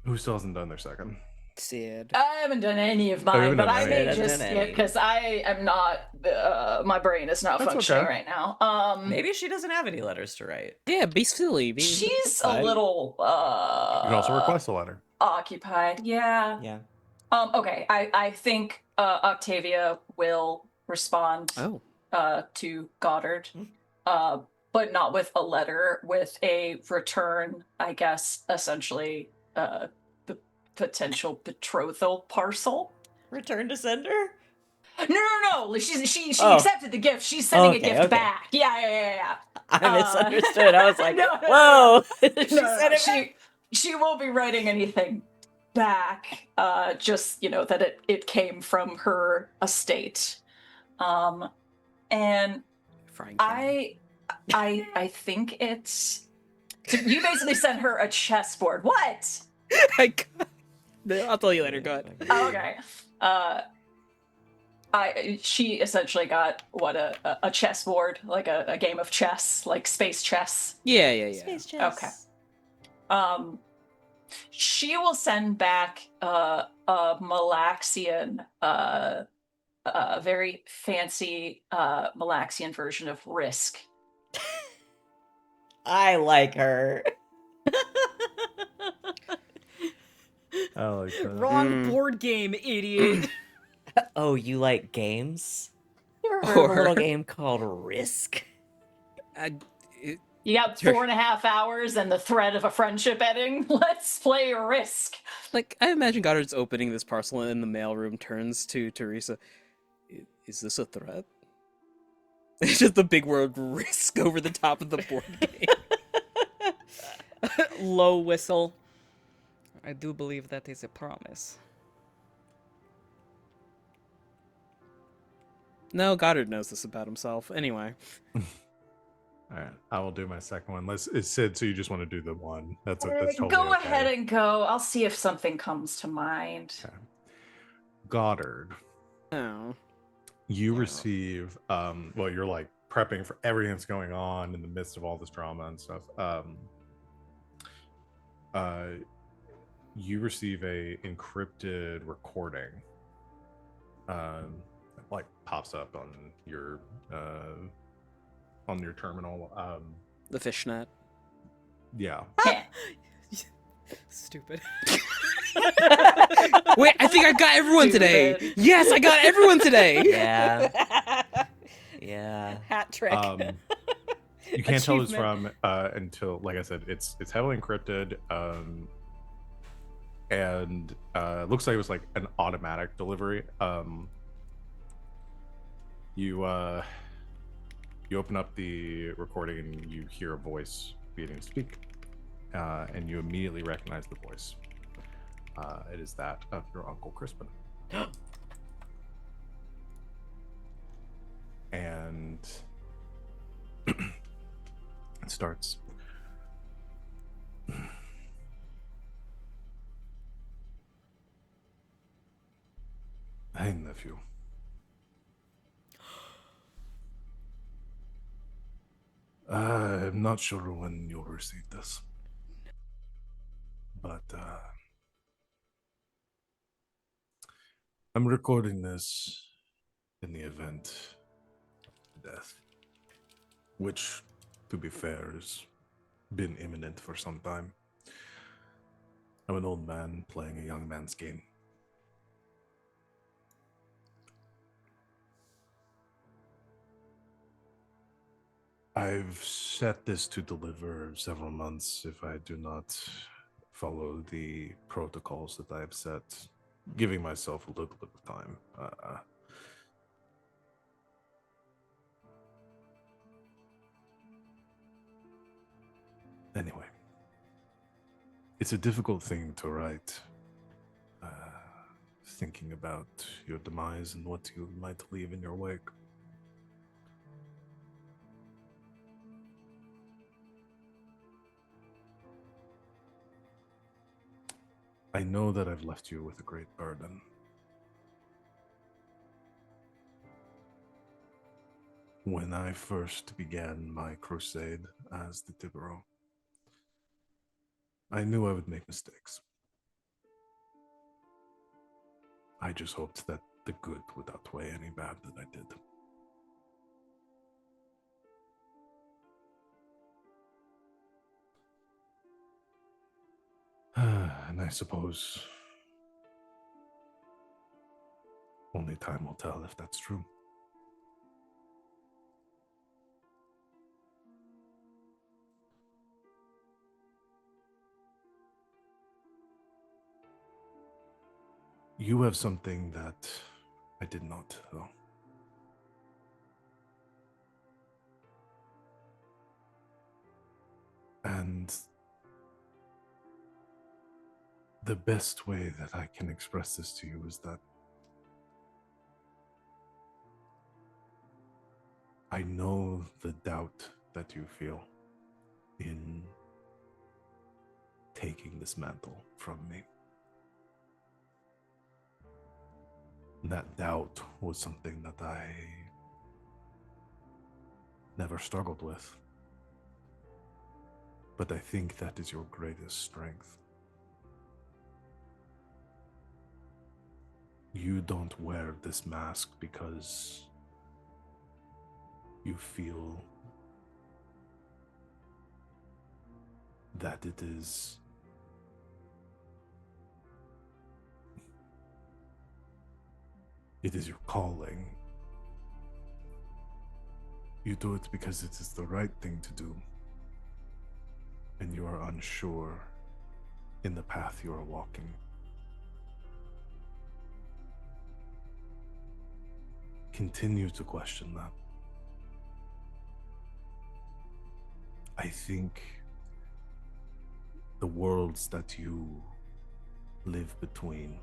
[SPEAKER 2] Who still hasn't done their second?
[SPEAKER 3] Sid.
[SPEAKER 4] I haven't done any of
[SPEAKER 2] you
[SPEAKER 4] mine,
[SPEAKER 2] haven't
[SPEAKER 4] but
[SPEAKER 2] done
[SPEAKER 4] I
[SPEAKER 2] any.
[SPEAKER 4] may
[SPEAKER 1] I haven't
[SPEAKER 4] just
[SPEAKER 1] done any.
[SPEAKER 4] because I am not. My brain is not
[SPEAKER 2] That's
[SPEAKER 4] functioning
[SPEAKER 2] okay.
[SPEAKER 4] right now.
[SPEAKER 1] Maybe she doesn't have any letters to write.
[SPEAKER 3] Yeah, be silly.
[SPEAKER 4] She's a little
[SPEAKER 2] You can also request a letter.
[SPEAKER 4] occupied. Yeah.
[SPEAKER 1] Yeah.
[SPEAKER 4] Okay. I think Octavia will respond
[SPEAKER 3] Oh.
[SPEAKER 4] to Goddard, but not with a letter, with a return, I guess, essentially, potential betrothal parcel.
[SPEAKER 1] Return to sender?
[SPEAKER 4] No. She
[SPEAKER 1] Oh.
[SPEAKER 4] accepted the gift. She's sending a
[SPEAKER 1] Okay,
[SPEAKER 4] gift
[SPEAKER 1] okay.
[SPEAKER 4] back. Yeah.
[SPEAKER 1] I misunderstood. I was like,
[SPEAKER 4] No.
[SPEAKER 1] whoa! She
[SPEAKER 4] No.
[SPEAKER 1] said it back.
[SPEAKER 4] She won't be writing anything back. Just that it came from her estate. And
[SPEAKER 3] Frying pan.
[SPEAKER 4] I think it's. So you basically sent her a chessboard. What?
[SPEAKER 3] I'll tell you later. Go ahead.
[SPEAKER 4] Okay. She essentially got a chessboard, like a game of chess, like space chess.
[SPEAKER 3] Yeah.
[SPEAKER 1] Space chess.
[SPEAKER 4] Okay. She will send back a Malaxian, a very fancy Malaxian version of Risk.
[SPEAKER 1] I like her.
[SPEAKER 2] I like that.
[SPEAKER 5] Wrong board game, idiot.
[SPEAKER 1] Oh, you like games? You ever heard of a little
[SPEAKER 3] Or-
[SPEAKER 1] game called Risk?
[SPEAKER 4] You got 4.5 hours and the threat of a friendship ending. Let's play Risk.
[SPEAKER 3] Like, I imagine Goddard's opening this parcel in the mailroom, turns to Teresa. Is this a threat? It's just the big word Risk over the top of the board game.
[SPEAKER 5] Low whistle. I do believe that is a promise.
[SPEAKER 3] No, Goddard knows this about himself. Anyway.
[SPEAKER 2] All right, I will do my second one. It's Sid, so you just want to do the one. That's totally
[SPEAKER 4] Go
[SPEAKER 2] okay.
[SPEAKER 4] ahead and go. I'll see if something comes to mind.
[SPEAKER 2] Okay. Goddard,
[SPEAKER 3] Oh.
[SPEAKER 2] you receive well, you're like prepping for everything that's going on in the midst of all this drama and stuff. You receive a encrypted recording. That, like, pops up on your terminal.
[SPEAKER 3] The fishnet.
[SPEAKER 2] Yeah.
[SPEAKER 5] Stupid.
[SPEAKER 3] Wait, I think I got everyone today.
[SPEAKER 4] Stupid.
[SPEAKER 3] Yes, I got everyone today.
[SPEAKER 1] Yeah. Yeah.
[SPEAKER 5] Hat trick.
[SPEAKER 2] You can't tell who's
[SPEAKER 5] Achievement.
[SPEAKER 2] from until, like I said, it's heavily encrypted, and looks like it was like an automatic delivery. You open up the recording and you hear a voice beginning to speak, and you immediately recognize the voice. It is that of your Uncle Crispin. And it starts. Hey, nephew. I'm not sure when you'll receive this, but I'm recording this in the event of death, which, to be fair, has been imminent for some time. I'm an old man playing a young man's game. I've set this to deliver several months if I do not follow the protocols that I have set, giving myself a little bit of time. Anyway, it's a difficult thing to write, thinking about your demise and what you might leave in your wake. I know that I've left you with a great burden. When I first began my crusade as the Tibero, I knew I would make mistakes. I just hoped that the good would outweigh any bad that I did. And I suppose only time will tell if that's true. You have something that I did not, though. And the best way that I can express this to you is that I know the doubt that you feel in taking this mantle from me. That doubt was something that I never struggled with. But I think that is your greatest strength. You don't wear this mask because you feel that it is your calling. You do it because it is the right thing to do, and you are unsure in the path you are walking. Continue to question that. I think the worlds that you live between,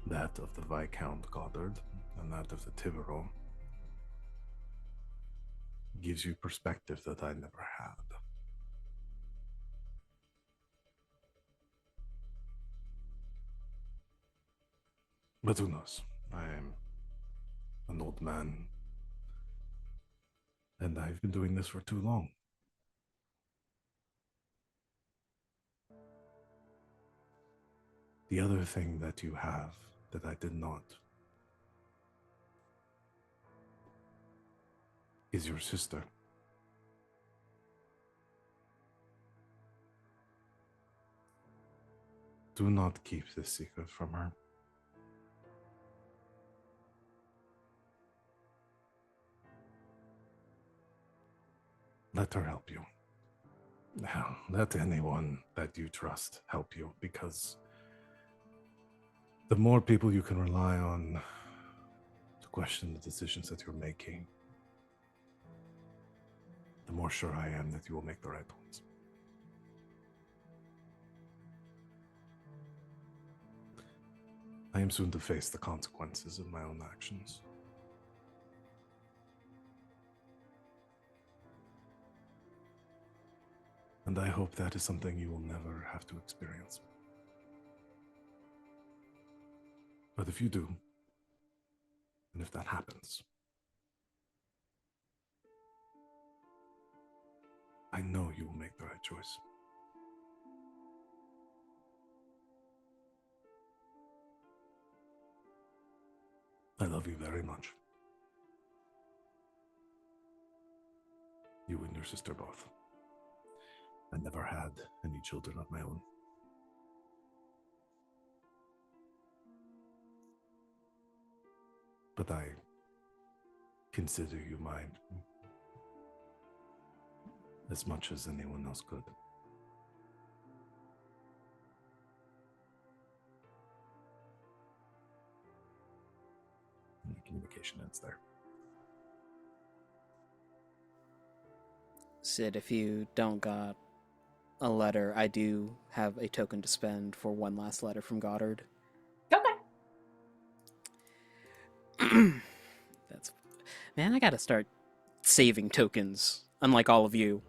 [SPEAKER 2] that of the Viscount Goddard and that of the Tiburon, gives you perspective that I never had. But who knows? I am an old man, and I've been doing this for too long. The other thing that you have that I did not is your sister. Do not keep this secret from her. Let her help you. Let anyone that you trust help you, because the more people you can rely on to question the decisions that you're making, the more sure I am that you will make the right ones. I am soon to face the consequences of my own actions. And I hope that is something you will never have to experience. But if you do, and if that happens, I know you will make the right choice. I love you very much. You and your sister both. I never had any children of my own. But I consider you mine as much as anyone else could. And the communication ends there.
[SPEAKER 3] Sid, if you don't got a letter, I do have a token to spend for one last letter from Goddard.
[SPEAKER 4] Okay.
[SPEAKER 3] That's man, I gotta start saving tokens, unlike all of you.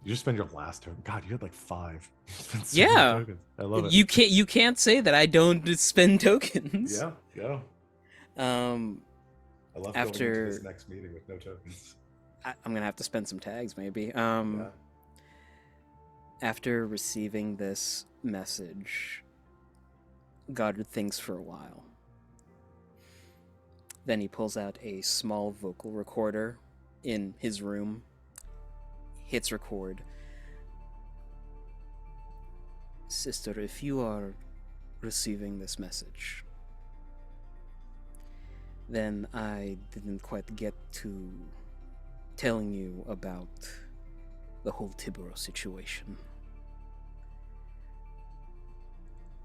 [SPEAKER 2] You just spend your last token. God, you had like 5. You spent so
[SPEAKER 3] Yeah.
[SPEAKER 2] many tokens. I love it.
[SPEAKER 3] You can't say that I don't spend tokens.
[SPEAKER 2] Yeah. I love going into this next meeting with no tokens.
[SPEAKER 3] I'm gonna have to spend some tags, maybe.
[SPEAKER 2] Yeah.
[SPEAKER 3] After receiving this message, Goddard thinks for a while. Then he pulls out a small vocal recorder in his room, hits record. Sister, if you are receiving this message, then I didn't quite get to telling you about the whole Tiburo situation.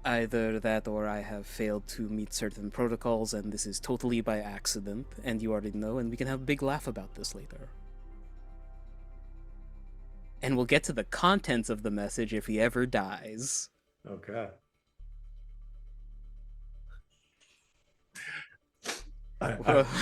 [SPEAKER 3] Either that or I have failed to meet certain protocols and this is totally by accident and you already know and we can have a big laugh about this later. And we'll get to the contents of the message if he ever dies.
[SPEAKER 2] Okay. I,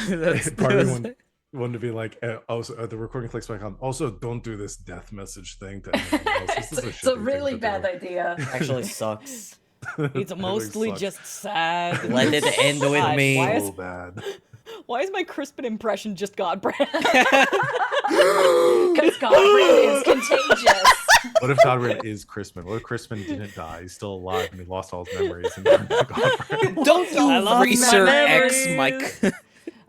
[SPEAKER 3] That's-
[SPEAKER 2] part of me
[SPEAKER 3] that's-
[SPEAKER 2] wanted to be like, also the recording clicks back on. Also, don't do this death message thing to anyone else. This is
[SPEAKER 4] It's a
[SPEAKER 2] shitty
[SPEAKER 4] really
[SPEAKER 2] thing to
[SPEAKER 4] bad
[SPEAKER 2] do.
[SPEAKER 4] idea.
[SPEAKER 1] Actually sucks.
[SPEAKER 5] It's
[SPEAKER 2] It
[SPEAKER 5] mostly
[SPEAKER 2] sucks.
[SPEAKER 5] just sad.
[SPEAKER 1] Let it end with
[SPEAKER 5] God,
[SPEAKER 1] me.
[SPEAKER 5] Why
[SPEAKER 2] so
[SPEAKER 5] is,
[SPEAKER 2] bad.
[SPEAKER 5] why is my Crispin impression just Godbrand?
[SPEAKER 4] Because Godbrand is contagious.
[SPEAKER 2] What if Godwin is Crispin? What if Crispin didn't die? He's still alive and he lost all his memories and turned to Godwin?
[SPEAKER 5] Don't you
[SPEAKER 3] I love Racer X
[SPEAKER 5] memories.
[SPEAKER 3] Mike.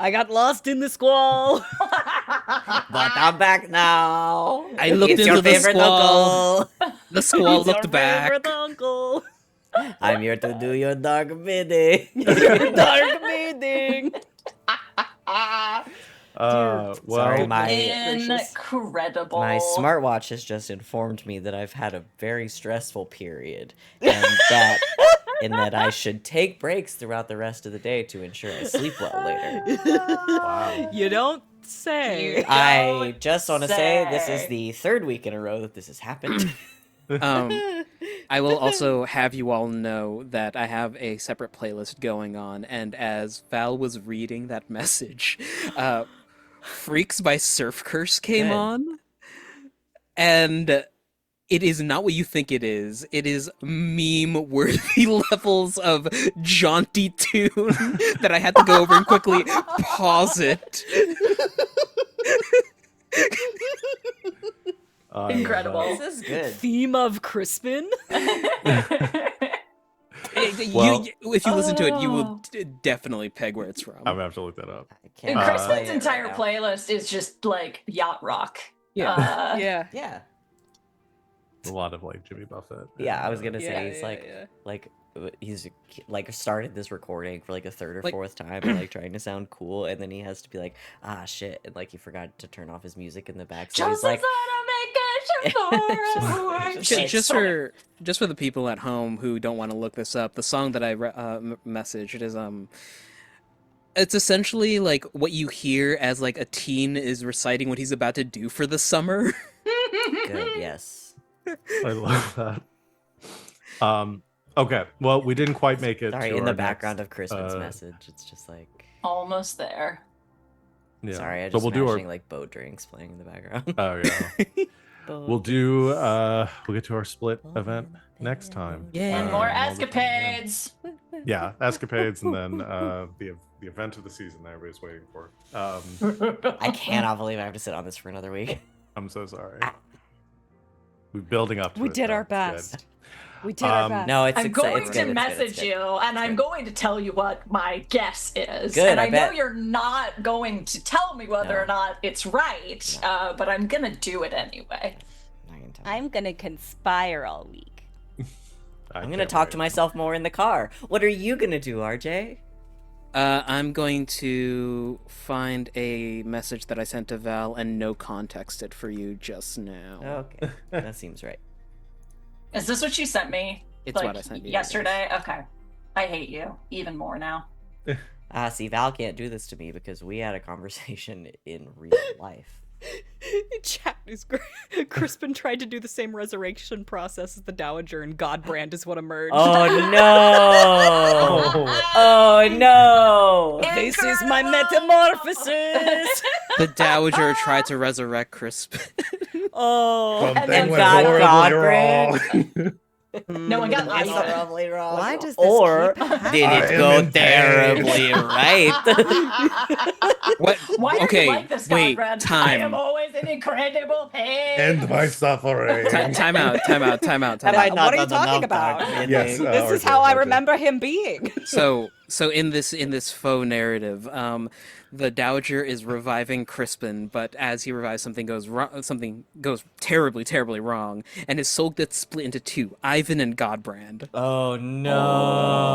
[SPEAKER 5] I got lost in the squall.
[SPEAKER 1] But I'm back now.
[SPEAKER 3] I looked
[SPEAKER 1] It's
[SPEAKER 3] into
[SPEAKER 1] your
[SPEAKER 3] the
[SPEAKER 1] favorite
[SPEAKER 3] squall.
[SPEAKER 1] uncle.
[SPEAKER 3] The squall
[SPEAKER 5] He's your
[SPEAKER 3] looked back.
[SPEAKER 5] favorite uncle.
[SPEAKER 1] I'm here to do your dark bidding.
[SPEAKER 5] Dark meeting.
[SPEAKER 2] Well,
[SPEAKER 1] Sorry, my
[SPEAKER 4] Incredible.
[SPEAKER 1] my smartwatch has just informed me that I've had a very stressful period, and that I should take breaks throughout the rest of the day to ensure I sleep well later.
[SPEAKER 2] wow.
[SPEAKER 5] You don't say.
[SPEAKER 4] You-
[SPEAKER 1] I just want to say this is
[SPEAKER 4] say.
[SPEAKER 1] the third week in a row that this has happened.
[SPEAKER 3] I will also have you all know that I have a separate playlist going on, and as Val was reading that message, Freaks by Surf Curse came
[SPEAKER 1] Good.
[SPEAKER 3] on, and it is not what you think it is. It is meme-worthy levels of jaunty tune that I had to go over and quickly pause it.
[SPEAKER 4] Incredible.
[SPEAKER 1] This is good.
[SPEAKER 5] Theme of Crispin.
[SPEAKER 2] Well-
[SPEAKER 3] If you listen to it, you
[SPEAKER 4] Oh.
[SPEAKER 3] will definitely peg where it's from.
[SPEAKER 2] I'm gonna have to look that up.
[SPEAKER 1] I can't
[SPEAKER 4] And
[SPEAKER 1] play
[SPEAKER 4] Crispin's
[SPEAKER 1] it
[SPEAKER 4] entire
[SPEAKER 1] right now.
[SPEAKER 4] playlist is just like yacht rock.
[SPEAKER 3] Yeah.
[SPEAKER 5] Yeah.
[SPEAKER 1] Yeah,
[SPEAKER 2] A lot of like Jimmy Buffett.
[SPEAKER 1] yeah. I was
[SPEAKER 2] and,
[SPEAKER 1] gonna say he's like he's like started this recording for like a third or
[SPEAKER 3] Like-
[SPEAKER 1] fourth time and like trying to sound cool, and then he has to be like, ah shit, and like he forgot to turn off his music in the back, so he's like,
[SPEAKER 3] Just for the people at home who don't want to look this up, the song that I messaged it is it's essentially like what you hear as like a teen is reciting what he's about to do for the summer.
[SPEAKER 1] good, yes.
[SPEAKER 2] I love that. Okay. Well, we didn't quite make it.
[SPEAKER 1] Sorry,
[SPEAKER 2] to
[SPEAKER 1] in the
[SPEAKER 2] our
[SPEAKER 1] background
[SPEAKER 2] next,
[SPEAKER 1] of Crispin's
[SPEAKER 2] uh,
[SPEAKER 1] message, it's just like,
[SPEAKER 4] Almost there.
[SPEAKER 2] Yeah.
[SPEAKER 1] sorry, I
[SPEAKER 2] So
[SPEAKER 1] just
[SPEAKER 2] we'll do our.
[SPEAKER 1] imagining like boat drinks playing in the background.
[SPEAKER 2] Oh yeah. We'll do. We'll get to our split event next time.
[SPEAKER 3] Yeah.
[SPEAKER 4] And more
[SPEAKER 2] we'll look at it again.
[SPEAKER 4] escapades.
[SPEAKER 2] Yeah, escapades, and then the event of the season that everybody's waiting for.
[SPEAKER 1] I cannot believe I have to sit on this for another week.
[SPEAKER 2] I'm so sorry. We're building up to
[SPEAKER 5] We
[SPEAKER 2] it,
[SPEAKER 5] did
[SPEAKER 2] though.
[SPEAKER 5] our
[SPEAKER 2] It's good.
[SPEAKER 5] best. We did our best.
[SPEAKER 1] No, it's
[SPEAKER 4] I'm going
[SPEAKER 1] it's
[SPEAKER 4] to
[SPEAKER 1] good, it's good, it's
[SPEAKER 4] message
[SPEAKER 1] good.
[SPEAKER 4] you, and I'm
[SPEAKER 1] good.
[SPEAKER 4] going to tell you what my guess is.
[SPEAKER 1] Good,
[SPEAKER 4] and
[SPEAKER 1] I
[SPEAKER 4] I know
[SPEAKER 1] bet.
[SPEAKER 4] you're not going to tell me whether
[SPEAKER 1] No.
[SPEAKER 4] or not it's right, but I'm gonna do it anyway.
[SPEAKER 1] Not gonna tell you.
[SPEAKER 6] I'm gonna conspire all week.
[SPEAKER 2] I
[SPEAKER 1] I'm gonna
[SPEAKER 2] can't
[SPEAKER 1] talk
[SPEAKER 2] wait.
[SPEAKER 1] to myself more in the car. What are you gonna do, RJ?
[SPEAKER 3] I'm going to find a message that I sent to Val and no context it for you just now.
[SPEAKER 1] Okay, that seems right.
[SPEAKER 4] Is this what you sent me?
[SPEAKER 3] It's
[SPEAKER 4] like,
[SPEAKER 3] what I sent you.
[SPEAKER 4] yesterday. Okay, I hate you even more now.
[SPEAKER 1] See, Val can't do this to me because we had a conversation in real life.
[SPEAKER 5] Chat is great. Crispin tried to do the same resurrection process as the Dowager, and Godbrand is what emerged.
[SPEAKER 1] Oh no! Oh no!
[SPEAKER 5] This is my
[SPEAKER 4] Incredible!
[SPEAKER 5] metamorphosis.
[SPEAKER 3] The Dowager tried to resurrect Crispin.
[SPEAKER 5] Oh,
[SPEAKER 4] And then
[SPEAKER 2] went
[SPEAKER 1] God-
[SPEAKER 2] horribly
[SPEAKER 1] Godbrand.
[SPEAKER 4] No one got
[SPEAKER 1] It's
[SPEAKER 4] light.
[SPEAKER 1] horribly wrong.
[SPEAKER 6] Why does this
[SPEAKER 1] or
[SPEAKER 6] keep happening?
[SPEAKER 1] did
[SPEAKER 2] I
[SPEAKER 1] it
[SPEAKER 2] am
[SPEAKER 1] go
[SPEAKER 2] in pain.
[SPEAKER 1] terribly right?
[SPEAKER 3] What?
[SPEAKER 4] Why
[SPEAKER 3] okay,
[SPEAKER 4] do you like this,
[SPEAKER 3] wait,
[SPEAKER 4] Godbrand? I
[SPEAKER 3] time.
[SPEAKER 4] am always in incredible pain.
[SPEAKER 2] End my suffering.
[SPEAKER 3] Time out.
[SPEAKER 1] Have I
[SPEAKER 5] what
[SPEAKER 1] not
[SPEAKER 5] are you
[SPEAKER 1] done
[SPEAKER 5] talking
[SPEAKER 1] enough
[SPEAKER 5] about?
[SPEAKER 1] dark bidding?
[SPEAKER 2] Yes,
[SPEAKER 5] this is
[SPEAKER 2] RJ,
[SPEAKER 5] how I
[SPEAKER 2] RJ.
[SPEAKER 5] remember him being.
[SPEAKER 3] So in this faux narrative, the Dowager is reviving Crispin, but as he revives, something goes wrong. Something goes terribly, terribly wrong, and his soul gets split into two: Ivan and Godbrand.
[SPEAKER 1] Oh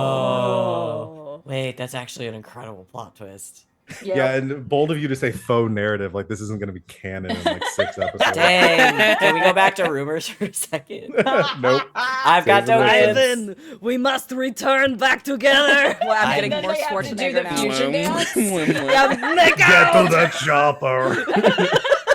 [SPEAKER 1] no! Wait, that's actually an incredible plot twist.
[SPEAKER 2] Yeah, and bold of you to say faux narrative, like this isn't going to be canon in like 6 episodes.
[SPEAKER 1] Dang. Can we go back to rumors for a second?
[SPEAKER 2] Nope.
[SPEAKER 1] I've got
[SPEAKER 2] Save the next
[SPEAKER 1] tokens.
[SPEAKER 2] one.
[SPEAKER 5] we must return back together. Well, I'm
[SPEAKER 1] And
[SPEAKER 5] getting
[SPEAKER 4] then
[SPEAKER 5] more
[SPEAKER 4] they have to do
[SPEAKER 5] Schwarzenegger
[SPEAKER 4] the
[SPEAKER 5] now.
[SPEAKER 4] fusion dance.
[SPEAKER 5] Yeah, make
[SPEAKER 2] Get to
[SPEAKER 5] out!
[SPEAKER 2] the chopper.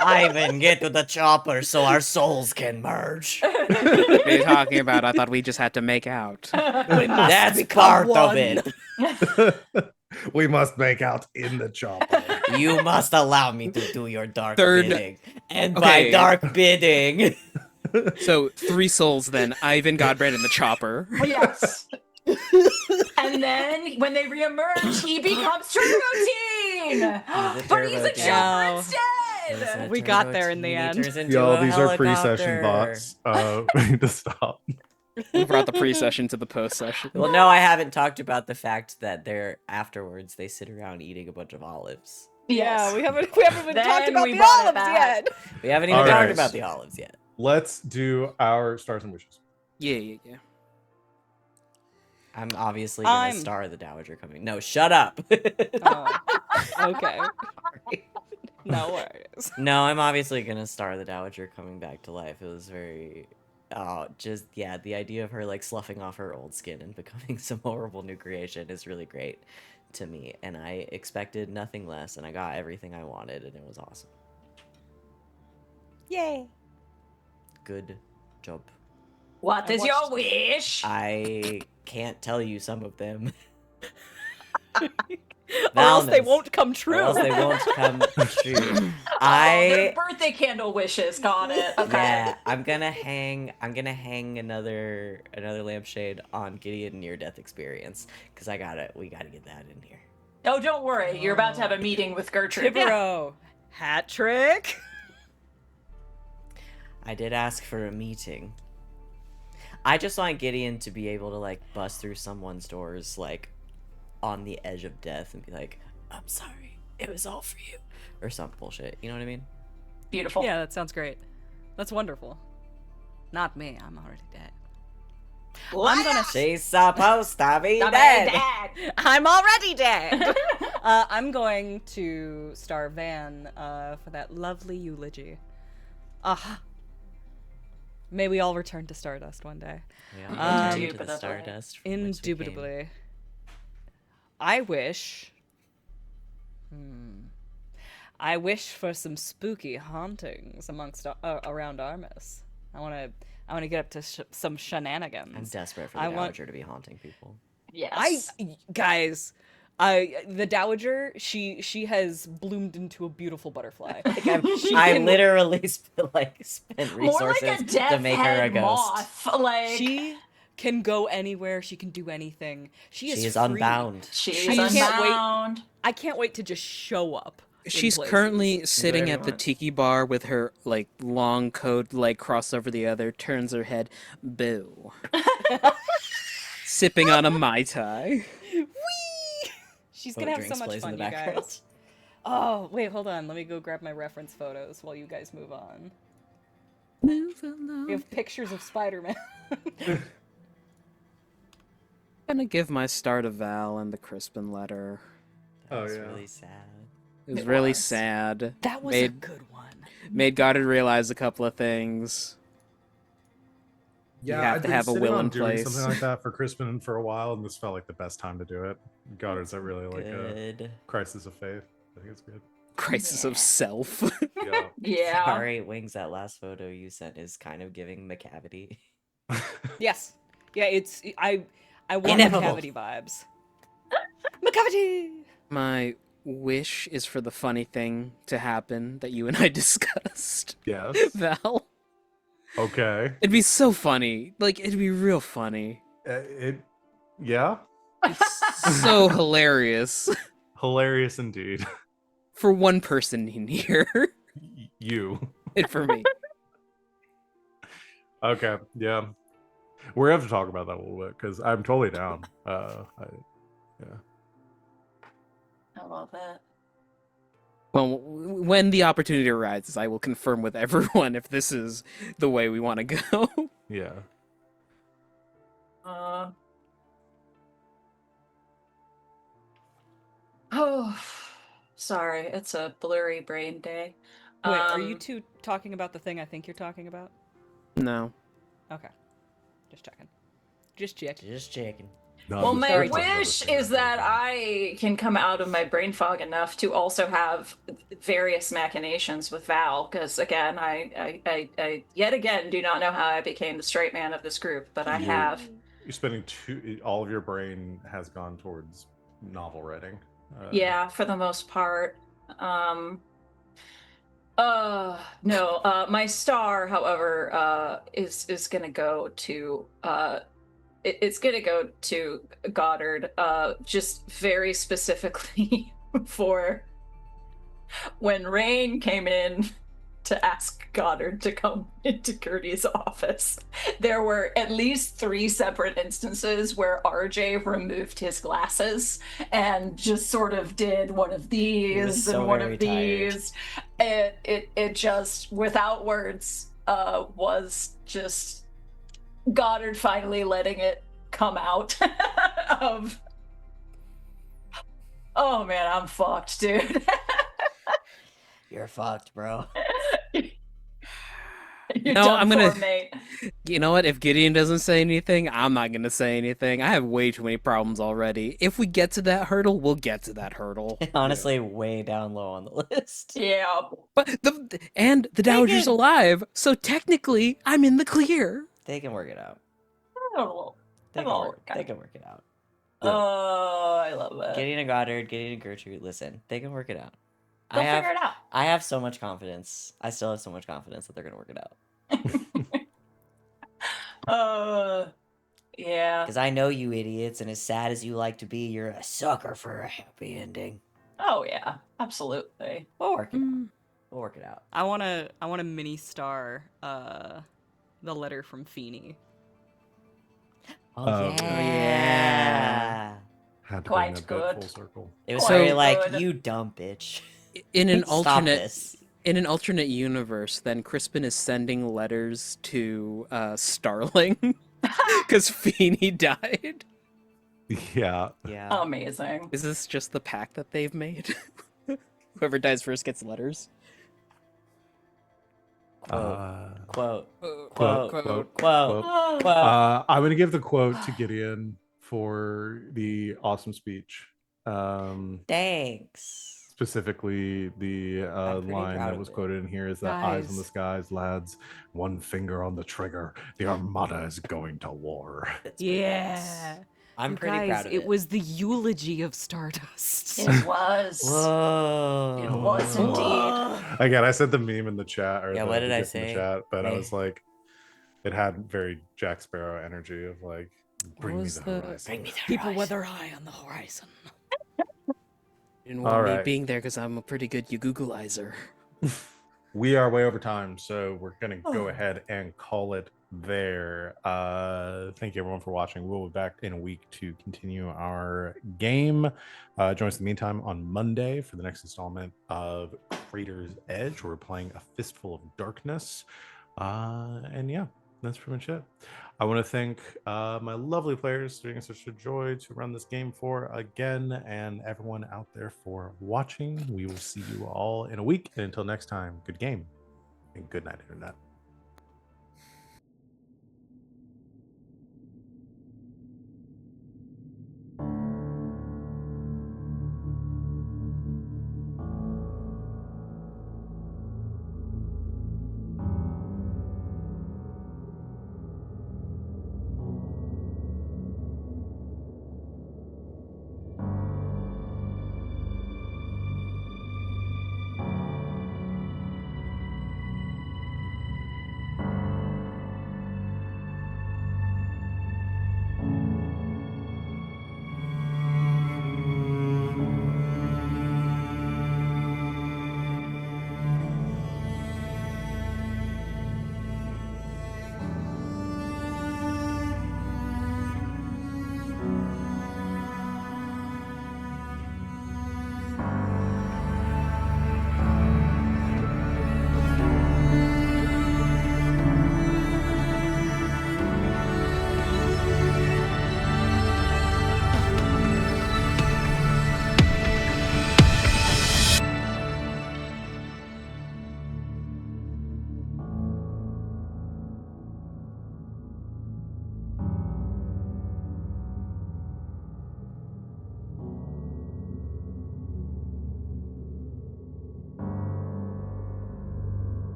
[SPEAKER 1] Ivan, get to the chopper so our souls can merge.
[SPEAKER 3] What are you talking about? I thought we just had to make out.
[SPEAKER 5] We must
[SPEAKER 1] That's
[SPEAKER 5] become
[SPEAKER 1] part
[SPEAKER 5] one.
[SPEAKER 1] of it.
[SPEAKER 2] We must make out in the chopper.
[SPEAKER 1] You must allow me to do your dark
[SPEAKER 3] Third-
[SPEAKER 1] bidding. And by
[SPEAKER 3] Okay.
[SPEAKER 1] dark bidding,
[SPEAKER 3] So 3 souls then. Ivan, Godbread, and the chopper.
[SPEAKER 4] Yes. And then when they reemerge, he becomes Turbo Teen. But he's a
[SPEAKER 1] Turbo Teen.
[SPEAKER 4] chopper
[SPEAKER 5] No.
[SPEAKER 4] instead.
[SPEAKER 5] We got there in the end.
[SPEAKER 2] Y'all, these are pre-session thoughts. We need to stop.
[SPEAKER 3] We brought the pre-session to the post-session.
[SPEAKER 1] Well, no, I haven't talked about the fact that they're afterwards they sit around eating a bunch of olives.
[SPEAKER 5] Yeah, we haven't even talked
[SPEAKER 4] Then
[SPEAKER 5] about
[SPEAKER 4] we
[SPEAKER 5] the
[SPEAKER 4] brought it
[SPEAKER 5] olives
[SPEAKER 4] back.
[SPEAKER 5] yet.
[SPEAKER 1] We haven't even
[SPEAKER 2] All
[SPEAKER 1] talked
[SPEAKER 2] right.
[SPEAKER 1] about the olives yet.
[SPEAKER 2] Let's do our stars and wishes.
[SPEAKER 3] Yeah.
[SPEAKER 1] I'm obviously gonna
[SPEAKER 5] I'm-
[SPEAKER 1] star the Dowager coming. No, shut up.
[SPEAKER 5] Oh, okay. No worries.
[SPEAKER 1] No, I'm obviously gonna star the Dowager coming back to life. It was very, the idea of her like sloughing off her old skin and becoming some horrible new creation is really great to me, and I expected nothing less, and I got everything I wanted, and it was awesome.
[SPEAKER 6] Yay.
[SPEAKER 1] Good job.
[SPEAKER 4] What
[SPEAKER 5] I
[SPEAKER 4] is your
[SPEAKER 5] watched-
[SPEAKER 4] wish?
[SPEAKER 1] I can't tell you some of them.
[SPEAKER 5] Or else they
[SPEAKER 1] Valnus.
[SPEAKER 5] won't come
[SPEAKER 1] Or
[SPEAKER 5] true.
[SPEAKER 1] else they won't come true.
[SPEAKER 4] They're
[SPEAKER 1] I
[SPEAKER 4] birthday candle wishes. Got it. Okay.
[SPEAKER 1] Yeah, I'm gonna hang another lampshade on Gideon near death experience because we gotta get that in here.
[SPEAKER 4] Oh, don't worry. You're about to have a meeting with Gertrude. Yeah.
[SPEAKER 5] Tibero. Hat trick.
[SPEAKER 1] I did ask for a meeting. I just want Gideon to be able to like bust through someone's doors like on the edge of death and be like, "I'm sorry, it was all for you," or some bullshit. You know what I mean?
[SPEAKER 4] Beautiful.
[SPEAKER 5] Yeah, that sounds great. That's wonderful. Not me. I'm already dead. I'm gonna.
[SPEAKER 1] She's supposed to be
[SPEAKER 4] Stop it,
[SPEAKER 1] dead.
[SPEAKER 4] Dad.
[SPEAKER 5] I'm already dead. I'm going to star Van for that lovely eulogy. May we all return to Stardust one day.
[SPEAKER 1] We all return to the
[SPEAKER 4] Indubitably.
[SPEAKER 1] Stardust. from which we came.
[SPEAKER 5] Indubitably. I wish. I wish for some spooky hauntings amongst around Armus. I want to get up to some shenanigans.
[SPEAKER 1] I'm desperate for the
[SPEAKER 5] I want-
[SPEAKER 1] Dowager to be haunting people.
[SPEAKER 4] Yes.
[SPEAKER 5] The Dowager, she has bloomed into a beautiful butterfly. She
[SPEAKER 1] I
[SPEAKER 5] can-
[SPEAKER 1] literally spent
[SPEAKER 4] More like
[SPEAKER 1] resources
[SPEAKER 4] a death
[SPEAKER 1] to make her a
[SPEAKER 4] head
[SPEAKER 1] ghost.
[SPEAKER 4] moth. Like
[SPEAKER 5] She can go anywhere. She can do anything. She is
[SPEAKER 1] She is
[SPEAKER 5] free.
[SPEAKER 1] unbound.
[SPEAKER 4] she's
[SPEAKER 5] I can't wait.
[SPEAKER 4] unbound.
[SPEAKER 5] I can't wait to just show up. in
[SPEAKER 3] She's
[SPEAKER 5] places.
[SPEAKER 3] currently sitting
[SPEAKER 1] Whatever
[SPEAKER 3] at
[SPEAKER 1] you
[SPEAKER 3] the
[SPEAKER 1] want.
[SPEAKER 3] tiki bar with her like long coat leg crossed over the other, turns her head, boo. Sipping on a Mai Tai.
[SPEAKER 5] She's
[SPEAKER 1] Boat
[SPEAKER 5] gonna have so
[SPEAKER 1] drinks
[SPEAKER 5] much
[SPEAKER 1] plays in
[SPEAKER 5] fun,
[SPEAKER 1] the
[SPEAKER 5] you
[SPEAKER 1] background.
[SPEAKER 5] guys. Oh wait, hold on. Let me go grab my reference photos while you guys move on.
[SPEAKER 3] Move along.
[SPEAKER 5] We have pictures of Spider-Man.
[SPEAKER 3] Gonna give my star to Val and the Crispin letter.
[SPEAKER 1] That
[SPEAKER 2] Oh,
[SPEAKER 1] was
[SPEAKER 2] yeah.
[SPEAKER 1] really sad.
[SPEAKER 3] It was
[SPEAKER 4] It
[SPEAKER 3] really
[SPEAKER 4] was.
[SPEAKER 3] sad.
[SPEAKER 5] That was
[SPEAKER 3] Made-
[SPEAKER 5] a good one.
[SPEAKER 3] Made Goddard realize a couple of things.
[SPEAKER 2] Yeah,
[SPEAKER 3] have
[SPEAKER 2] I'd
[SPEAKER 3] to
[SPEAKER 2] been
[SPEAKER 3] have a
[SPEAKER 2] sitting
[SPEAKER 3] will
[SPEAKER 2] on
[SPEAKER 3] in
[SPEAKER 2] doing
[SPEAKER 3] place.
[SPEAKER 2] something like that for Crispin for a while, and this felt like the best time to do it. Goddard's a really like a
[SPEAKER 1] Good.
[SPEAKER 2] crisis of faith. I think it's good.
[SPEAKER 3] Crisis of self.
[SPEAKER 2] Yeah.
[SPEAKER 4] Yeah.
[SPEAKER 1] Sorry, Wings, that last photo you sent is kind of giving McCavity.
[SPEAKER 5] Yes. Yeah, it's I want
[SPEAKER 1] Ineffable.
[SPEAKER 5] cavity vibes. McCavity!
[SPEAKER 3] My wish is for the funny thing to happen that you and I discussed.
[SPEAKER 2] Yes.
[SPEAKER 3] Val.
[SPEAKER 2] Okay.
[SPEAKER 3] It'd be so funny. Like, it'd be real funny.
[SPEAKER 2] Yeah.
[SPEAKER 3] It's so hilarious.
[SPEAKER 2] Hilarious indeed.
[SPEAKER 3] For one person in here.
[SPEAKER 2] You.
[SPEAKER 3] And for me.
[SPEAKER 2] Okay. Yeah. We're gonna have to talk about that a little bit because I'm totally down. Yeah.
[SPEAKER 4] I love that.
[SPEAKER 3] Well, when the opportunity arises, I will confirm with everyone if this is the way we want to go.
[SPEAKER 2] Yeah.
[SPEAKER 4] Oh. Sorry, it's a blurry brain day.
[SPEAKER 5] Wait, are you two talking about the thing I think you're talking about?
[SPEAKER 3] No.
[SPEAKER 5] Okay. Just checking. Just checking.
[SPEAKER 1] Just checking.
[SPEAKER 2] No,
[SPEAKER 4] Well,
[SPEAKER 2] I'm
[SPEAKER 4] my
[SPEAKER 2] very talking about
[SPEAKER 4] wish
[SPEAKER 2] this thing
[SPEAKER 4] is that I can come out of my brain fog enough to also have various machinations with Val, because again, I yet again do not know how I became the straight man of this group, but I have.
[SPEAKER 2] You're spending all of your brain has gone towards novel writing.
[SPEAKER 4] Yeah, for the most part. No, my star, however, is gonna go to it's gonna go to Goddard, just very specifically for when Rain came in to ask Goddard to come into Gertie's office. There were at least 3 separate instances where RJ removed his glasses and just sort of did one of these
[SPEAKER 1] so
[SPEAKER 4] and one
[SPEAKER 1] very
[SPEAKER 4] of these. It just, without words, was just Goddard finally letting it come out of, oh man, I'm fucked, dude.
[SPEAKER 1] You're fucked, bro.
[SPEAKER 4] You're
[SPEAKER 3] No,
[SPEAKER 4] done
[SPEAKER 3] I'm
[SPEAKER 4] for,
[SPEAKER 3] gonna.
[SPEAKER 4] mate.
[SPEAKER 3] You know what? If Gideon doesn't say anything, I'm not gonna say anything. I have way too many problems already. If we get to that hurdle, we'll get to that hurdle.
[SPEAKER 1] Honestly, way down low on the list.
[SPEAKER 4] Yeah.
[SPEAKER 3] But the Dowager's
[SPEAKER 1] can-
[SPEAKER 3] alive, so technically I'm in the clear.
[SPEAKER 1] They can work it out.
[SPEAKER 4] Oh,
[SPEAKER 1] They
[SPEAKER 4] It'll
[SPEAKER 1] can
[SPEAKER 4] work
[SPEAKER 1] they
[SPEAKER 4] out.
[SPEAKER 1] can work it out.
[SPEAKER 4] Oh, I love that.
[SPEAKER 1] Gideon and Goddard, Gideon and Gertrude, listen, they can work it out.
[SPEAKER 4] They'll figure it out.
[SPEAKER 1] I have so much confidence. I still have so much confidence that they're gonna work it out.
[SPEAKER 4] Yeah.
[SPEAKER 1] Because I know you idiots, and as sad as you like to be, you're a sucker for a happy ending.
[SPEAKER 4] Oh yeah, absolutely.
[SPEAKER 1] We'll work it out. We'll work it out.
[SPEAKER 5] I wanna mini star the letter from Feeny.
[SPEAKER 1] Oh,
[SPEAKER 2] yeah. Had to bring
[SPEAKER 4] Quite
[SPEAKER 2] that
[SPEAKER 4] good.
[SPEAKER 2] full circle.
[SPEAKER 1] It was
[SPEAKER 3] So-
[SPEAKER 1] very like,
[SPEAKER 4] good.
[SPEAKER 1] you dumb bitch.
[SPEAKER 3] In an
[SPEAKER 1] Stop
[SPEAKER 3] alternate
[SPEAKER 1] this.
[SPEAKER 3] in an alternate universe, then Crispin is sending letters to Starling because Feeny died.
[SPEAKER 2] Yeah.
[SPEAKER 1] Yeah.
[SPEAKER 4] Amazing.
[SPEAKER 3] Is this just the pact that they've made? Whoever dies first gets letters.
[SPEAKER 1] Quote.
[SPEAKER 2] Quote,
[SPEAKER 1] Quote.
[SPEAKER 2] quote,
[SPEAKER 1] Quote.
[SPEAKER 2] I'm going to give the quote to Gideon for the awesome speech.
[SPEAKER 1] Thanks.
[SPEAKER 2] Specifically, the
[SPEAKER 1] I'm pretty
[SPEAKER 2] line
[SPEAKER 1] proud
[SPEAKER 2] that
[SPEAKER 1] of
[SPEAKER 2] was
[SPEAKER 1] it.
[SPEAKER 2] quoted in here is that eyes in the
[SPEAKER 5] Guys.
[SPEAKER 2] skies, lads, one finger on the trigger. The Armada is going to war.
[SPEAKER 1] It's
[SPEAKER 5] Yeah.
[SPEAKER 1] badass. I'm
[SPEAKER 5] You
[SPEAKER 1] pretty
[SPEAKER 5] guys,
[SPEAKER 1] proud of it.
[SPEAKER 5] it was the eulogy of Stardust.
[SPEAKER 4] It was.
[SPEAKER 1] Whoa.
[SPEAKER 4] It was indeed.
[SPEAKER 2] Again, I sent the meme in the chat, or
[SPEAKER 1] Yeah,
[SPEAKER 2] the,
[SPEAKER 1] what did
[SPEAKER 2] the
[SPEAKER 1] I
[SPEAKER 2] GIF in the
[SPEAKER 1] say?
[SPEAKER 2] chat, but I
[SPEAKER 1] Hey.
[SPEAKER 2] was like, it had very Jack Sparrow energy of like, bring me
[SPEAKER 5] was
[SPEAKER 2] the
[SPEAKER 5] the-
[SPEAKER 2] horizon.
[SPEAKER 1] Bring me the
[SPEAKER 5] People
[SPEAKER 1] horizon.
[SPEAKER 5] with their eye on the horizon.
[SPEAKER 3] Didn't want
[SPEAKER 2] All
[SPEAKER 3] me
[SPEAKER 2] right.
[SPEAKER 3] being there because I'm a pretty good Googleizer.
[SPEAKER 2] We are way over time, so we're gonna
[SPEAKER 1] Oh.
[SPEAKER 2] go ahead and call it there. Thank you everyone for watching. We'll be back in a week to continue our game. Join us in the meantime on Monday for the next installment of Crater's Edge. We're playing A Fistful of Darkness. And yeah, that's pretty much it. I want to thank my lovely players for being such a joy to run this game for again, and everyone out there for watching. We will see you all in a week. And until next time, good game and good night, Internet.